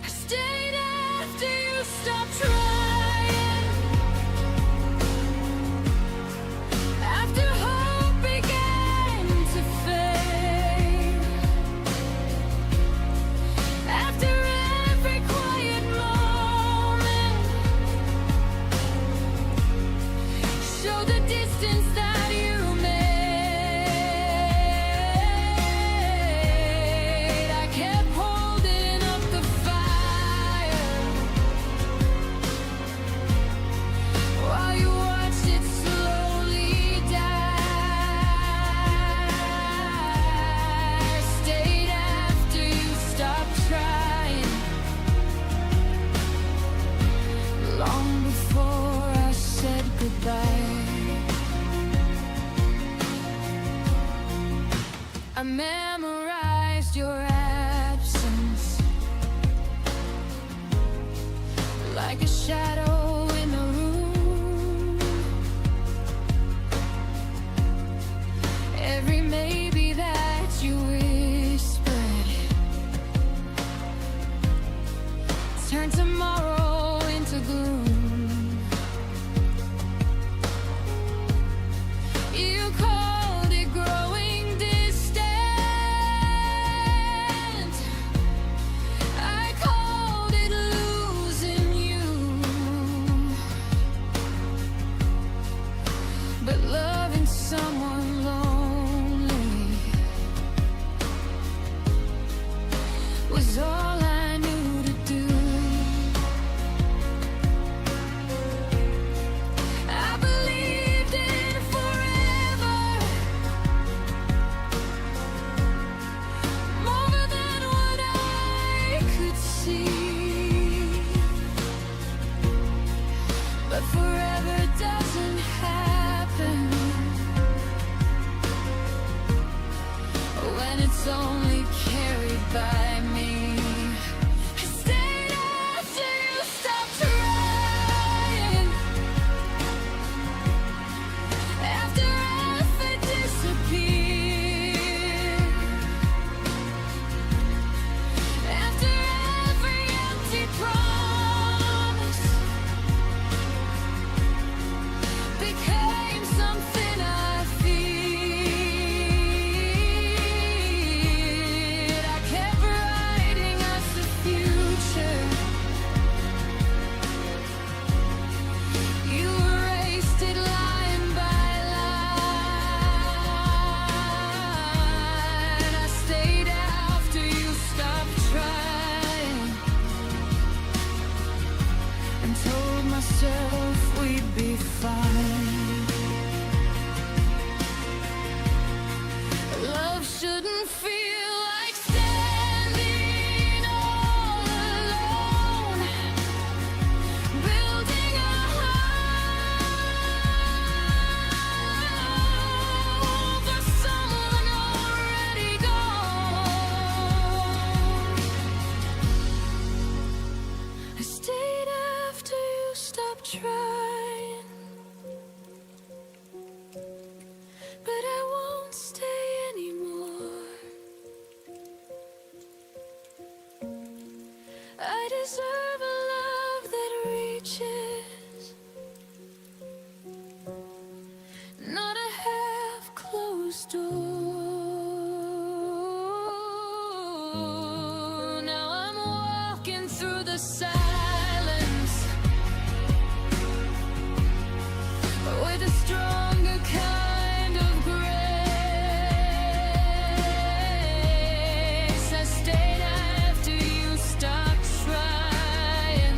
I stayed after you stopped trying, after hope began to fade, after every quiet moment showed the distance that you made. I kept holding memorized your absence like a shadow in the room. Every maybe that you whispered turned tomorrow into gloom. You called it growing distant. I called it losing you. But loving someone lonely was all I knew to do. I believed in forever more than what I could see. But forever doesn't happen when it's only carried by me. I stayed after you stopped trying, after effort disappeared, after every empty promise became something I feared. I kept writing us a future. You erased it line by line. I stayed after you stopped trying and told myself we'd be fine. Love shouldn't feel like standing all alone, building a home for someone already gone. I stayed after you stopped trying, but I won't stay anymore. I deserve a love that reaches, not a half-closed door. Now I'm walking through the silence with a stronger kind of grace. I stayed after you stopped trying,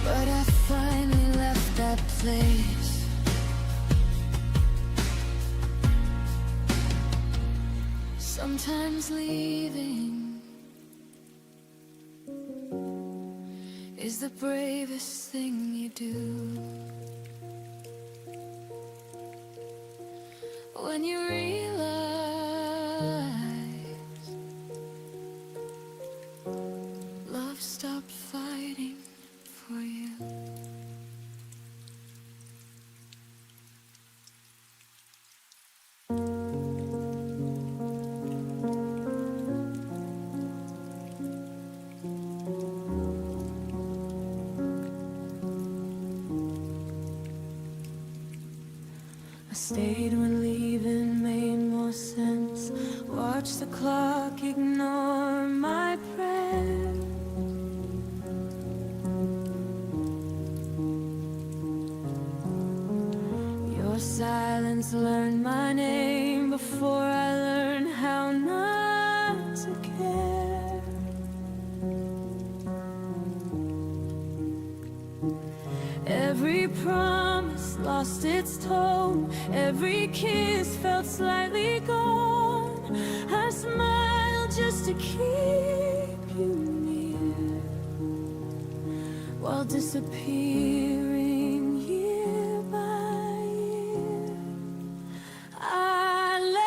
but I finally left that place. Sometimes leaving is the bravest thing you do. When you realize love stopped fighting for you. I stayed when leaving made more sense. Watch the clock ignore my prayer. Your silence learned my name before I learned how not to care. Every promise lost its tone. Every kiss felt slightly gone. I smiled just to keep you near, while disappearing year by year. I let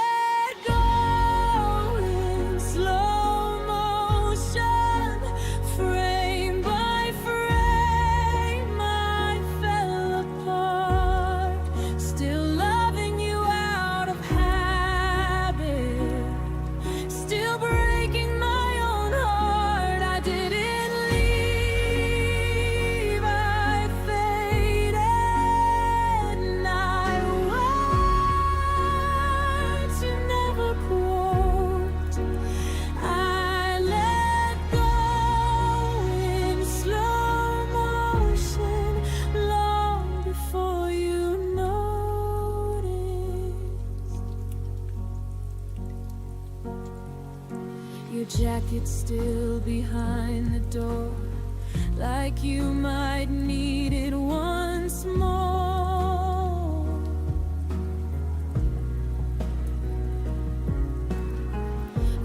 jacket still behind the door, like you might need it once more.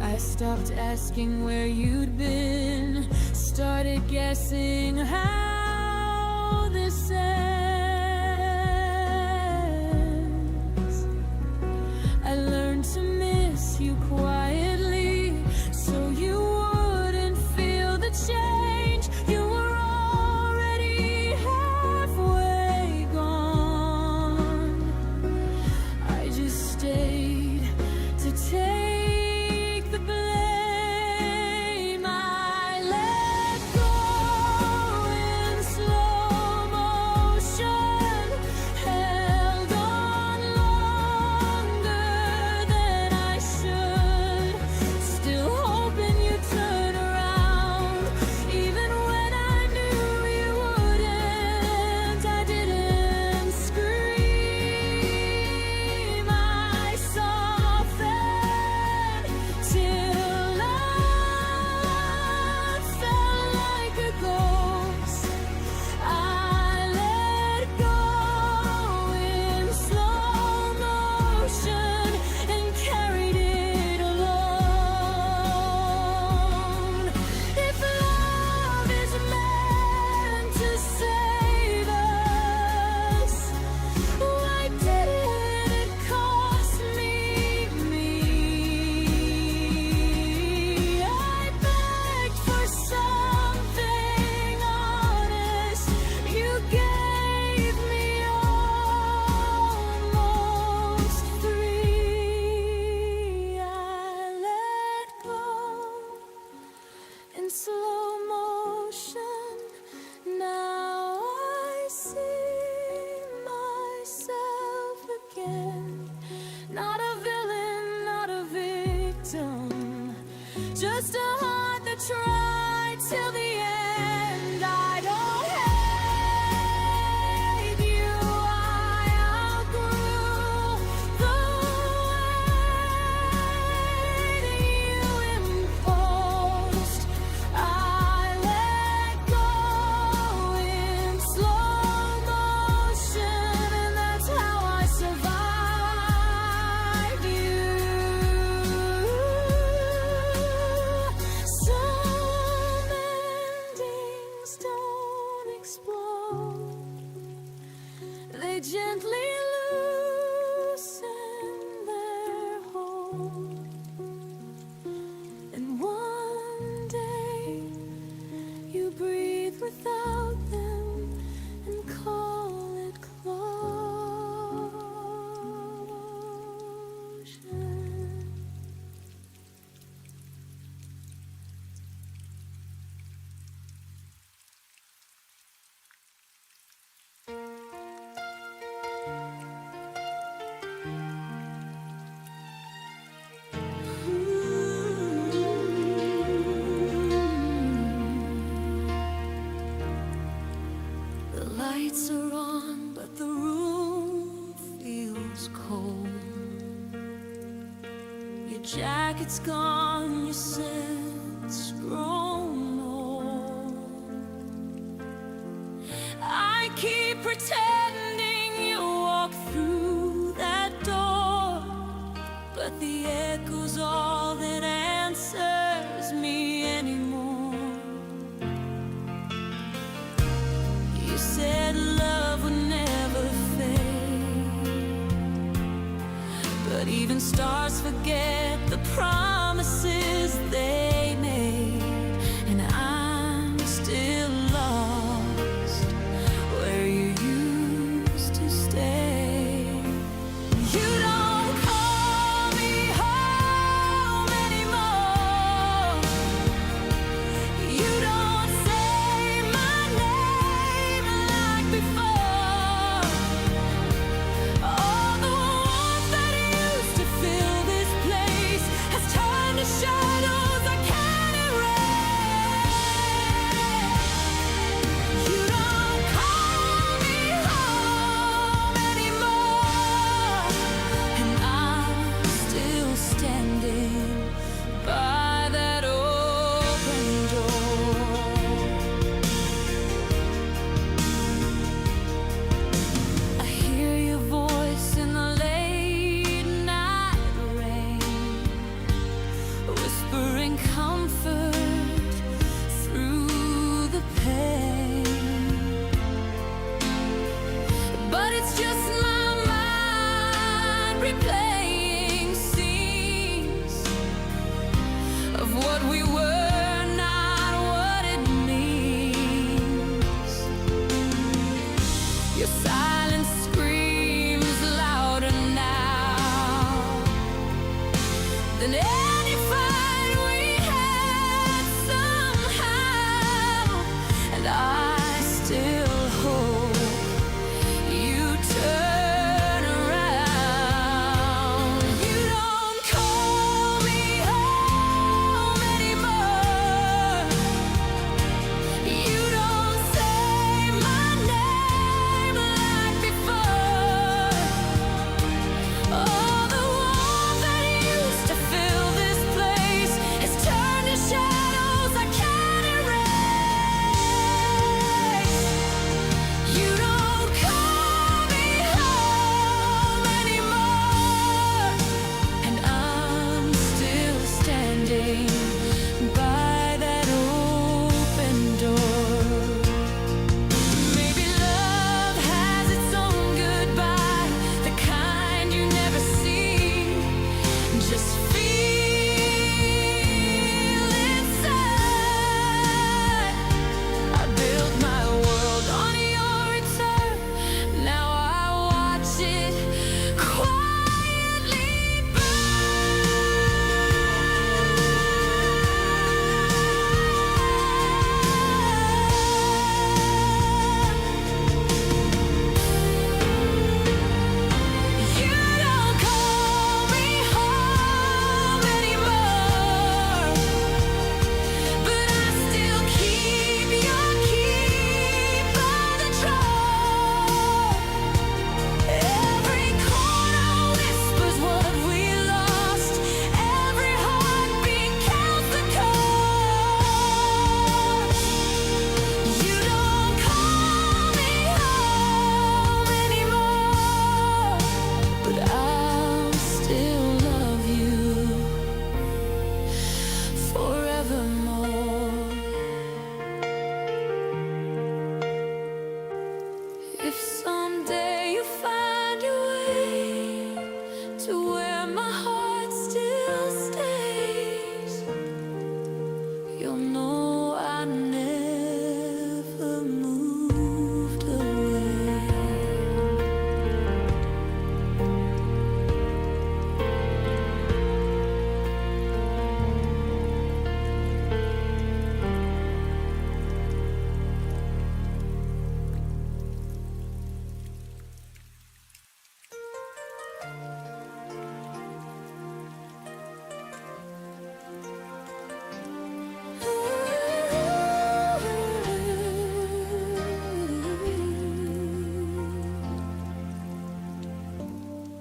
I stopped asking where you'd been, started guessing how this ends. I learned to miss you quietly, so you wouldn't feel the change. You were already halfway gone. I just stayed to take the blame. I let go in slow motion, held on longer than I should, still hoping you'd turn around, even when I knew you wouldn't. I didn't scream, I softened till I felt like a ghost. I let go in slow motion and carried it alone. If love is meant to save us, why did it cost me? I begged for something honest. You gave me almost free. I let go in slow motion. Now I see myself again. Not a villain, not a victim, just a heart that tried till the end. I don't hate you, I outgrew the way that you imposed. I let go in slow motion, and that's how I survived you. Some endings don't explode, they gently loosen their hold, and one day you breathe without them and call it closure. The lights are on, but the room feels cold. Your jacket's gone, your scent's grown old. I keep pretending you walk through that door, but the echo's all that answers me anymore. You said love would never fade, but even stars forget the promises they made, and I'm still lost where you used to stay. You don't call me home anymore. You don't say my name like before. All the warmth that used to fill this place than any fight we had somehow. And I still hope you turn around. You don't call me home anymore. You don't say my name like before. All the warmth that used to fill this place has turned to shadows I can't erase. You don't call me home anymore, and I'm still standing by that open door. Maybe love has its own goodbye, the kind you never see. Just feel inside. I built my world on your return. Now I watch it quietly You don't call me home anymore, but I still keep your key by the drawer. Every corner whispers what we lost. Every heartbeat counts the cost. You don't call me home anymore, but I'll still love you forevermore. If someday you find your way to where my heart still stays, you'll know I never moved away.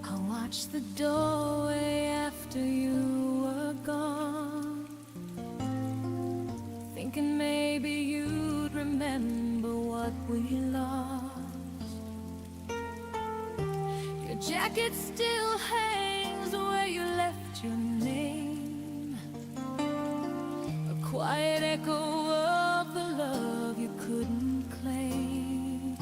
I watched the doorway after you were gone, thinking maybe you'd remember what we lost. Your jacket still hangs where you left your name, a quiet echo of the love you couldn't claim.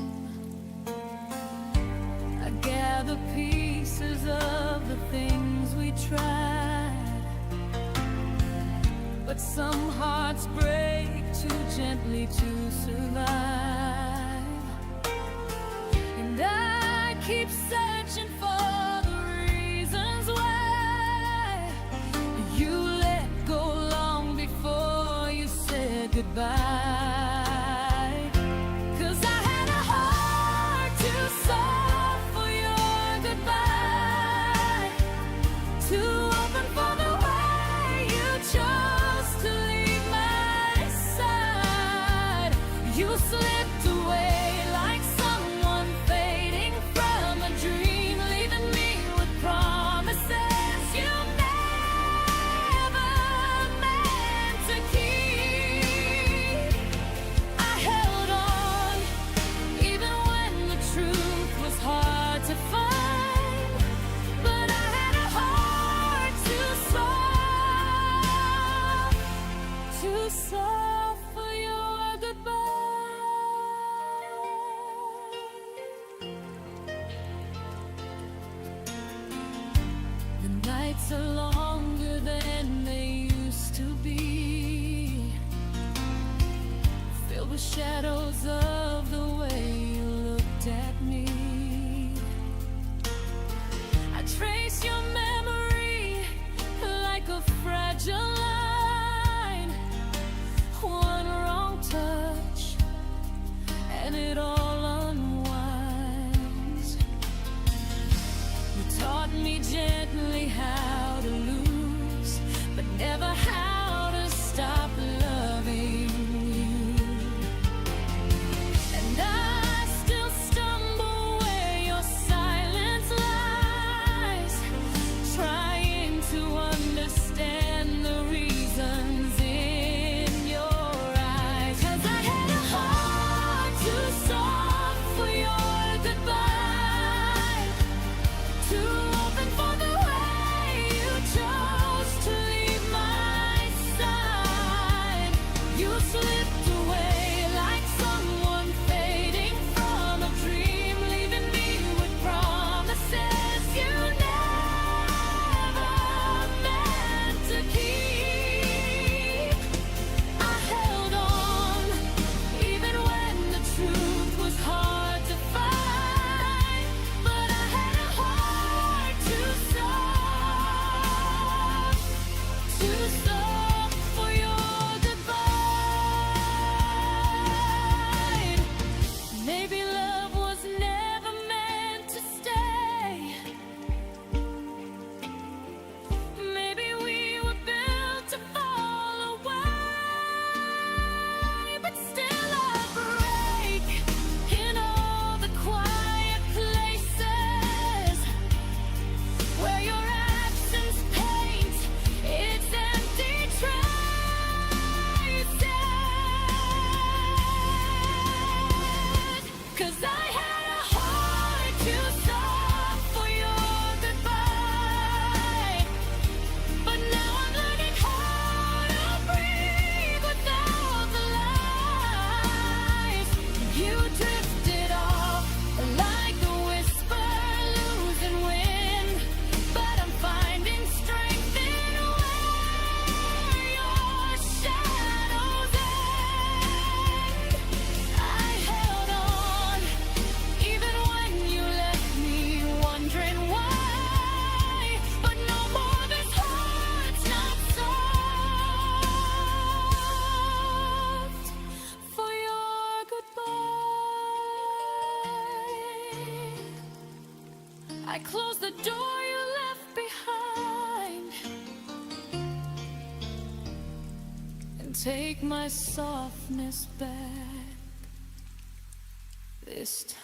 I gather pieces of the things we tried, but some hearts break too gently to survive. And I keep searching for the reasons why you let go long before you said goodbye. 'Cause I had a heart too soft for your goodbye, too open for the way you chose to leave my side. You slipped away like someone fading from a dream, leaving me with promises you never meant to keep. taught me gently how to lose, but never how to stop loving you. And I still stumble where your silence lies, trying to understand the reasons in your eyes. 'Cause I had a heart too soft for your goodbye, too open for the way you chose to leave my side. You slipped away like someone fading from a dream, leaving me with promises you never meant to keep. I held on even when the truth was hard to find, but I had a heart too soft for your goodbye. Maybe love was never meant to stay. Maybe we were built to fall away, but still I break in all the quiet places where your absence paints its empty traces. 'Cause I had a heart too soft for your goodbye, but now I'm learning how to breathe without the lies. You drifted off like a whisper losing wind, but I'm finding strength in where your shadows end. I held on even when you left me wondering why, but no more, this heart's not soft for your goodbye. I close the door you left behind and take my softness back this time.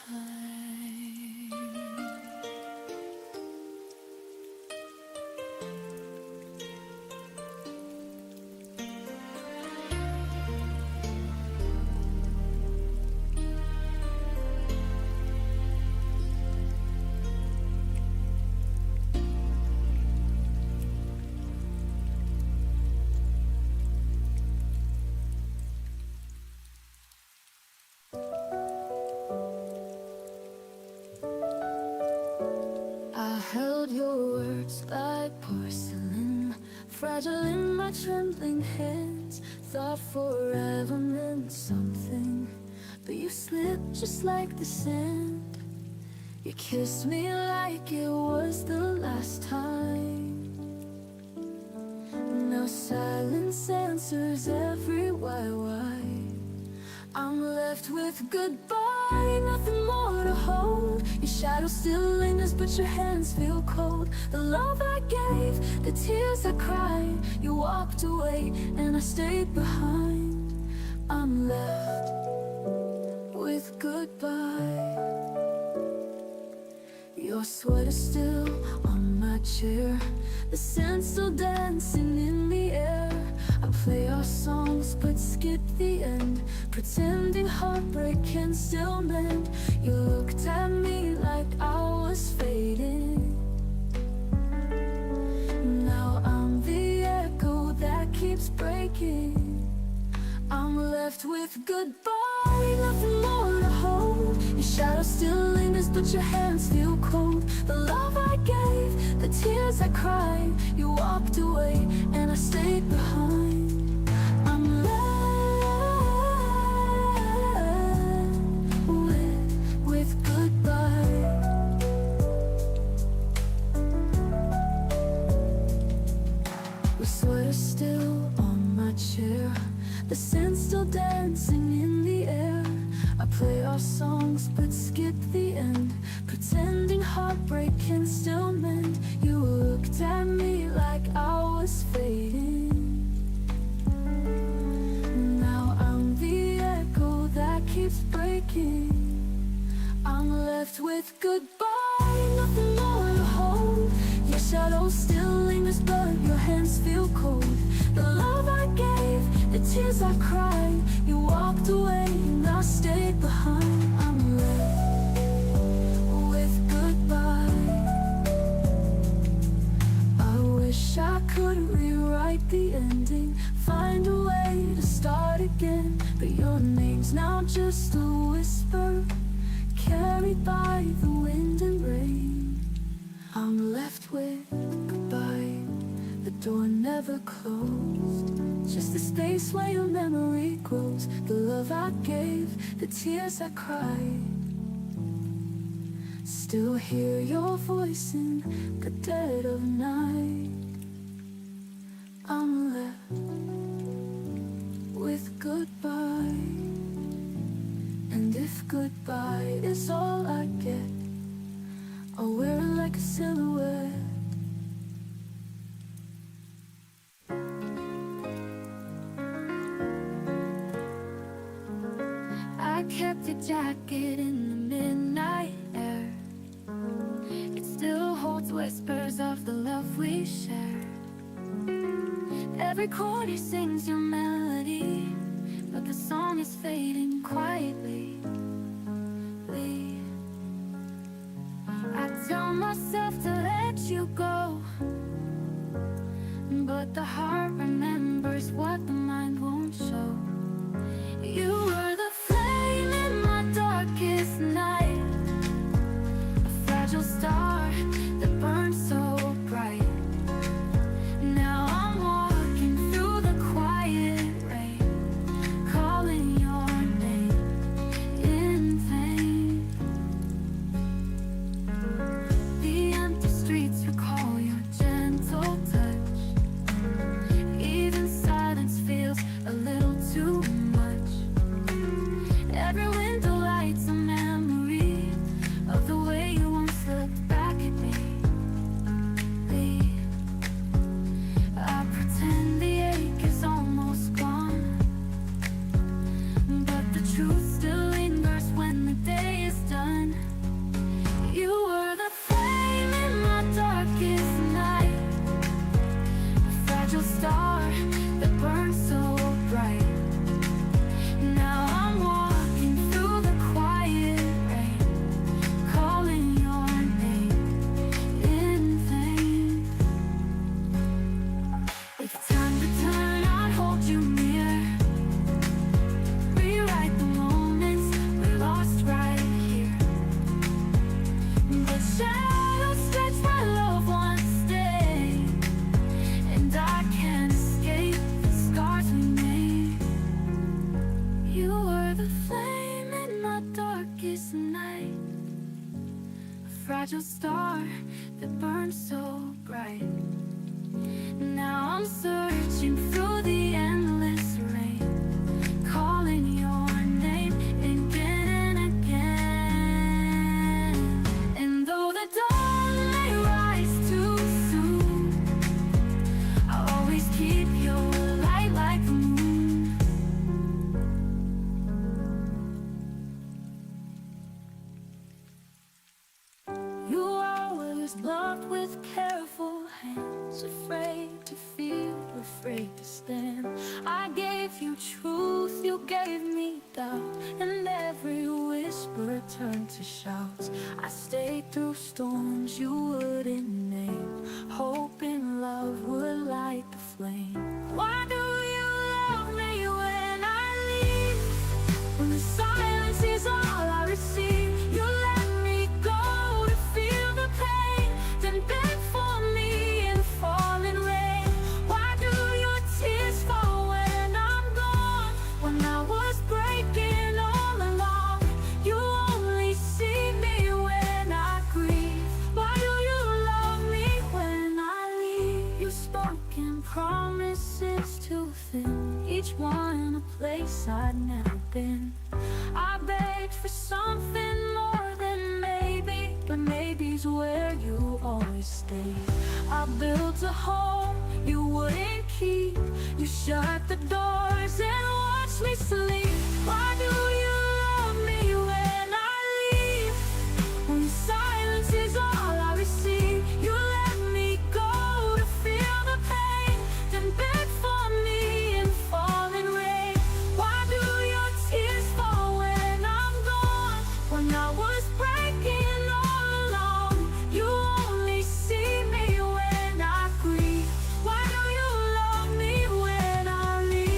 I held your words like porcelain, fragile in my trembling hands. Thought forever meant something, but you slipped just like the sand. You kissed me like it was the last time. Now silence answers every why. I'm left with goodbye, nothing more to hold. Your shadow still lingers, but your hands feel cold. The love I gave, the tears I cried, you walked away and I stayed behind. I'm left with goodbye. Your sweater still on my chair, the scent still dancing in the air. I play our songs but skip the end, pretending heartbreak can still mend. You looked at me like I was fading. Now I'm the echo that keeps breaking. I'm left with goodbye, nothing more to hold. Your shadow still lingers, but your hands feel cold. The love I gave, the tears I cried, you walked away and I stayed behind. I'm left with goodbye. The sweater still on my chair, the scent still dancing in the air. I play our songs but skip the end, pretending heartbreak can still mend. looked at me like I was fading. Now I'm the echo that keeps breaking. I'm left with goodbye, nothing more to hold. Your shadow still lingers, but your hands feel cold. The love I gave, the tears I cried, you walked away and I stayed behind. I'm left with goodbye. I wish I could rewrite the ending, find a way to start again, but your name's now just a whisper, carried by the wind and rain. I'm left with goodbye. The door never closed, just the space where your memory grows. The love I gave, the tears I cried, still hear your voice in the dead of night. I'm left with goodbye. And if goodbye is all I get, I'll wear it like a silhouette. I kept your jacket in the midnight air. It still holds whispers of the love we share. Every corner sings your melody, but the song is fading quietly. I tell myself to let you go, but the heart remembers what the mind won't show. You were the flame in my darkest night, a fragile star that burned so bright. Now I'm walking through the quiet rain, calling your name in vain. The empty streets recall your gentle touch. Even silence feels a little too much. Every window lights a memory of the way you once looked back at me. I pretend the ache is almost gone, but the truth still lingers when the day is done. You were the flame in my darkest night, a fragile star that burned so bright. Now I'm walking through the quiet rain, calling your name in vain. If time to turn, I'd hold you near, rewrite the moments we lost right here. But shadows stretch where loved ones stay, and I can't escape the scars we made. You were the flame in my darkest night, a fragile star that burned so bright. Now I'm searching through the endless rain, calling your name again and again. And though the dawn may rise too soon, I'll always keep your light like the moon. You always loved with careful hands, afraid to feel, afraid to stand. I gave you truth, you gave me doubt, and every whisper turned to shouts. I stayed through storms you wouldn't name, hoping love would light the flame. Why do you love me when I leave? When the silence is all I receive, you let me go to feel the pain, then beg for me in falling rain. Why do your tears fall when I'm gone? When I was breaking all along, you only see me when I grieve. Why do you love me when I leave? You spoken promises too thin, each one a place I'd never been. I begged for something more than maybe, but maybe's where you always stay. I built a home you wouldn't keep. You shut the doors and watched me sleep. Why do you love me when I leave? When silence is all I receive. You let me go to feel the pain, then beg for me in falling rain. Why do your tears fall when I'm gone? When I was breaking all alone, you only see me when I grieve. Why do you love me when I leave?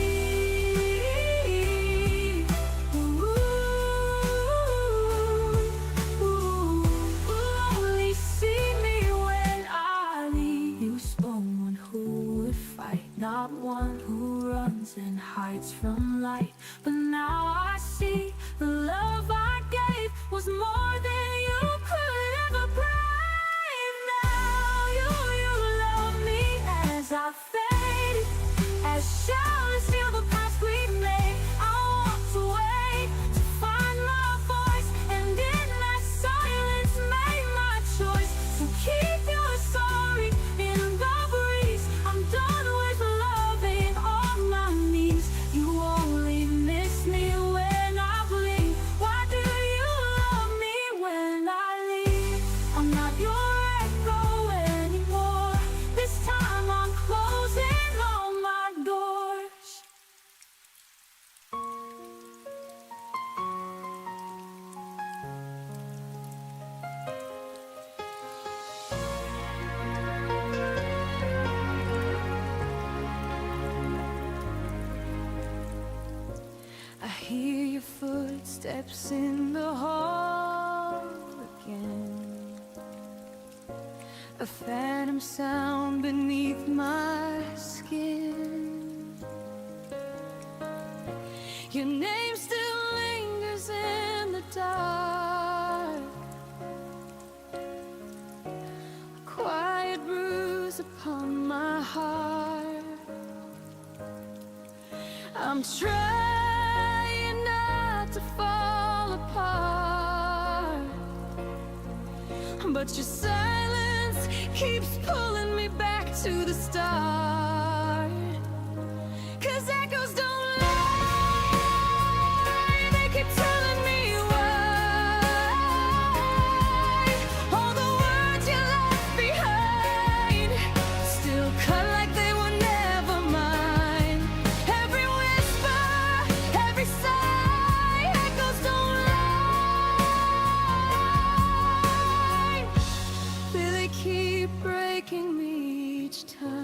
Ooh, only see me when I leave. You spoke one who would fight, not one who runs and hides from light. But now I see the love I gave was more than you could ever brave. Now you love me as I fade, as shadows fill the past we made. I walked away to find my voice, and in that silence made my choice to keep your story in the breeze. I'm done with loving on my knees. You only miss me when I bleed. Why do you love me when I leave? I'm not your echo anymore. This time I'm closing all my doors. I hear your footsteps in the hall again, a phantom sound beneath my skin. Your name still lingers in the dark, a quiet bruise upon my heart. I'm trying not to fall apart, but your silence keeps pulling me back to the start. 'Cause echoes don't lie, they keep telling me why. All the words you left behind still cut like they were never mine. Every whisper, every sigh, echoes don't lie. They keep breaking me each time.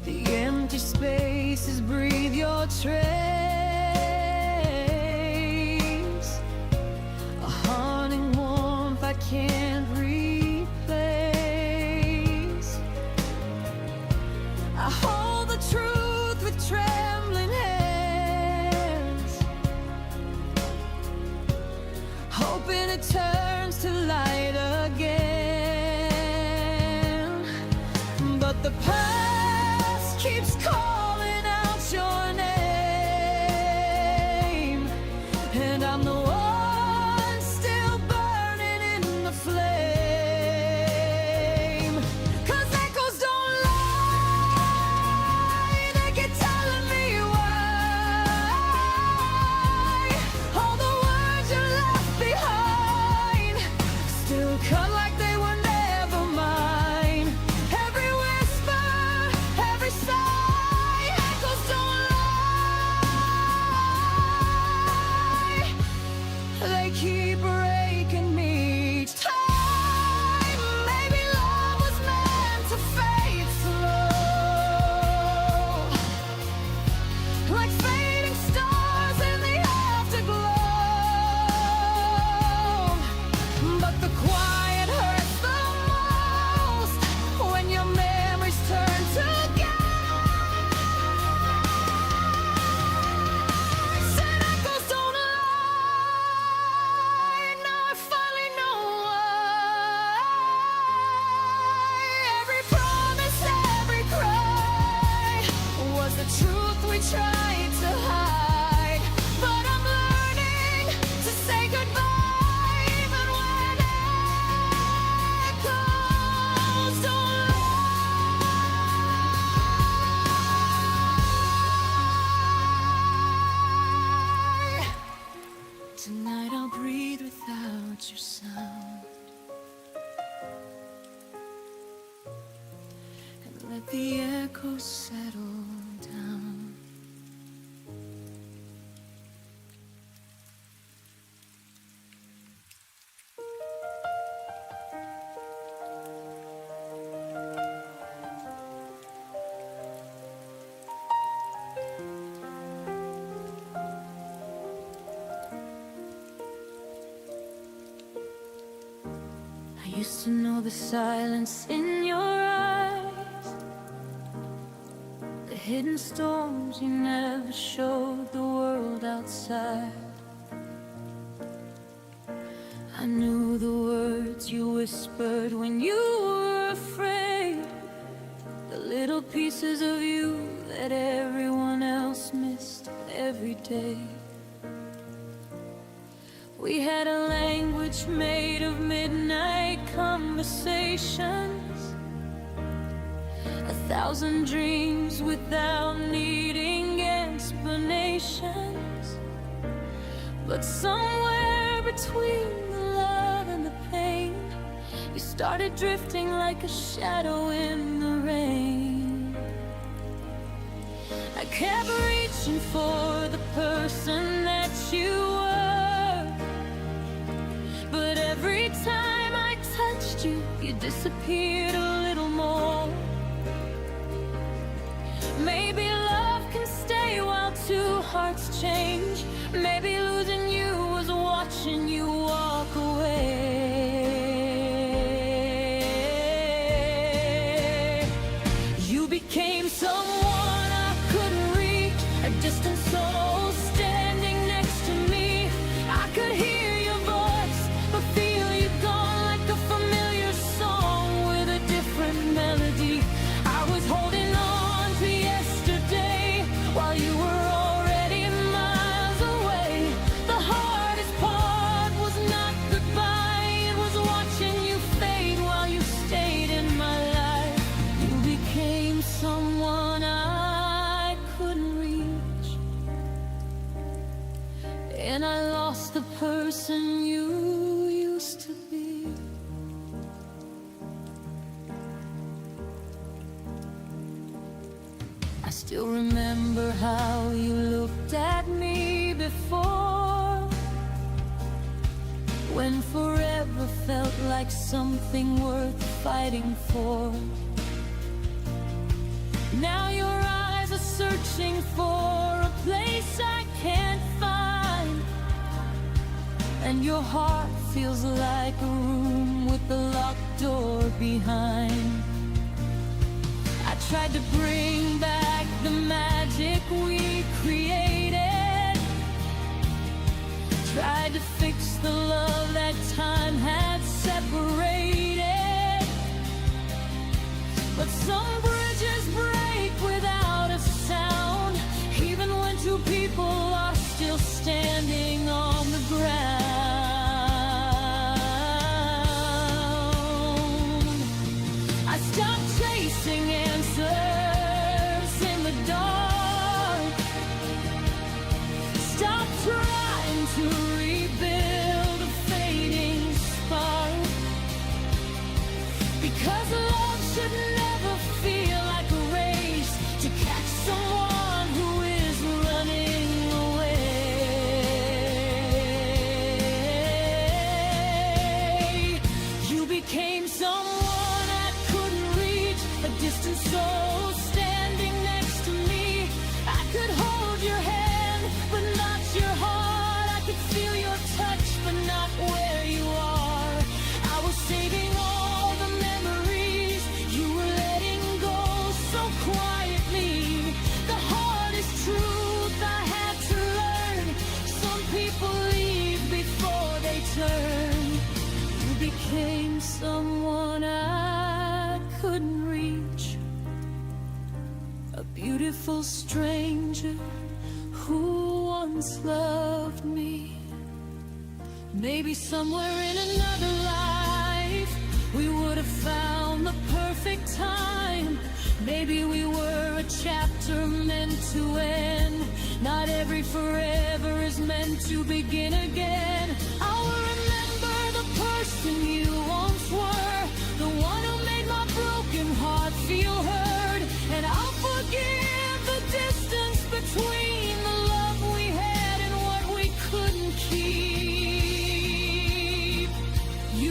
The empty spaces breathe your trace, a haunting warmth I can't replace. I hold the truth with trembling hands, hoping it turns to light again. But the past keeps calling out your name, and I'm the one still burning in the flame. 'Cause echoes don't lie, they keep telling me why. All the words you left behind still cut like they were never mine. Every whisper, every sigh, is your sound. And let the echoes settle down. I used to know the silence in your eyes, the hidden storms you never showed the world outside. I knew the words you whispered when you were afraid, the little pieces of you that everyone else missed every day. We had a language made of midnight conversations, 1,000 dreams without needing explanations. But somewhere between the love and the pain, you started drifting like a shadow in the rain. I kept reaching for the person that you were, but every time I touched you, you disappeared a little more. Maybe love can stay while two hearts change. Maybe losing you was watching you walk away. You became someone I couldn't reach, a distant soul standing next to me. I could hear your voice, but feel you gone like a familiar song with a different melody. I was holding on to yesterday while you were already miles away. The hardest part was not goodbye, it was watching you fade while you stayed in my life. You became someone I couldn't reach, and I lost the person you used to be. I still remember how you looked at me before, when forever felt like something worth fighting for. Now your eyes are searching for a place I can't find, and your heart feels like a room with a locked door behind. I tried to bring back the magic we created, tried to fix the love that time had separated, but some bridges break without a sound, even when two people are still standing on the ground. I stopped chasing answers in the dark, stopped trying to rebuild a fading spark, because love should never feel like a race to catch someone who is running away. You became someone I couldn't reach, a distant soul standing next to me. I could hold your hand, but not your heart. I could feel your touch, but not where you are. I was saving all the memories you were letting go so quietly. The hardest truth I had to learn: some people leave before they turn. You became someone I couldn't reach, a beautiful stranger who once loved me. Maybe somewhere in another life we would have found the perfect time. Maybe we were a chapter meant to end. Not every forever is meant to begin again. I will remember the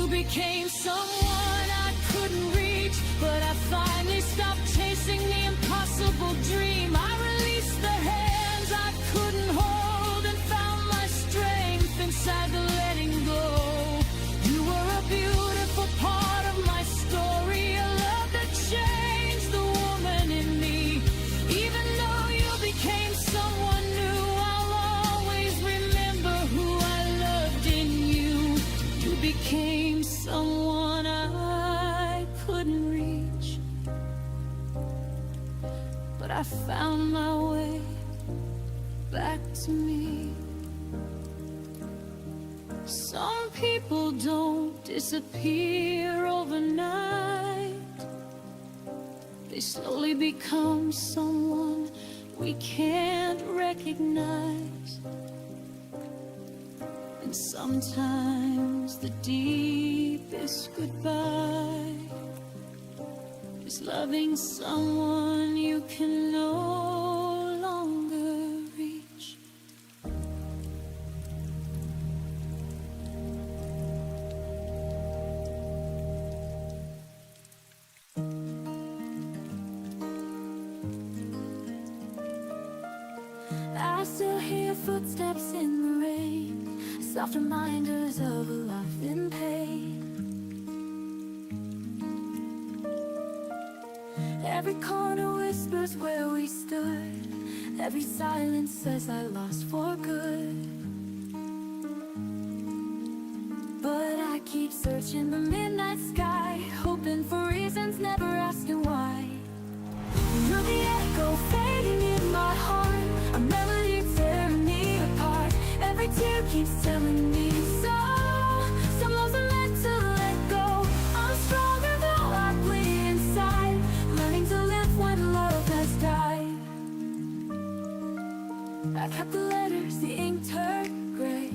You became someone I couldn't reach, but I finally stopped chasing the impossible dream. I released the hands I couldn't hold and found my strength inside the letting go. You were a beautiful part of my story, a love that changed the woman in me. Even though you became someone new, I'll always remember who I loved in you. You became someone I couldn't reach, but I found my way back to me. Some people don't disappear overnight. They slowly become someone we can't recognize. And sometimes the deepest goodbye is loving someone you can no longer reach. I still hear footsteps in the rain, soft reminders of a life in pain. Every corner whispers where we stood, every silence says I lost for good. But I keep searching the midnight sky, hoping for reasons, never asking why. You're the echo fading in my heart, a melody tearing me apart. Every tear keeps telling me so. Some loves are meant to let go. I'm stronger though I bleed inside, learning to live when love has died. I kept the letters, the ink turned gray.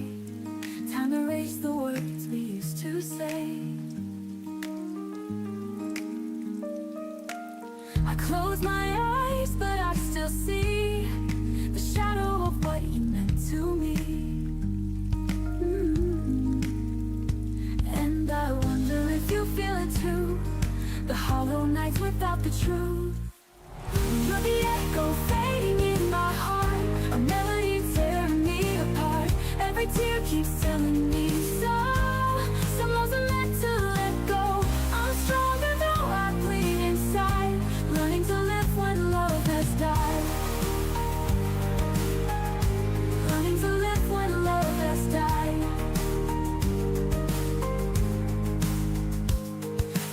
Time erased the words we used to say. I close my eyes, but I still see the shadow of what you meant to me. And I wonder if you feel it too, the hollow nights without the truth. You're the echo fading in my heart, a melody tearing me apart. Every tear keeps telling me so. Some loves are meant to let go. I'm stronger though I bleed inside, learning to live when love has died. Learning to live when love has died.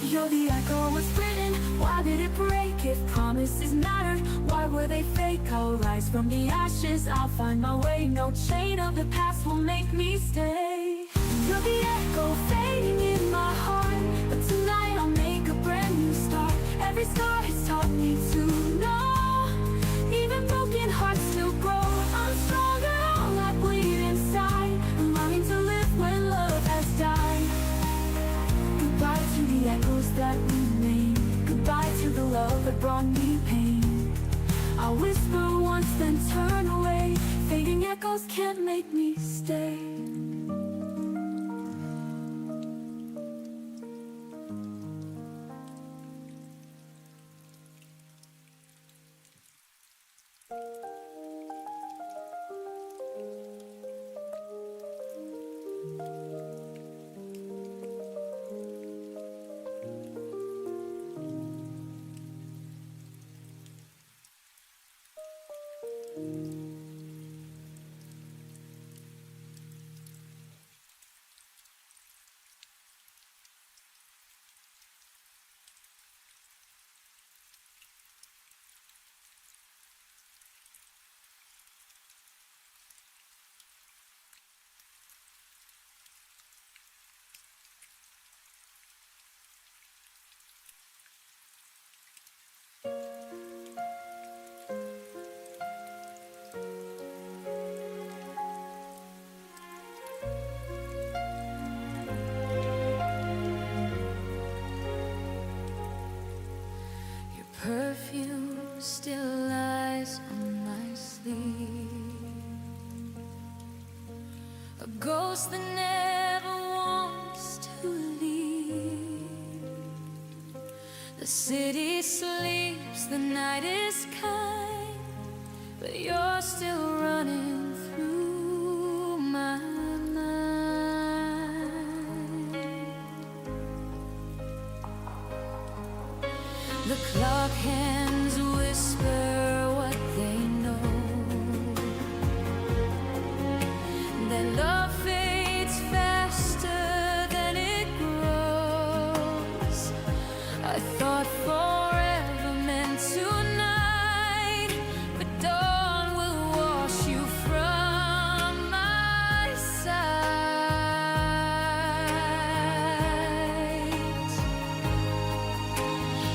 You're the echo was written, why did it break? If promises mattered, why were they fake? I'll rise from the ashes, I'll find my way. No chain of the past will make me stay. You're the echo fading in my heart, but tonight I'll make a brand new start. Every scar has taught me to know, even broken hearts still grow. I'm stronger, all I bleed inside, I'm learning to live when love has died. Goodbye to the echoes that remain, goodbye to the love that brought me pain. I'll whisper once then turn away, fading echoes can't make me stay. Perfume still lies on my sleeve, a ghost that never wants to leave. city sleeps, the night is kind, but you're still running through my mind. The clock hands whisper what they know, that love fades faster than it grows. I thought forever meant tonight, but dawn will wash you from my sight.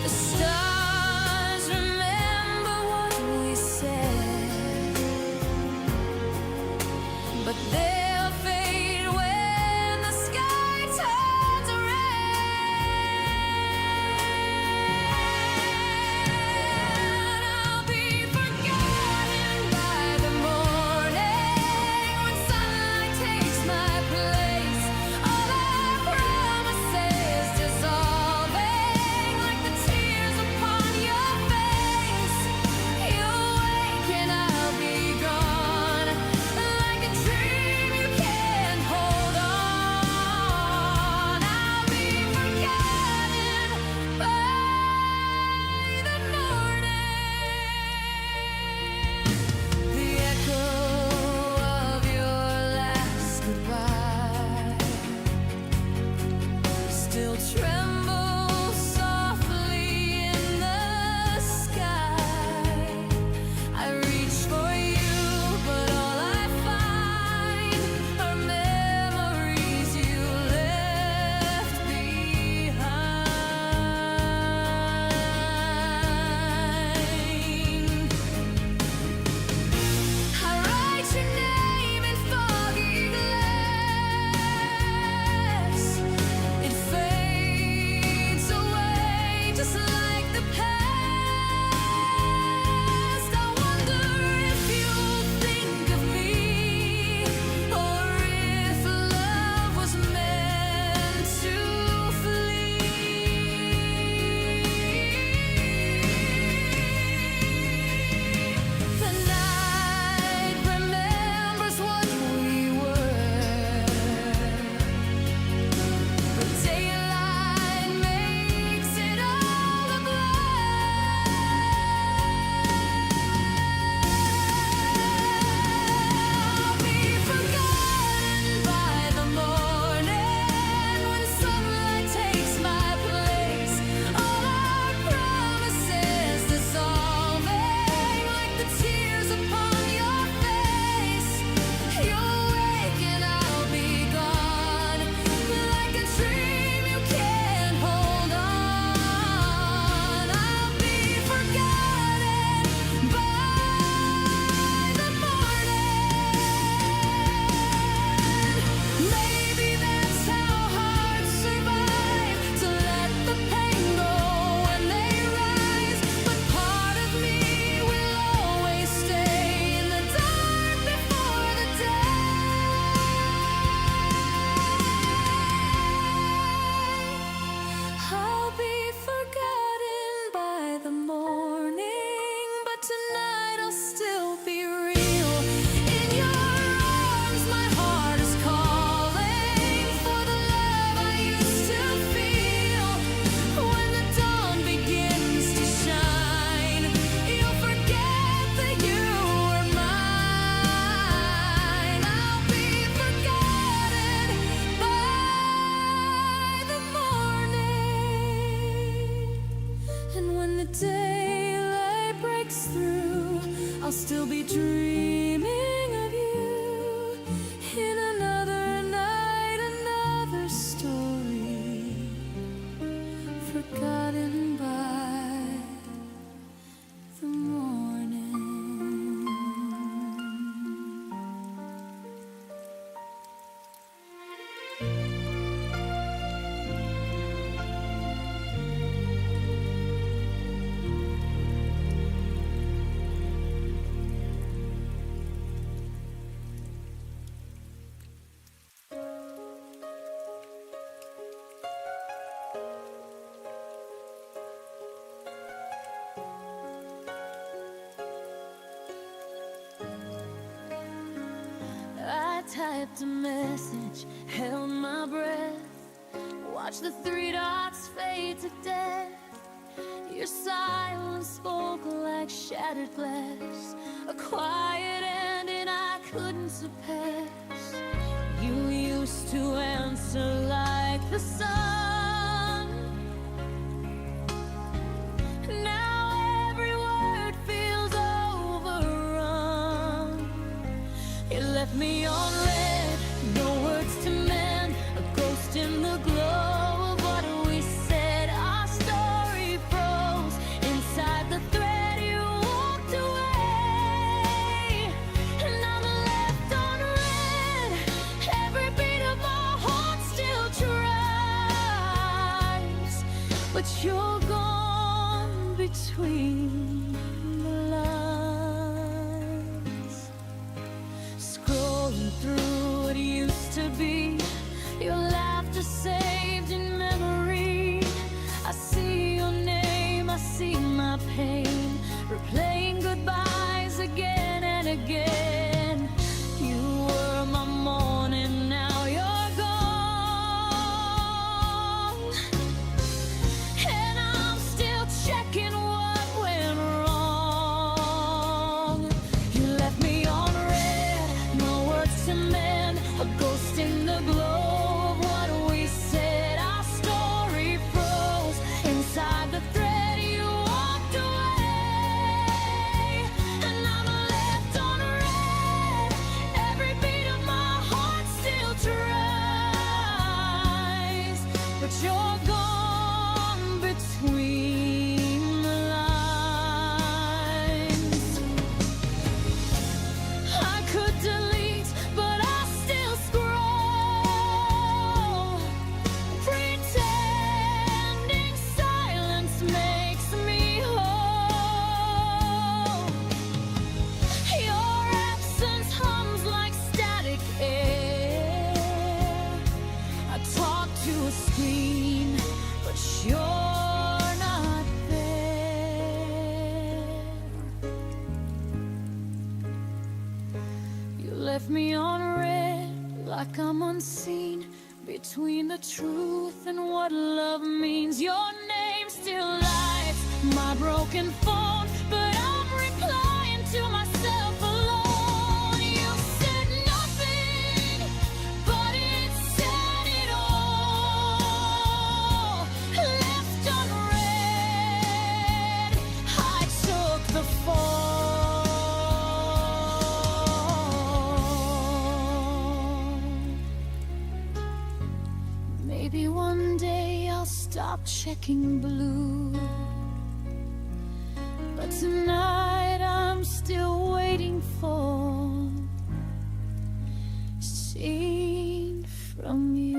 The stars remember what we said, but they'll fade when the sky turns red. I'll be forgotten by the morning when sunlight takes my place. All our promises dissolving like the tears upon your face. You wake and I'll be gone, like a dream you can't hold on. I'll be forgotten by the morning. The echo of your last goodbye still trembles softly in the sky. I reach for you, but all I find are memories you left behind. I write your name in foggy glass. It fades away just like the past. I wonder if you'll think of me, or if love was meant to flee. The night remembers what we were, but daylight makes it all a blur. I'll be forgotten by the morning when sunlight takes my place. All our promises dissolving like the tears upon your face. You'll wake and I'll be gone, like a dream you can't hold on. I'll be forgotten by the morning. Maybe that's how hearts survive, to let the pain go when they rise. But part of me will always stay in the dark before the day. I'll be forgotten by the morning, but tonight I'll still be real. In your arms my heart is calling for the love I used to feel. When the dawn begins to shine, you'll forget that you were mine. I'll be forgotten by the morning. And when the daylight breaks through, I'll still be dreaming of you. In another night, another story, forgotten by the morning. typed a message, held my breath, watched the 3 dots fade to death. Your silence spoke like shattered glass, a quiet ending I couldn't surpass. You used to answer like the sun. Now every word feels overrun. You left me on red, no words to mend, a ghost in the glow of what we said. Our story froze inside the thread. You walked away, and I'm left on red. Every beat of my heart still tries, but you're gone between the lines. Scrolling through what used to be, your laughter saved in memory. I see your name, I see my pain, replaying goodbyes again and again. You were my morning, now you're gone, and I'm still checking what went wrong. You left me on red, no words to mend, a ghost in the glow of what we said. Our story froze inside the thread. You walked away, and I'm left on red. Every beat of my heart still tries, but you're gone between the lines. I could delete, but I still scroll, pretending silence makes me whole. Your absence hums like static air. I talk to a screen, but you're not there. You left me on red, like I'm unseen, between the truth and what love means. Your name still lights my broken phone, but I'm replying to myself alone. You said nothing, but it said it all. Left unread, I took the fall. Maybe one day I'll stop checking blue, but tonight I'm still waiting for scene from you.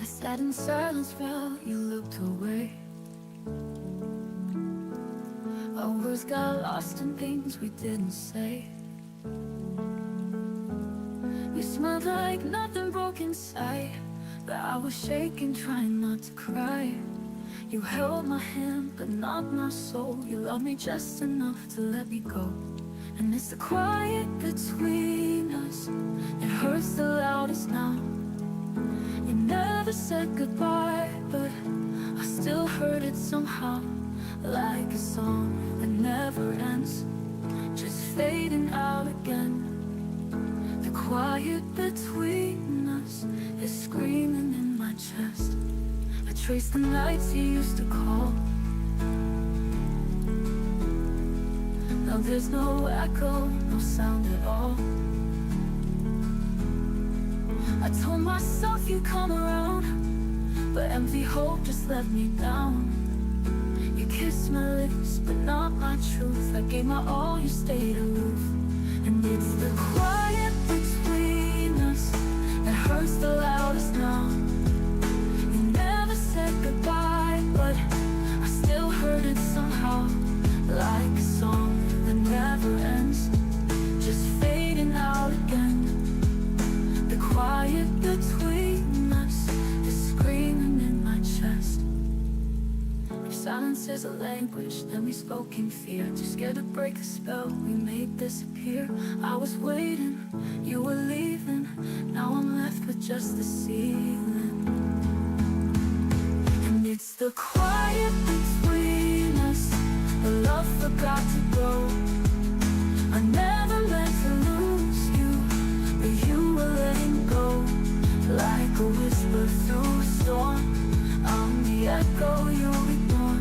I sat in silence while you looked away. Our words got lost in things we didn't say. You smelled like nothing broke inside, but I was shaking, trying not to cry. You held my hand, but not my soul. You loved me just enough to let me go. And it's the quiet between us that hurts the loudest now. You never said goodbye, but I still heard it somehow, like a song that never ends, just fading out again. The quiet between us is screaming in my chest. I trace the nights you used to call. Now there's no echo, no sound at all. I told myself you'd come around, but empty hope just let me down. You kissed my lips, but not my truth. I gave my all, you stayed aloof. And it's the quiet between us that hurts the loudest now. You never said goodbye, but I still as a language, then we spoke in fear. Too scared to break the spell we made disappear. I was waiting, you were leaving. Now I'm left with just the ceiling. And it's the quiet between us, the love forgot to grow. I never meant to lose you, but you were letting go. Like a whisper through a storm, I'm the echo you ignore.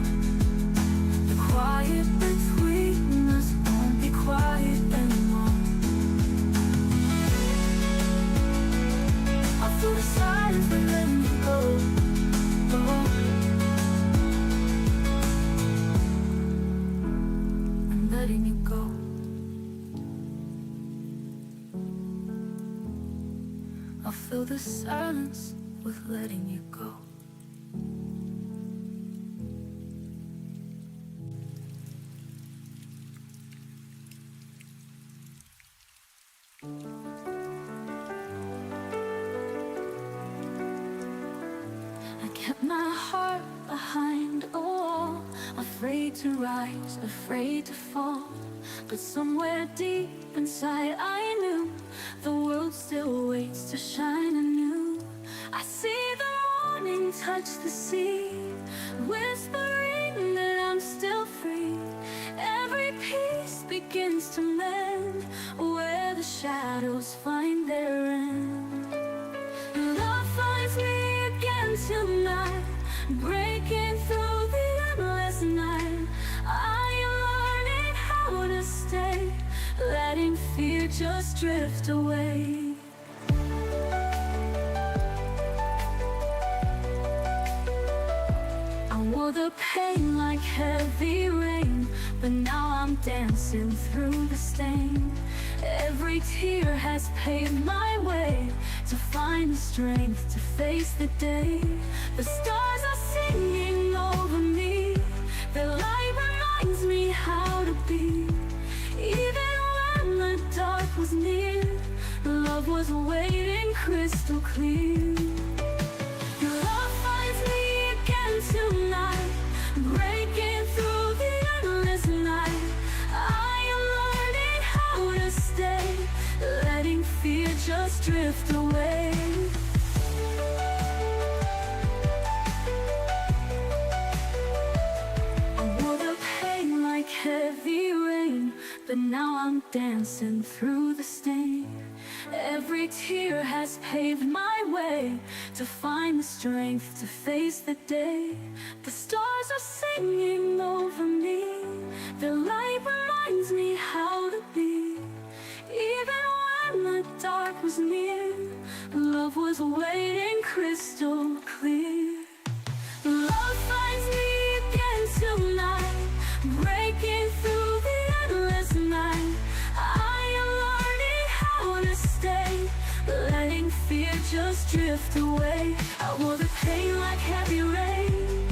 The quiet between us won't be quiet anymore. I feel the silence when letting you go. I'm letting you go. I fill the silence with letting you go. I kept my heart behind a wall, afraid to rise, afraid to fall. But somewhere deep inside I knew the world still waits to shine anew. I see the morning touch the sea, whispering that I'm still free. Every piece begins to mend where the shadows find their end. Love finds me again tonight, breaking through the endless night. I am learning how to stay, letting fear just drift away. I wore the pain like heavy rain, but now I'm dancing through the stain. Every tear has paved my way to find the strength to face the day. The stars are singing over me, their light reminds me how to be. Even when the dark was near, love was waiting crystal clear. Your love finds me again tonight, breaking through the endless night. I am learning how to stay, letting fear just drift away. I wore the pain like heavy rain, but now I'm dancing through the stain. Every tear has paved my way to find the strength to face the day. The stars are singing over me, their light reminds me how to be. Even when the dark was near, love was waiting crystal clear. Love finds me again tonight, breaking through the endless night. I am learning how to stay, letting fear just drift away. I wore the pain like heavy rain,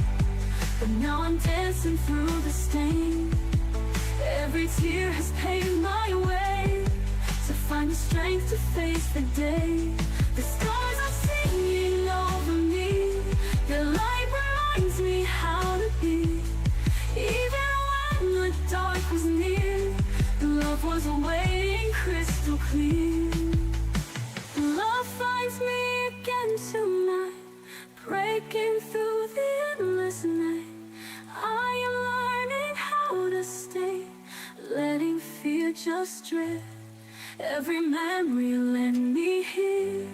but now I'm dancing through the stain. Every tear has paved my way to find the strength to face the day. The stars are singing over me, their light reminds me how to be. Even when the dark was near, love was waiting crystal clear. Love finds me again tonight, breaking through the endless night. I am learning how to stay, letting fear just drift. Every memory led me here,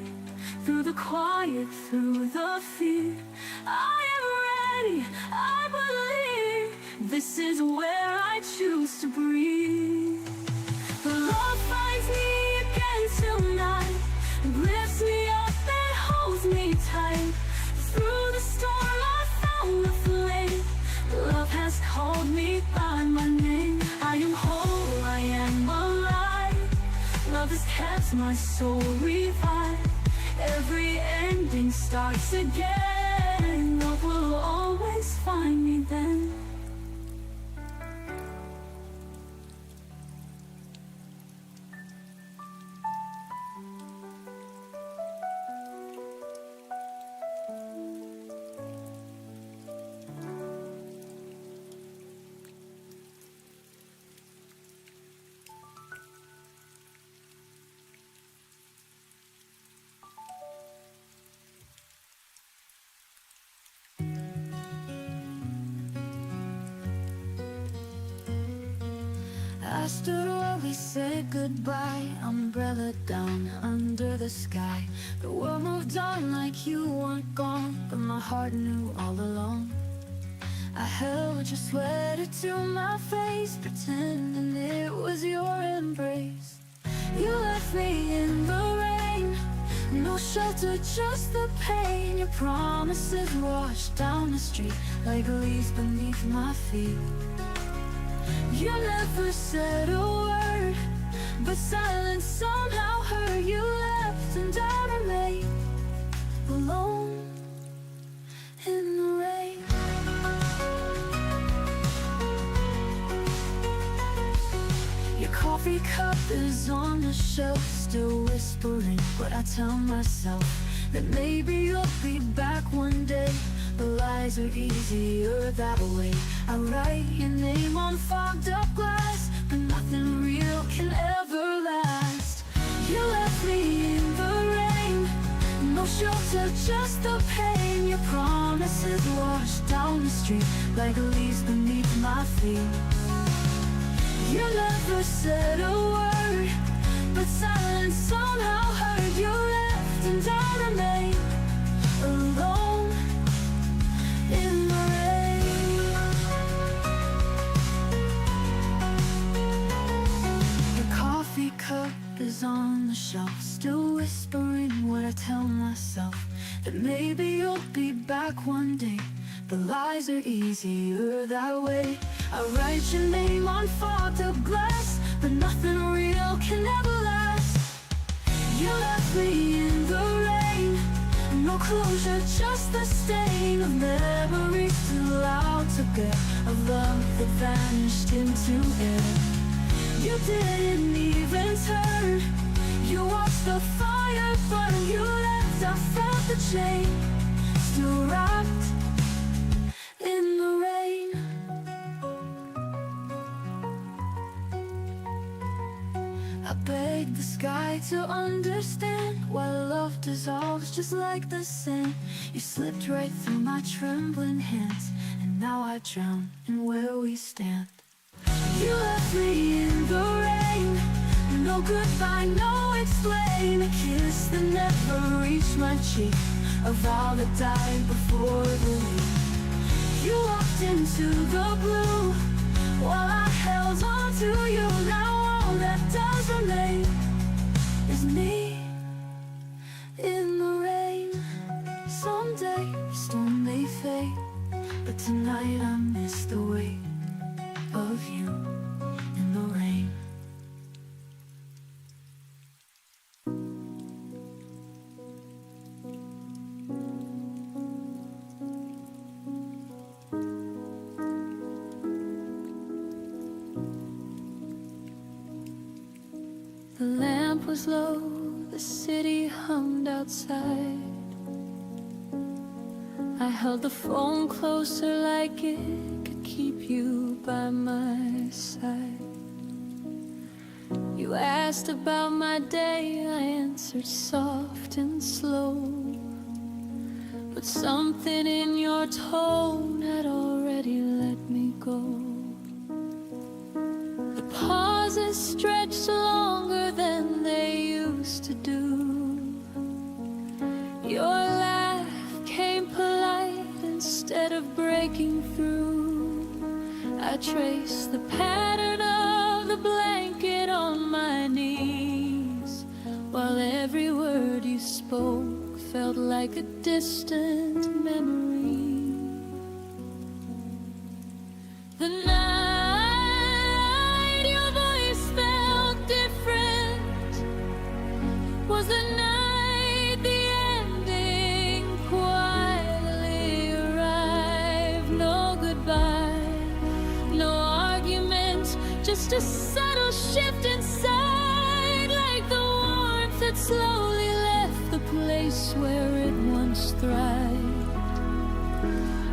through the quiet, through the fear. I am ready, I believe, this is where I choose to breathe. Love finds me again tonight, lifts me up and holds me tight. Through the storm I found the flame, love has called me by my name. I am whole, I am alive, love has kept my soul revived. Every ending starts again, love will always find me then. stood while we said goodbye, umbrella down under the sky. The world moved on like you weren't gone, but my heart knew all along. I held your sweater to my face, pretending it was your embrace. You left me in the rain, no shelter, just the pain. Your promises washed down the street like leaves beneath my feet. You never said a word, but silence somehow hurt. You left and I remained alone in the rain. Your coffee cup is on the shelf, still whispering what I tell myself, that maybe you'll be back one day. The lies are easier that way. I write your name on fogged up glass, but nothing real can ever last. You left me in the rain, no shelter, just the pain. Your promises washed down the street like leaves beneath my feet. You never said a word, but silence somehow hurt. You left and I remain alone in the rain. Your coffee cup is on the shelf, still whispering what I tell myself, that maybe you'll be back one day. The lies are easier that way. I write your name on fogged up glass, but nothing real can ever last. You left me in the rain, no closure, just the stain of memories too loud to bear, of love that vanished into air. You didn't even turn, you watched the fire burn. You left, I felt the chain, still wrapped in the rain. I begged the sky to understand why love dissolves just like the sand. You slipped right through my trembling hands, and now I drown in where we stand. You left me in the rain, no goodbye, no explain. A kiss that never reached my cheek, a vow that died before the leap. You walked into the blue while I held on to you. Now all that does remain is me in the rain. Someday the storm may fade, but tonight I miss the weight of you in the rain. The lamp was low, the city hummed outside. I held the phone closer like it could keep you by my side. You asked about my day, I answered soft and slow, but something in your tone had already let me go. The pauses stretched longer than they used to do. Your laugh came polite instead of breaking through. I traced the pattern of the blanket on my knees, while every word you spoke felt like a distant memory. The night your voice felt different was the night the ending quietly arrived. No goodbye, no argument, just a subtle shift inside, like the warmth that slowly left the place where it once thrived.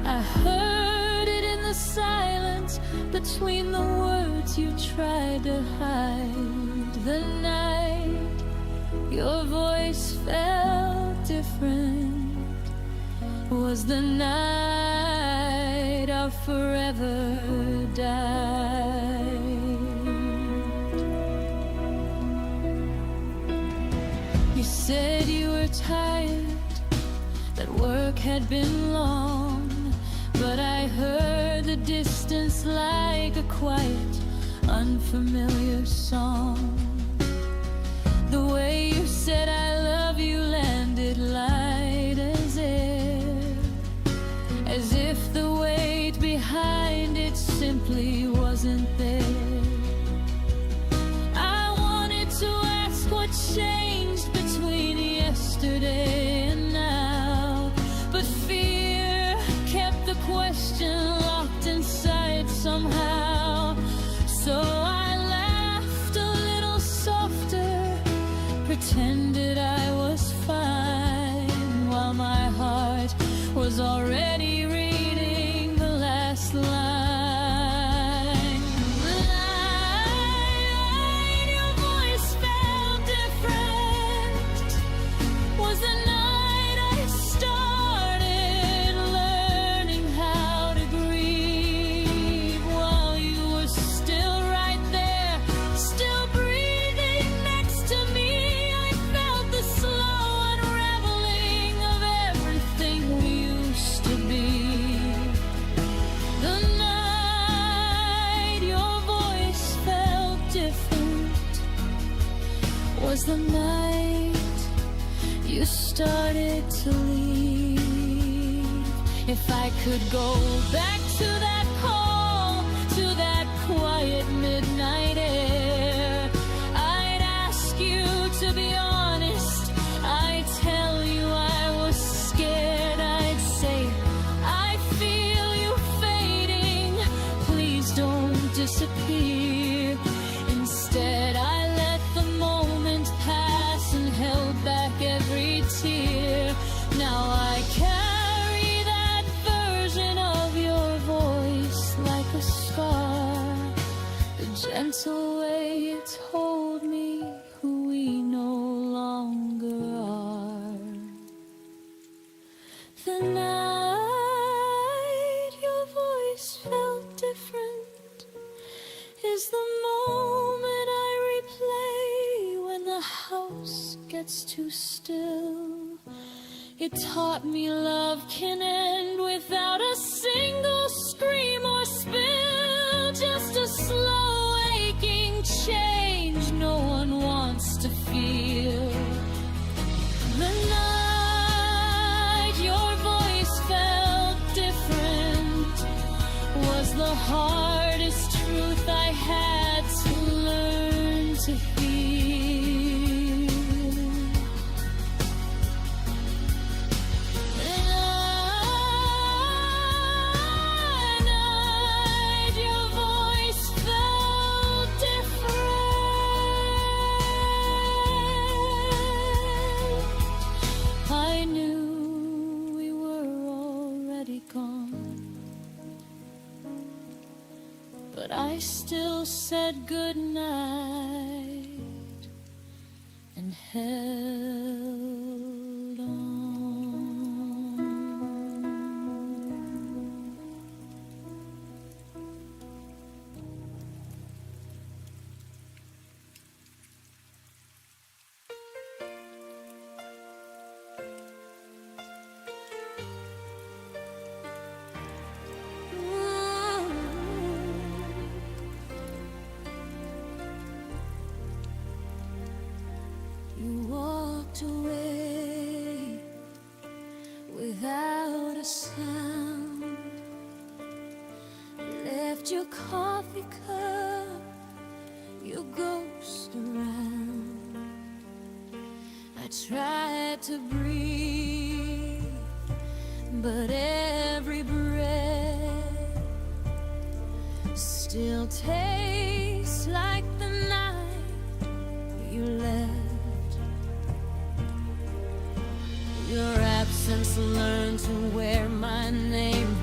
I heard it in the silence between the words you tried to hide. The night your voice felt different was the night our forever died. tired, that work had been long, but I heard the distance like a quiet, unfamiliar song. The way you said I love you landed light as air, as if the weight behind it simply wasn't there. I wanted to ask what changed between yesterday and now, but fear kept the question locked inside somehow. So I laughed a little softer, pretended I was fine, while my heart was already reading the last line. Line, your voice felt different. Was the night I started learning how to grieve, while you were still right there, still breathing next to me. I felt the slow unraveling of everything we used to be. The night your voice felt different was the night you started to leave. If I could go back to that call, to that quiet midnight air, I'd ask you to be honest. I'd tell you I was scared. I'd say, I feel you fading, please don't disappear. Instead I let the moment pass and held back every tear. Now I carry that version of your voice like a scar, the gentle way you told me who we no longer are. The night your voice felt different is the moment I replay when the house gets too still. It taught me love can end without a single scream or spill, just a slow aching change no one wants to feel. The night your voice felt different was the hardest truth I had to learn to heal. The night your voice felt different, I knew we were already gone, but I still said goodnight and held on. You walked away without a sound, left your coffee cup, your ghost around. I tried to breathe, but every breath still tastes like the night you left. Your absence learned to wear my name,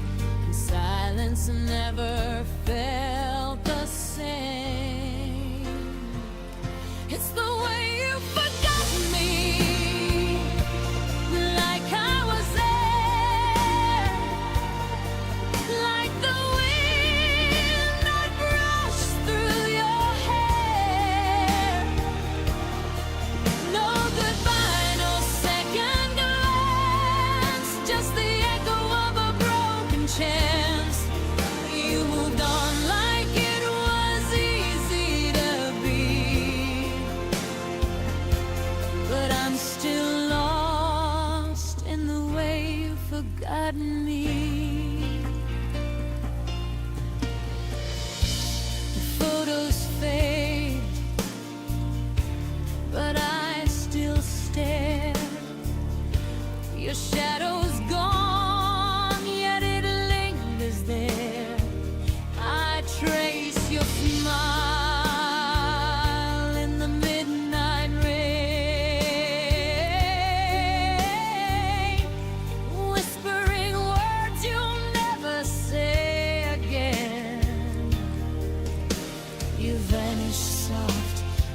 and silence never felt the same. It's the way you forgot me, like I was there, like the wind that brushed through your hair. No goodbye, no second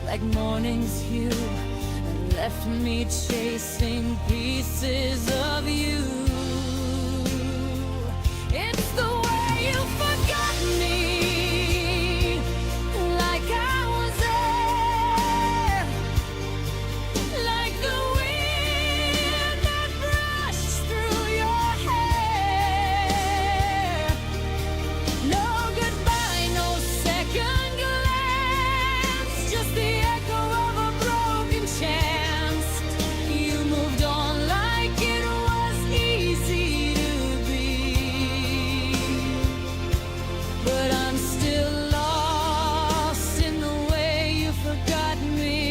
like morning's hue, and left me chasing pieces of you. It's the way you forgot me, like I was there, like the wind that brushed through your hair. No goodbye, no second glance, just the echo of a broken chance. You moved on like it was easy to be, but I'm still lost in the way you forgot me.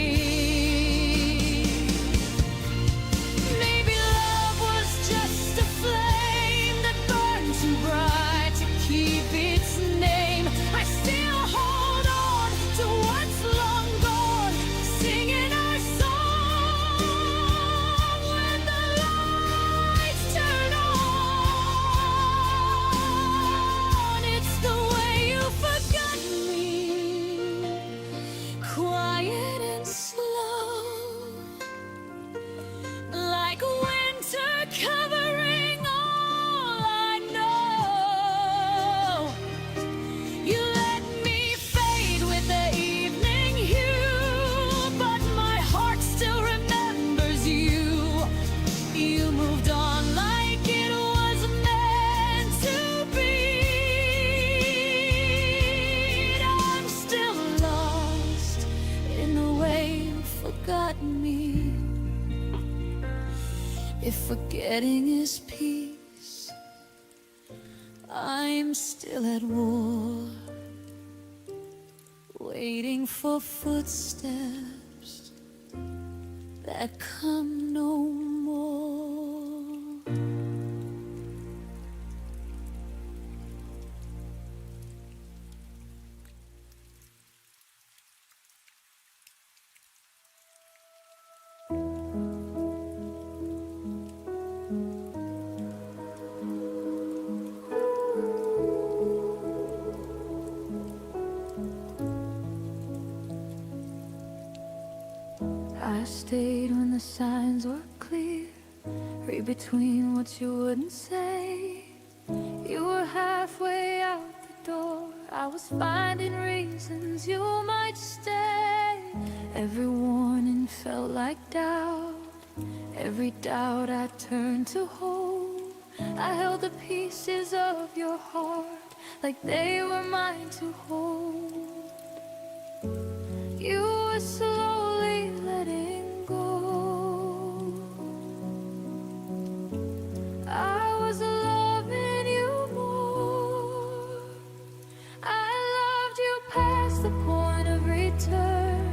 Maybe love was just a flame that burned too bright to keep its name. I still hold on to what's long gone, singing our song when the lights turn on. It's the way you forgot me, quiet and slow, like winter covering all I know. You let me fade with the evening hue, but my heart still remembers you. You moved on like it was meant to be. I'm still lost in the way you forgot me. If forgetting is peace, I'm still at war, waiting for footsteps that come no more. I stayed when the signs were clear, read between what you wouldn't say. You were halfway out the door, I was finding reasons you might stay. Every warning felt like doubt, every doubt I turned to hope. I held the pieces of your heart like they were mine to hold. You were slowly letting go. I was loving you more. I loved you past the point of return,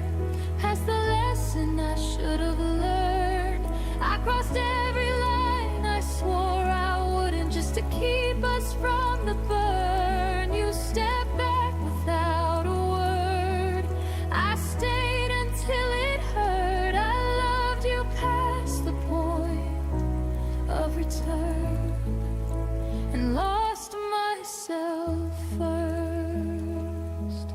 past the lesson I should have learned. I crossed every line I swore I wouldn't, just to keep us from the burn. You stepped back without a word. I stayed until it hurt. I loved you past the point of return and lost myself first.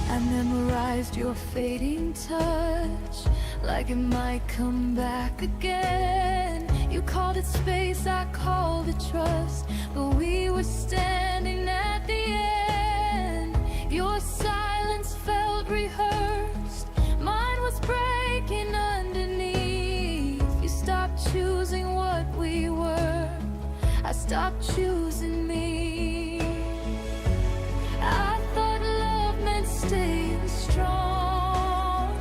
I memorized your fading touch like it might come back again. You called it space, I called it trust, but we were standing at the end. Your silence felt rehearsed, mine was breaking underneath. You stopped choosing what we were, I stopped choosing me. I thought love meant staying strong,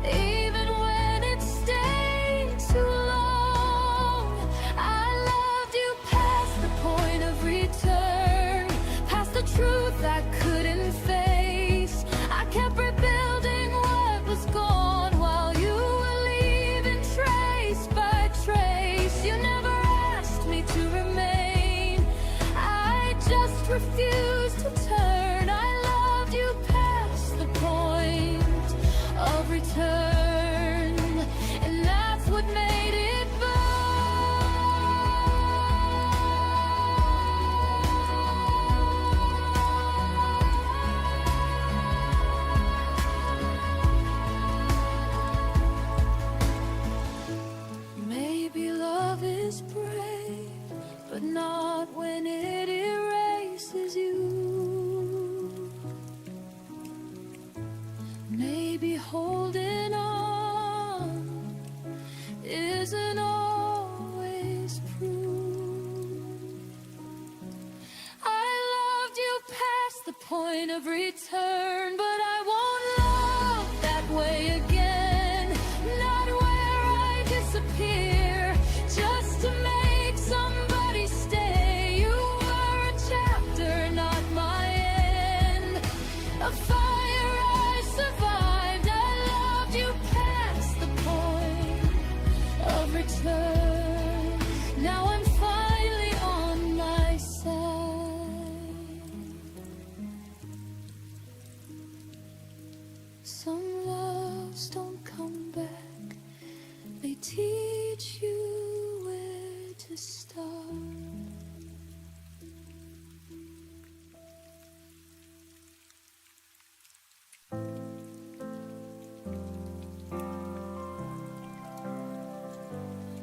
even when it stayed too long. I loved you past the point of return, past the truth I couldn't face. I kept rebuilding what was gone while you were leaving trace by trace. You never asked me to remain. maybe holding on isn't always proof. I loved you past the point of return, but I won't love that way again. Not where I disappear just to make somebody stay. You were a chapter, not my end. A fire I survived. I loved you past the point of return. Now I'm finally on my side. Some loves don't come back. They teach you where to start.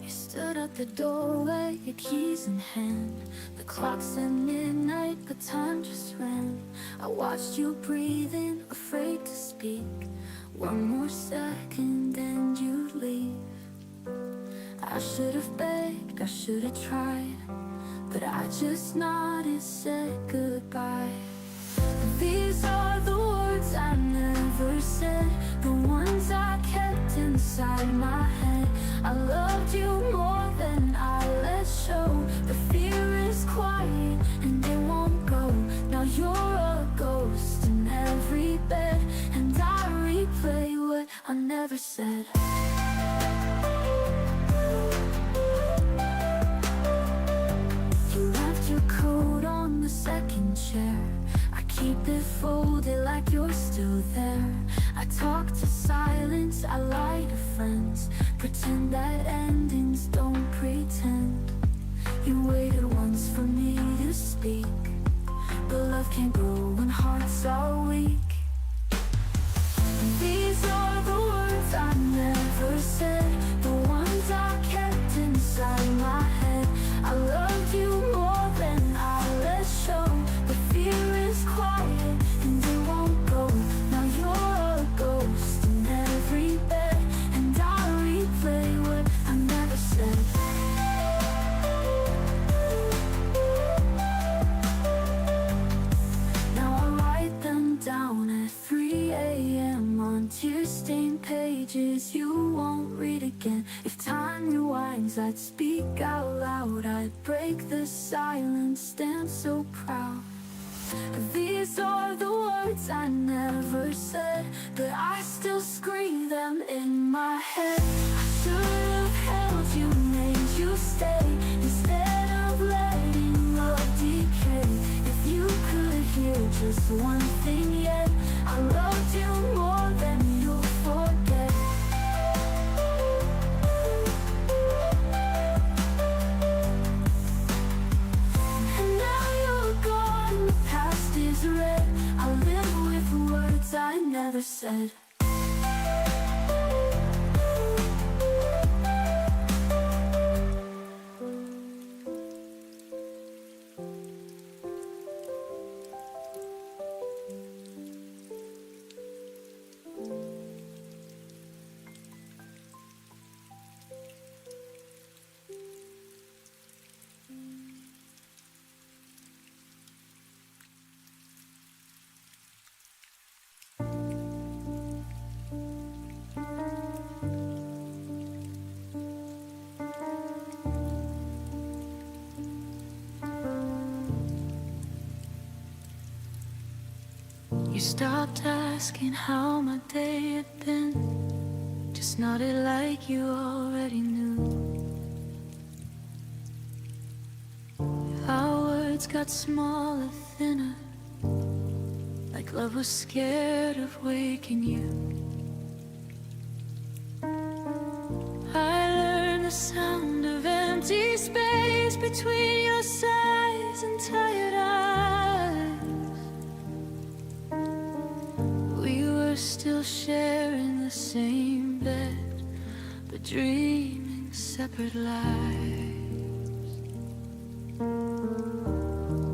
You stood at the doorway, your keys in hand. The clock said midnight, but time just ran. I watched you breathing, afraid to speak. One more second and you'd leave. I should have begged, I should have tried, but I just nodded, said goodbye. These are the words I never said, the ones I kept inside my head. I loved you more than I let show. The fear is quiet and it won't go. Now you're a ghost in every bed, and I replay what I never said. You left your coat on the second chair. I keep it folded like you're still there. I talk to silence, I lie to friends. Pretend that endings don't pretend. You waited once for me to speak, but love can't grow when hearts are weak. These are the words I never said, the ones I kept inside my head. I loved you more than I let show. The fear is quiet and it won't go. Now you're a ghost in every bed, and I replay what I never said. Now I write them down at 3 a.m. on tear-stained pages you won't read again. If time rewinds, I'd speak out loud. I'd break the silence, stand so proud. These are the words I never said, but I still scream them in my head. I should have held you, made you stay, instead of letting love decay. If you could hear just one thing yet, I loved you more than you'll forget. And now you're gone, the past is red. I live with words I never said. You stopped asking how my day had been, just nodded like you already knew. Our words got smaller, thinner, like love was scared of waking you. I learned the sound of empty space between your sighs and tired eyes. We were still sharing the same bed, but dreaming separate lives.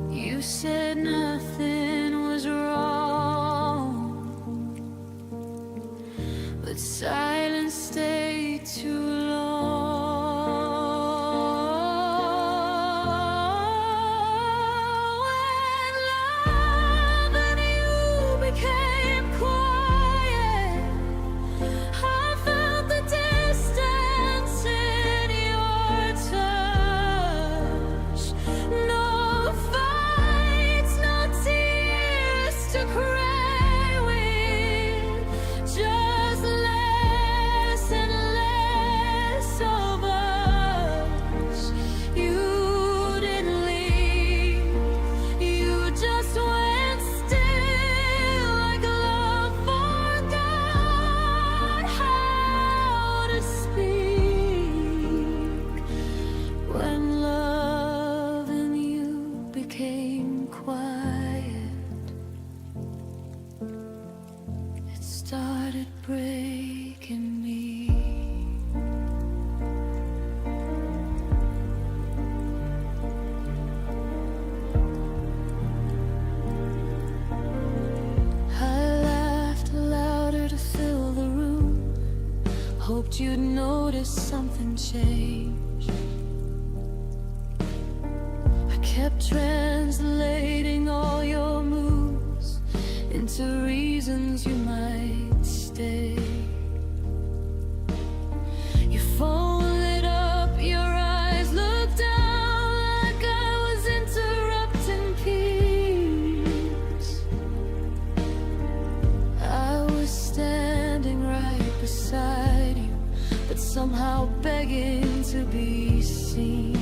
You said nothing was wrong, but silence stay too long. When love and you became quiet, I felt the distance in your touch. No fights, no tears to cry with, just less and less of us. You didn't leave, you just went still, like love forgot how to speak. When love and you became quiet, it started breaking me. I laughed louder to fill the room, hoped you'd notice something changed. I kept translating all your moves into reasons you might stay. Your phone lit up, your eyes looked down like I was interrupting peace. I was standing right beside you, but somehow begging to be seen.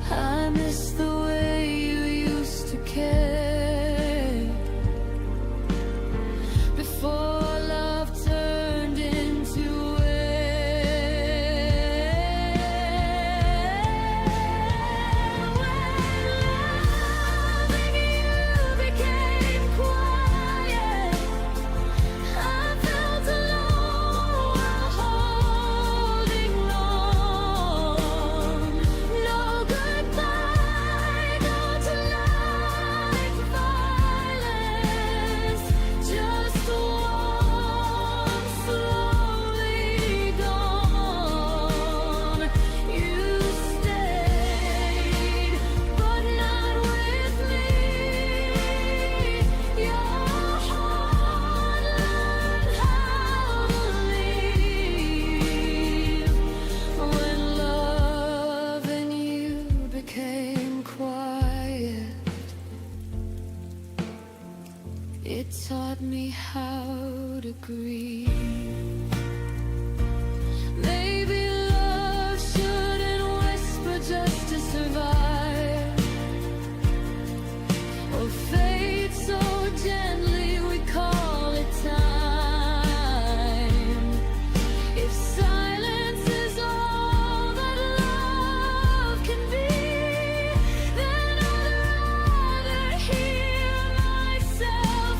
I miss the way you used to care before love turned into air. When love and you became quiet, I felt alone while holding on. No goodbye, no tonight violence, just one slowly gone. You stayed, but not with me. Your heart learned how to leave. When love and you became quiet, it taught me how to grieve. Maybe love shouldn't whisper just to survive, or fade so gently we call it time. If silence is all that love can be, then I'd rather hear myself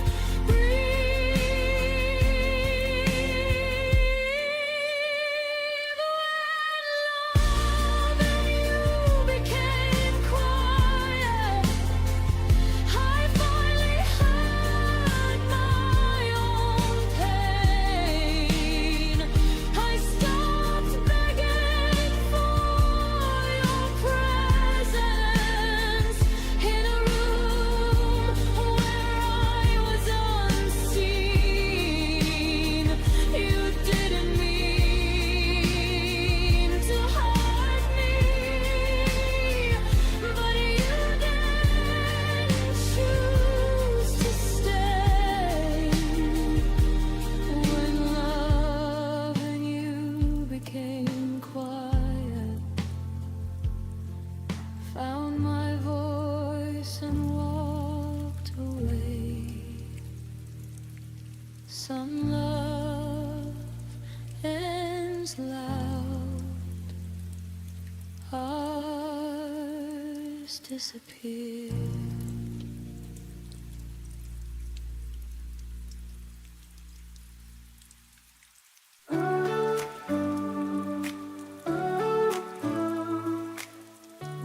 disappeared.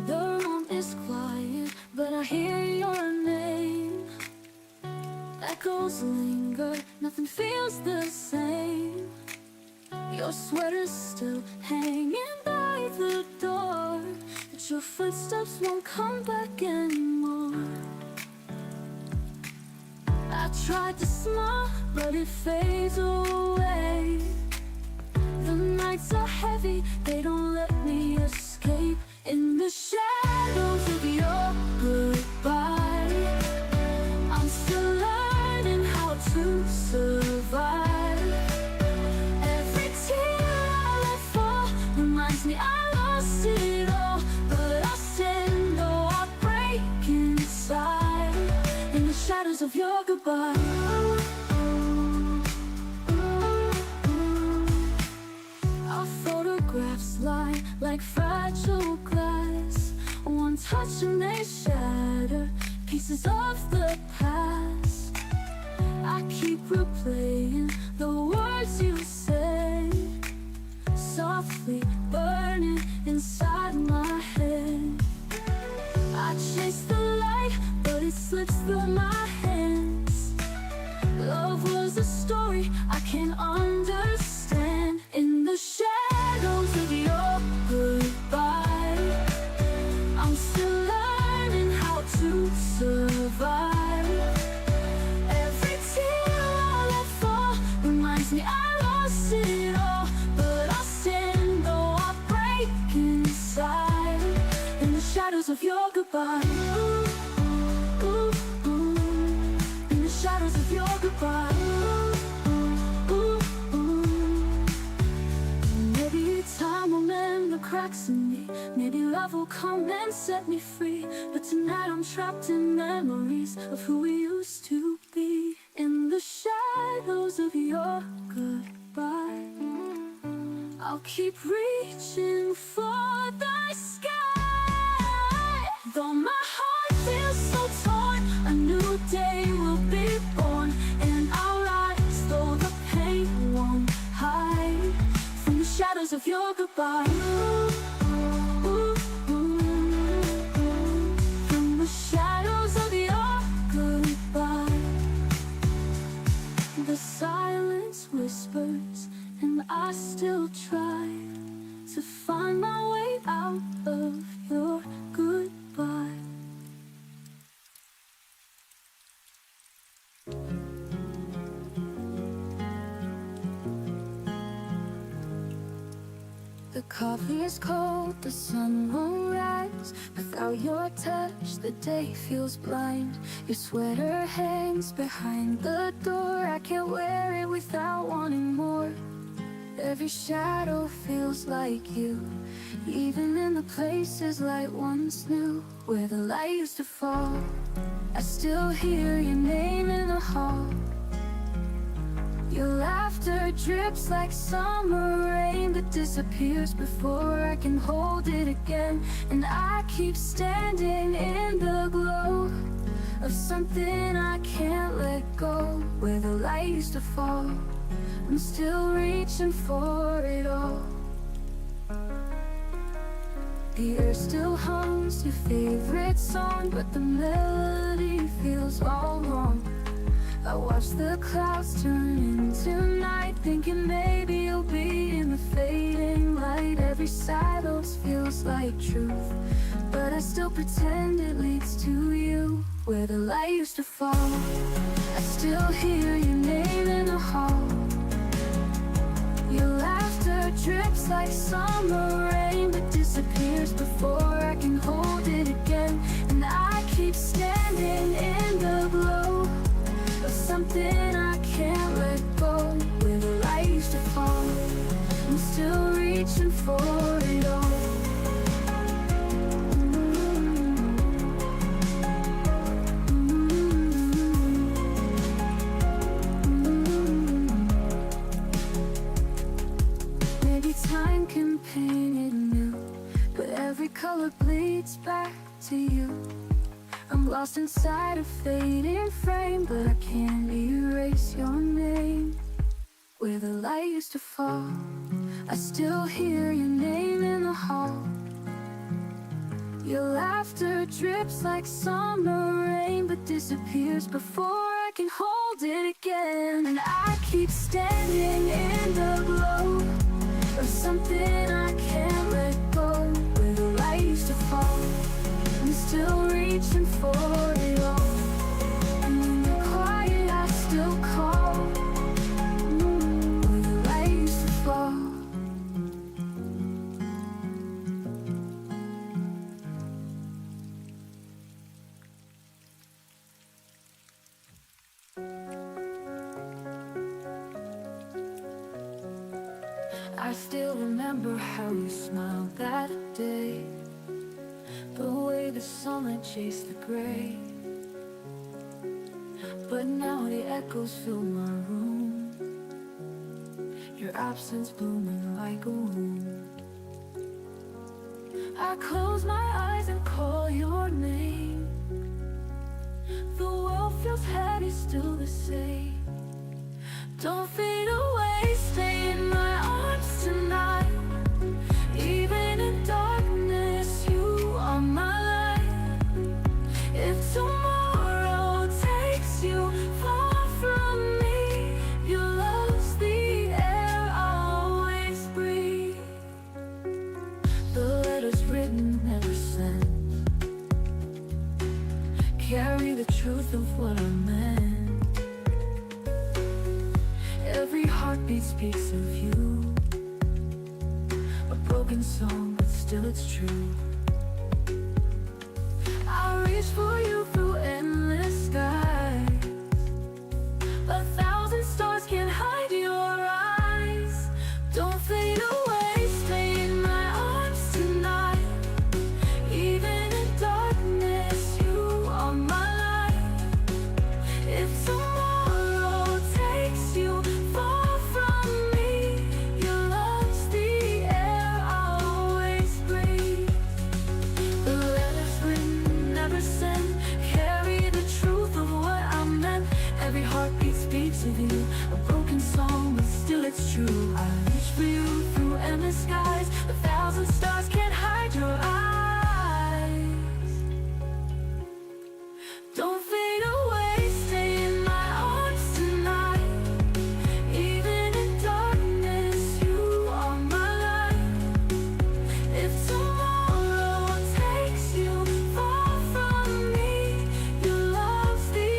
The room is quiet, but I hear your name. I echoes linger, nothing feels the same. Your sweater's still hanging by the door, but your footsteps won't come back anymore. I tried to smile, but it fades away. The nights are heavy, they don't let me escape. In the shadows of your goodbye, I'm still learning how to survive. Every tear I let fall reminds me I lost it all, but I stand, though I break inside. In the shadows of your goodbye, our photographs lie like fragile glass. One touch and they shatter pieces of the past. I keep replaying the words you say, softly burning inside my head. I chase the light, but it slips through my hands. Love was a story I can't understand. In the shadows of your goodbye, I'm still learning how to survive. Every tear I let fall reminds me I lost it all, but I stand, though I break inside. In the shadows of your goodbye, in the shadows of your goodbye. Maybe time will mend the cracks in me, maybe love will come and set me free. But tonight I'm trapped in memories of who we used to be. In the shadows of your goodbye, I'll keep reaching for the sky. Though my heart feels so torn, a new day will be born, and I'll rise though the pain won't hide. From the shadows of your goodbye, from the shadows of your goodbye. The silence whispers, and I still try to find my way out of your goodbye. The coffee is cold, the sun won't rise. Without your touch, the day feels blind. Your sweater hangs behind the door, I can't wear it without wanting more. Every shadow feels like you, even in the places light once knew. Where the light used to fall, I still hear your name in the hall. Your laughter drips like summer rain, but disappears before I can hold it again. And I keep standing in the glow of something I can't let go. Where the light used to fall, I'm still reaching for it all. The air still hums your favorite song, but the melody feels all wrong. I watch the clouds turn into night, thinking maybe you'll be in the fading light. Every silence feels like truth, but I still pretend it leads to you. Where the light used to fall, I still hear your name in the hall. Your laughter drips like summer rain, but disappears before I can hold it again. And I keep standing in the glow of something I can't let go. Where the light used to fall, I'm still reaching for it all. Maybe time can paint it new, but every color bleeds back to you. I'm lost inside a fading frame, but I can't erase your name. Where the light used to fall, I still hear your name in the hall. Your laughter drips like summer rain, but disappears before I can hold it again. And I keep standing in the glow of something I can't let go. Where the light used to fall, I'm still reaching for it all. And when you're quiet, I still call. Where the light used to fall. I still remember how you smiled that day, the way the sunlight chased the gray. But now the echoes fill my room, your absence blooming like a wound. I close my eyes and call your name. The world feels heavy, still the same. Don't fade away, stay in my arms tonight. Even in darkness, you are my light. If tomorrow takes you far from me, your love's the air I'll always breathe. The letters written, never sent, carry the truth of what I meant. Every heartbeat speaks of you, a broken song, but still it's true. I reach for you through endless skies. 1,000 stars can't hide your eyes. Don't fade away, stay in my arms tonight. Even in darkness, you are my light. If tomorrow takes you far from me, your love's the air I'll always breathe. The letters written, never sent, carry the truth of what I meant. Every heartbeat speaks of you, a broken song, but still it's true. I reach for you through endless skies. 1,000 stars can't hide your eyes. Don't fade away, stay in my arms tonight. Even in darkness, you are my light. If tomorrow takes you far from me, your love's the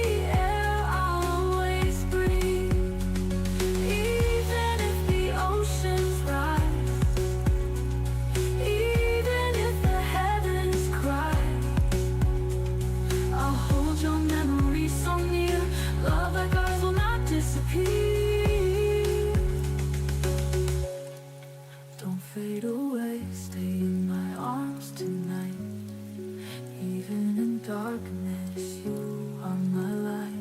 air I'll always breathe. Even if the oceans rise, even if the heavens cry, I'll hold your memory so near. Love like ours will not disappear. Don't fade away, stay in my arms tonight. Even in darkness, you are my light.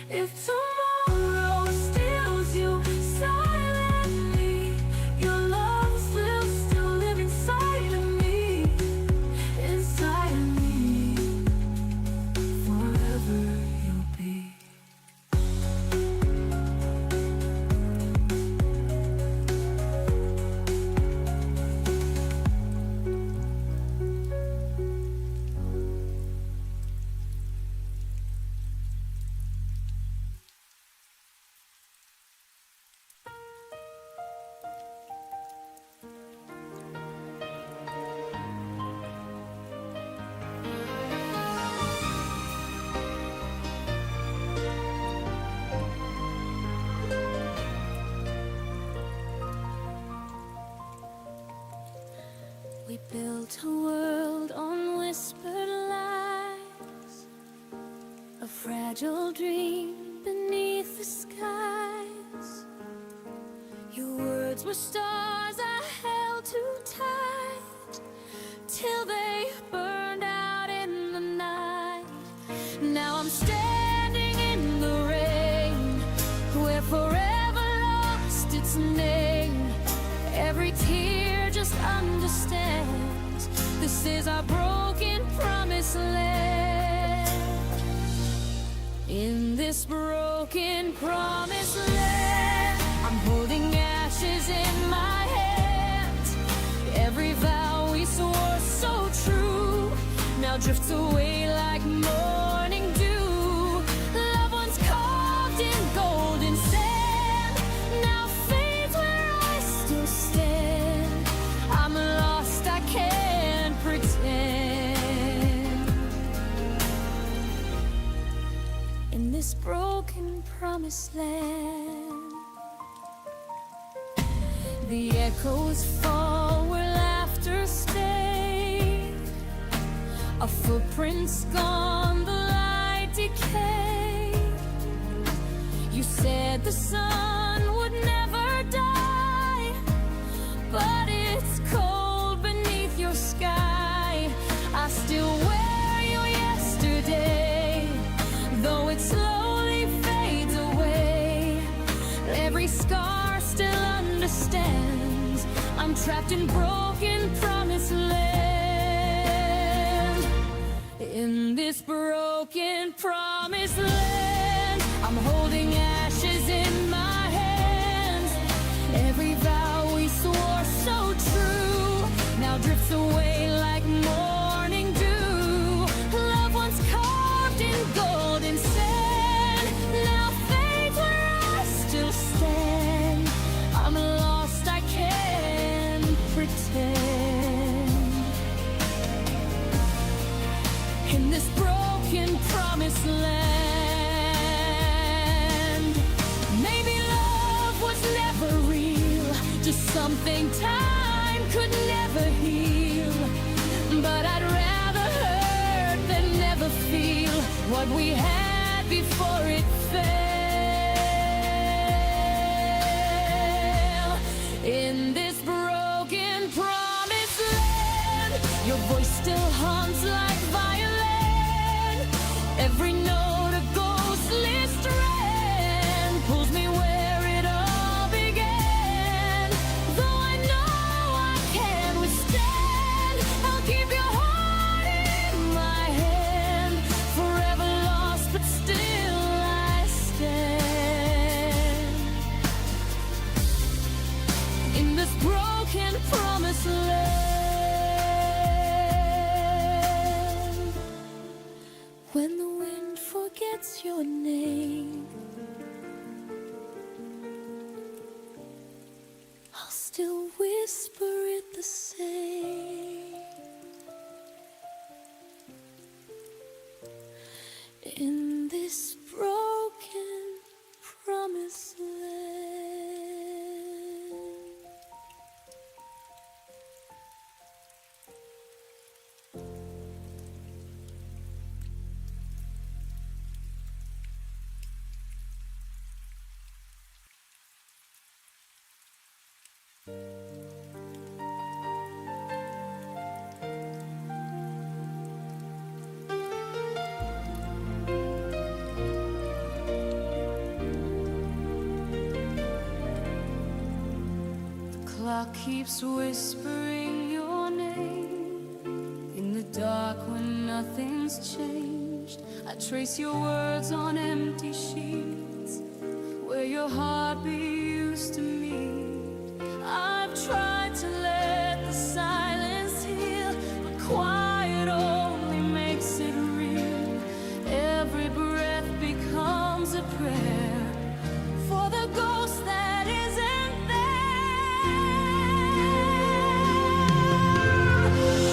If tomorrow steals you silently, your love will still live inside of me. Inside of me, forever you'll be. We built a world on whispered lies, a fragile dream beneath the skies. Your words were stars I held too tight, till they burned out in the night. Now I'm standing in the rain, where forever lost its name. Every tear just understands this is our broken promised land. In this broken promised land, I'm holding ashes in my hands. Every vow we swore so true now drifts away like morning dew. Love in this broken promised land. The echoes fall where laughter stayed. Our footprints gone, the light decayed. You said the sun would never die, but it's cold beneath your sky. I still wear your yesterday, though it slowly fades away. Every scar still understands I'm trapped in broken promised land. In this broken promised land, I'm holding ashes in my hands. Every vow we swore so true now drifts away like morning dew. Love once carved in golden sand now fades where I still stand. I'm lost, I can't pretend. In this broken promised land, maybe love was never real, just something time could never heal. But I'd rather hurt than never feel what we had before it fell. In this broken promised land, your voice still haunts like violin. Every note a ghostly strand pulls me where it all began. Though I know I can withstand, I'll keep your heart in my hand. Forever lost, but still I stand. In this broken promised land, when the wind forgets your name, I'll still whisper it the same. In this broken promised land. The clock keeps whispering your name in the dark when nothing's changed. I trace your words on empty sheets where your heartbeat used to meet. I've tried to let the silence heal, but quiet only makes it real. Every breath becomes a prayer for the ghost that isn't there.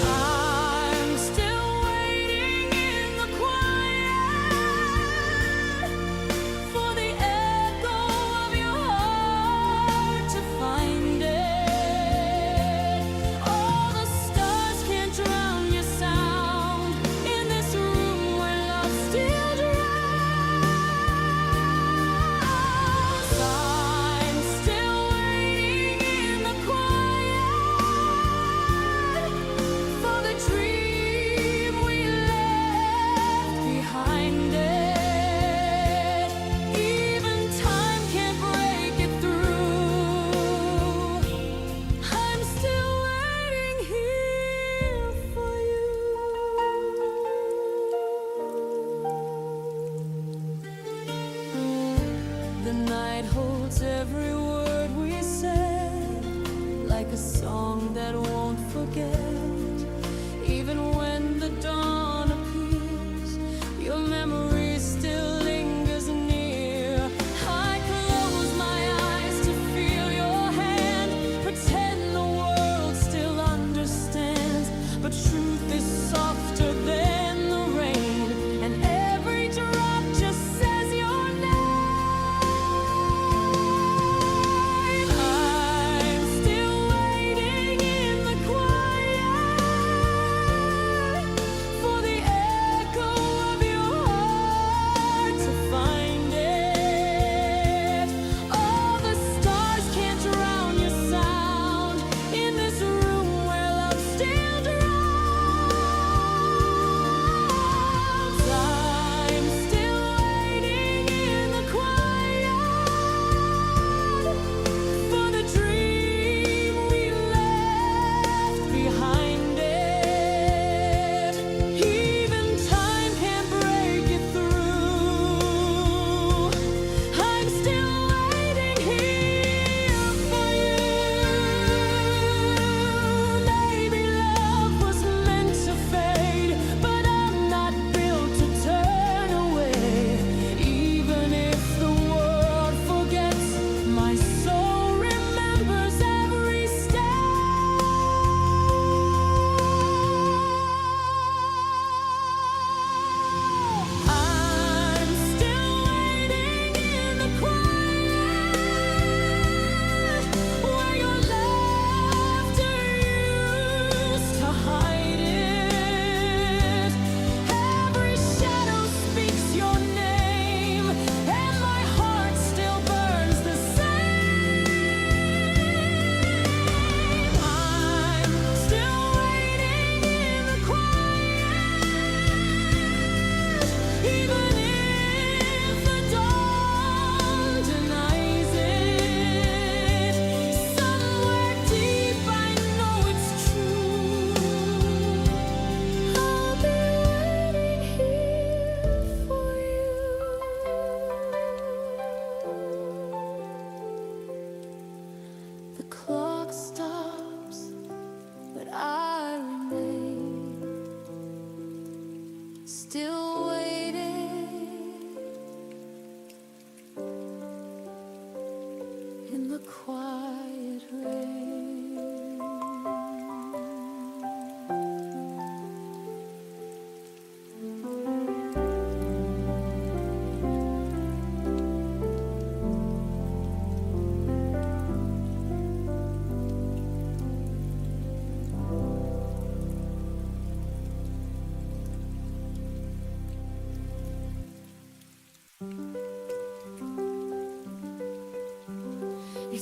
I'm still waiting in the quiet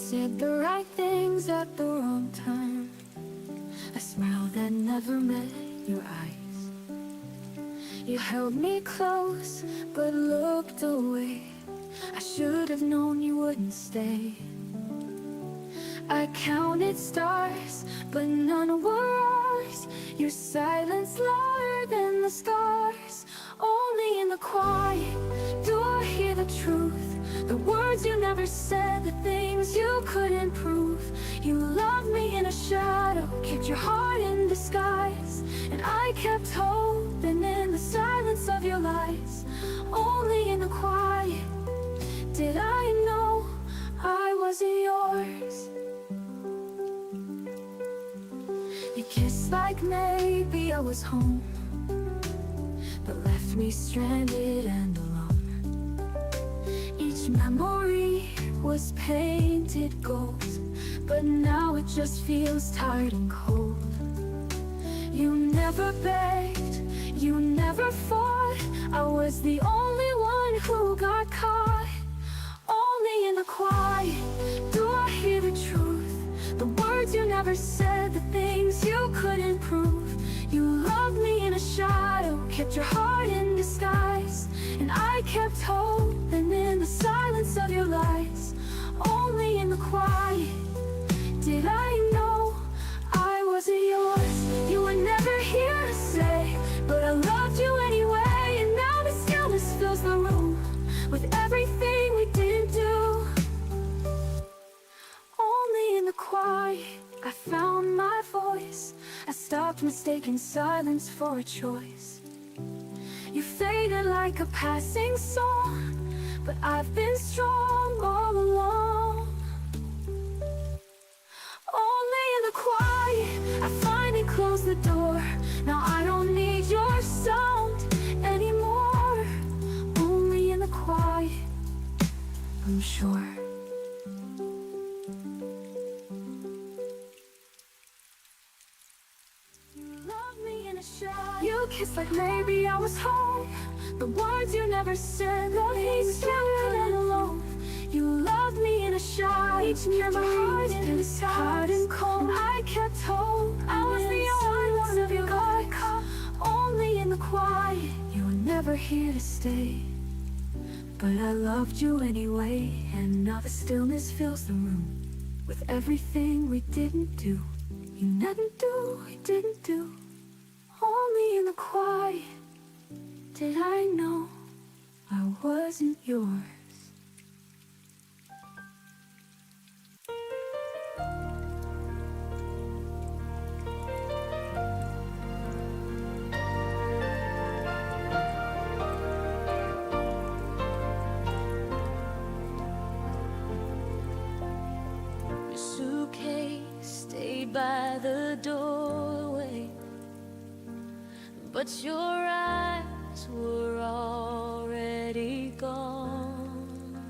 said the right things at the wrong time. A smile that never met your eyes. You held me close but looked away. I should have known you wouldn't stay. I counted stars, but none were ours. Your silence louder than the scars. Only in the quiet do I hear the truth. The words you never said, the things you couldn't prove. You loved me in a shadow, kept your heart in disguise. And I kept hoping in the silence of your lies. Only in the quiet did I know I wasn't yours. You kissed like maybe I was home, but left me stranded and alone. Each memory was painted gold, but now it just feels tired and cold. You never begged, you never fought. I was the only one who got caught. Only in the quiet do I hear the truth. The words you never said, the things you couldn't prove. You loved me in a shadow, kept your heart in disguise. And I kept hoping in the silence of your lies. Only in the quiet did I know I wasn't yours. You were never here to say, but I loved you anyway. And now the stillness fills the room with everything we didn't do. Only in the quiet I found my voice. I stopped mistaking silence for a choice. You faded like a passing song, but I've been strong all along. Only in the quiet I finally closed the door. Now I don't need your sound anymore. Only in the quiet I'm sure. You kissed like maybe I was home. The words you never said, the things you couldn't alone. You loved me in a shower. Each memory is hard and cold. I kept hope. I was the only one of your got. Only in the quiet. You were never here to stay, but I loved you anyway. And now the stillness fills the room with everything we didn't do. You didn't do, we didn't do. Only in the quiet did I know I wasn't yours. Your suitcase stayed by the doorway, but your eyes were already gone.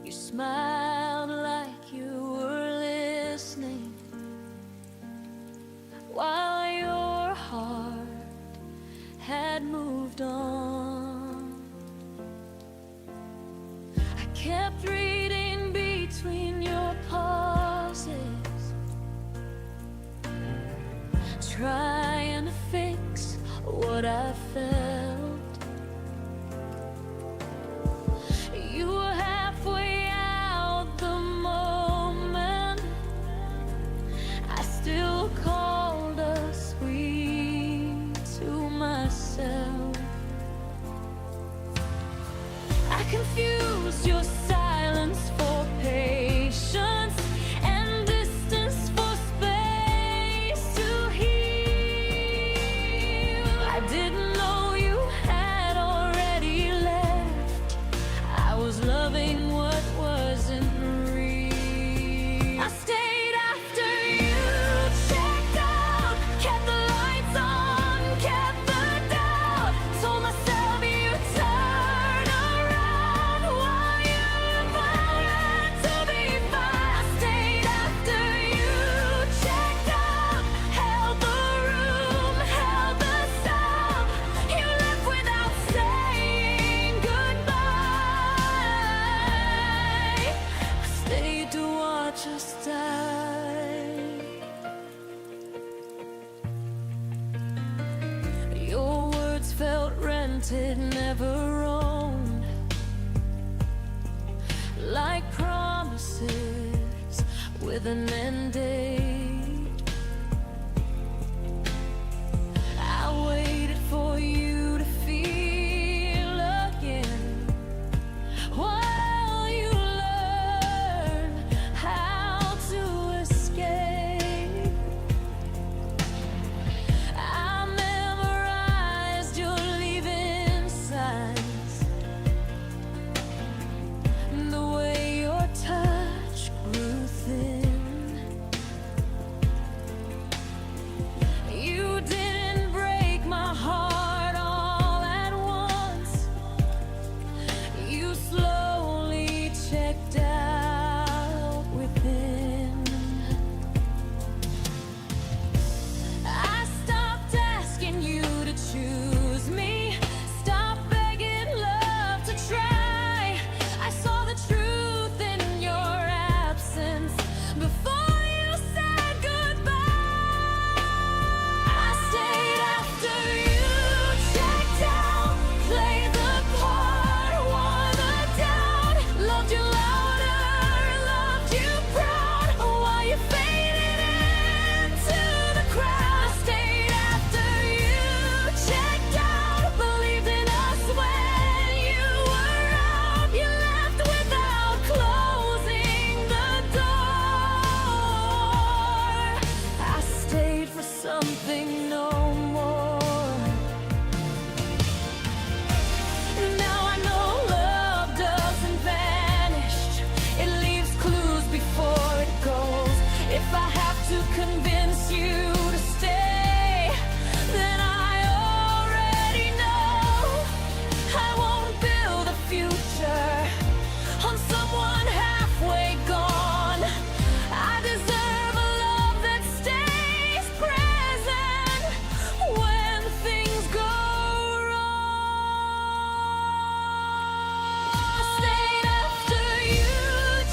You smiled like you were listening, while your heart had moved on. I kept reading between your pauses, trying to fix what I felt. You were halfway out the moment I still called us sweet to myself. I confused your silence for patience and distance for space to heal. I didn't know you had already left. I was loving what wasn't real. I stayed after you checked out, kept the lights on, kept the doubt. Told myself you'd turn around never owned, like promises with an end date. I waited for you to feel again while you learn how to escape. I memorized your leaving signs, the way your touch grew thin. You didn't break my heart all at once. You slowly checked out within. I stopped asking you to choose me, stopped begging love to try. I saw the truth in your absence before you said goodbye. I stayed after you checked out, played the part, wore the doubt, loved you louder, loved you proud, while you faded into the crowd. I stayed after you checked out, believed in us when you were out. You left without closing the door. I stayed for something no more. Now I know love doesn't vanish, it leaves clues before it goes. If I have to convince you to stay, then I already know I won't build a future on someone halfway gone. I deserve a love that stays present when things go wrong. I stayed after you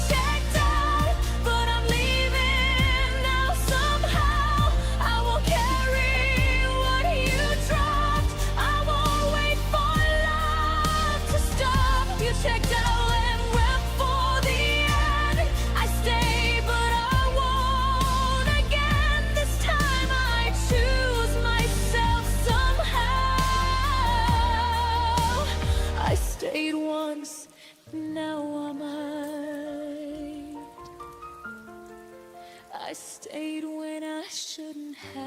checked out, but I'm leaving now somehow. I won't carry what you dropped, I won't wait for love to stop. You checked out and wept for the end. I stay, but I won't again. This time I choose myself somehow. I stayed once, now I might. I stayed when I shouldn't have.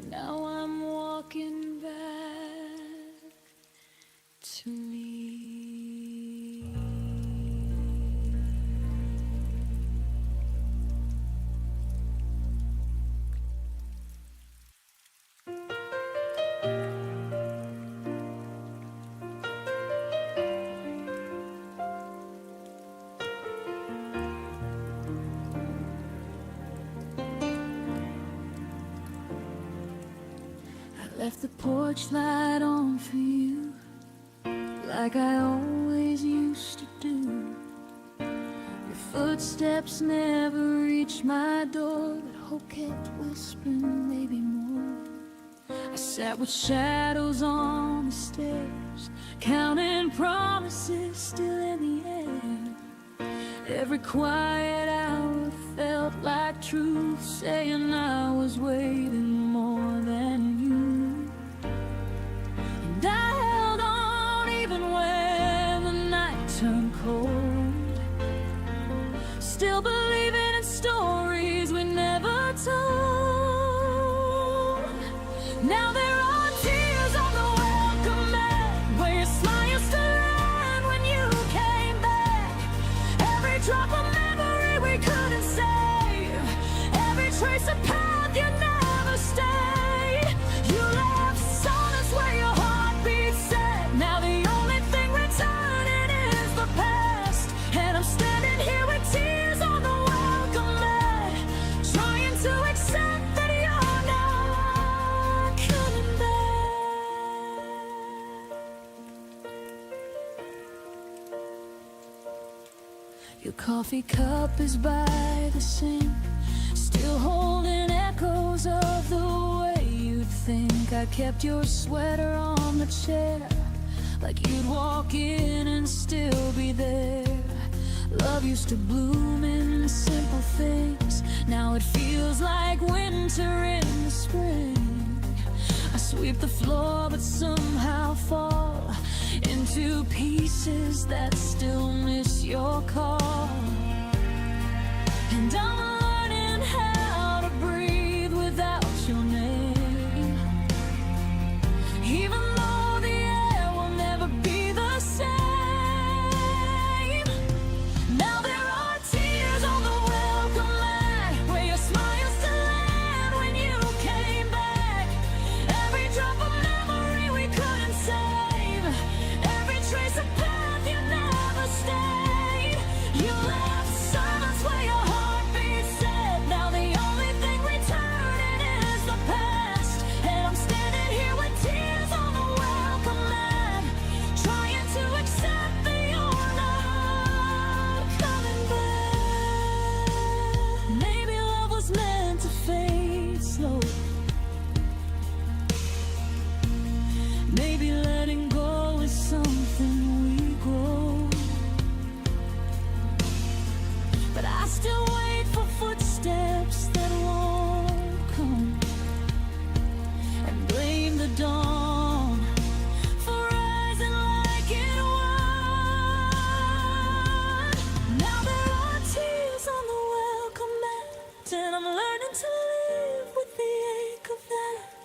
Now I'm walking back to me. Left the porch light on for you, like I always used to do. Your footsteps never reached my door, but hope kept whispering maybe more. I sat with shadows on the stairs, counting promises still in the air. Every quiet hour felt like truth, saying I was waiting more than you. And I held on even when the night turned cold, still believing in stories we never told. Now there are tears on the welcome mat, where your smile used to land when you came back. Every drop of memory we couldn't save, every trace of path you never stayed. You left silence where your heartbeat set. Now the only thing returning is the past, and I'm standing here with tears on the welcome mat, trying to accept that you're not coming back. Your coffee cup is by the sink, still holding echoes of the way you'd I kept your sweater on the chair, like you'd walk in and still be there. Love used to bloom in simple things. Now it feels like winter in the spring. I sweep the floor but somehow fall into pieces that still miss your call. And I'm learning how to breathe without your name, even though the air will never be the same. Now there are tears on the welcome mat, where your smile used to land when you came back. Every drop of memory we couldn't save, every trace of path you never stayed. You left silence where your heartbeat said. Now the only thing returning is the past, and I'm standing here with tears on the welcome mat, trying to accept that you're not coming back. Maybe love was meant to fade slow. Maybe letting go is something we grow. But I still wait for footsteps that won't come, and blame the dawn for rising like it would. Now there are tears on the welcome mat, and I'm learning to live with the ache of that.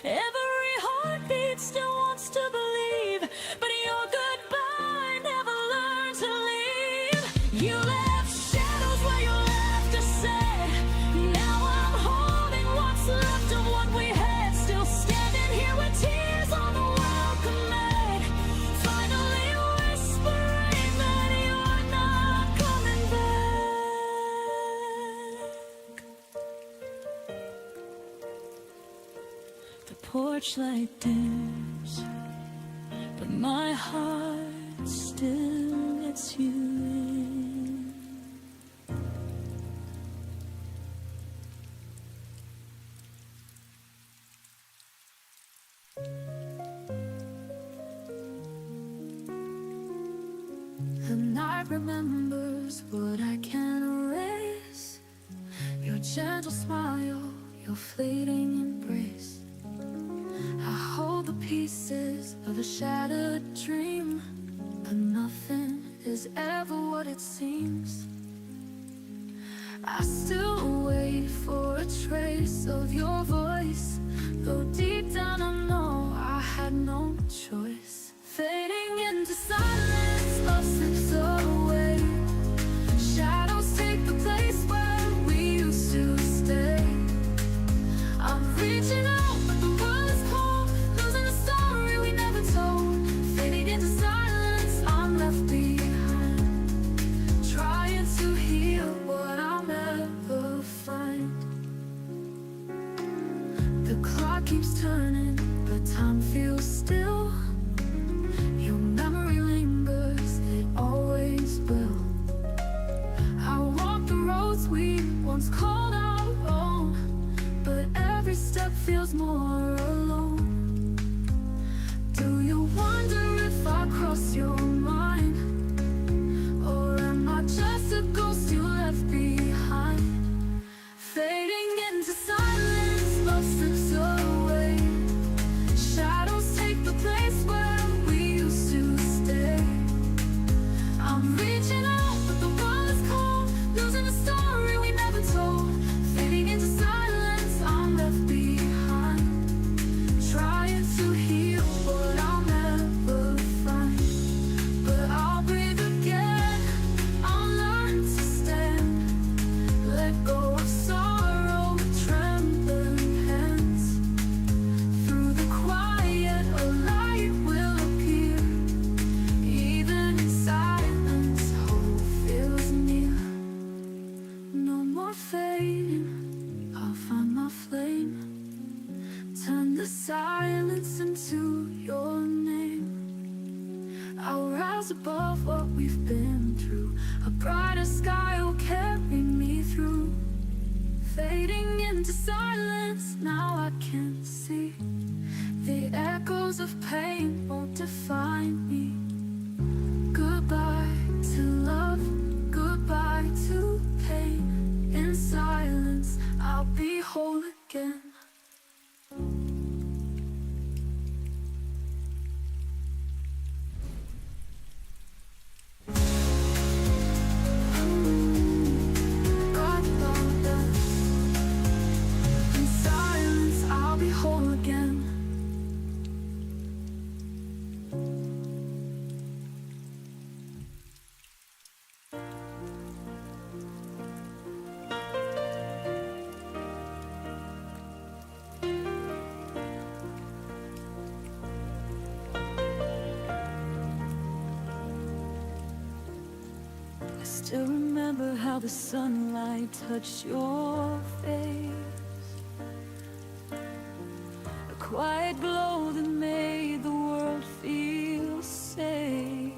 Every heartbeat still wants to believe, but your goodbye never learned to leave. You left shadows where you left us set. Now I'm holding what's left of what we had, still standing here with tears on the welcome mat, finally whispering that you're not coming back. The porch light dims, but my heart still lets you in. The night remembers what I can't erase. Your gentle smile, your fleeting embrace. I hold the pieces of a shattered dream, but nothing is ever what it seems. I still wait for a trace of your voice, though deep down I know I had no choice. Fading into silence, love slips away. Shadows take the place where we used to stay. I'm reaching out, but the world is cold, losing a story we never told. Fading into silence, I'm left behind, trying to heal what I'll never find. The clock keeps turning, but time feels still. Your memory lingers, it always will. I walk the roads we once called our own, but every step feels more alone. Do you wonder if I cross your mind, or am I just a ghost you left behind? Fading into silence, love slips away. Shadows take the place where we used to stay. I'm reaching out, but the world is cold, losing a story we never told. Fading into silence, I'm left behind, trying to heal what I'll never find. But I'll breathe again, I'll learn to stand, let go of sorrow with trembling hands. Through the quiet, a light will appear. Even in silence, hope feels near. No more fading, I'll find my flame, turn the silence into your name. I'll rise above what we've been through. A brighter sky will carry me through. Fading into silence, now I can see echoes of pain won't define me. Goodbye to love, goodbye to pain. In silence, I'll be whole again. In silence, I'll be whole again. I still remember how the sunlight touched your face, a quiet glow that made the world feel safe.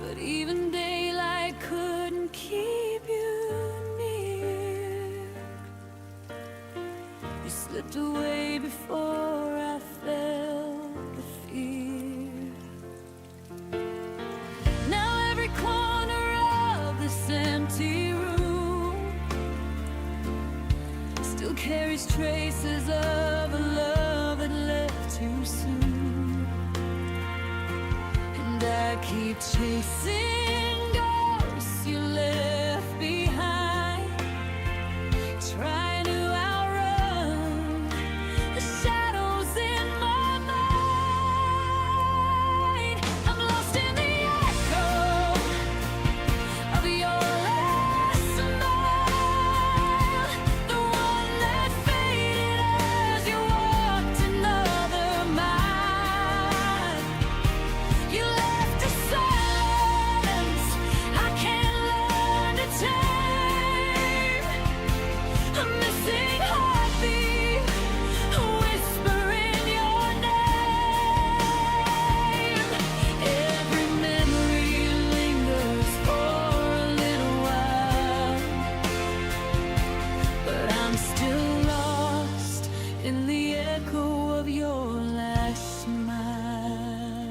But even daylight couldn't keep you near. You slipped away before I felt the fear. Now every corner of this empty room still carries traces of a love that left too soon. And I keep chasing ghosts you left behind, trying to outrun the shadows in my mind. I'm lost in the echo of your last smile, the one that faded as you walked another mile. You left a silence I can't learn to tame, a missing heartbeat, a whisper in your name. Every memory lingers for a little while, but I'm still lost in the echo of your last smile.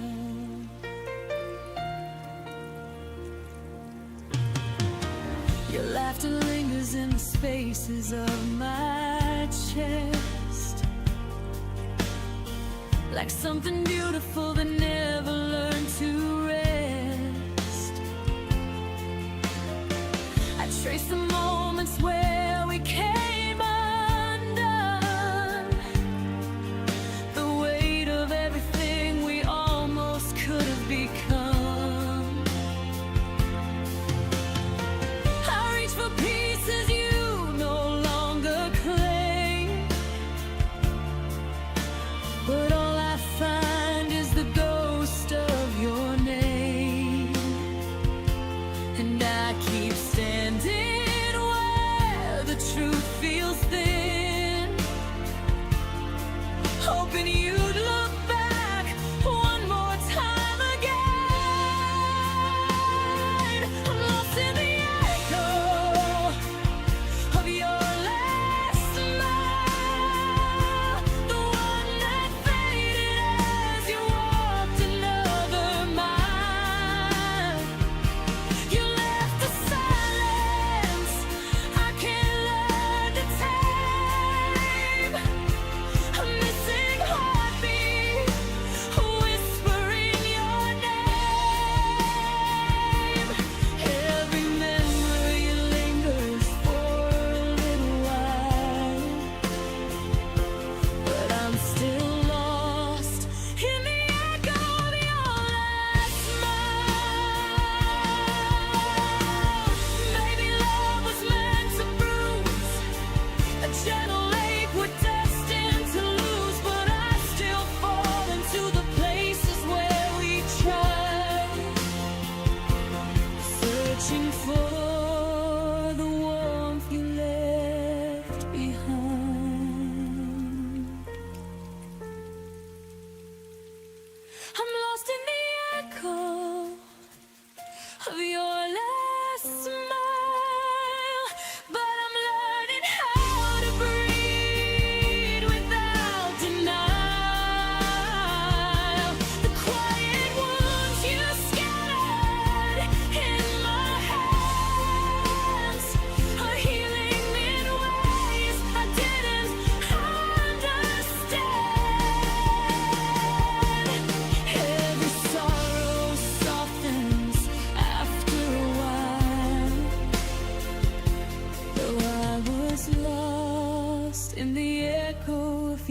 Your laughter lingers in the spaces of my chest, like something beautiful that never learned to rest. I trace the moments where we came undone, the weight of everything we almost could have become. I reach for pieces you no longer claim, but all I find is the ghost of your name. And I keep standing where the truth feels thin, hoping you'd look back one more time again. I'm lost in the echo of your last smile, the one that faded as you walked another mile. You left a silence I can't learn to tame, a missing heart.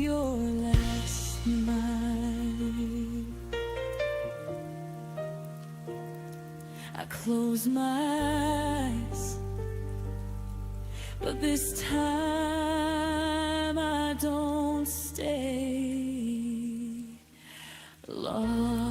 your last night. I close my eyes, but this time I don't stay lost.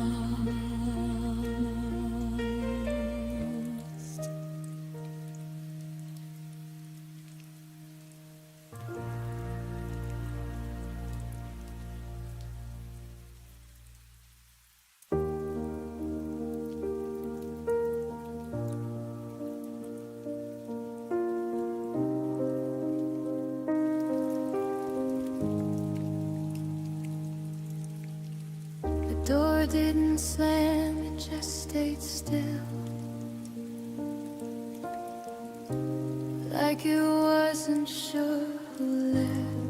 Door didn't slam, it just stayed still, like it wasn't sure who lived.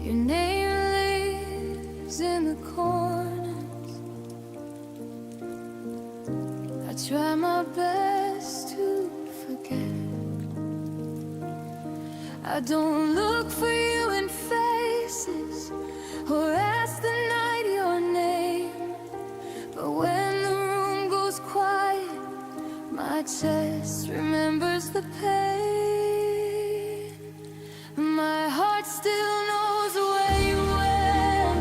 Your name lives in the corners. I try my best to forget. I don't look for you in faces or ask the night your name, but when the room goes quiet, my chest remembers the pain. My heart still knows where you went,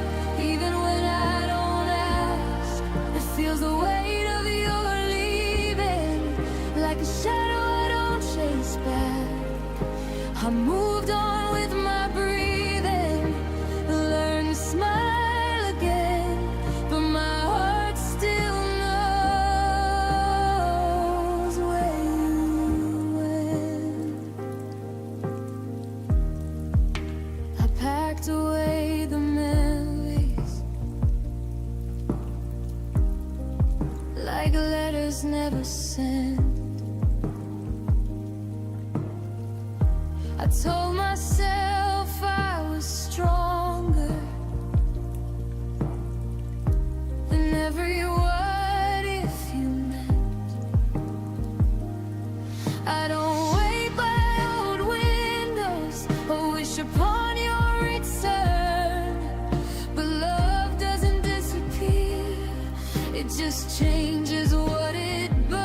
even when I don't ask. It feels the weight of your leaving, like a shadow I don't chase back. I moved on with my breathing, learned to smile again, but my heart still knows where you went. I packed away the memories, like letters never sent. I told myself I was stronger than every what if you meant. I don't wait by old windows or wish upon your return, but love doesn't disappear, it just changes what it burns.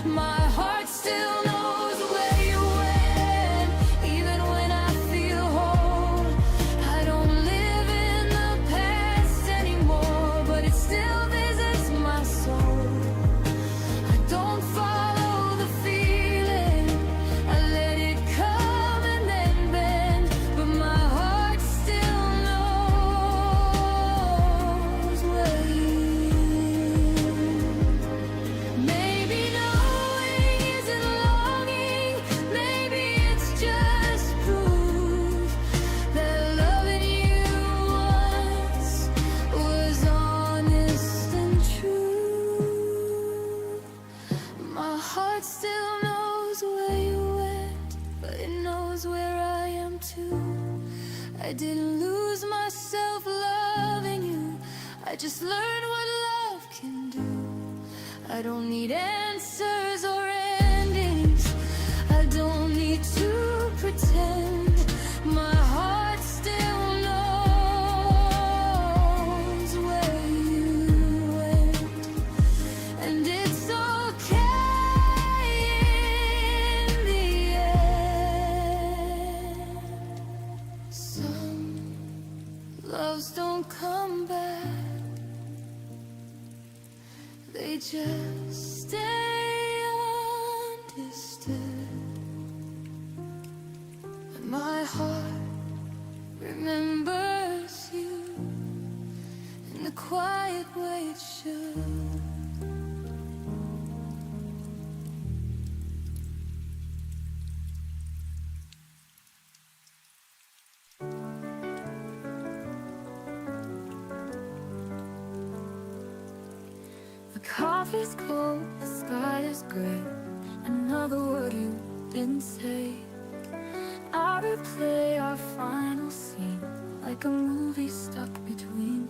My heart still knows where you went, even when I feel whole. I don't live in the past anymore, but it still visits my soul. I don't follow the feeling, I let it come and then bend, but my heart still knows where you went. Maybe knowing isn't longing, maybe it's just proof that loving you once was honest and true. My heart still knows where you went, but it knows where I am too. I didn't lose myself loving you, I just learned what love can do. I don't need answers or endings, I don't need to pretend. My heart still knows where you went, and it's okay in the end. Some loves don't come back, they just stay understood. And my heart remembers you in the quiet way it should. The coffee's cold, the sky is gray. Another word you didn't say. I replay our final scene like a movie stuck between.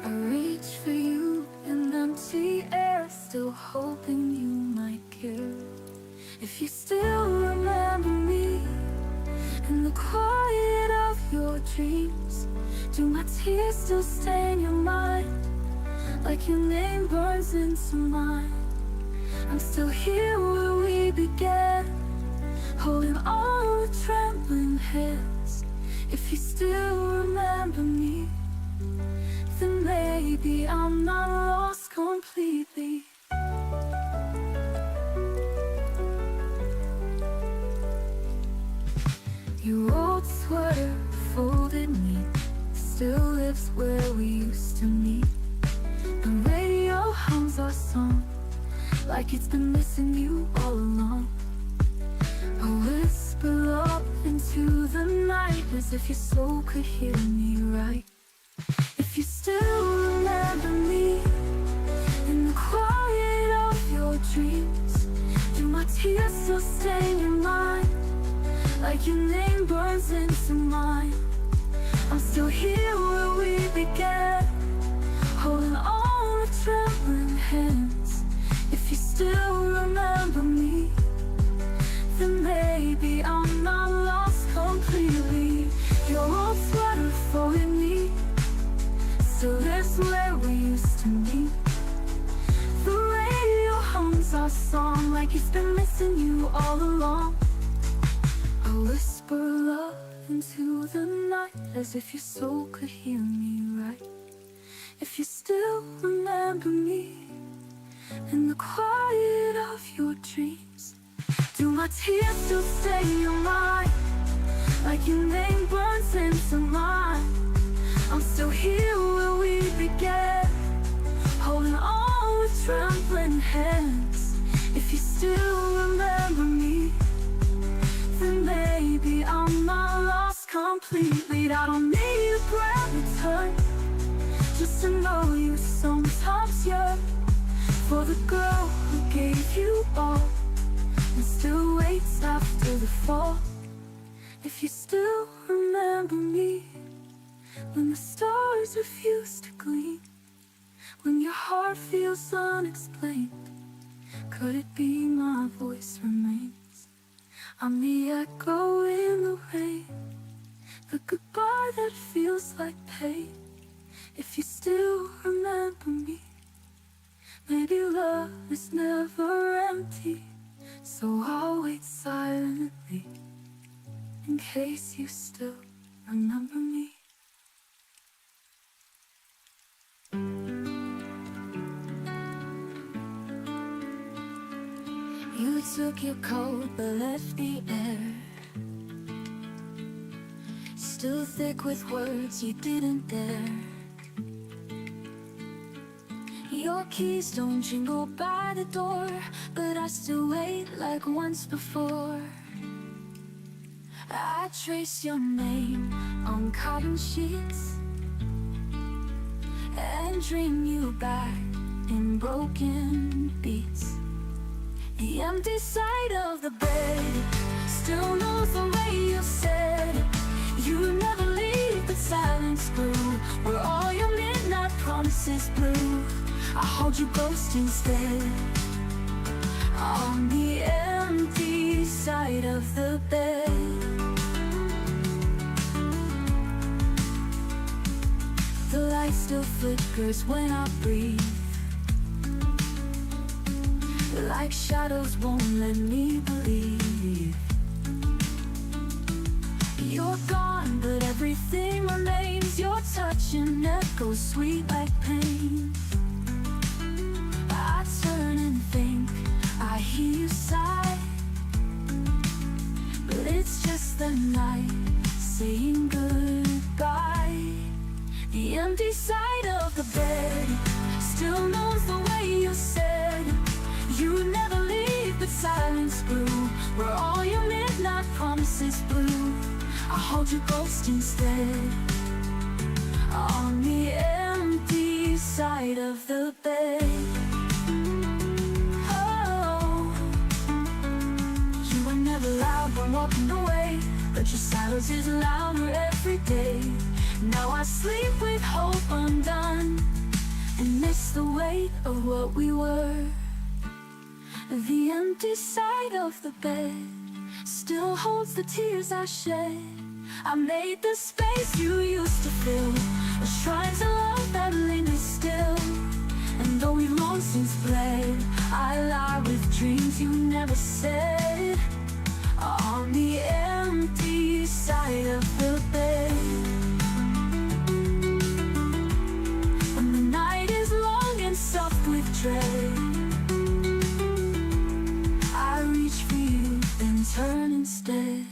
I reach for you in empty air, still hoping you might care. If you still remember still stay in your mind, like your name burns into mine. I'm still here where we began, holding on with trembling hands. If you still remember me, then maybe I'm not lost completely. Your old sweater, folded neat, still lives where we used to meet. The radio hums our song, like it's been missing you all along. A whisper up into the night, as if your soul could hear me right. If you still remember me, in the quiet of your dreams, do my tears still stay in your mind, like your name burns into mine? I'm still here where we began, holding on with trembling hands. If you still remember me, then maybe I'm not lost completely. Your old sweater folded neat, still lives where we used to meet. The radio hums our song, like it's been missing you all along. I whisper love into the night, as if your soul could hear me right. If you still remember me, in the quiet of your dreams, do my tears still stay in your mind, like your name burns into mine? I'm still here where we began, holding on with trembling hands. If you still remember me, then maybe I'm not lost completely. I don't need a brand new turn, just to know you sometimes yearn for the girl who gave you all, and still waits after the fall. If you still remember me, when the stars refuse to gleam, when your heart feels unexplained, could it be my voice remains? I'm the echo in the rain, the goodbye that feels like pain. If you still remember me, maybe love is never empty, so I'll wait silently, in case you still remember me. You took your coat but left the air still thick with words you didn't dare. Your keys don't jingle by the door, but I still wait like once before. I trace your name on cotton sheets and dream you back in broken beats. The empty side of the bed still knows the way you said you never leave, but silence grew where all your midnight promises blew. I hold you ghost instead on the empty side of the bed. The light still flickers when I breathe, like shadows won't let me believe. You're gone, but everything remains. Your touch and echoes sweet like pain. I turn and think I hear you sigh, but it's just the night saying goodbye. The empty side of the bed still knows the way you said you would never leave, but silence grew where all your midnight promises blew. I hold your ghost instead on the empty side of the bed. Oh, you were never loud when walking away, but your silence is louder every day. Now I sleep with hope undone and miss the weight of what we were. The empty side of the bed still holds the tears I shed I made the space you used to fill, a shrine to love that lingers still. And though we've long since bled, I lie with dreams you never said, on the empty side of the bed. When the night is long and soft with dread, I reach for you, then turn instead.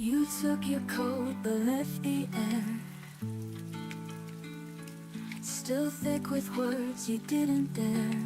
You took your coat but left the air still thick with words you didn't dare.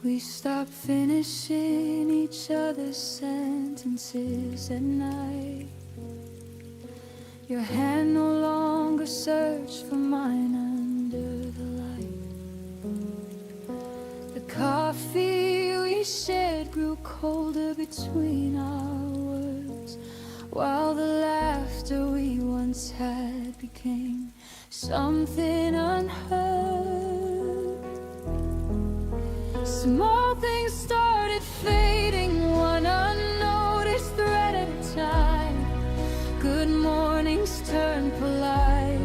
We stopped finishing each other's sentences at night. Your hand no longer searched for mine under the light. The coffee we shared grew colder between our words, while the laughter we once had became something unheard. Small things started fading, one unnoticed thread at a time. Good mornings turned polite,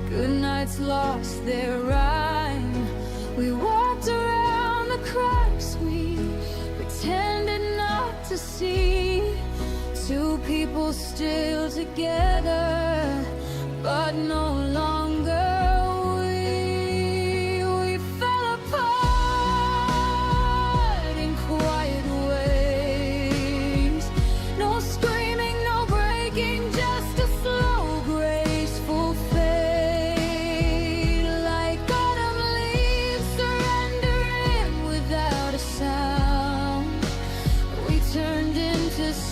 good nights lost their rhyme. We walked around the cracks we pretended not to see. Two people still together, but no longer.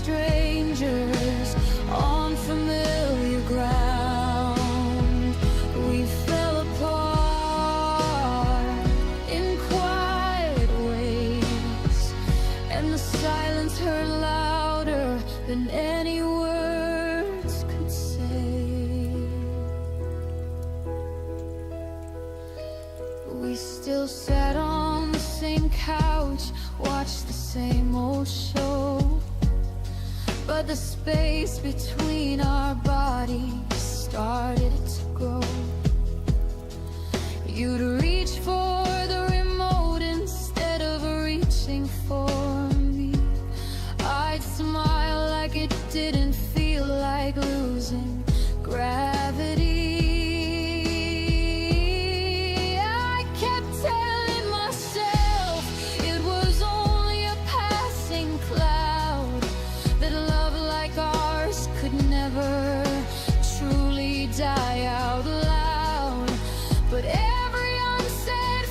Strangers on familiar ground, we fell apart in quiet ways, and the silence heard louder than any words could say. We still sat on the same couch, watched the same old show, but the space between our bodies started to grow. You'd reach for the remote instead of reaching for me. I'd smile like it didn't feel like losing gravity. I kept telling myself it was only a passing cloud, that love like ours could never truly die out loud. But every unsaid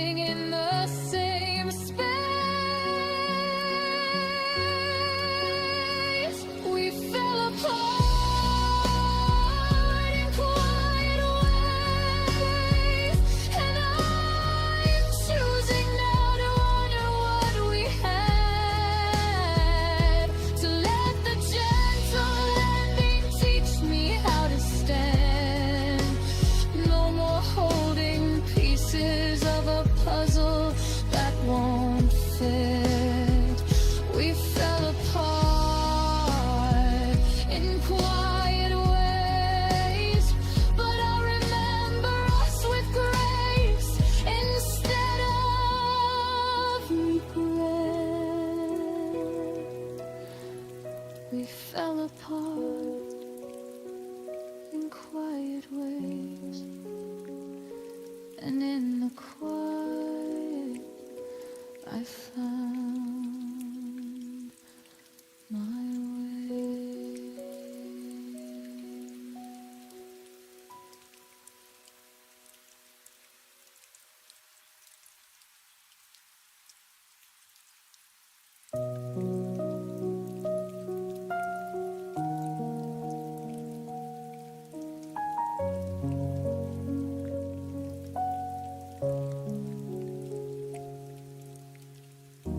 living in the same space. We fell apart in quiet ways, and I'm choosing now to honor what we had, to let the gentle landing teach me how to stand. No more holding pieces of a puzzle that won't fit. We fell apart in quiet ways, but I'll remember us with grace instead of regret. We fell apart in quiet ways, and in the quiet I found my way.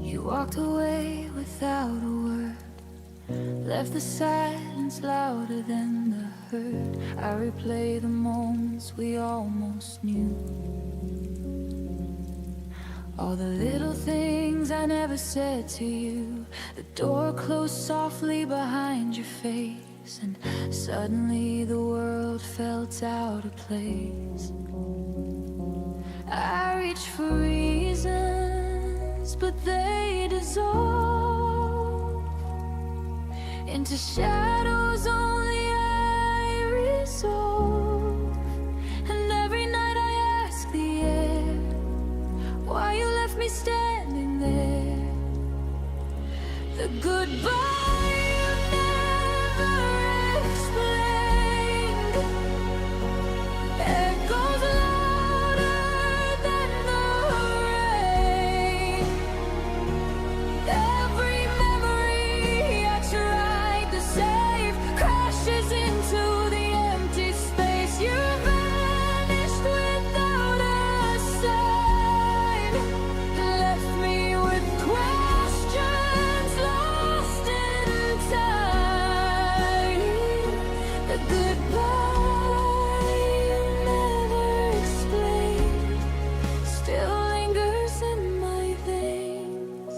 You walked away without a word, left the silence louder than the hurt. I replay the moments we almost knew, all the little things I never said to you. The door closed softly behind your face, and suddenly the world felt out of place. I reached for reasons, but they dissolve into shadows only I resolve. And every night I ask the air why you left me standing there. The goodbye you never explained echoes louder than the rain. Every memory I tried to save crashes into the empty space. You vanished without a sign, left me with questions lost in time. The goodbye you never explained still lingers in my veins.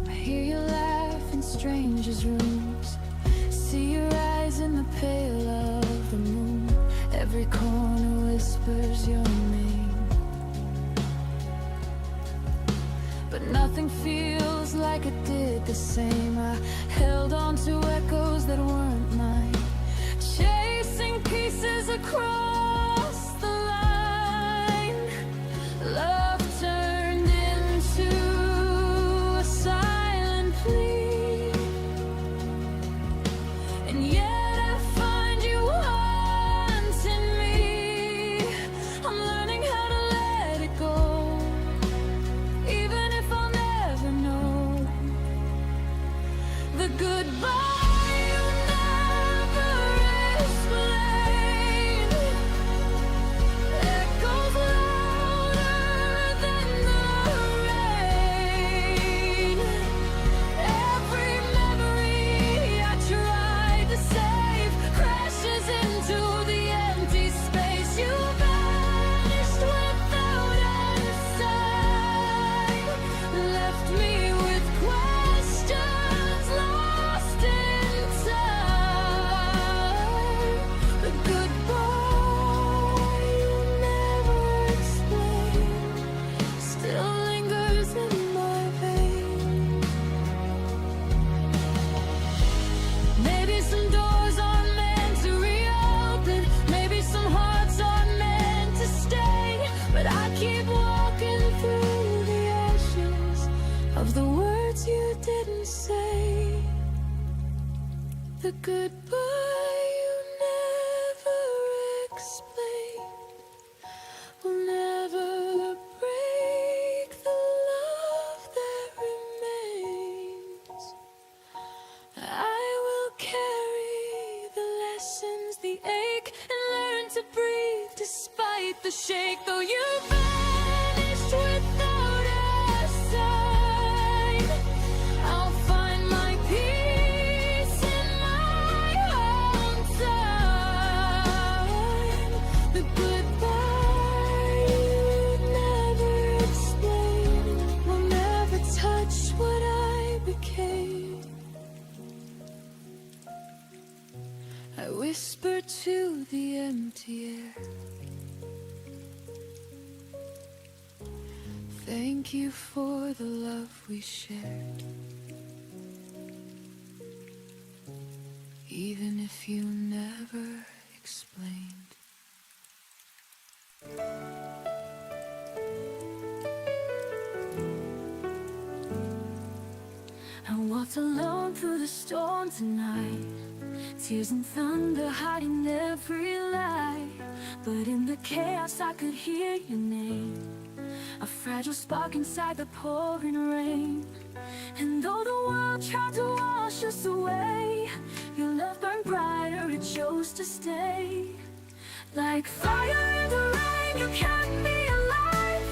I hear you laugh in strangers' rooms, see your eyes in the pale of the moon. Every corner whispers your name, but nothing feels like it did the same. I held on to echoes that weren't mine, chasing pieces across the line. Love turned into a silent plea, and yet I find you wanting me. I'm learning how to let it go, even if I'll never know. The goodbye you never explained echoes louder than the rain. Every memory I tried to save crashes into the empty space. You vanished without a sign, left me with questions lost in words you didn't say, the goodbye you never explained, will never break the love that remains. I will carry the lessons, the ache, and learn to breathe despite the shake. Though you vanished without a sign, I'll find my peace in my own time. The goodbye you never explained will never touch what I became. I whisper to the empty air, thank you for the love we shared. Even if you never explained. I walked alone through the storm tonight, tears and thunder hiding every light. But in the chaos I could hear your name, a fragile spark inside the pouring rain. And though the world tried to wash us away, your love burned brighter, it chose to stay. Like fire in the rain, you kept me alive.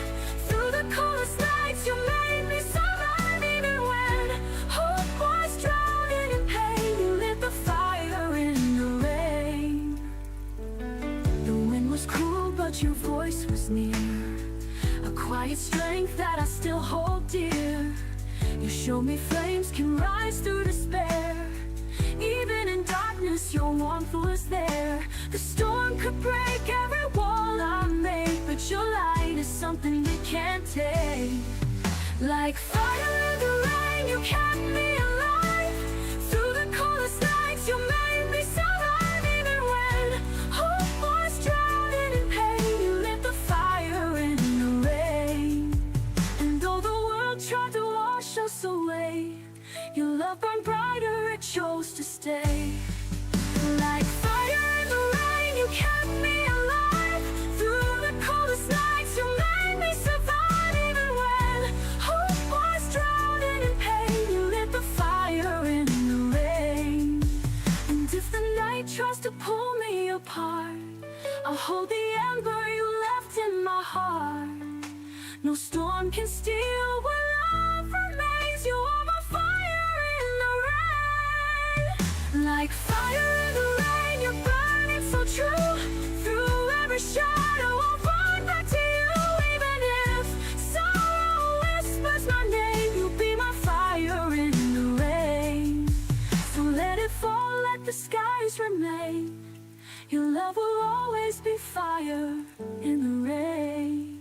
Through the coldest nights, you made me survive. Even when hope was drowning in pain, you lit the fire in the rain. The wind was cruel, but your voice was near, a quiet strength that I still hold dear. You showed me flames can rise through despair. Even in darkness, your warmth was there. The storm could break every wall I made, but your light is something we can't take. Like fire in the rain, you kept me alive. Through the coldest nights, you made me survive. Even when hope was drowning in pain, you lit the fire in the rain. And though the world tried to wash us away, your love burned brighter, it chose to stay. Like fire in the rain, you kept me alive. Through the coldest nights, you made me survive. Even when hope was drowning in pain, you lit the fire in the rain. And if the night tries to pull me apart, I'll hold the ember you left in my heart. No storm can steal what love remains. You are my fire in the rain. Like fire in the rain, you're burning so true. Through every shadow, I'll run back to you. Even if sorrow whispers my name, you'll be my fire in the rain. So let it fall, let the skies remain. Your love will always be fire in the rain.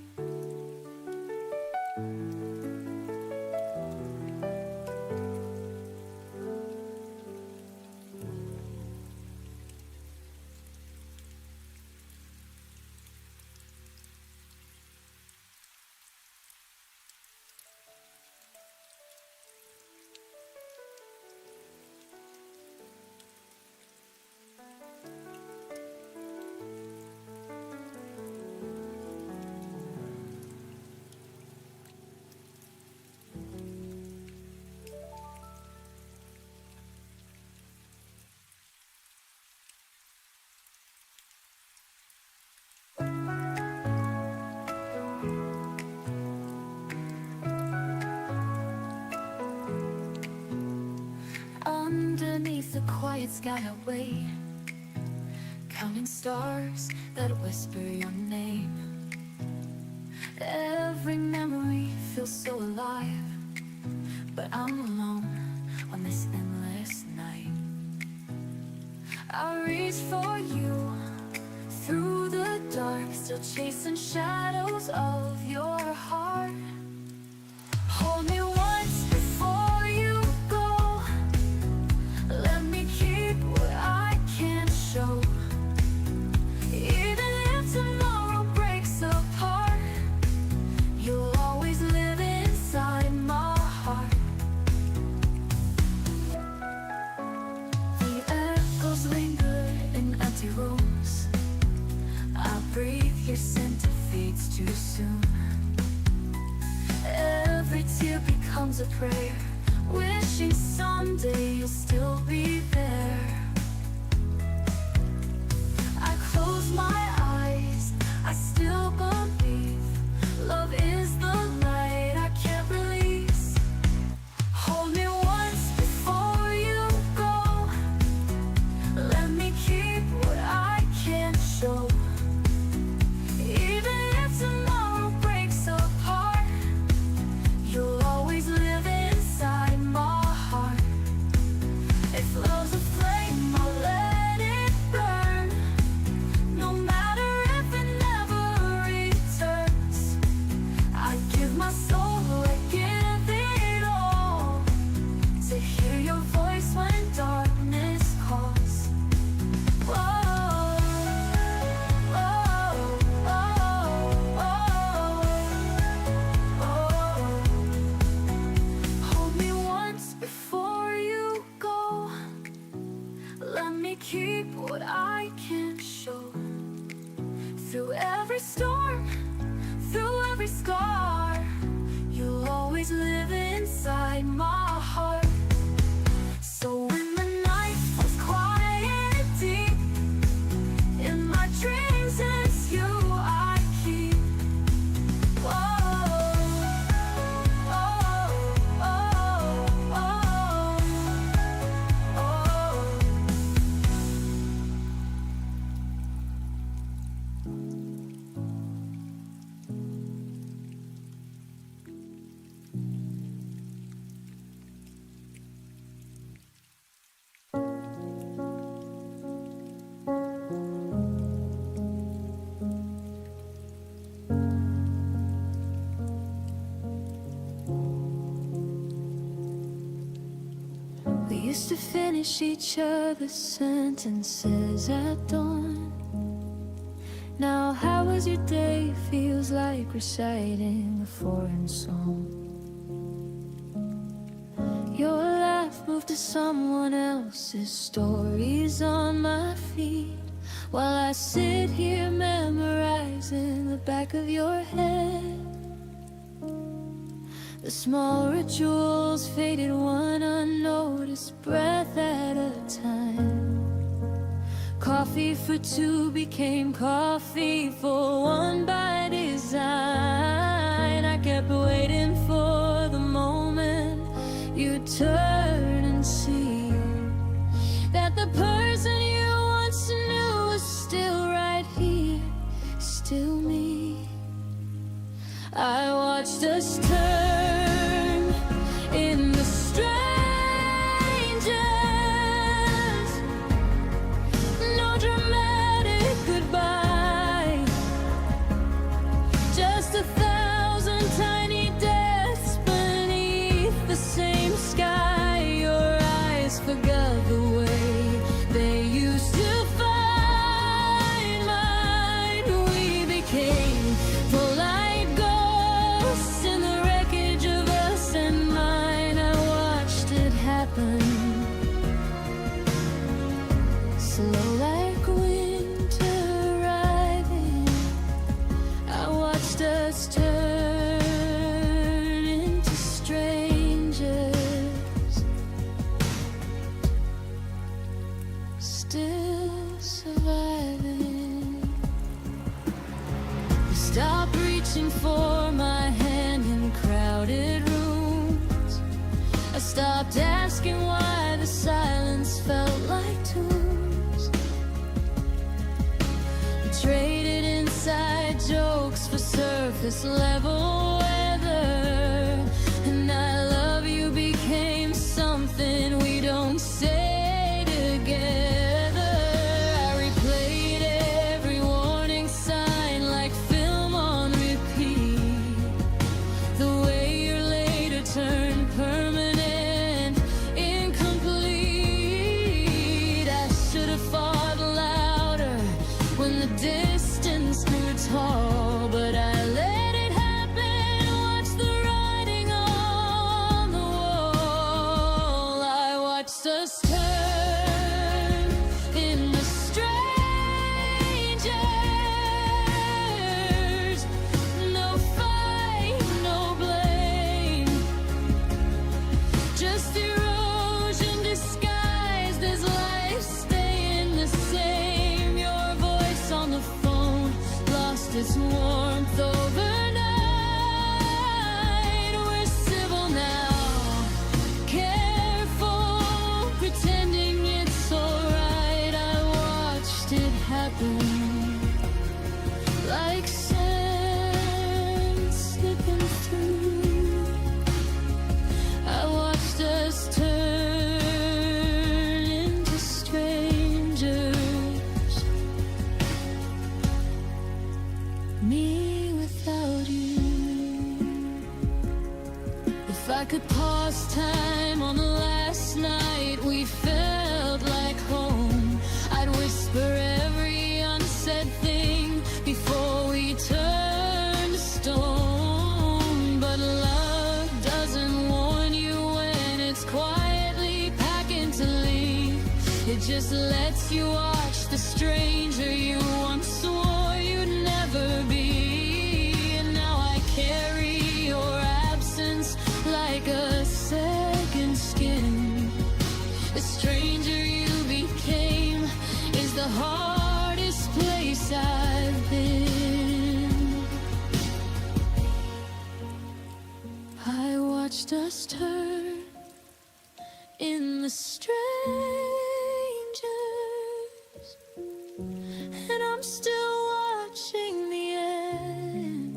Underneath the quiet sky I wait, counting stars that whisper your name. Every memory feels so alive, but I'm alone on this endless night. I reach for you through the dark, still chasing shadows of your heart. Hold me once before you go, let me keep what I can't show. Even if tomorrow breaks apart, you'll always live inside my heart. a prayer, wishing someday you'll still be there. I close my eyes, I still believe love is the light I can't release. Hold me once before you go, let me keep what I can't show. Even if tomorrow breaks apart, you'll always live inside my heart. If love's a flame, I'll let it burn, no matter if it never returns. I'd give my soul, I'd give it all, to hear your voice when darkness calls. Whoa, oh, oh, oh, oh. Hold me once before you go, let me keep what I can't show. Through every storm, through every scar, you'll always live inside my heart. So when the night falls quiet and deep, in my dreams it's you I keep. Whoa, oh, oh, oh, oh. We used to finish each other's sentences at dawn. Now how was your day feels like reciting a foreign song. Your laugh moved to someone else's stories on my feet, while I sit here memorizing the back of your head. The small rituals faded one unnoticed breath at a time. Coffee for two became coffee for one by design. I kept waiting for the moment you'd turn and see that the person you once knew was still right here, still me. I watched us turn in the strangers. No dramatic goodbye, just 1,000 tiny deaths beneath the same sky. Your eyes forgot the way they used to find mine. We became polite ghosts in the wreckage of us and mine. I watched it happen, slow like winter arriving. I watched us turn into strangers, still surviving. Stop reaching for my hand in crowded rooms. I stopped asking why the silence felt like tunes. We traded inside jokes for surface level weather, and I love you became something we don't say together. I replayed every warning sign like film on repeat. The way your later turned permanent, incomplete. I should have fought louder when the distance grew tall, but I let it happen just lets you watch the stranger you once swore you'd never be. And now I carry your absence like a second skin. The stranger you became is the hardest place I've been. I watched us turn in the strangers, and I'm still watching the end.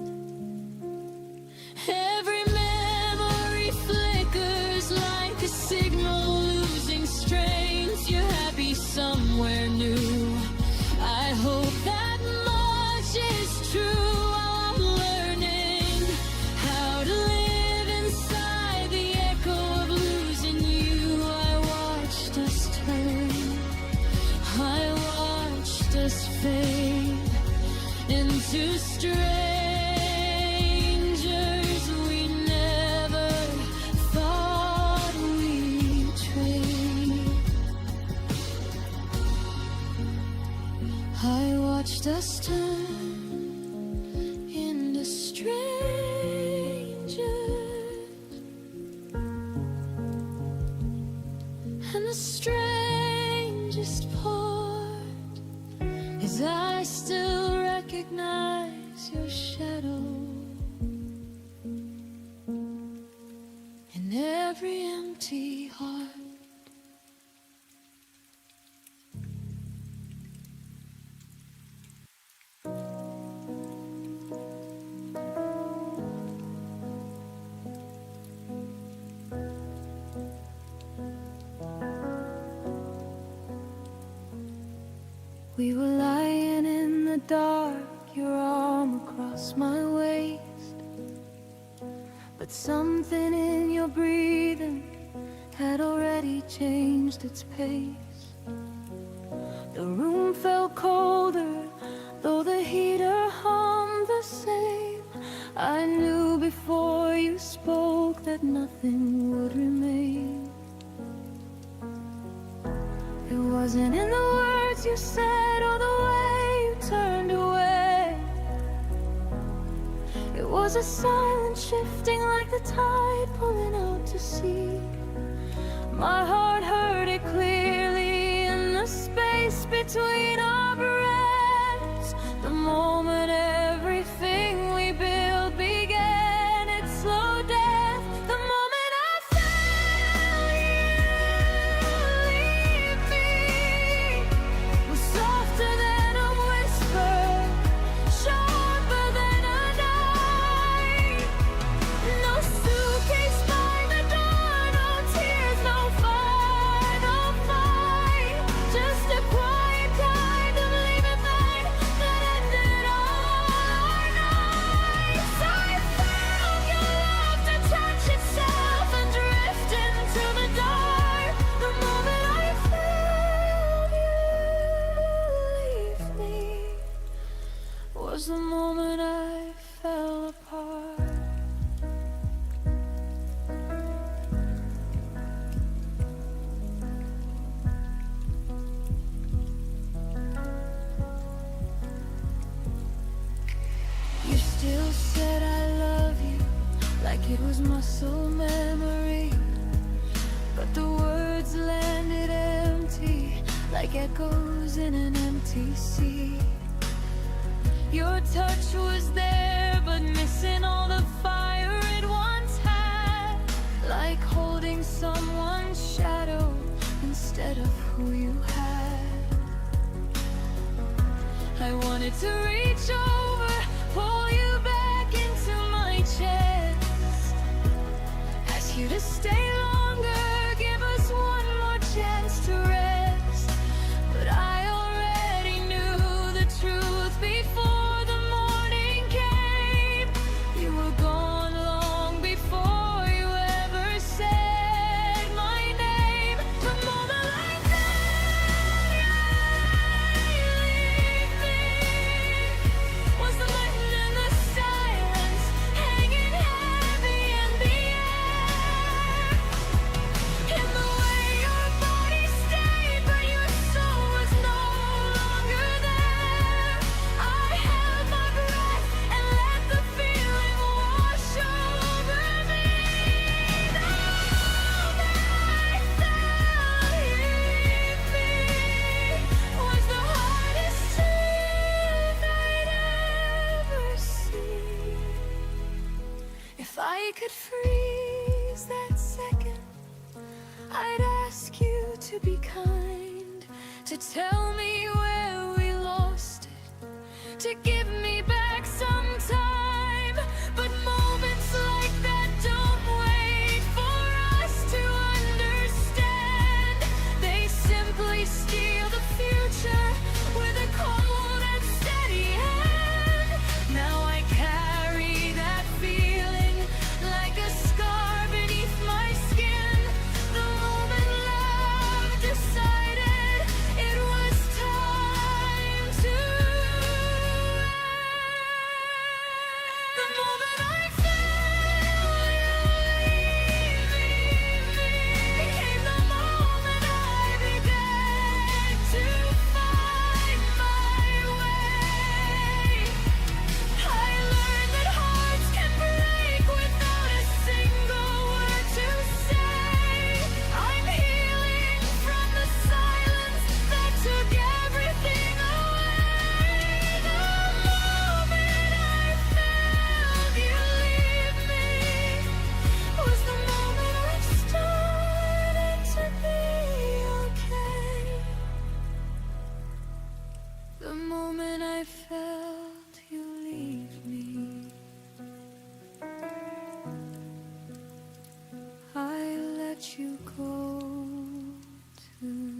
Every memory flickers like a signal losing strength. You're happy somewhere new. I hope that much is true. I'm learning how to live inside the echo of losing you. I watched us turn, I watched us fade into strangers we never thought we'd trade. I watched us turn into strangers, and the strangest part is I still recognize your shadow in every empty heart. We were lying in the dark, your arm across my waist. But something in your breathing had already changed its pace. The room felt colder, though the heater hummed the same. I knew before you spoke that nothing would remain. It wasn't in the words you said or the way you turned away. It was a silence shifting like the tide pulling out to sea. My heart heard it clearly in the space between our breaths. The moment everything we built began its slow death. The moment I felt you leave me was softer than a whisper, sharper than a knife. No suitcase by the door, no tears, no final fight. Just a quiet kind of leaving thing that ended all our nights. I found your love to touch itself and drift into the dark. The moment I felt you leave me was the moment I fell apart. You still said I love you like it was muscle memory, but the words landed empty like echoes in an empty sea. Your touch was there, but missing all the fire it once had, like holding someone's shadow instead of who you had. I wanted to reach over, pull you back into my chest, ask you to stay longer, give us one more chance to rest. But I already knew the truth before the morning came. You were gone long before you ever said my name. The moment I felt you leave me was the lightning in the silence, hanging heavy in the air. tell me where we lost it, to give me back some time. But moments like that don't wait for us to understand. They simply steal the future with a cold and steady hand. Now I carry that feeling like a scar beneath my skin. The moment love decided it was time to end. The moment I felt you leaving me became the moment I began to find my way. I learned that hearts can break without a single word to say. I'm healing from the silence that took everything away. The moment I felt you leave me was the moment I started to be okay. The moment I felt you leave me, I let you go too.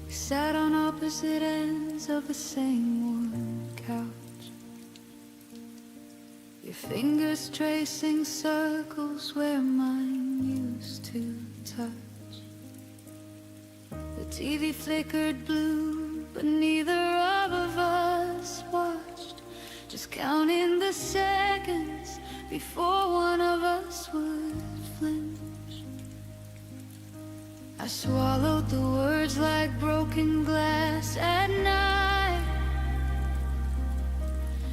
Sat on opposite ends of the same worn couch, your fingers tracing circles where mine used to touch. The TV flickered blue, but neither of us watched, just counting the seconds before one of us would flinch. I swallowed the words like broken glass at night.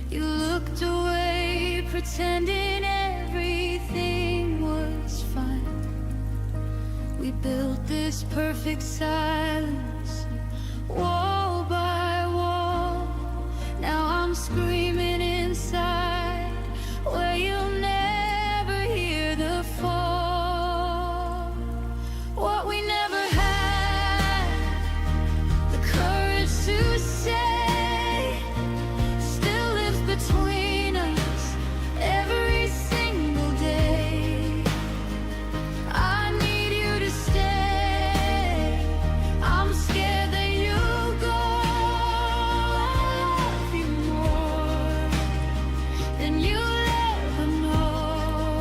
You looked away, pretending everything was fine. We built this perfect silence, wall by wall. Now I'm screaming inside, where you'll never hear the fall. What we never had the courage to say still lives between us every single day. I need you to stay. I'm scared that you'll go. I love you more than you'll ever know.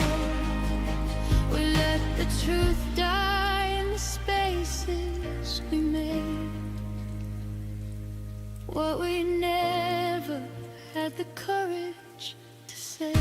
We let the truth die in the spaces we made. What we never had the courage to say.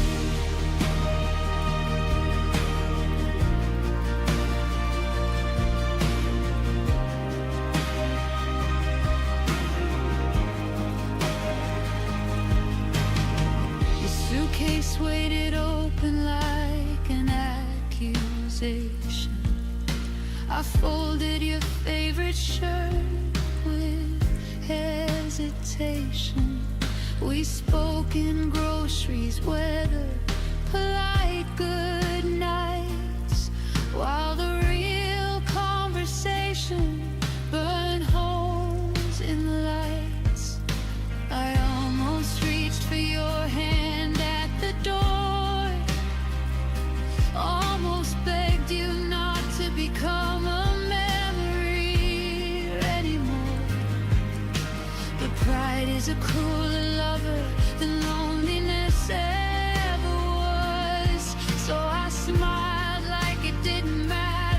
Your suitcase weighted open like an accusation. I folded your favorite shirt with hesitation. We spoke in groceries, weather, polite good nights, while the real conversation burned holes in the lights. I almost reached for your hand at the door, almost begged you not to become a memory anymore. But pride is a crueler lover than loneliness ever was. So I smiled like it didn't matter.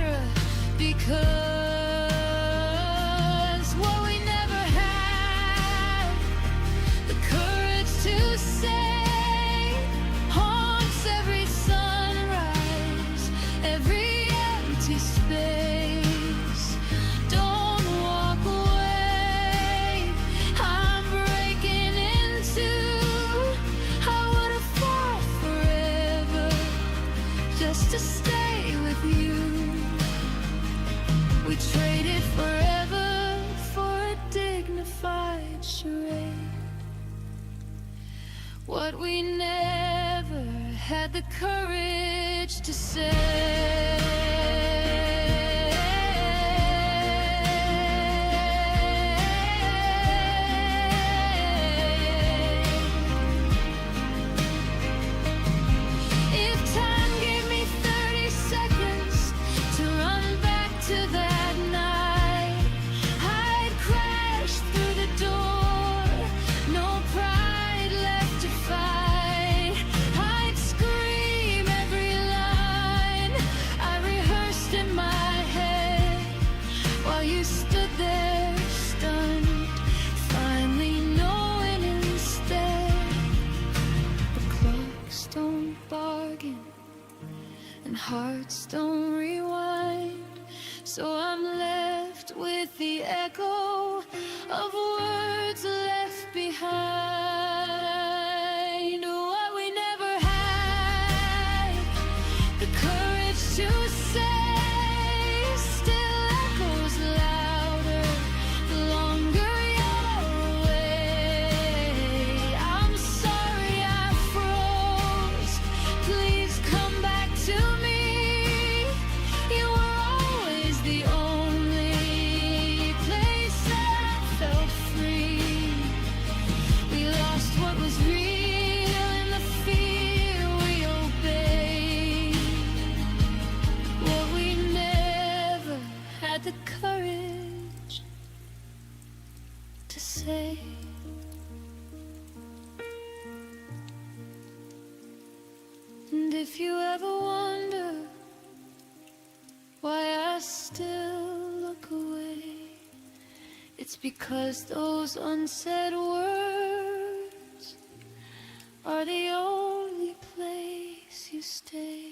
what we never had the courage to say. Hearts don't rewind, so I'm left with the echo of words left behind. What we never had the courage to say still echoes louder the longer you're away. I'm sorry I froze, please come back to me. The courage to say. And if you ever wonder why I still look away, it's because those unsaid words are the only place you stay.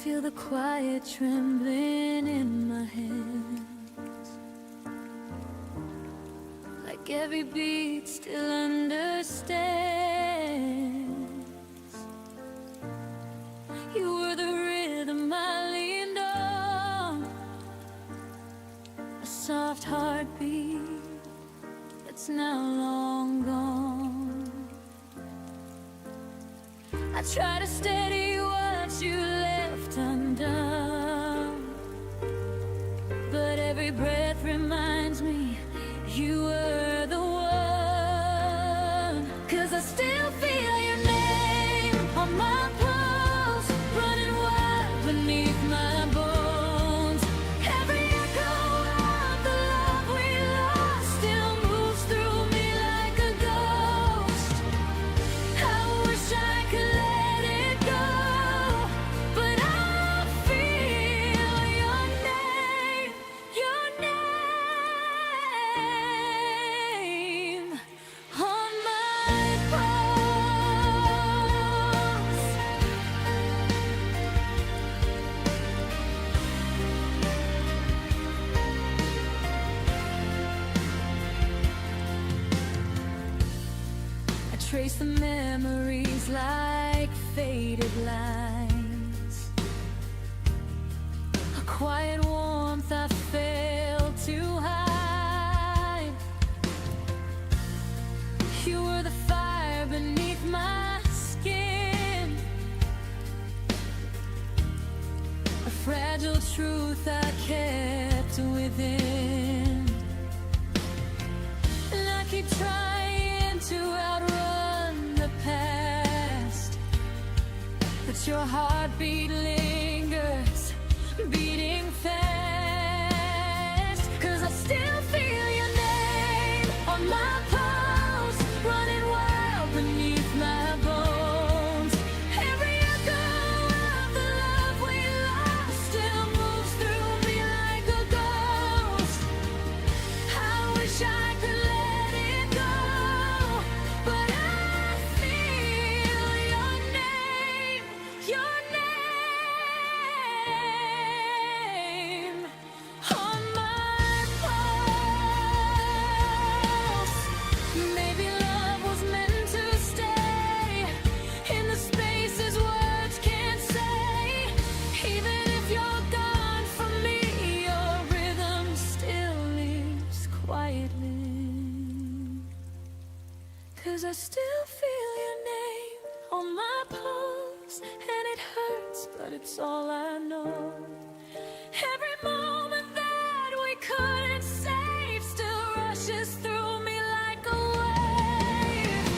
Feel the quiet trembling in my hands, like every beat still understands. You were the rhythm I leaned on, a soft heartbeat that's now long gone. I try to steady what you left undone, but every breath reminds me you were the one. 'Cause I still feel your name on my pulse, running wild beneath my bones. Every echo of the love we lost still moves through me like a ghost. I wish I could let it go, but I feel your name on my pulse. I trace the memories like faded lines, a quiet warmth I failed to hide. You were the fire beneath my skin, a fragile truth I kept within. And I keep trying to outrun the past, but your heartbeat lingers, beating fast. 'Cause I still feel your name on my pulse, running wild beneath my bones. Every echo of the love we lost still moves through me like a ghost. I wish I could let it go, but I feel your name 'cause I still feel your name on my pulse, and it hurts, but it's all I know. Every moment that we couldn't save still rushes through me like a wave.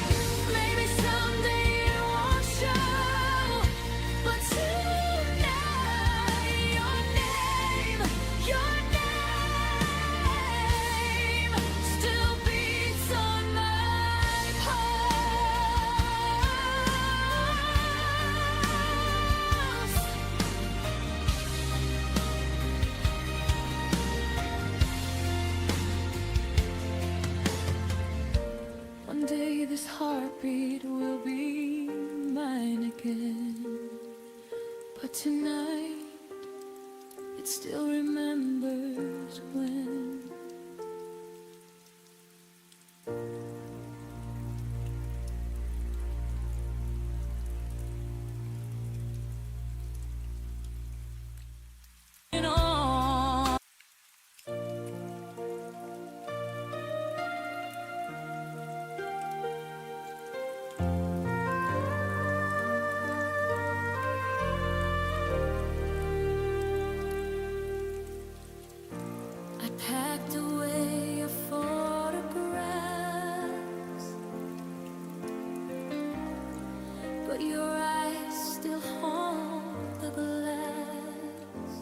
Maybe someday it won't show, but tonight your name still beats on my pulse. One day this heartbeat will be mine again, but tonight it still remembers when. On. I packed away your photographs, but your eyes still haunt the glass.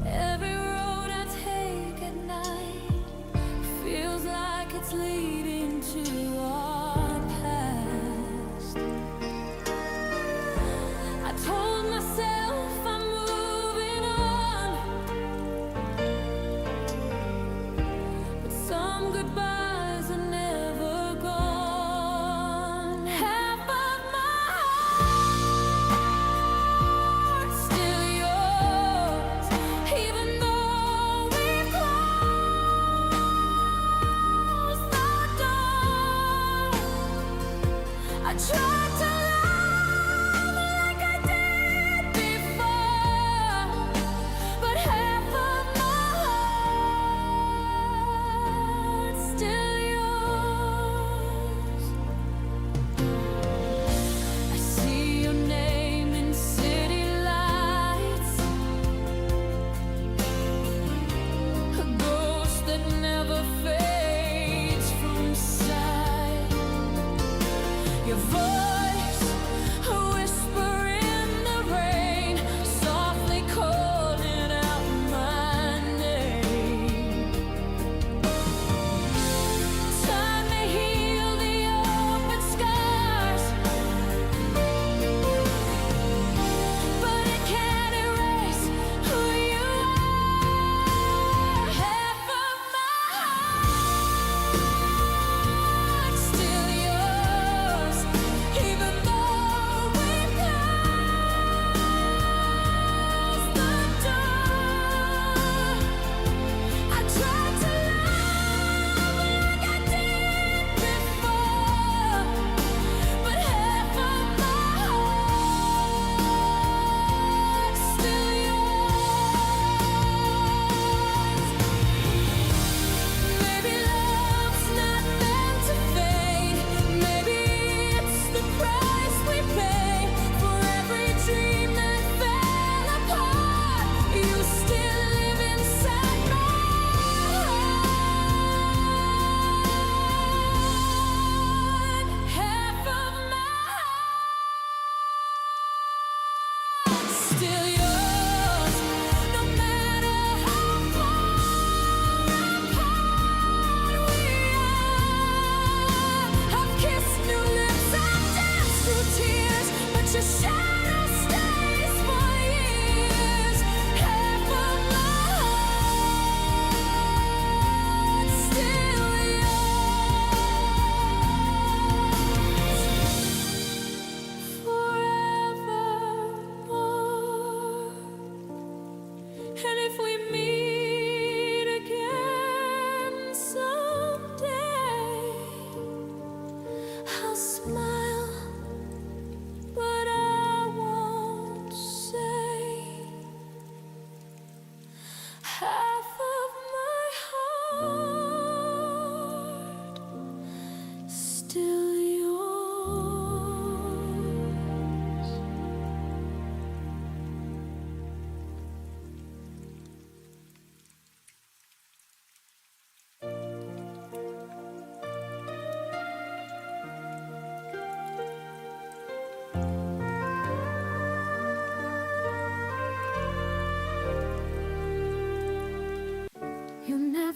Every road I take at night feels like it's leading to our past. I told myself I'm moving on, but some goodbyes are never gone. Half of my heart's still yours, even though we've closed the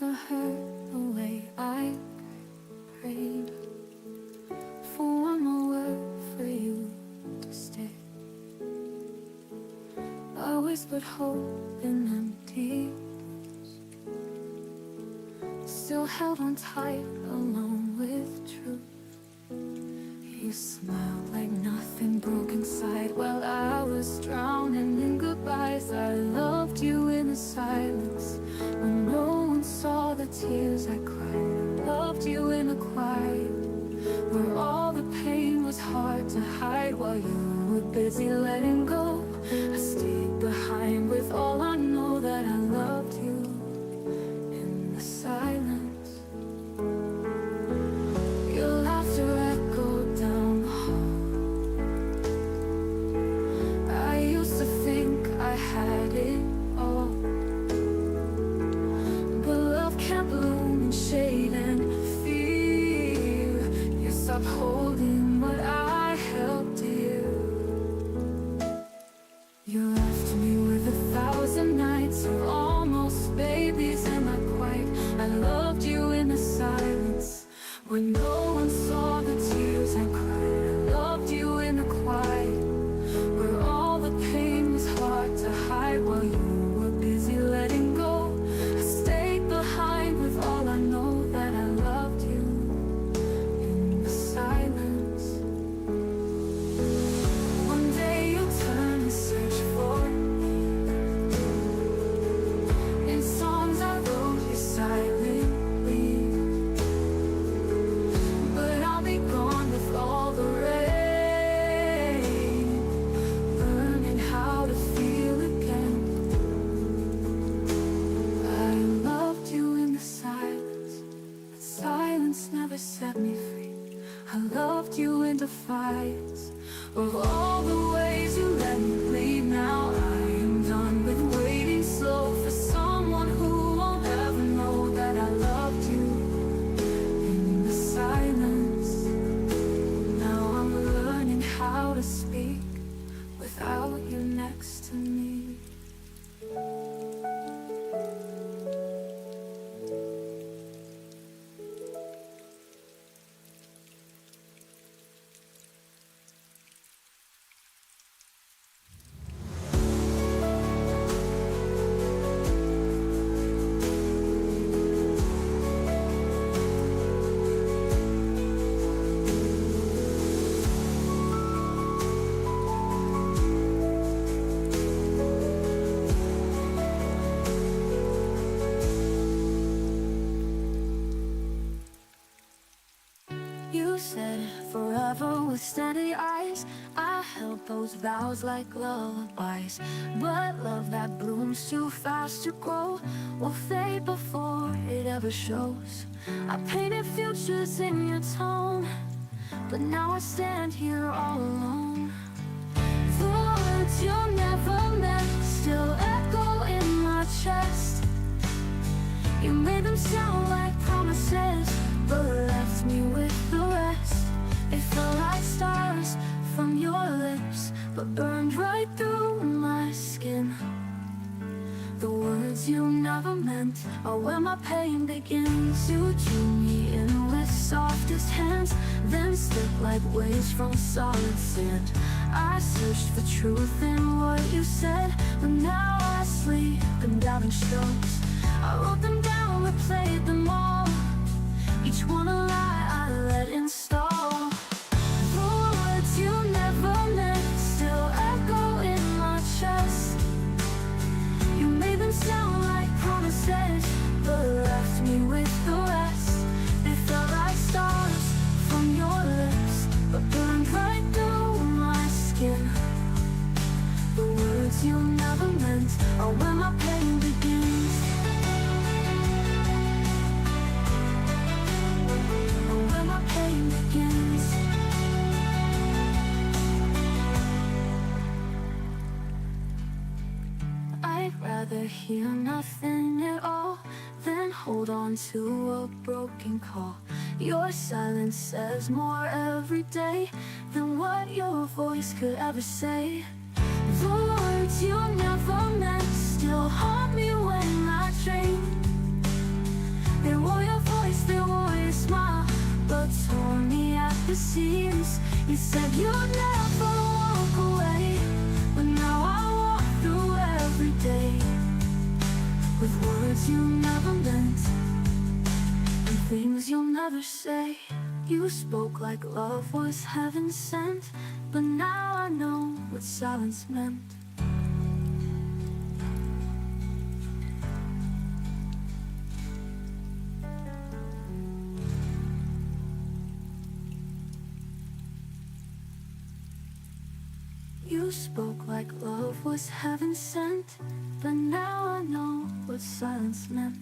never heard the way I prayed for one more word for you to stay. I whispered hope in empty rooms, still held on tight along with truth. You smiled like nothing broke inside while I was drowning in goodbyes. I loved you in the silence when no one saw the tears I cried. I loved you in the quiet where all the pain was hard to hide while you were busy letting go. I stayed behind with all I know that I loved you in the silence. Your laughter echoed down the hall. I used to think I had it all, but love can't bloom in shade and fear. You stopped holding what I held dear. You left me with 1,000 nights of almost babies and not quite. I loved you in the silence when no one saw the tears I cried. I loved you in the quiet where all the pain was hard to hide while you were busy letting go. I stayed behind with all I know that I loved you in the silence. One day you'll turn and search for me in songs I wrote you silently, but I'll be gone with all the rain, learning how to feel again. I loved you in the silence, but silence never set me free. I loved you in defiance of all the ways you let me bleed. Now I am done with waiting slow for someone who won't ever know that I loved you in the silence. Now I'm learning how to speak without you next to me. You said forever with steady eyes. I held those vows like lullabies, but love that blooms too fast to grow will fade before it ever shows. I painted futures in your tone, but now I stand here all alone. The words you never meant still echo in my chest. You made them sound like promises, but left me with the rest. They felt like stars from your lips, but burned right through my skin. The words you never meant are where my pain begins. You drew me in with softest hands, then slipped like waves from solid sand. I searched for truth in what you said, but now I sleep in doubting strokes. I wrote them down, replayed them all, each one a lie I let install. The words you never meant still echo in my chest. You made them sound like promises, but left me with the rest. They felt like stars from your lips, but burned right through my skin. The words you never meant are where my pain begins. Where my pain begins. I'd rather hear nothing at all than hold on to a broken call. Your silence says more every day than what your voice could ever say. The words you never meant still haunt me when I dream. words you never meant, and things you'll never say. You spoke like love was heaven sent, but now I know what silence meant. You spoke like love was heaven sent, but now I know what silence meant.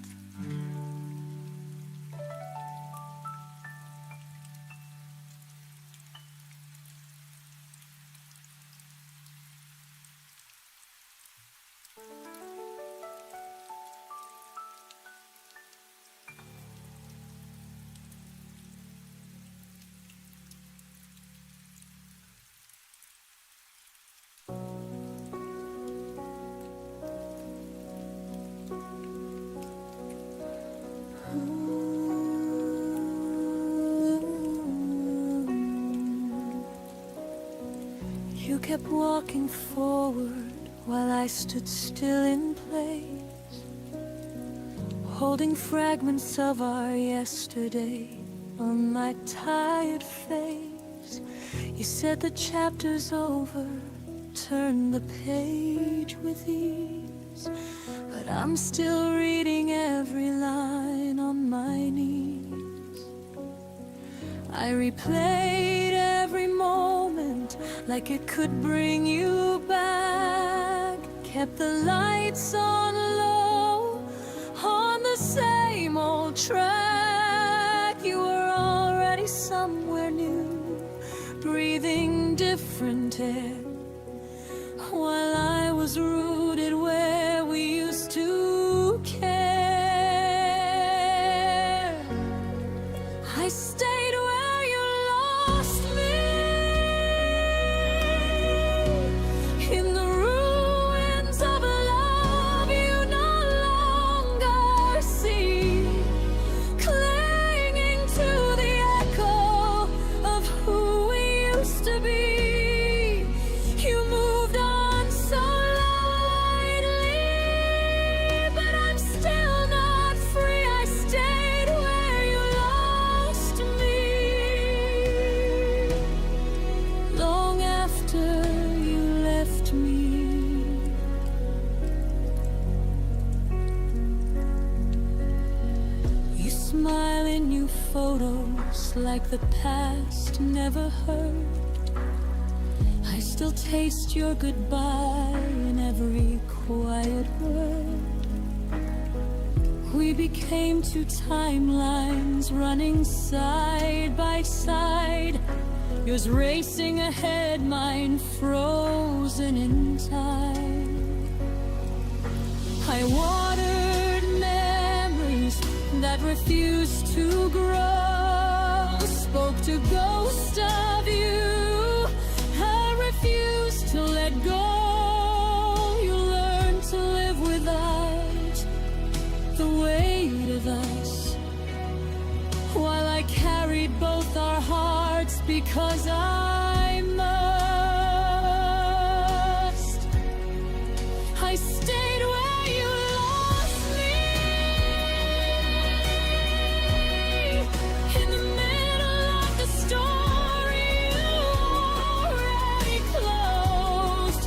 You kept walking forward while I stood still in place, holding fragments of our yesterday on my tired face. You said the chapter's over, turn the page with ease, but I'm still reading every line on my knees. I replayed every moment like it could bring you back, kept the lights on low on the same old track. You were already somewhere new, breathing different air, while I was rooted where we used to care. I stayed where you lost me, in the ruins of a love you no longer see, clinging to the echo of who we used to be. You moved on so lightly, but I'm still not free. I stayed where you lost me, long after you left me. You smile in new photos like the past never hurt. I still taste your goodbye in every quiet word. We became two timelines running side by side, yours racing ahead, mine frozen in time. I watered memories that refused to grow, spoke to ghosts of you I refused to let go. You learned to live without the weight of us, while I carried both our hearts because I must. I stayed where you lost me, in the middle of the story you already closed,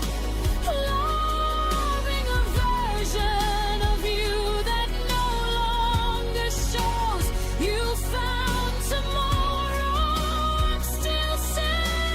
loving a version of you that no longer shows. You found tomorrow, I'm still sad.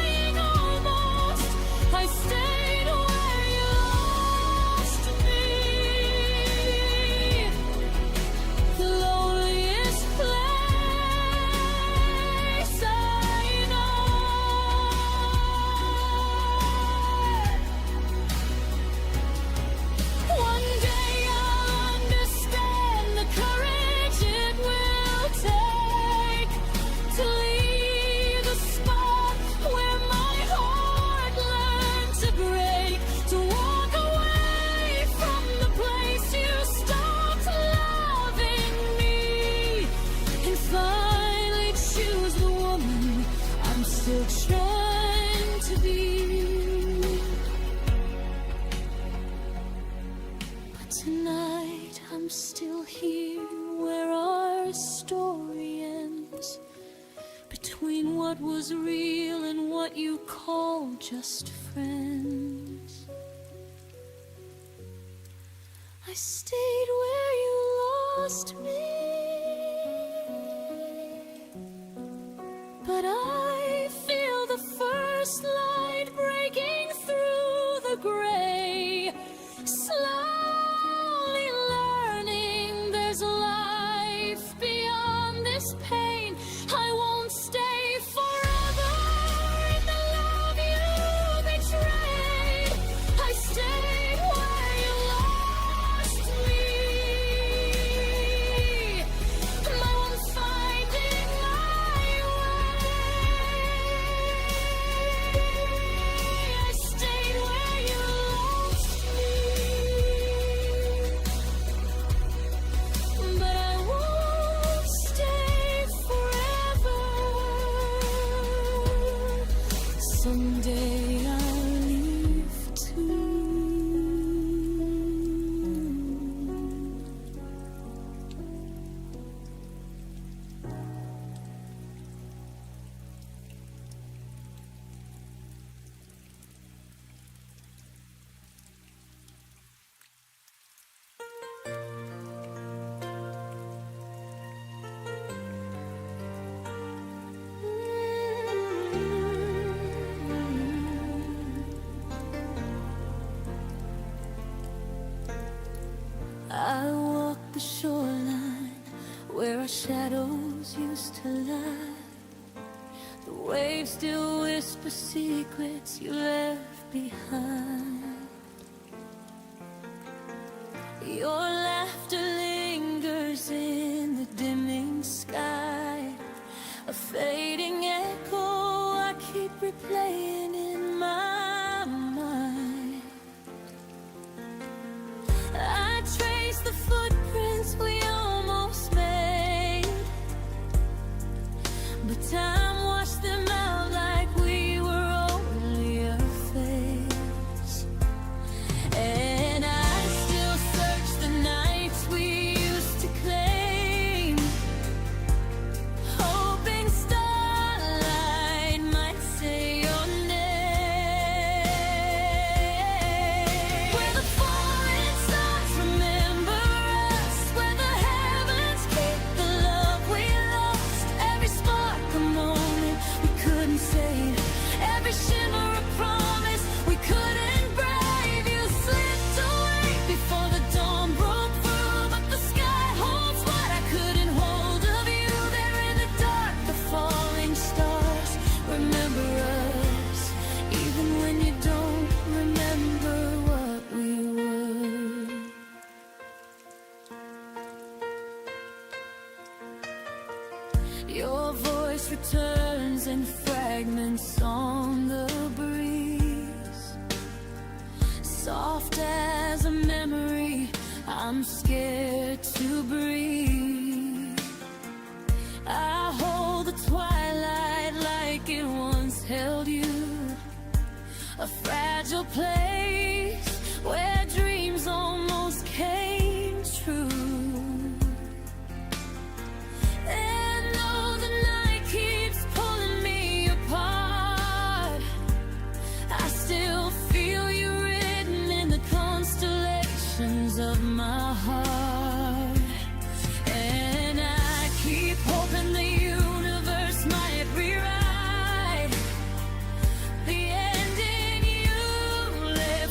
still here where our story ends, between what was real and what you call just friends. I stayed where you lost me, but I feel the first light breaking through the gray, slowly learning there's life beyond this pain. I won't stay forever in the love you betrayed. I stayed where you lost me, but I'm finding my way. I stayed where you lost me, but I won't stay forever. Someday I'll leave too. I walk the shoreline where our shadows used to lie. The waves still whisper secrets you left behind. Your laughter lingers in the dimming sky, a fading echo I keep replaying in my mind. I trace the footprints we almost made, but time washed them out like we were only a phase. And I still search the nights we used to claim, hoping starlight might say your name. Where the falling stars remember us, where the heavens keep the love we lost. Every spark a moment we couldn't save, every shimmer a promise we couldn't brave. You slipped away before the dawn broke through, but the sky holds what I couldn't hold of you. There in the dark, the falling stars remember us, even when you don't remember what we were. Your voice returns in fragments on the breeze, soft as a memory. I'm scared to breathe. I hold the twilight like it once held you, a fragile place where dreams almost came true. And though the night keeps pulling me apart, I still feel you written in the constellations of my heart. And I keep hoping the universe might rewrite the ending you left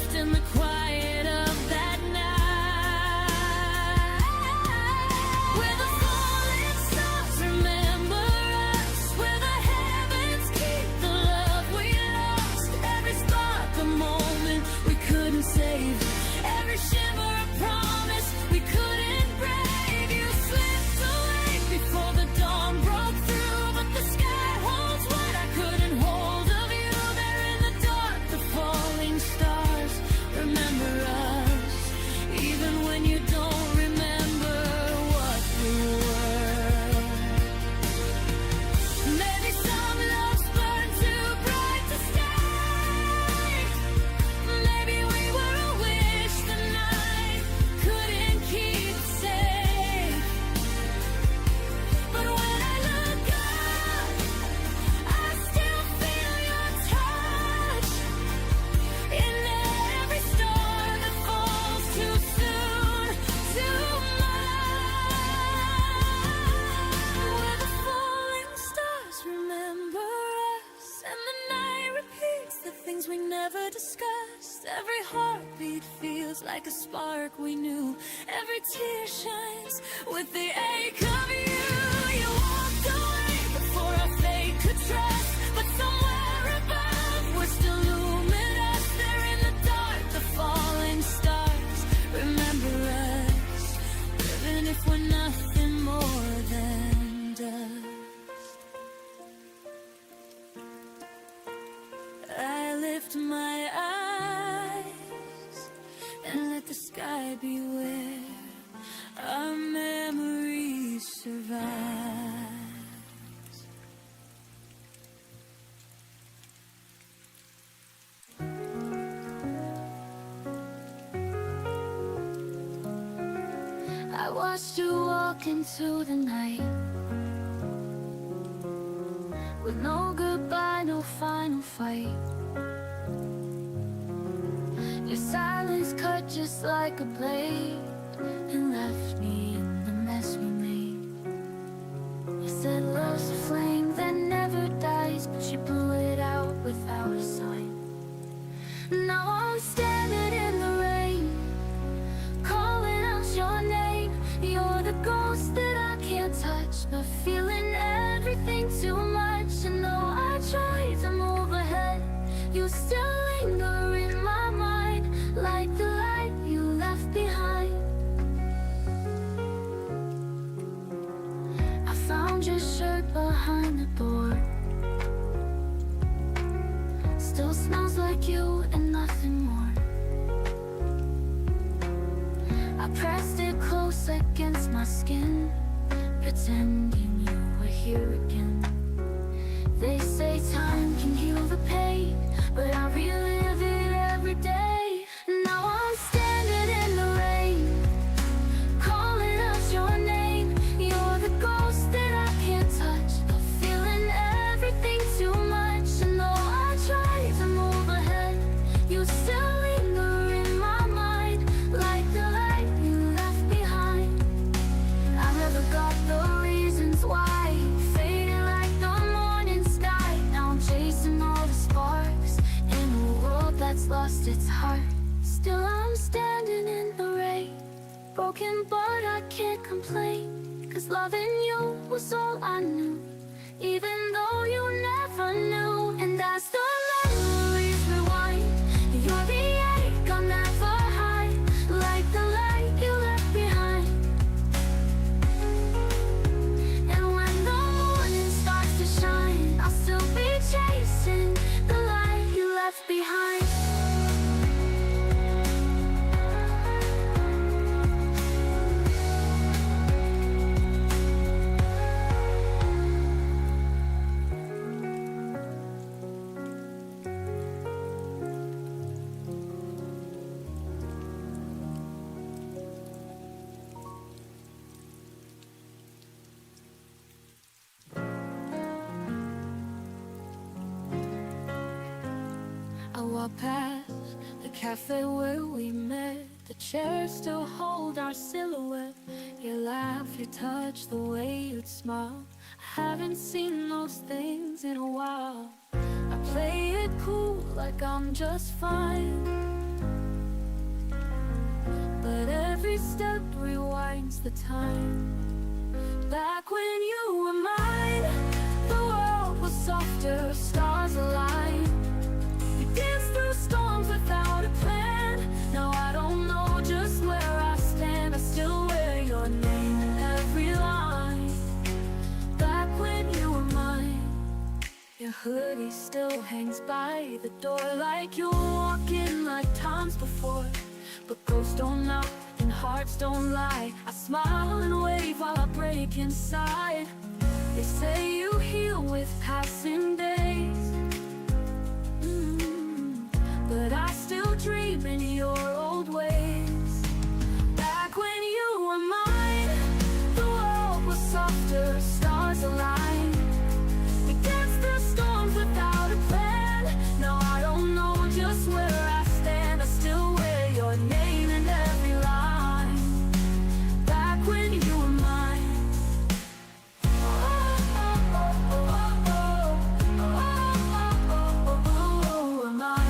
like a spark we knew. Every tear shines with the ache of you. You walked away before our fate could trust, but somewhere above we're still luminous. There in the dark, the falling stars remember us, even if we're nothing more than dust. I lift my eyes and let the sky be where our memories survive. I watched you walk into the night with no goodbye, no final fight. Your silence cut just like a blade and left me in the mess we made. You said love's a flame that never dies, but you blew it out without a sign. Now I'm standing in the rain, calling out your name. You're the ghost that I can't touch, but feeling everything too much. And though I try to move ahead, you still linger in my mind, like the light you left behind. I found your shirt behind the door, still smells like you and nothing more. I pressed it close against my skin, pretending you were here again. They say time can heal the pain, but I relive it every day. Now I'm standing in the rain, calling out your name. You're the ghost that I can't touch, but feeling everything too much. And though I try to move ahead, you still linger in my mind, like the light you left behind. I never got the reasons why, faded like the morning sky. Now I'm chasing all the sparks in a world that's lost its heart. Still I'm standing in the rain, broken but I can't complain, 'cause loving you was all I knew, even though you never knew. And as the memories rewind, you're the ache I'll never hide, like the light you left behind. And when the morning starts to shine, I'll still be chasing the light you left behind. I walk past the cafe where we met. The chairs still hold our silhouette. Your laugh, your touch, the way you'd smile. I haven't seen those things in a while. I play it cool like I'm just fine, but every step rewinds the time. Back when you were mine, the world was softer, stars aligned. We danced through storms without a plan. Now I don't know just where I stand. I still wear your name in every line. Back when you were mine, your hoodie still hangs by the door, like you're walking like times before. But ghosts don't knock and hearts don't lie. I smile and wave while I break inside. They say you heal with passing days, but I still dream in your old ways. Back when you were mine, the world was softer, stars aligned. We danced through storms without a plan. Now I don't know just where I stand. I still wear your name in every line. Back when you were mine. Mine.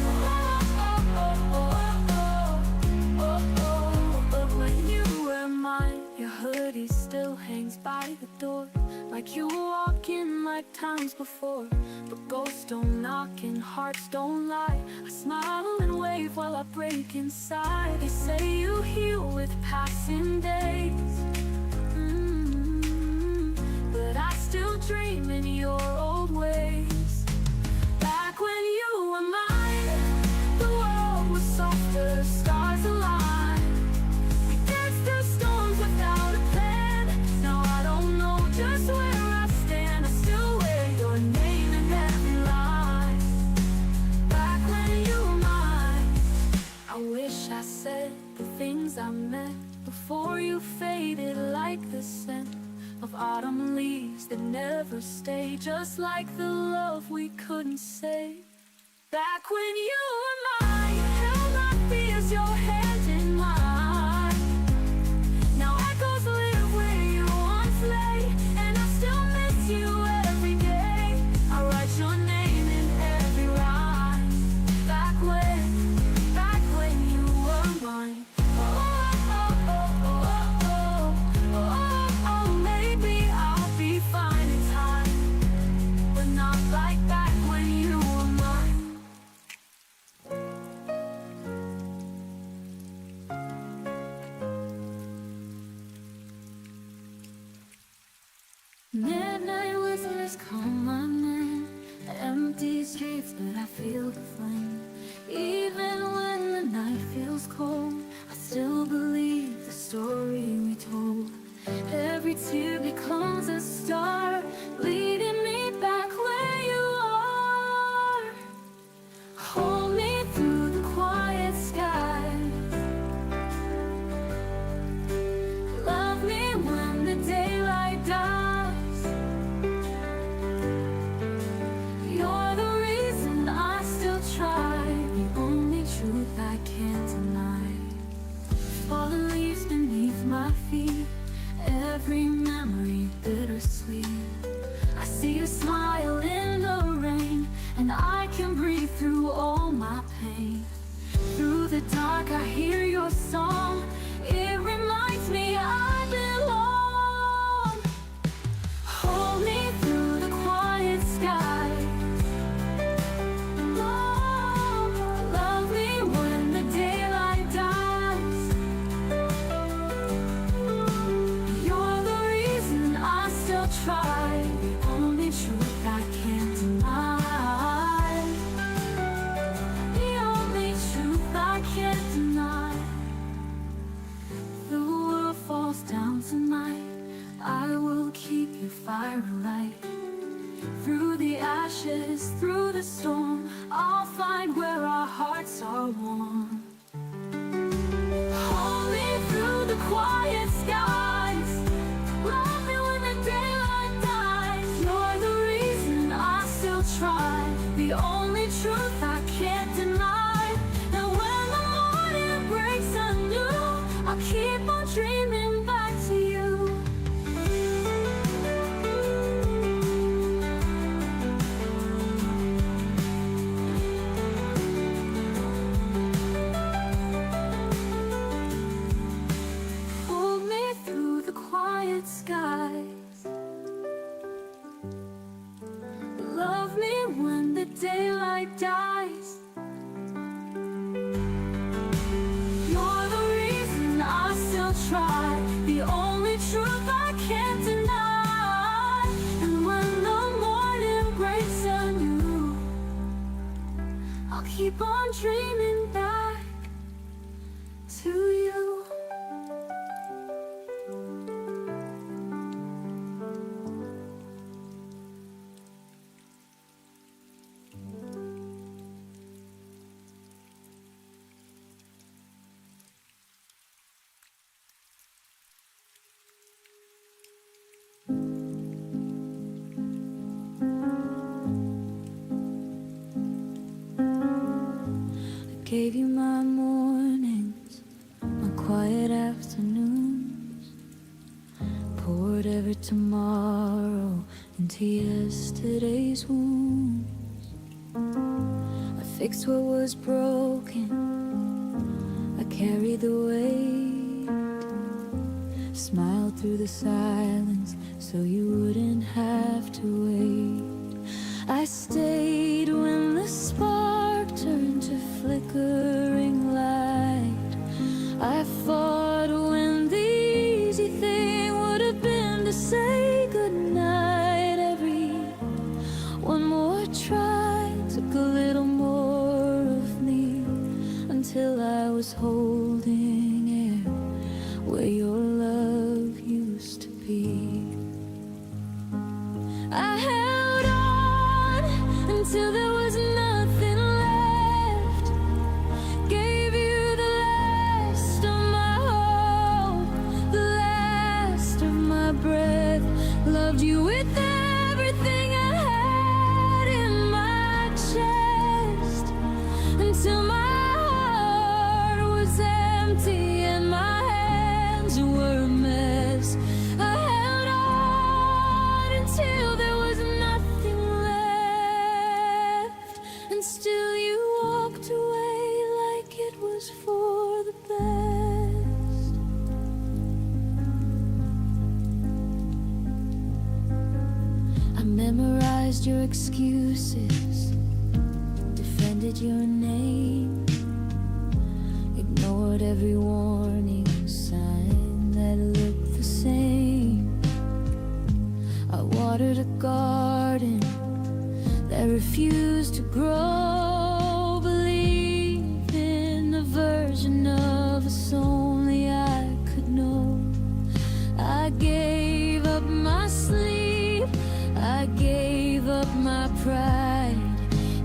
hoodie still hangs by the door, like you walk in like times before. But ghosts don't knock and hearts don't lie. I smile and wave while I break inside. They say you heal with passing days, but I still dream in your old ways. Back when you were mine, the world was softer, stars aligned. We danced through storms without a plan. Now I don't know just where I stand. I still wear your name in every line. Back when you were mine, I wish I said the things I meant before you faded like the scent of autumn leaves that never stay, just like the love we couldn't say. Back when you were mine, held my fears, your hand in mine. Now echoes live where you once lay, and I still miss you every day. I write your name in every rhyme. Back when you were mine. Maybe I'll be fine in time, but not like back when you were mine. Midnight whistles call my name, empty streets but I feel the flame. Even when the night feels cold, I still believe the story we told. Every tear becomes a star, leading me back where you are. Hold me through the quiet skies. Love me when the daylight dies. You're the reason I still try, the only truth I can't deny. Fallen leaves beneath my feet, every memory bittersweet. I see you smile in the rain, and I can breathe through all my pain. Through the dark I hear your song, it reminds me I belong. Hold me through the quiet skies. Love me when the daylight dies. You're the reason I still try, the only truth I can't deny. The only truth I can't deny. The world falls down tonight, I will keep your fire alight. Through the ashes, through the storm, I'll find where our hearts are warm. Hold me through the quiet skies. Love me when the daylight dies. You're the reason I still try, the only truth I can't deny. And when the morning breaks anew, I'll keep on dreaming back to you. Hold me through the quiet skies. Love me when the daylight dies. You're the reason I still try, the only truth I can't deny. And when the morning breaks anew, I'll keep on dreaming back to you. Gave you my mornings, my quiet afternoons. Poured every tomorrow into yesterday's wounds. I fixed what was broken, I carried the weight. smiled through the silence so you wouldn't have to wait. I stayed when the spark turned to flickering light. I fought when the easy thing would have been to say goodnight. Every one more try took a little more of me until I was holding air where your love used to be. I held on until there was nothing left. Gave you the last of my hope, the last of my breath. Loved you with everything I had in my chest until my heart was empty and my hands were a mess. I held on until there was nothing left, and still you walked away like it was for the best. I memorized your excuses, defended your name, ignored every warning sign that looked the same. I watered a garden that refused to grow, believe in a version of us only I could know. I gave up my sleep, I gave up my pride,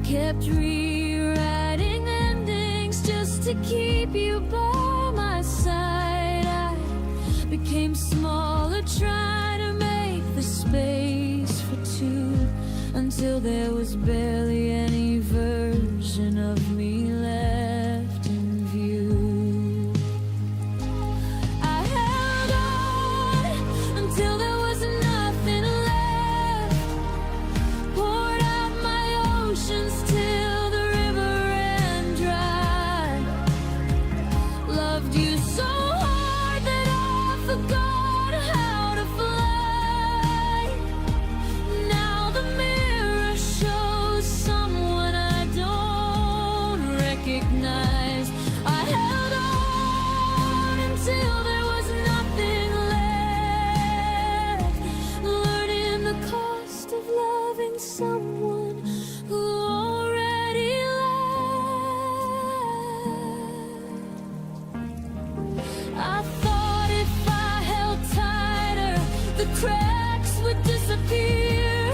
kept rewriting endings just to keep you by my side. I became smaller, trying to make the space for two, until there was barely any version of me left in view. I held on until there was nothing left, poured out my oceans till the river ran dry. Loved you so hard that I forgot how to fly. Now the mirror shows someone I don't recognize. I held on until there was nothing left, learning the cost of loving someone who already left. I thought if I held tighter, the cracks would disappear.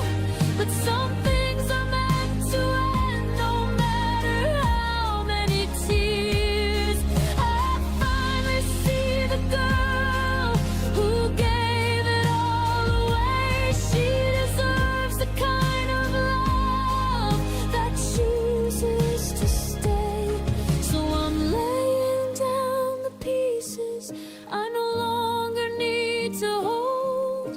But some things are meant to end, no matter how many tears. I finally see the girl who gave it all away. She deserves the kind of love that chooses to stay. So I'm laying down the pieces I no longer need to hold,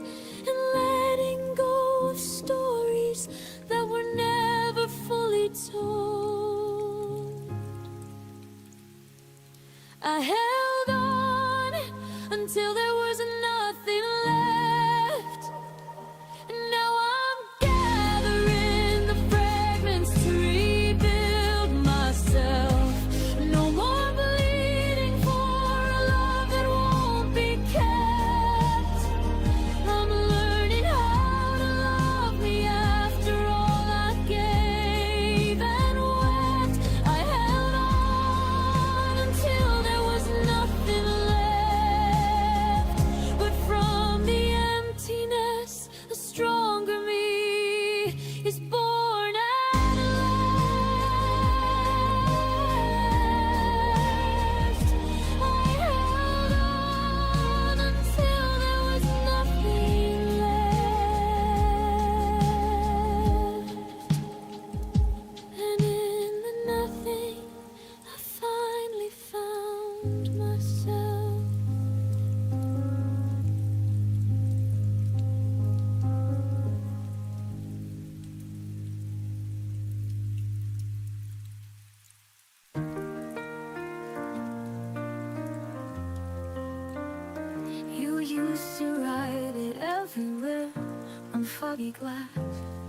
foggy glass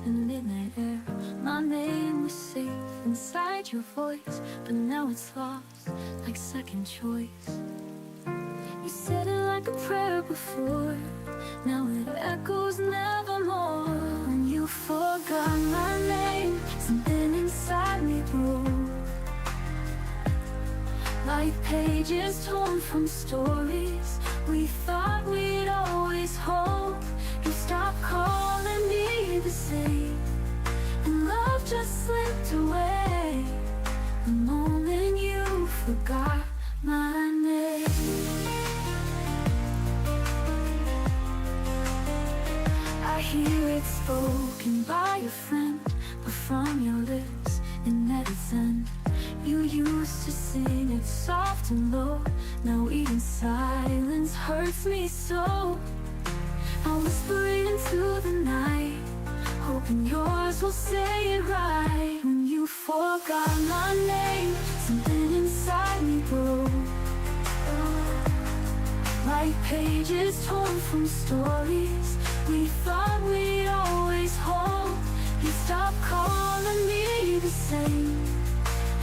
and midnight air. My name was safe inside your voice, but now it's lost like second choice. You said it like a prayer before, now it echoes nevermore. When you forgot my name, something inside me broke, like pages torn from stories we thought we'd always hold. You stopped calling me the same, and love just slipped away the moment you forgot my name. I hear it spoken by a friend, but from your lips it never ends. You used to sing it soft and low, now even silence hurts me so. I whisper into the night, hoping yours will say it right. When you forgot my name, something inside me broke, like pages torn from stories we thought we'd always hold. You stopped calling me the same,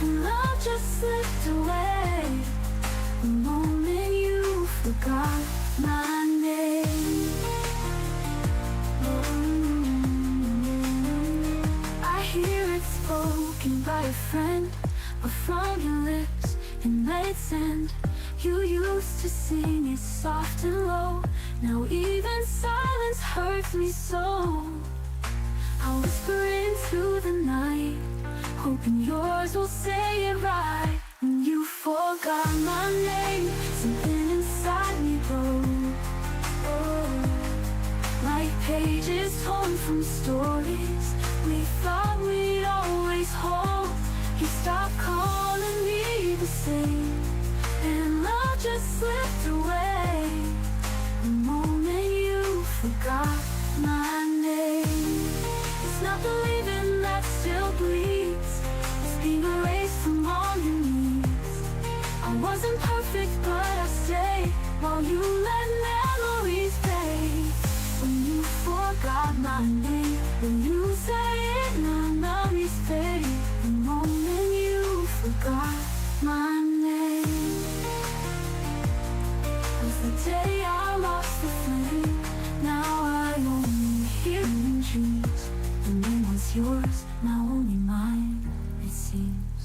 and love just slipped away the moment you forgot my name. I hear it spoken by a friend, but from your lips it nights end. You used to sing it soft and low, now even silence hurts me so. I whisper into the night, hoping yours will say it right. When you forgot my name, something inside me broke, like pages torn from stories we thought we'd always hold. You stopped calling me the same, and love just slipped away the moment you forgot my name. It's not the leaving that still bleeds, it's being erased from all your needs. I wasn't perfect but I stayed while you let memories fade. When you forgot my name, when you say it, now memories fade the moment you forgot my name. Was the day I lost the flame, now I only hear in dreams. The name was yours, now only mine, it seems.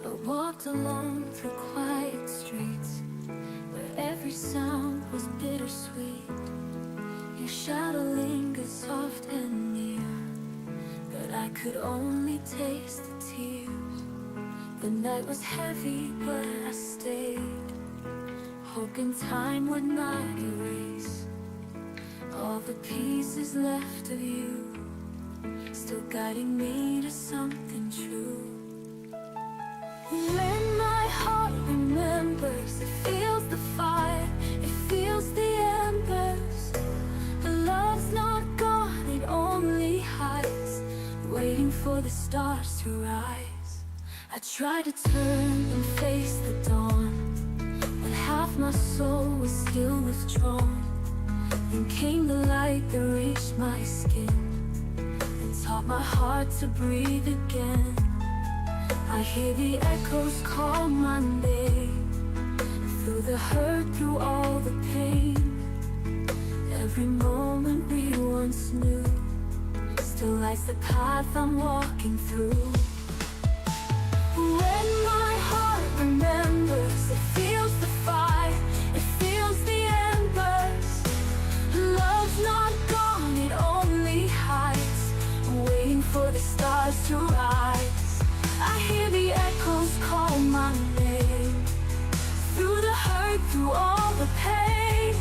I walked alone through quiet streets where every sound was bittersweet. Your shadow lingered soft and near, but I could only taste the tears. The night was heavy, but I stayed, hoping time would not erase all the pieces left of you, still guiding me to something true. When my heart remembers, it feels the fire, it feels the embers. Love's not gone, it only hides, waiting for the stars to rise. I tried to turn and face the dawn, but half my soul was still withdrawn. Then came the light that reached my skin and taught my heart to breathe again. I hear the echoes call my name, through the hurt, through all the pain. Every moment we once knew still lights the path I'm walking through. When my heart remembers, it feels the fire, it feels the embers. Love's not gone, it only hides, waiting for the stars to rise. I hear the echoes call my name, through the hurt, through all the pain.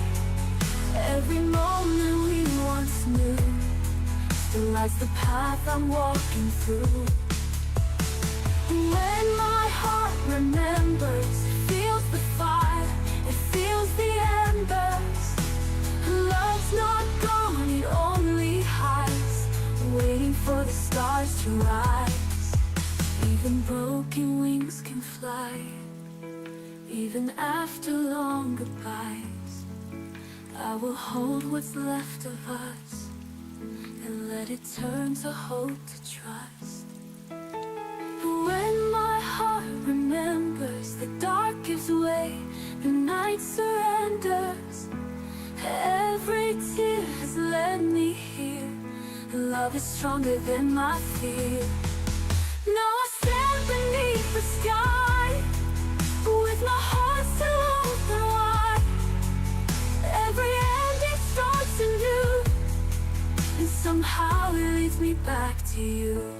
Every moment we once knew still lights the path I'm walking through. When my heart remembers, it feels the fire, it feels the embers. Love's not gone, it only hides, waiting for the stars to rise. Even broken Even after long goodbyes, I will hold what's left of us and let it turn to hope, to trust. When my heart remembers, the dark gives way, the night surrenders. Every tear has led me here. Love is stronger than my fear. Now I stand beneath the sky, with my heart still open wide. Every ending starts anew, and somehow it leads me back to you.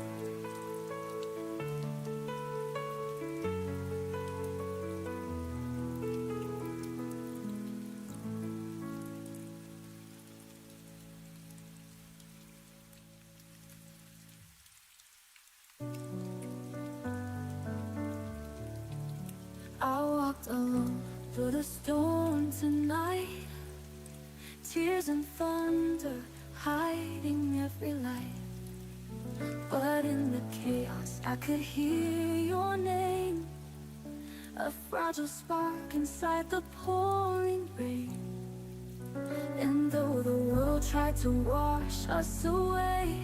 I walked alone through the storm tonight, tears and thunder hiding every light. But in the chaos I could hear your name, a fragile spark inside the pouring rain. And though the world tried to wash us away,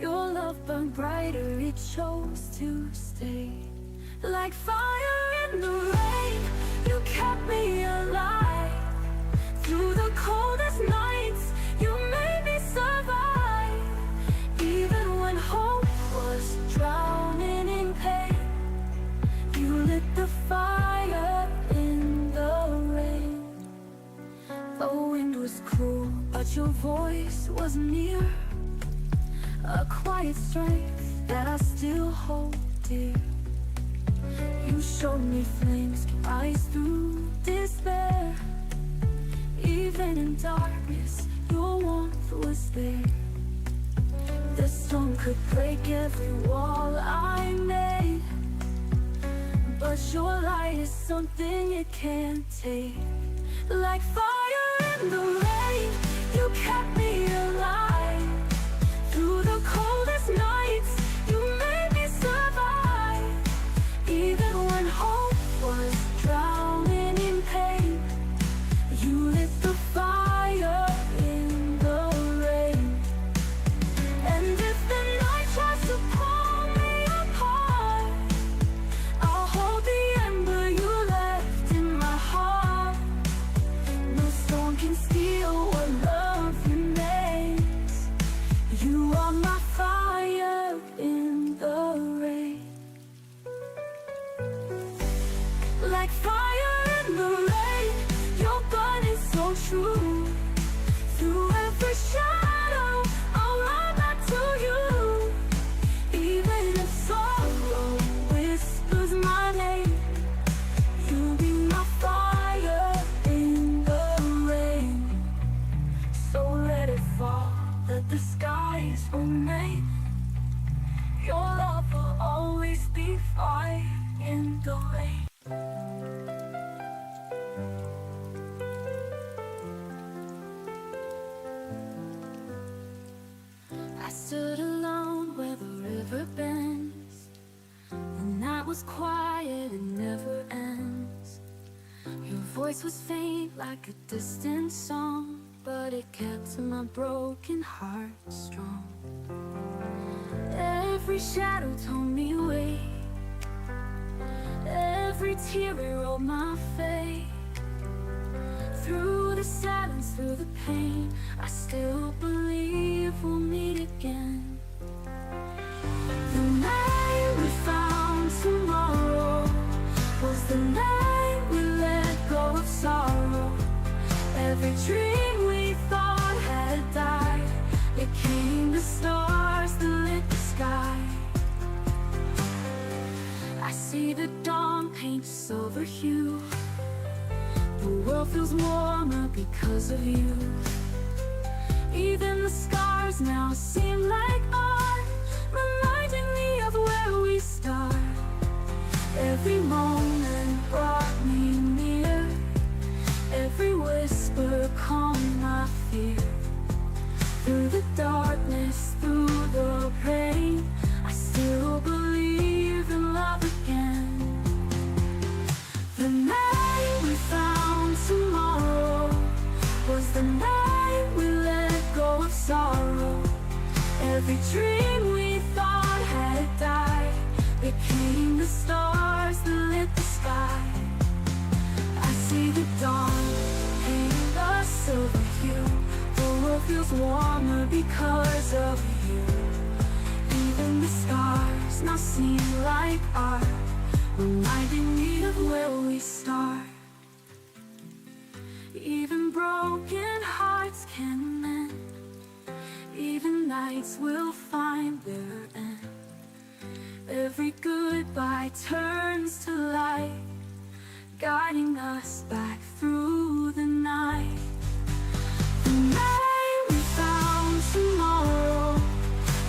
your love burned brighter, it chose to stay. Like fire in the rain, you kept me alive. Through the coldest nights, you made me survive. Even when hope was drowning in pain, you lit the fire in the rain. The wind was cruel, but your voice was near, a quiet strength that I still hold dear. You showed me flames can rise through despair. Even in darkness, your warmth was there. The storm could break every wall I made, but your light is something it can't take. Like fire in the rain, you kept me alive. Through the coldest nights, you made me survive. Even when hope was drowning in pain, you lit the fire in the rain. And if the night tries to pull me apart, I'll hold the ember you left in my heart. No storm can steal what love remains. You are my fire in the rain. Like fire in the rain, you're burning so true. Through every shadow, I'll run back to you. Even if sorrow whispers my name, you'll be my fire in the rain. So let it fall, let the skies remain. Your love will always be fire in the rain. I stood alone where the river bends. The night was quiet and never ends. Your voice was faint like a distant song, but it kept my broken heart strong. Every shadow told me wait, every tear erased my fate. Through the silence, through the pain, I still believe we'll meet again. The night we found tomorrow was the night we let go of sorrow. Every dream we thought had died became the stars that lit the sky. I see the dawn paint a silver hue. The world feels warmer because of you. Even the scars now seem like art, reminding me of where we start. Every moment brought me near, every whisper calmed my fear. Through the darkness, through the pain, I still believe in love again. The not seem like art, reminding me of where we start. Even broken hearts can mend, even nights will find their end. Every goodbye turns to light, guiding us back through the night. The night we found tomorrow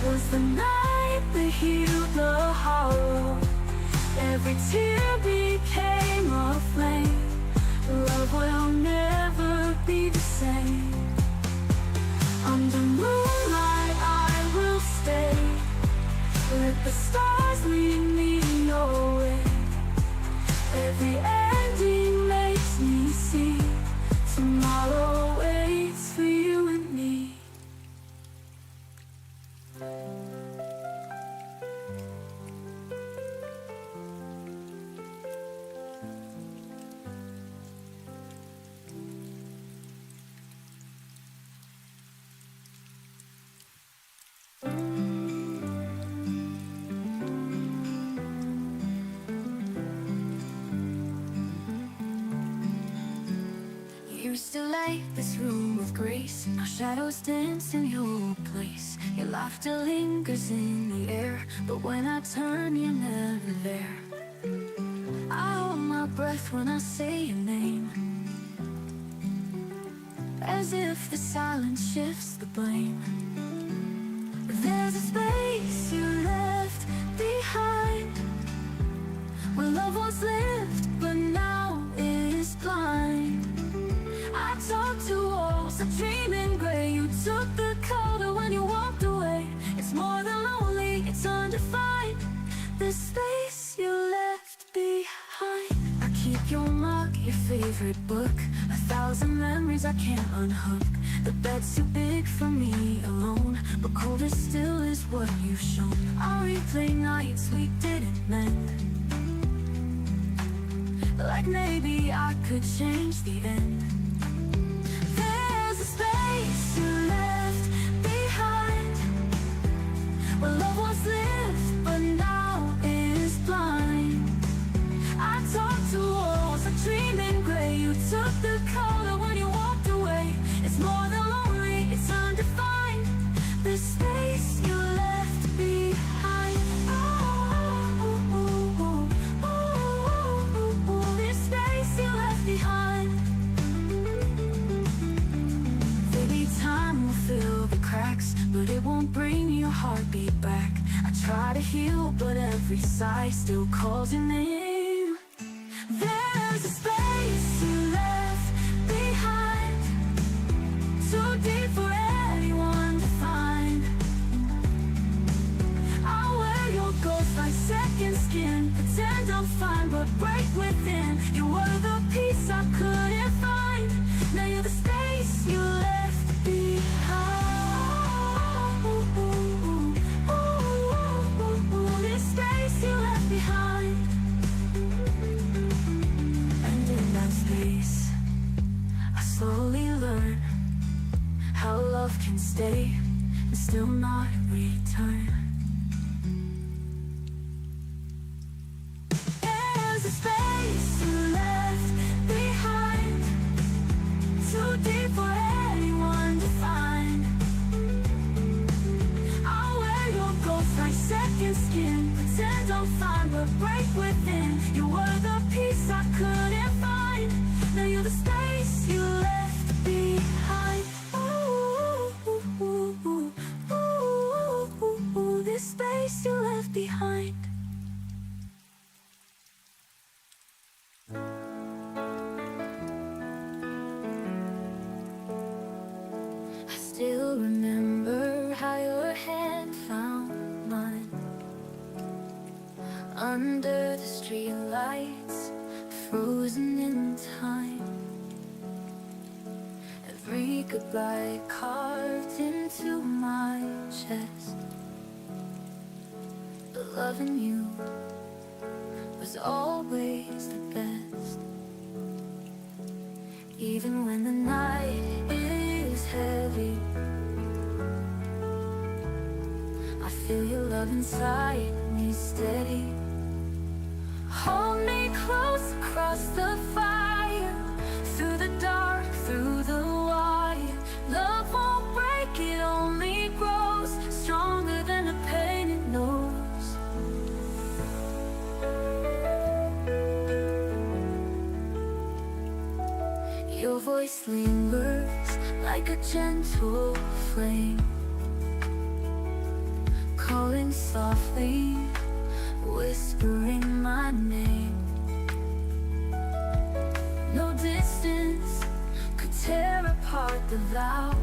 was the night that healed the hollow. Every tear became a flame. Love will never be the same. Under moonlight I will stay. Let the stars lead me your way. Every ending makes me see tomorrow waits for you and me. You used to light this room with grace. Now shadows dance in your place. Your laughter lingers in the air, but when I turn you're never there. I hold my breath when I say your name, as if the silence shifts the blame. There's a space you left behind, where love once lived, but now it is blind. I talked to walls, a dream in gray. You took the color when you walked away. It's more than lonely, it's undefined, the space you left behind. I keep your mug, your favorite book, 1,000 memories I can't unhook. The bed's too big for me alone, but colder still is what you've shown. I'll replay nights we didn't mend, like maybe I could change the end. There's a space you left behind, where love once lived, but now is blind. I talked to walls, a dream in gray. You took the color when you walked away. It's more than lonely, it's undefined, the space you left behind. This space you left behind. Maybe time will fill the cracks, but it won't bring your heartbeat back. I try to heal, but every sigh still calls your name. There's a space you left behind, too deep for anyone to find. I'll wear your ghost like second skin, pretend I'm fine, but break within. You were the peace I couldn't find. Now you're the space you left behind. This space you left behind. And in that space I slowly learn how love can stay and still not return. There's a space you left behind, too deep for anyone to find. I'll wear your ghost like second skin, pretend I'm fine, but break within. You were the peace I couldn't find. Now you're the space you left behind. This space you left behind. I still remember how your hand found mine under the street lights, frozen in time. Every goodbye carved into my chest, but loving you was always the best. Even when the night is heavy, I feel your love inside me steady. Hold me close across the fire, through the dark, through the wire. Love won't break, it only grows stronger than the pain it knows. Your voice lingers like a gentle flame, calling softly, whispering my name. No distance could tear apart the vow.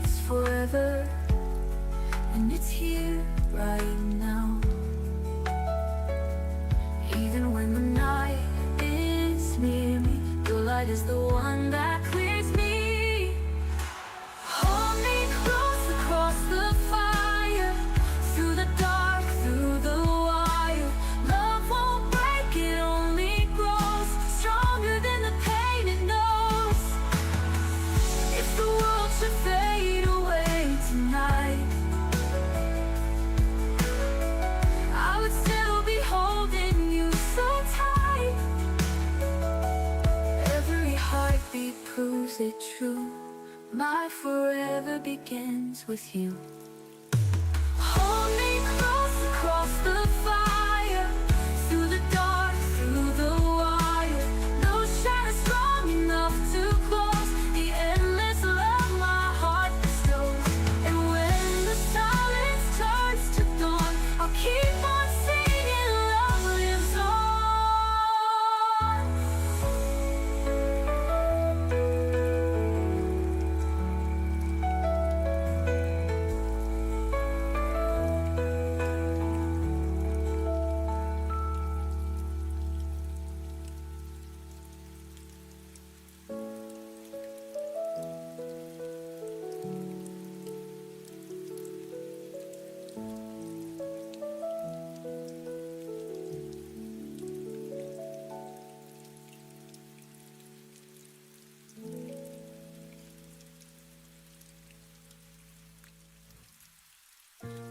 It's forever, and it's here right now. Even when the night is near me, your light is the one that clears me. Hold me close across the fire, through the dark, through the wire. Love won't break, it only grows stronger than the pain it knows. If the world should fade away tonight, I would still be holding you so tight. Every heartbeat proves it true. My forever begins with you. Hold me close across the fire, through the dark, through the wire. No shadow strong enough to close the endless love my heart bestows. And when the silence turns to dawn, I'll keep on singing, love lives on.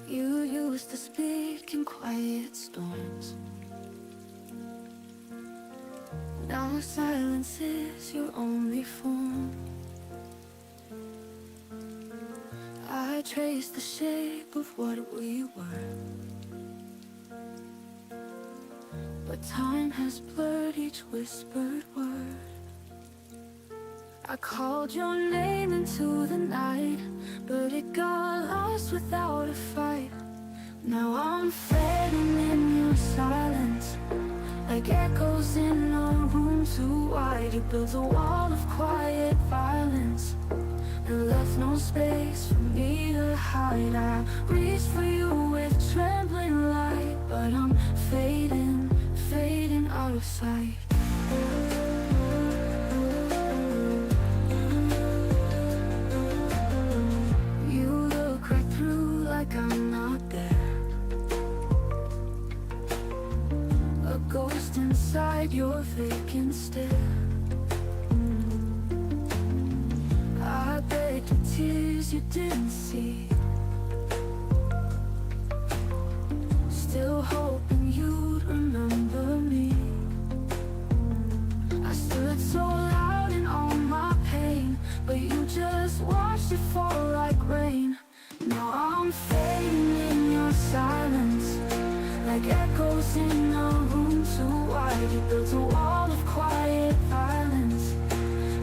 You used to speak in quiet storms. Now silence is your only form. I trace the shape of what we were, but time has blurred each whispered word. I called your name into the night, but it got lost without a fight. Now I'm fading in your silence, like echoes in a room too wide. You built a wall of quiet violence and left no space for me to hide. I reach for you with trembling light, but I'm fading, fading out of sight. You look right through like I'm not there, a ghost inside your vacant stare. I begged the tears you didn't see, still hoping you'd remember me. I stood so loud in all my pain, but you just watched it fall like rain. Now I'm fading in your silence, like echoes in a room too wide. You built a wall of quiet violence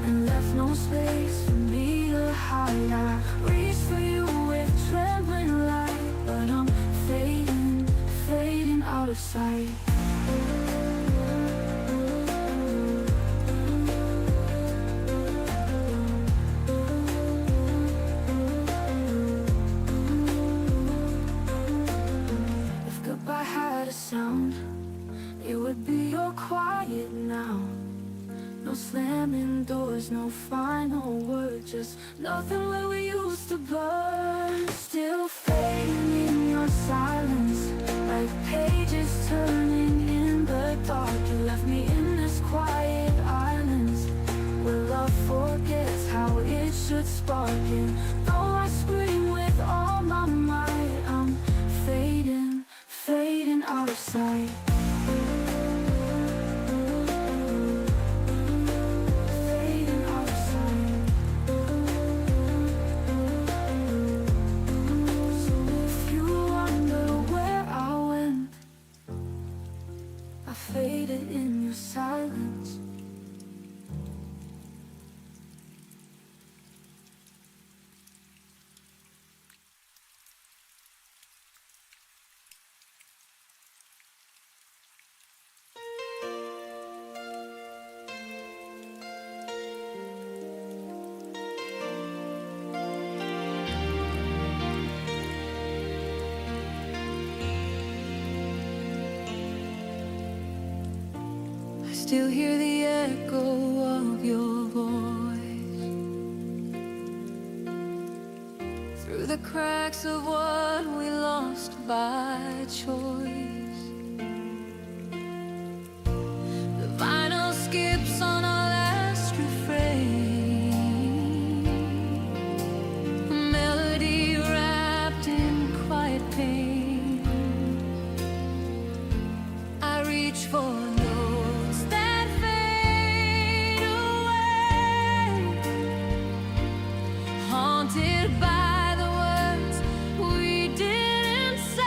and left no space for me to hide. I reach for you with trembling light, but I'm fading, fading out of sight. If goodbye had a sound, it would be your quiet now. No slamming doors, no final word, just nothing where we used to burn. Still fading in your silence, like pages turning in the dark. You left me in this quiet island, where love forgets how it should spark. And though I scream with all my might, I'm fading, out of sight. Fading out of sight. So if you wonder where I went, I faded in your silence. Still hear the echo of your voice through the cracks of what we lost by choice. The vinyl skips on our last refrain, a melody wrapped in quiet pain. I reach for by the words we didn't say.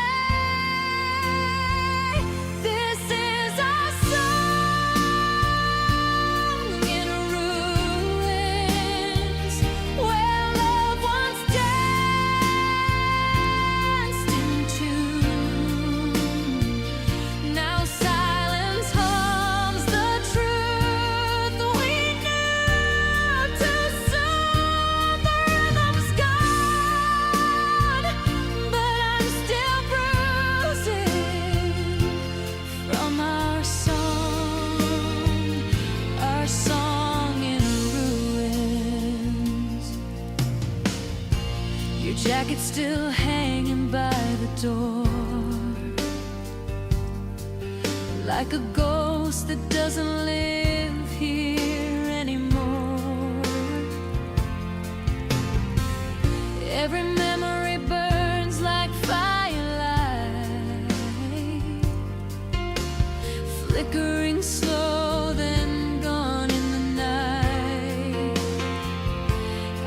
This is our song in ruins, where love once danced in tune. Now silence hums the truth we knew too soon. The rhythm's gone, but I'm still bruising from our song in ruins. Your jacket's still hanging by the door, like a ghost that doesn't live here anymore. Every memory burns like firelight, flickering slow, then gone in the night.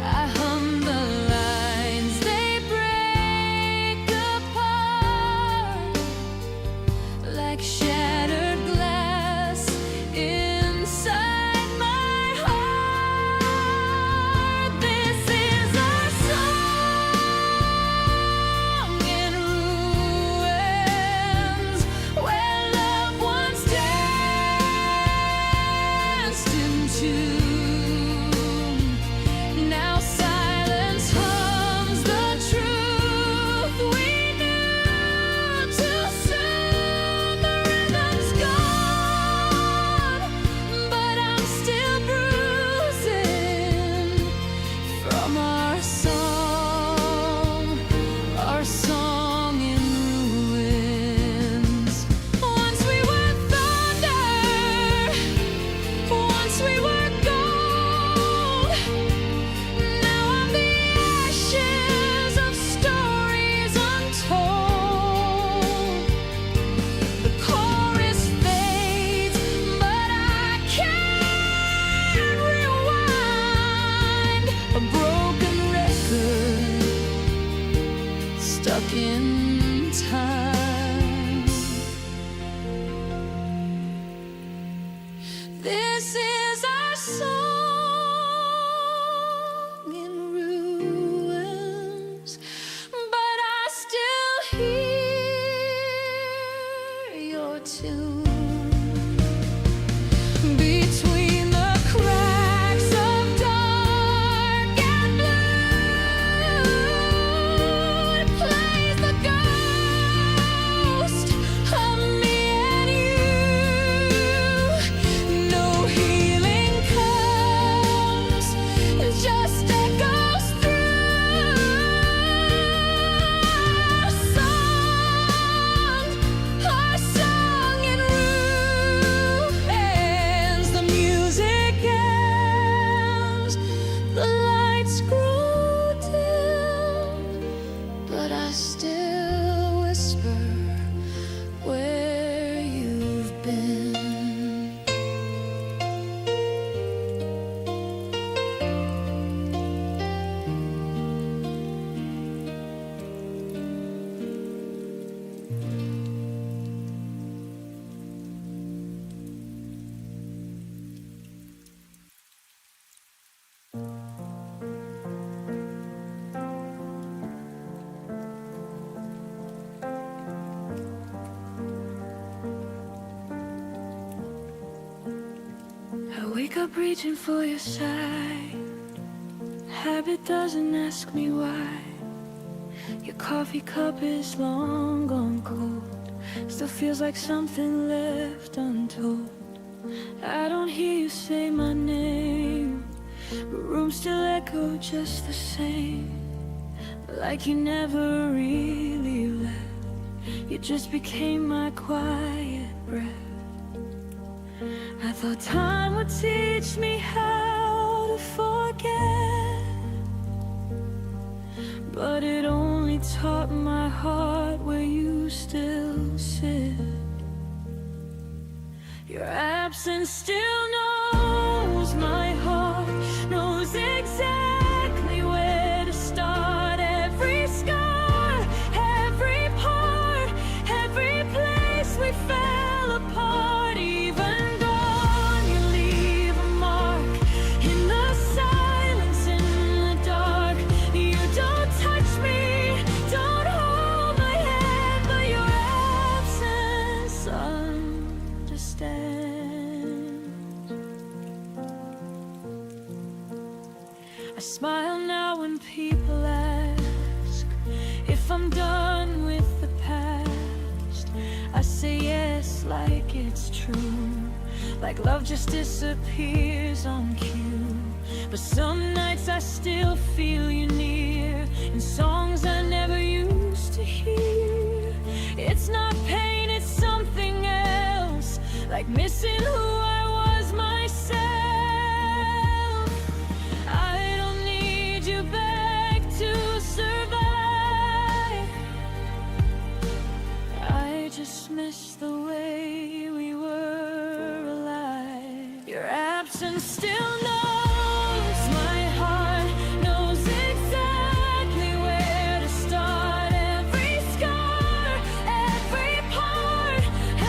I hum the lines, they break apart like shattered glass inside my heart. This is our song in ruins, where love once danced in tune. Now silence hums the truth we knew too soon. The rhythm's gone, but I'm still bruising from our song in ruins. Once we were thunder, once we were gold. Now I'm the ashes of stories untold. The chorus fades, but I can't rewind. A broken record stuck in time. This is our song in ruins, but I still hear your tune. Between the cracks of dark and blue, it plays the ghost of me and you. No healing wake up reaching for your side. Habit doesn't ask me why. Your coffee cup is long gone cold. Still feels like something left untold. I don't hear you say my name, but rooms still echo just the same. Like you never really left. You just became my quiet breath. I thought time would teach me how to forget, but it only taught my heart where you still sit. Your absence still knows my heart, knows exactly where to start. Every scar, every part, every place we fell apart. Even gone, you leave a mark in the silence, in the dark. You don't touch me, don't hold my hand, but your absence understands. I smile now when people ask if I'm done with the past. I say yes like it's true, like love just disappears on cue. But some nights I still feel you near, in songs I never used to hear. It's not pain, it's something else, like missing who I was myself. I don't need you back to survive. I just miss the way we were alive. Your absence still knows my heart, knows exactly where to start. Every scar, every part,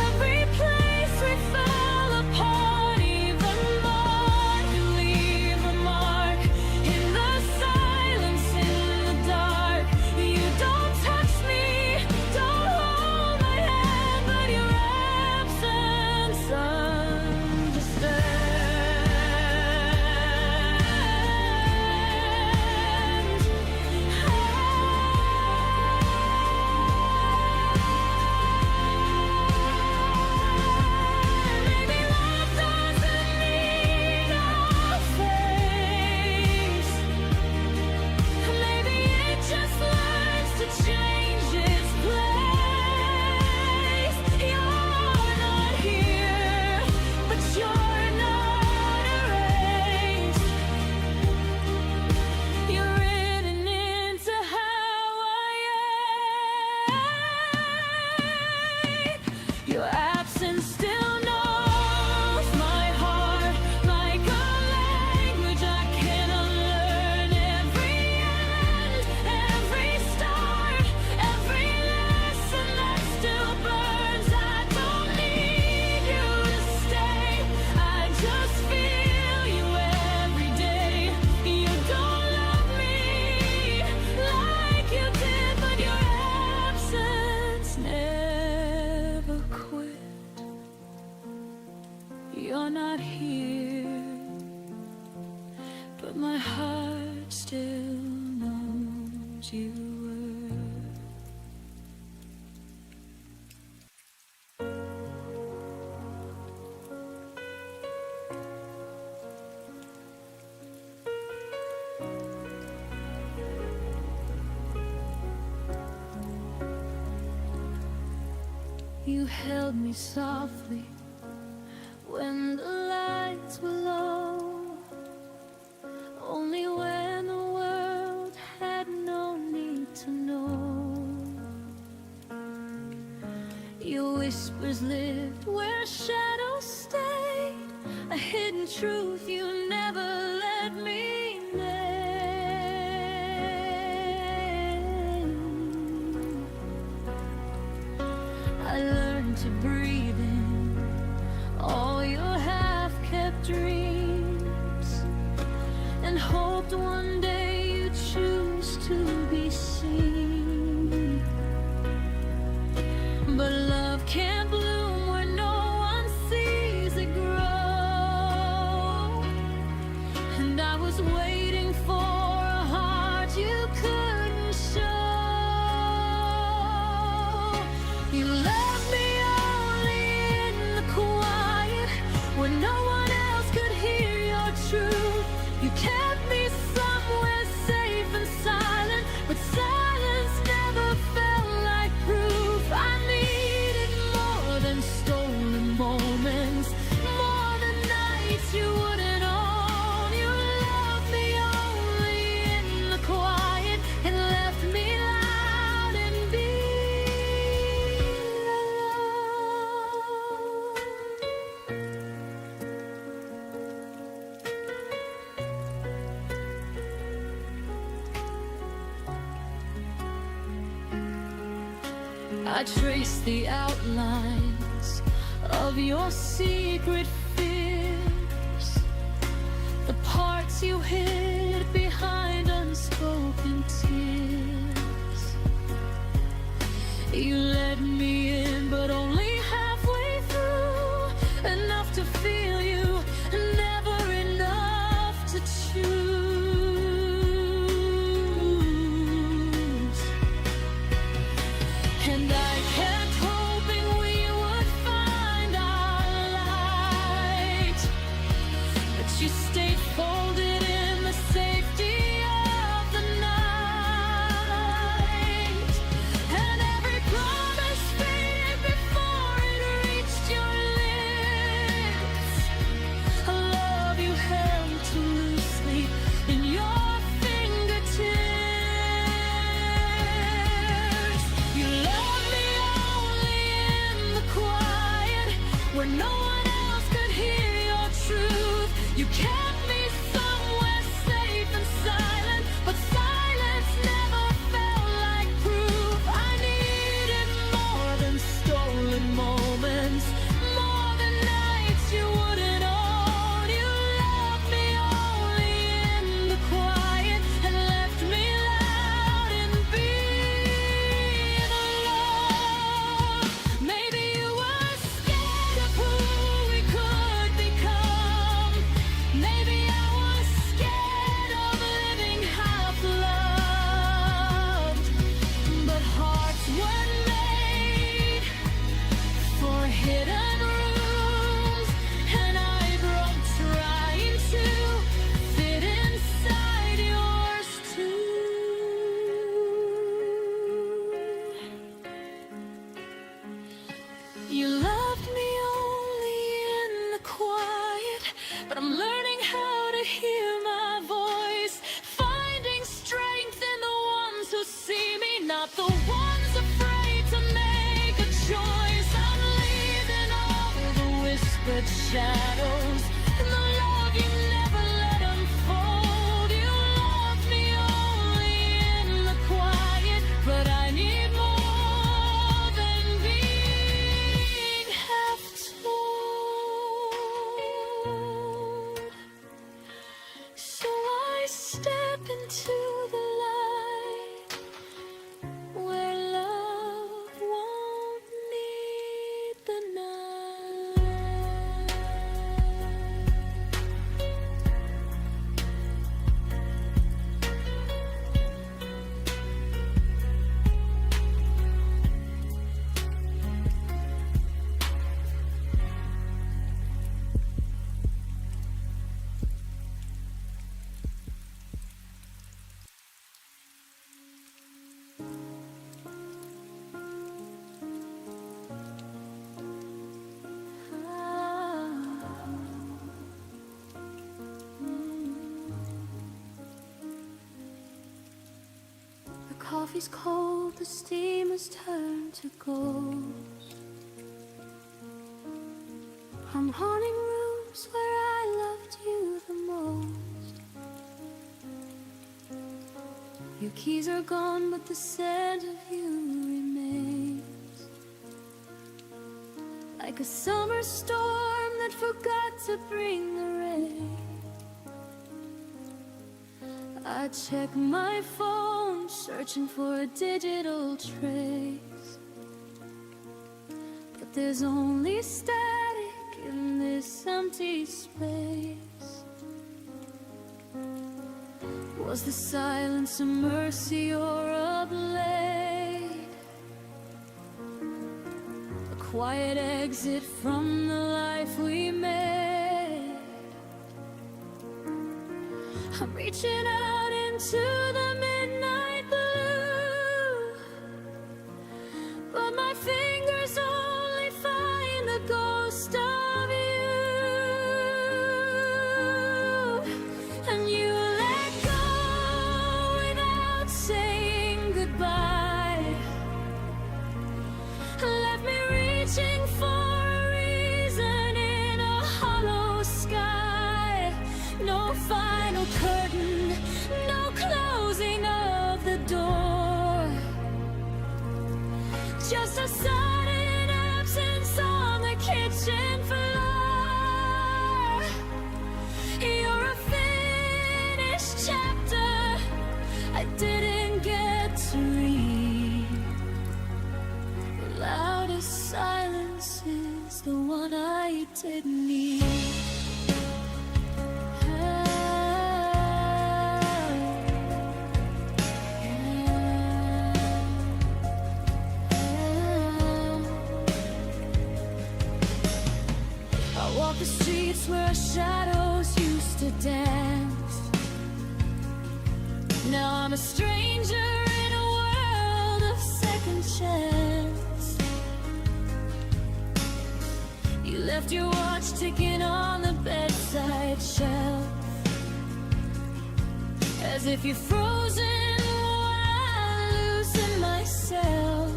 every place we fell apart. Even more, you leave a mark in the silence, in the dark. You don't touch me, don't hold my hand, but your absence understands. Maybe love doesn't need a face. Maybe it just learns to change its place. You're not here, but you're not erased. You're written into how I am. Your absence still knows my heart, like a language I can unlearn. Every end, every start, every lesson that still burns. I don't need you to stay, I just feel you every day. You don't love me like you did, but your absence never quit. You're not here, but my heart still knows you were. You held me softly when the lights were low, only when the world had no need to know. Your whispers lived where shadows stayed, a hidden truth you never let me name. I learned to breathe in all your half-kept dreams, and hoped one day you'd choose to be seen. But love can't bloom where no one sees it grow. I trace the outlines of your secret fears, the parts you hid behind unspoken tears. You let me in, but only halfway through, enough to feel you, never enough to choose. And I kept hoping we would find our light, but you stayed folded in the safety of the night. And every promise faded before it reached your lips, a love you held too loosely in your fingertips. You loved me only in the quiet, where no one else could hear your truth. You kept me somewhere safe and silent, but silence never felt like proof. I needed more than stolen moments, more than nights you wouldn't own. You loved me only in the quiet and left me loud in being alone. Maybe you were scared of who we could become. Maybe I was scared of living half loved. But hearts weren't made for hidden rooms, and I've grown trying to fit inside yours too. You loved me only in the quiet, but I'm learning how to hear my voice, finding strength in the ones who see me, not the ones afraid to make a choice. I'm leaving all the whispered shadows and the love you never let unfold. You loved me only in the quiet, but I need more than being half told. So I step into the light where love won't need the night. The coffee's cold, the steam has turned to gold. I'm haunting rooms where I loved you the most. Your keys are gone, but the scent of you remains, like a summer storm that forgot to bring the rain. I check my phone, searching for a digital trace, but there's only static in this empty space. Was the silence a mercy or a blade? A quiet exit from the life we made. I'm reaching out into the midnight blue, but my fingers only find the ghost of you. And you let go without saying goodbye, left me reaching for a reason in a hollow sky. No final curtain, no closing of the door, just a sudden absence on the kitchen floor. You're a finished chapter I didn't get to read. The loudest silence is the one I didn't need. The streets where our shadows used to dance. Now I'm a stranger in a world of second chance. You left your watch ticking on the bedside shelf, as if you're frozen while losing myself.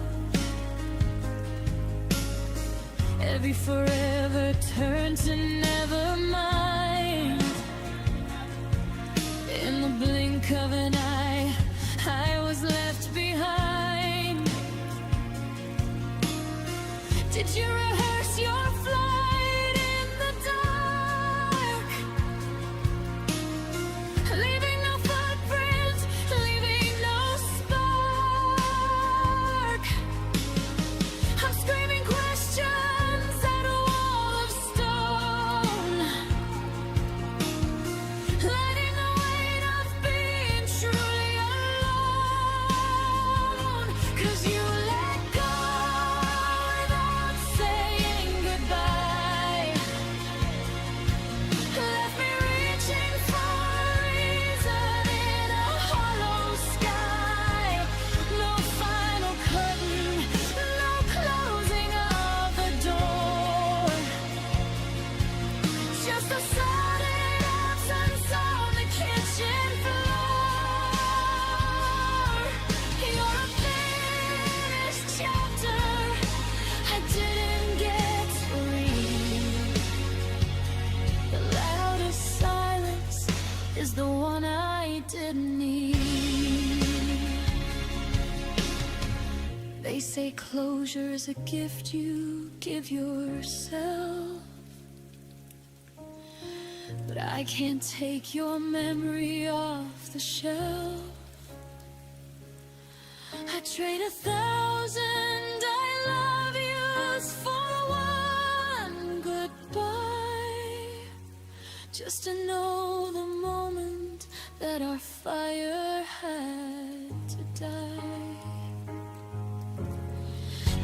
Every forever turned to never mind. In the blink of an eye, I was left behind. Did you rehearse your flight in the dark? Leaving no footprint, leaving no spark. I'm screaming questions at a wall of stone, letting the weight of being truly alone. 'Cause you let go without saying goodbye, left me reaching for a reason in a hollow sky. No final curtain, no closing of the door, just a sudden absence on the kitchen floor. You're a finished chapter I didn't get to read. The loudest silence is the one I didn't need. They say closure is a gift you give yourself, but I can't take your memory off the shelf. I trade 1,000 I love yous for one goodbye, just to know the moment that our fire had to die.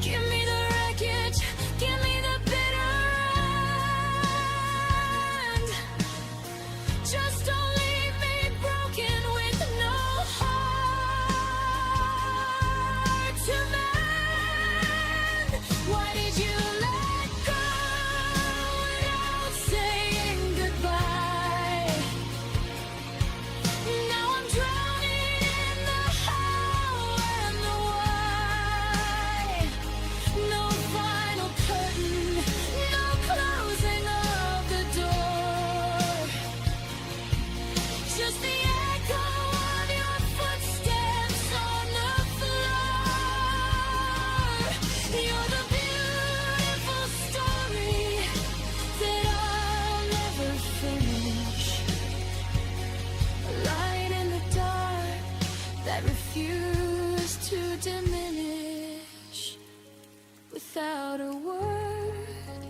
Give me the wreckage, give me the bitter end. Just don't leave me broken with no heart to mend. Why did you let go without saying goodbye? Now I'm drowning in the how and the why. No final curtain, no closing of the door, just the echo of your footsteps on the floor. You're the beautiful story that I'll never finish, a light in the dark that refused to diminish. Without a word,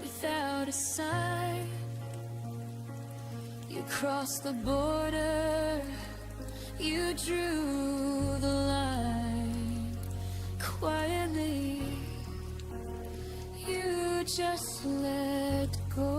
without a sign, you crossed the border, you drew the line. Quietly, you just let go.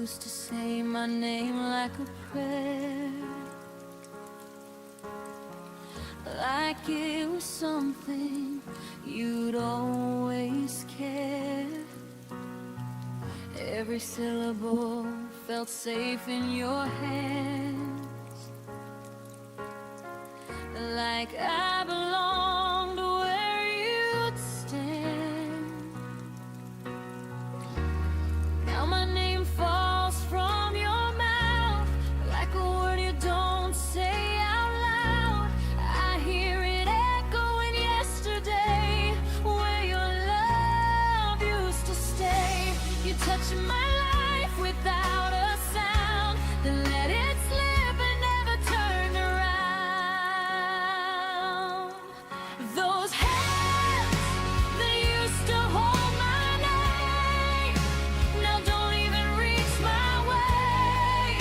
used to say my name like a prayer, like it was something you'd always care. Every syllable felt safe in your hands, like I belonged where you'd stand. Now my name falls from your mouth like a word you don't say out loud. I hear it echoing yesterday, where your love used to stay. You touch my life without a sound, then let it slip and never turn around. Those hands that used to hold my name now don't even reach my way.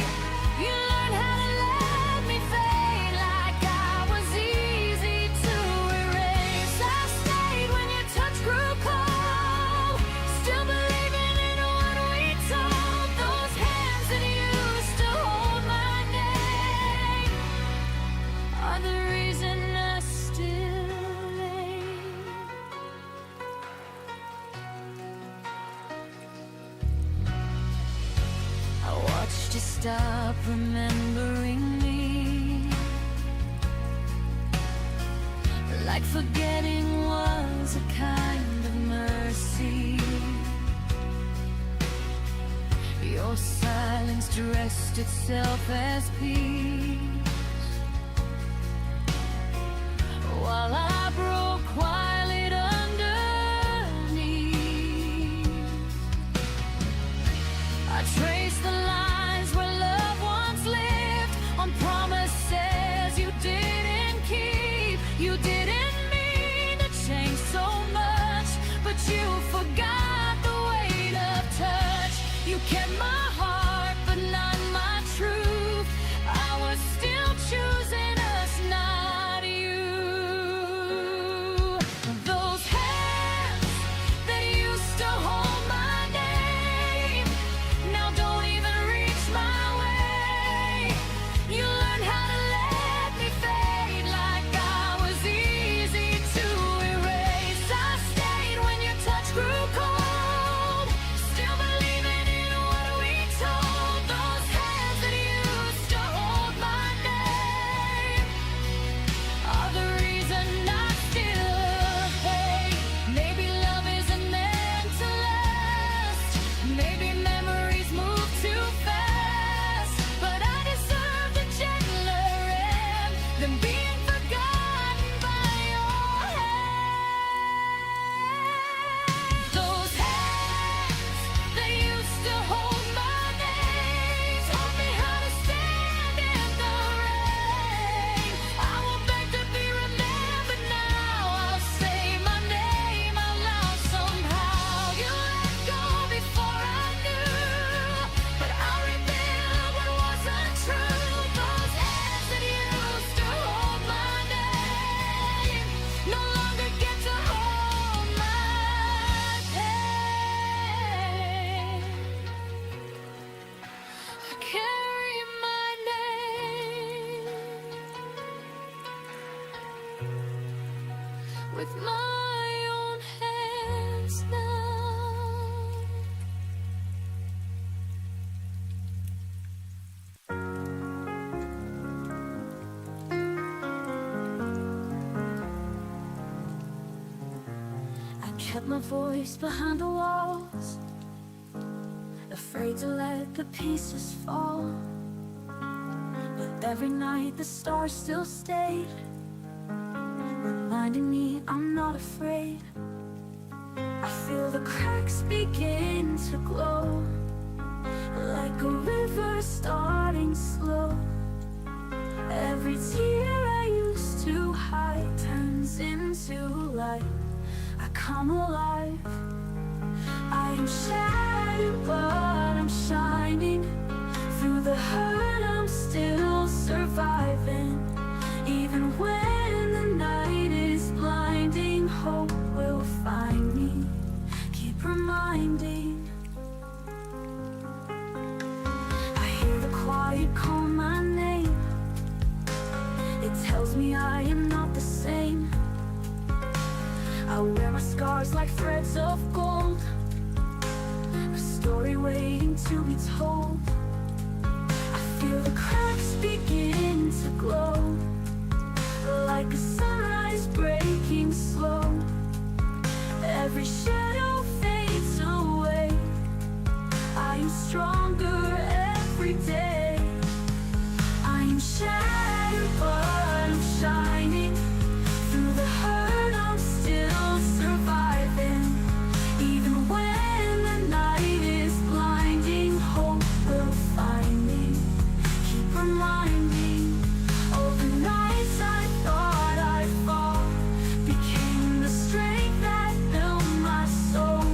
You learned how to let me fade like I was easy to erase. I stayed when your touch grew cold, still believing in what we told. Those hands that used to hold my name are the reason I still ache. I watched you stop remembering me, like forgetting was a kind of mercy. Your silence dressed itself as peace, while I broke quiet underneath. I traced the lines where love once lived, on promises you didn't keep. You didn't mean to change so much, but you forgot the weight of touch. You kept my heart, but not my truth. I was still choosing us, not you. Those hands that used to hold my name now don't even reach my way. You learned how to let me fade like I was easy to erase. I stayed when your touch grew cold, still believing in what we told. Those hands that used to hold my name are the reason I still hate. Maybe love isn't meant to last, maybe memories move too fast, but I deserve a gentler end than being forgotten by your hand. Those hands that used to hold my name taught me how to stand in the rain. I will beg to be remembered now. I'll say my name out loud somehow. You let go before I knew, but I'll rebuild what wasn't true. Those hands that used to hold my name no longer get to hold my pain. I carry my name with my own hands now. I kept my voice behind the walls, afraid to let the pieces fall. But every night the stars still stayed, reminding me I'm not afraid. I feel the cracks begin to glow, like a river starting slow. Every tear I used to hide turns into light. I come alive. I am shattered, but I'm shining. Through the hurt, I'm still surviving. Even when the night is blinding, hope will find me. Keep reminding. quiet call my name. It tells me I am not the same. I wear my scars like threads of gold, a story waiting to be told. I feel the cracks begin to glow, like a sunrise breaking slow. Every shadow fades away. I am stronger every day. I am shattered but I'm shining. Through the hurt I'm still surviving. Even when the night is blinding, hope will find me. Keep reminding of the nights I thought I'd fall, became the strength that built my soul.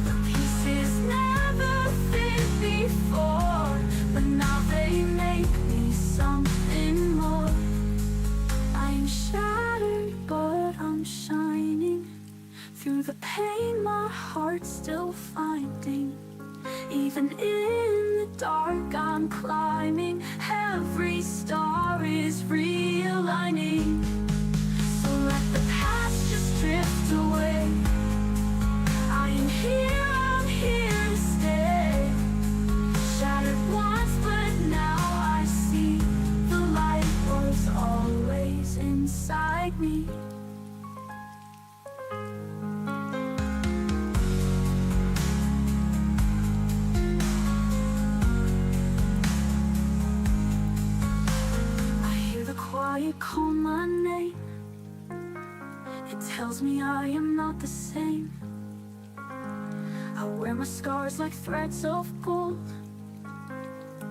The pieces never fit before, but now they make me something more. I am shattered but I'm shining. Through the pain my heart's still finding. Even in the dark I'm climbing. Every star is realigning. So let the past just drift away. I am here, I'm here to stay. Shattered once but now I see the light was always inside me. I hear the quiet call my name. It tells me I am not the same. I wear my scars like threads of gold,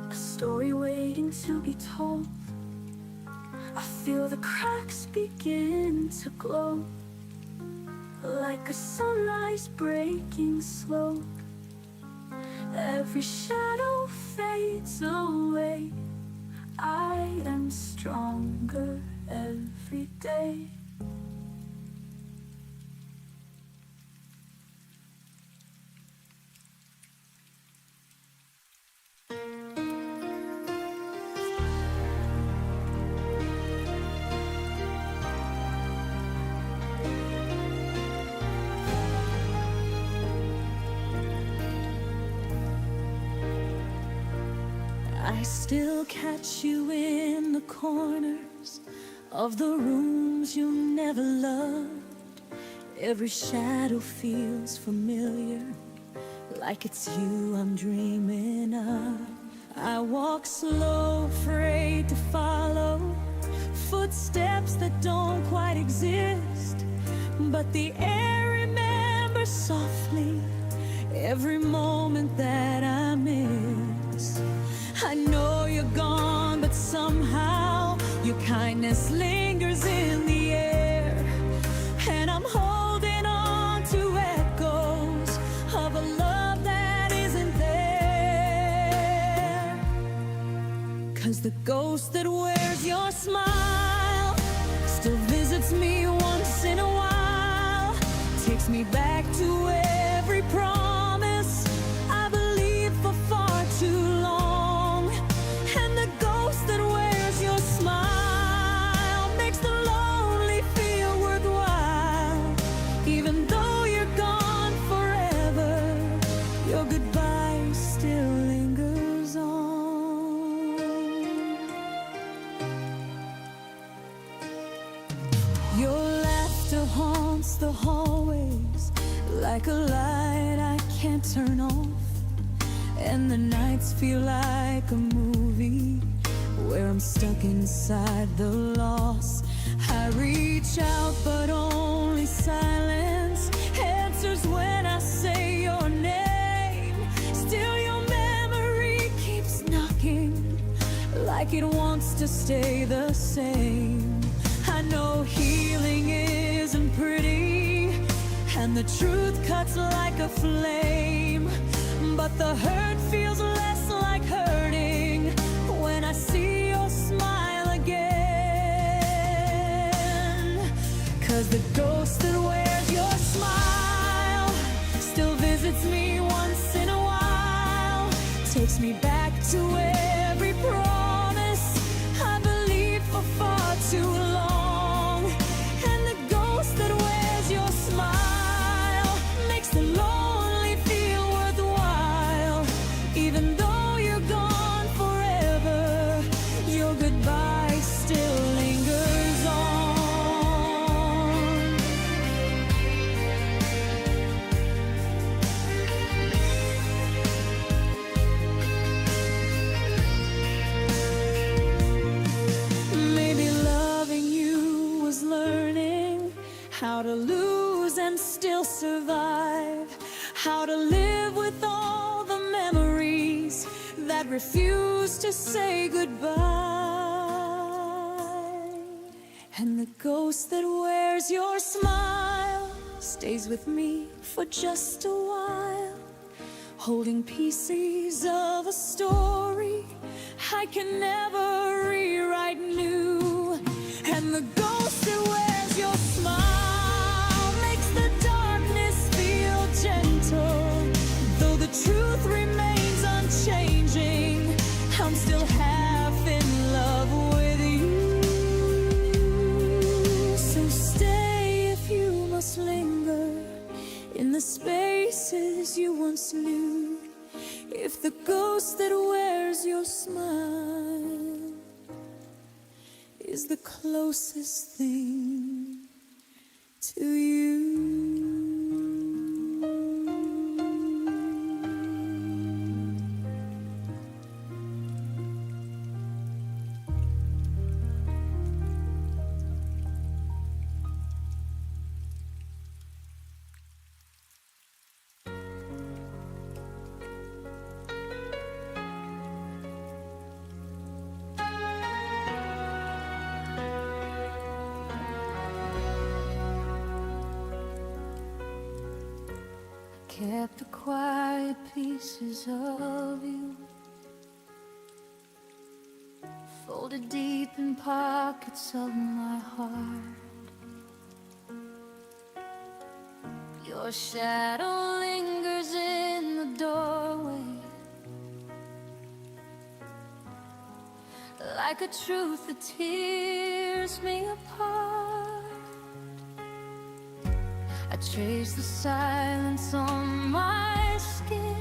a story waiting to be told. I feel the cracks begin to glow, like a sunrise breaking slow. Every shadow fades away. I am stronger every day. I still catch you in the corners of the rooms you never loved. Every shadow feels familiar, like it's you I'm dreaming of. I walk slow, afraid to follow footsteps that don't quite exist, but the air remembers softly every moment that I miss. I know you're gone, but somehow your kindness lingers in the air, and I'm holding on to echoes of a love that isn't there. 'Cause the ghost that wears your smile still visits me once in a while, takes me back to every promise I believed for far too long. And the ghost that wears your smile makes the lonely feel worthwhile. Even though you're gone forever, your goodbye still lingers on. Your laughter haunts the hallways like a light I can't turn off, and the nights feel like a movie where I'm stuck inside the loss. I reach out but only silence answers when I say your name. Still your memory keeps knocking like it wants to stay the same. I know healing isn't pretty, and the truth cuts like a flame, but the hurt feels less like hurting when I see your smile again. 'Cause the ghost that wears your smile still visits me once in a while, takes me back to every promise survive, how to live with all the memories that refuse to say goodbye. And the ghost that wears your smile stays with me for just a while, holding pieces of a story I can never rewrite new. And the ghost that wears your smile makes the darkness feel gentle. Though the truth remains unchanging, I'm still half in love with you. So stay if you must linger in the spaces you once knew. If the ghost that wears your smile is the closest thing to you. Kept the quiet pieces of you folded deep in pockets of my heart. Your shadow lingers in the doorway, like a truth that tears me apart. I trace the silence on my skin,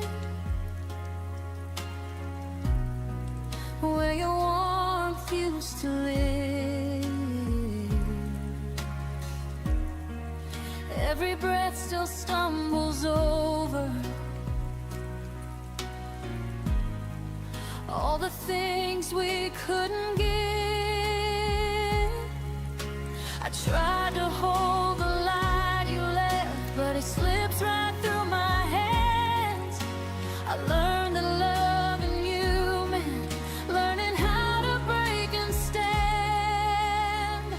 where your warmth used to live. Every breath still stumbles over all the things we couldn't give. I tried to hold the light you left, but it slips right through my hands. I learned that loving you meant learning how to break and stand.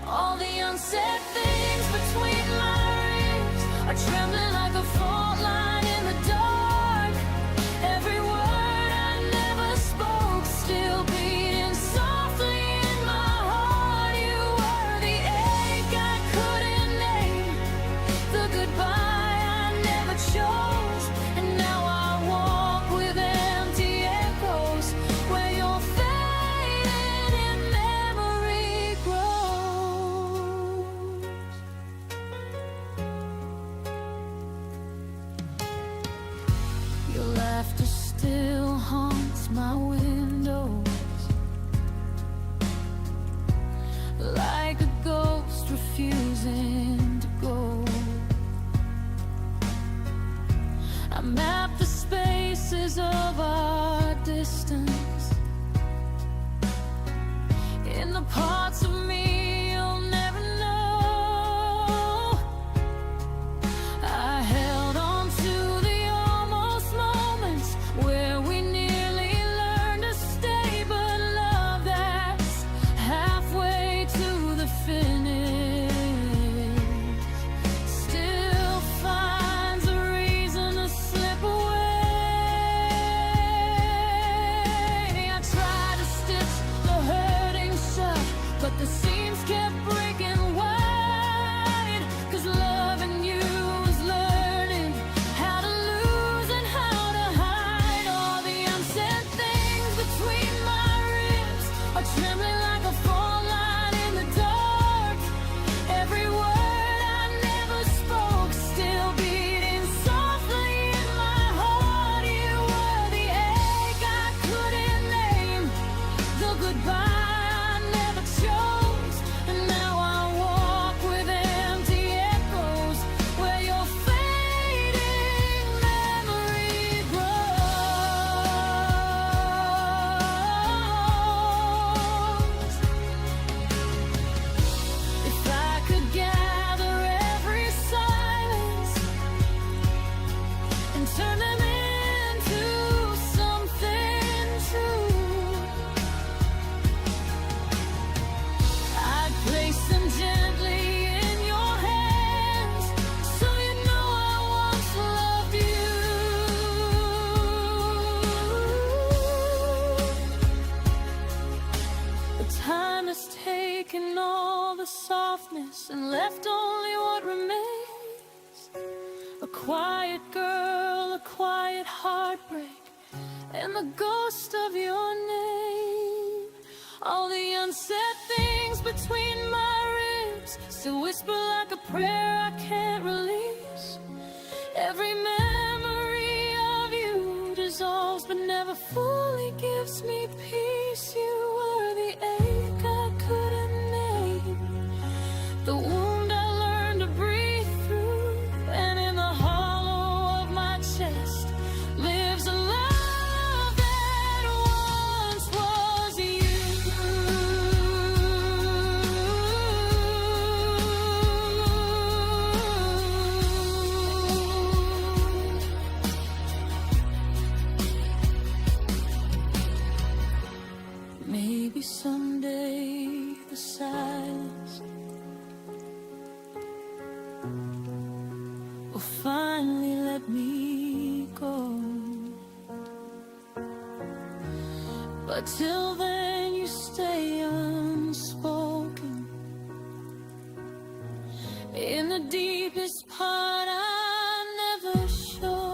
All the unsaid things between my ribs are trembling like a fault line in the dark. Every word I never spoke still beating softly in my heart. You were the ache I couldn't name, the goodbye I never chose. And now I walk with empty echoes where you're fading and memory grows. Your laughter still haunts my windows, like a ghost refusing to go. I map the spaces of our distance in the parts of me you'll never know. I held on to the almost moments where we nearly learned to stay, but love that's halfway to the finish still finds a reason to slip away. I try to stitch the hurting shut, but the quiet girl, a quiet heartbreak, and the ghost of your name. All the unsaid things between my ribs still whisper like a prayer I can't release. Every memory of you dissolves but never fully gives me peace. You were the ache I couldn't name, the wound I learned to breathe through, and in the hollow of my chest lives a love that once was you. Maybe someday the silence will finally let me go, but till then you stay unspoken in the deepest part I never show.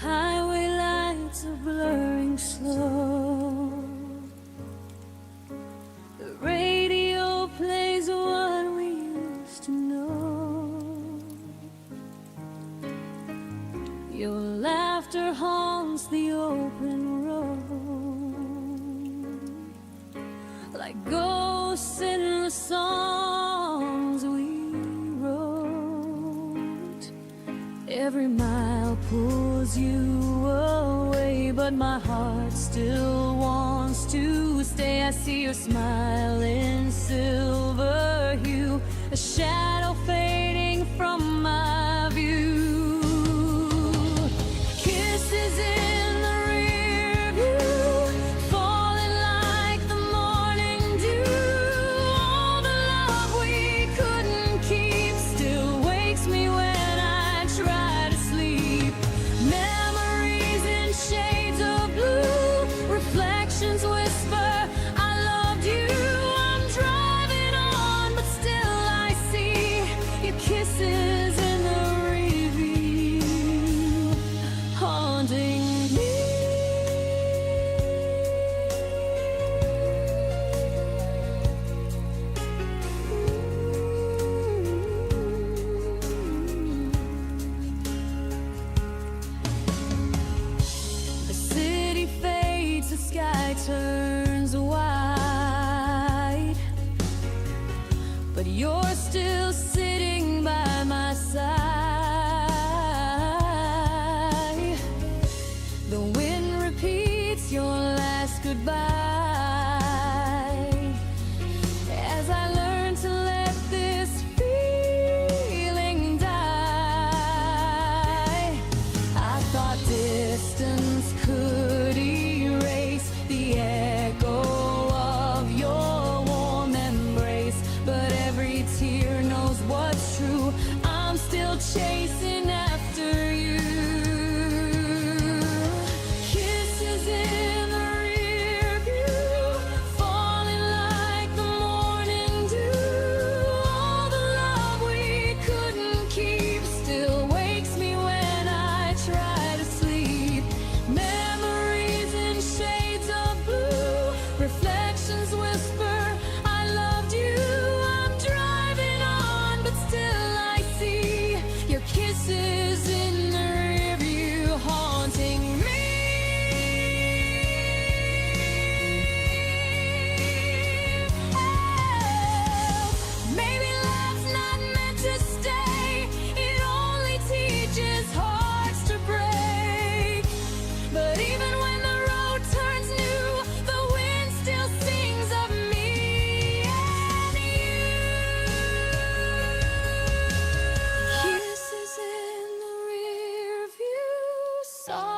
Highway lights are blurring slow. The radio plays what we used to know. Your laughter haunts the open road, like ghosts in the songs we wrote. Every mile pulls you away, but my heart still wants to stay. I see your smile in silver hue, a shadow fading from my view. Kisses in the rear view, falling like the morning dew. All the love we couldn't keep still wakes me when I try to sleep. Memories in shades of blue, reflections whisper I loved you. I'm driving on, but still I see your kisses in the rear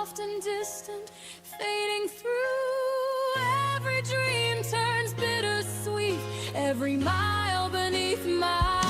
soft and distant, fading through. Every dream turns bittersweet, every mile beneath my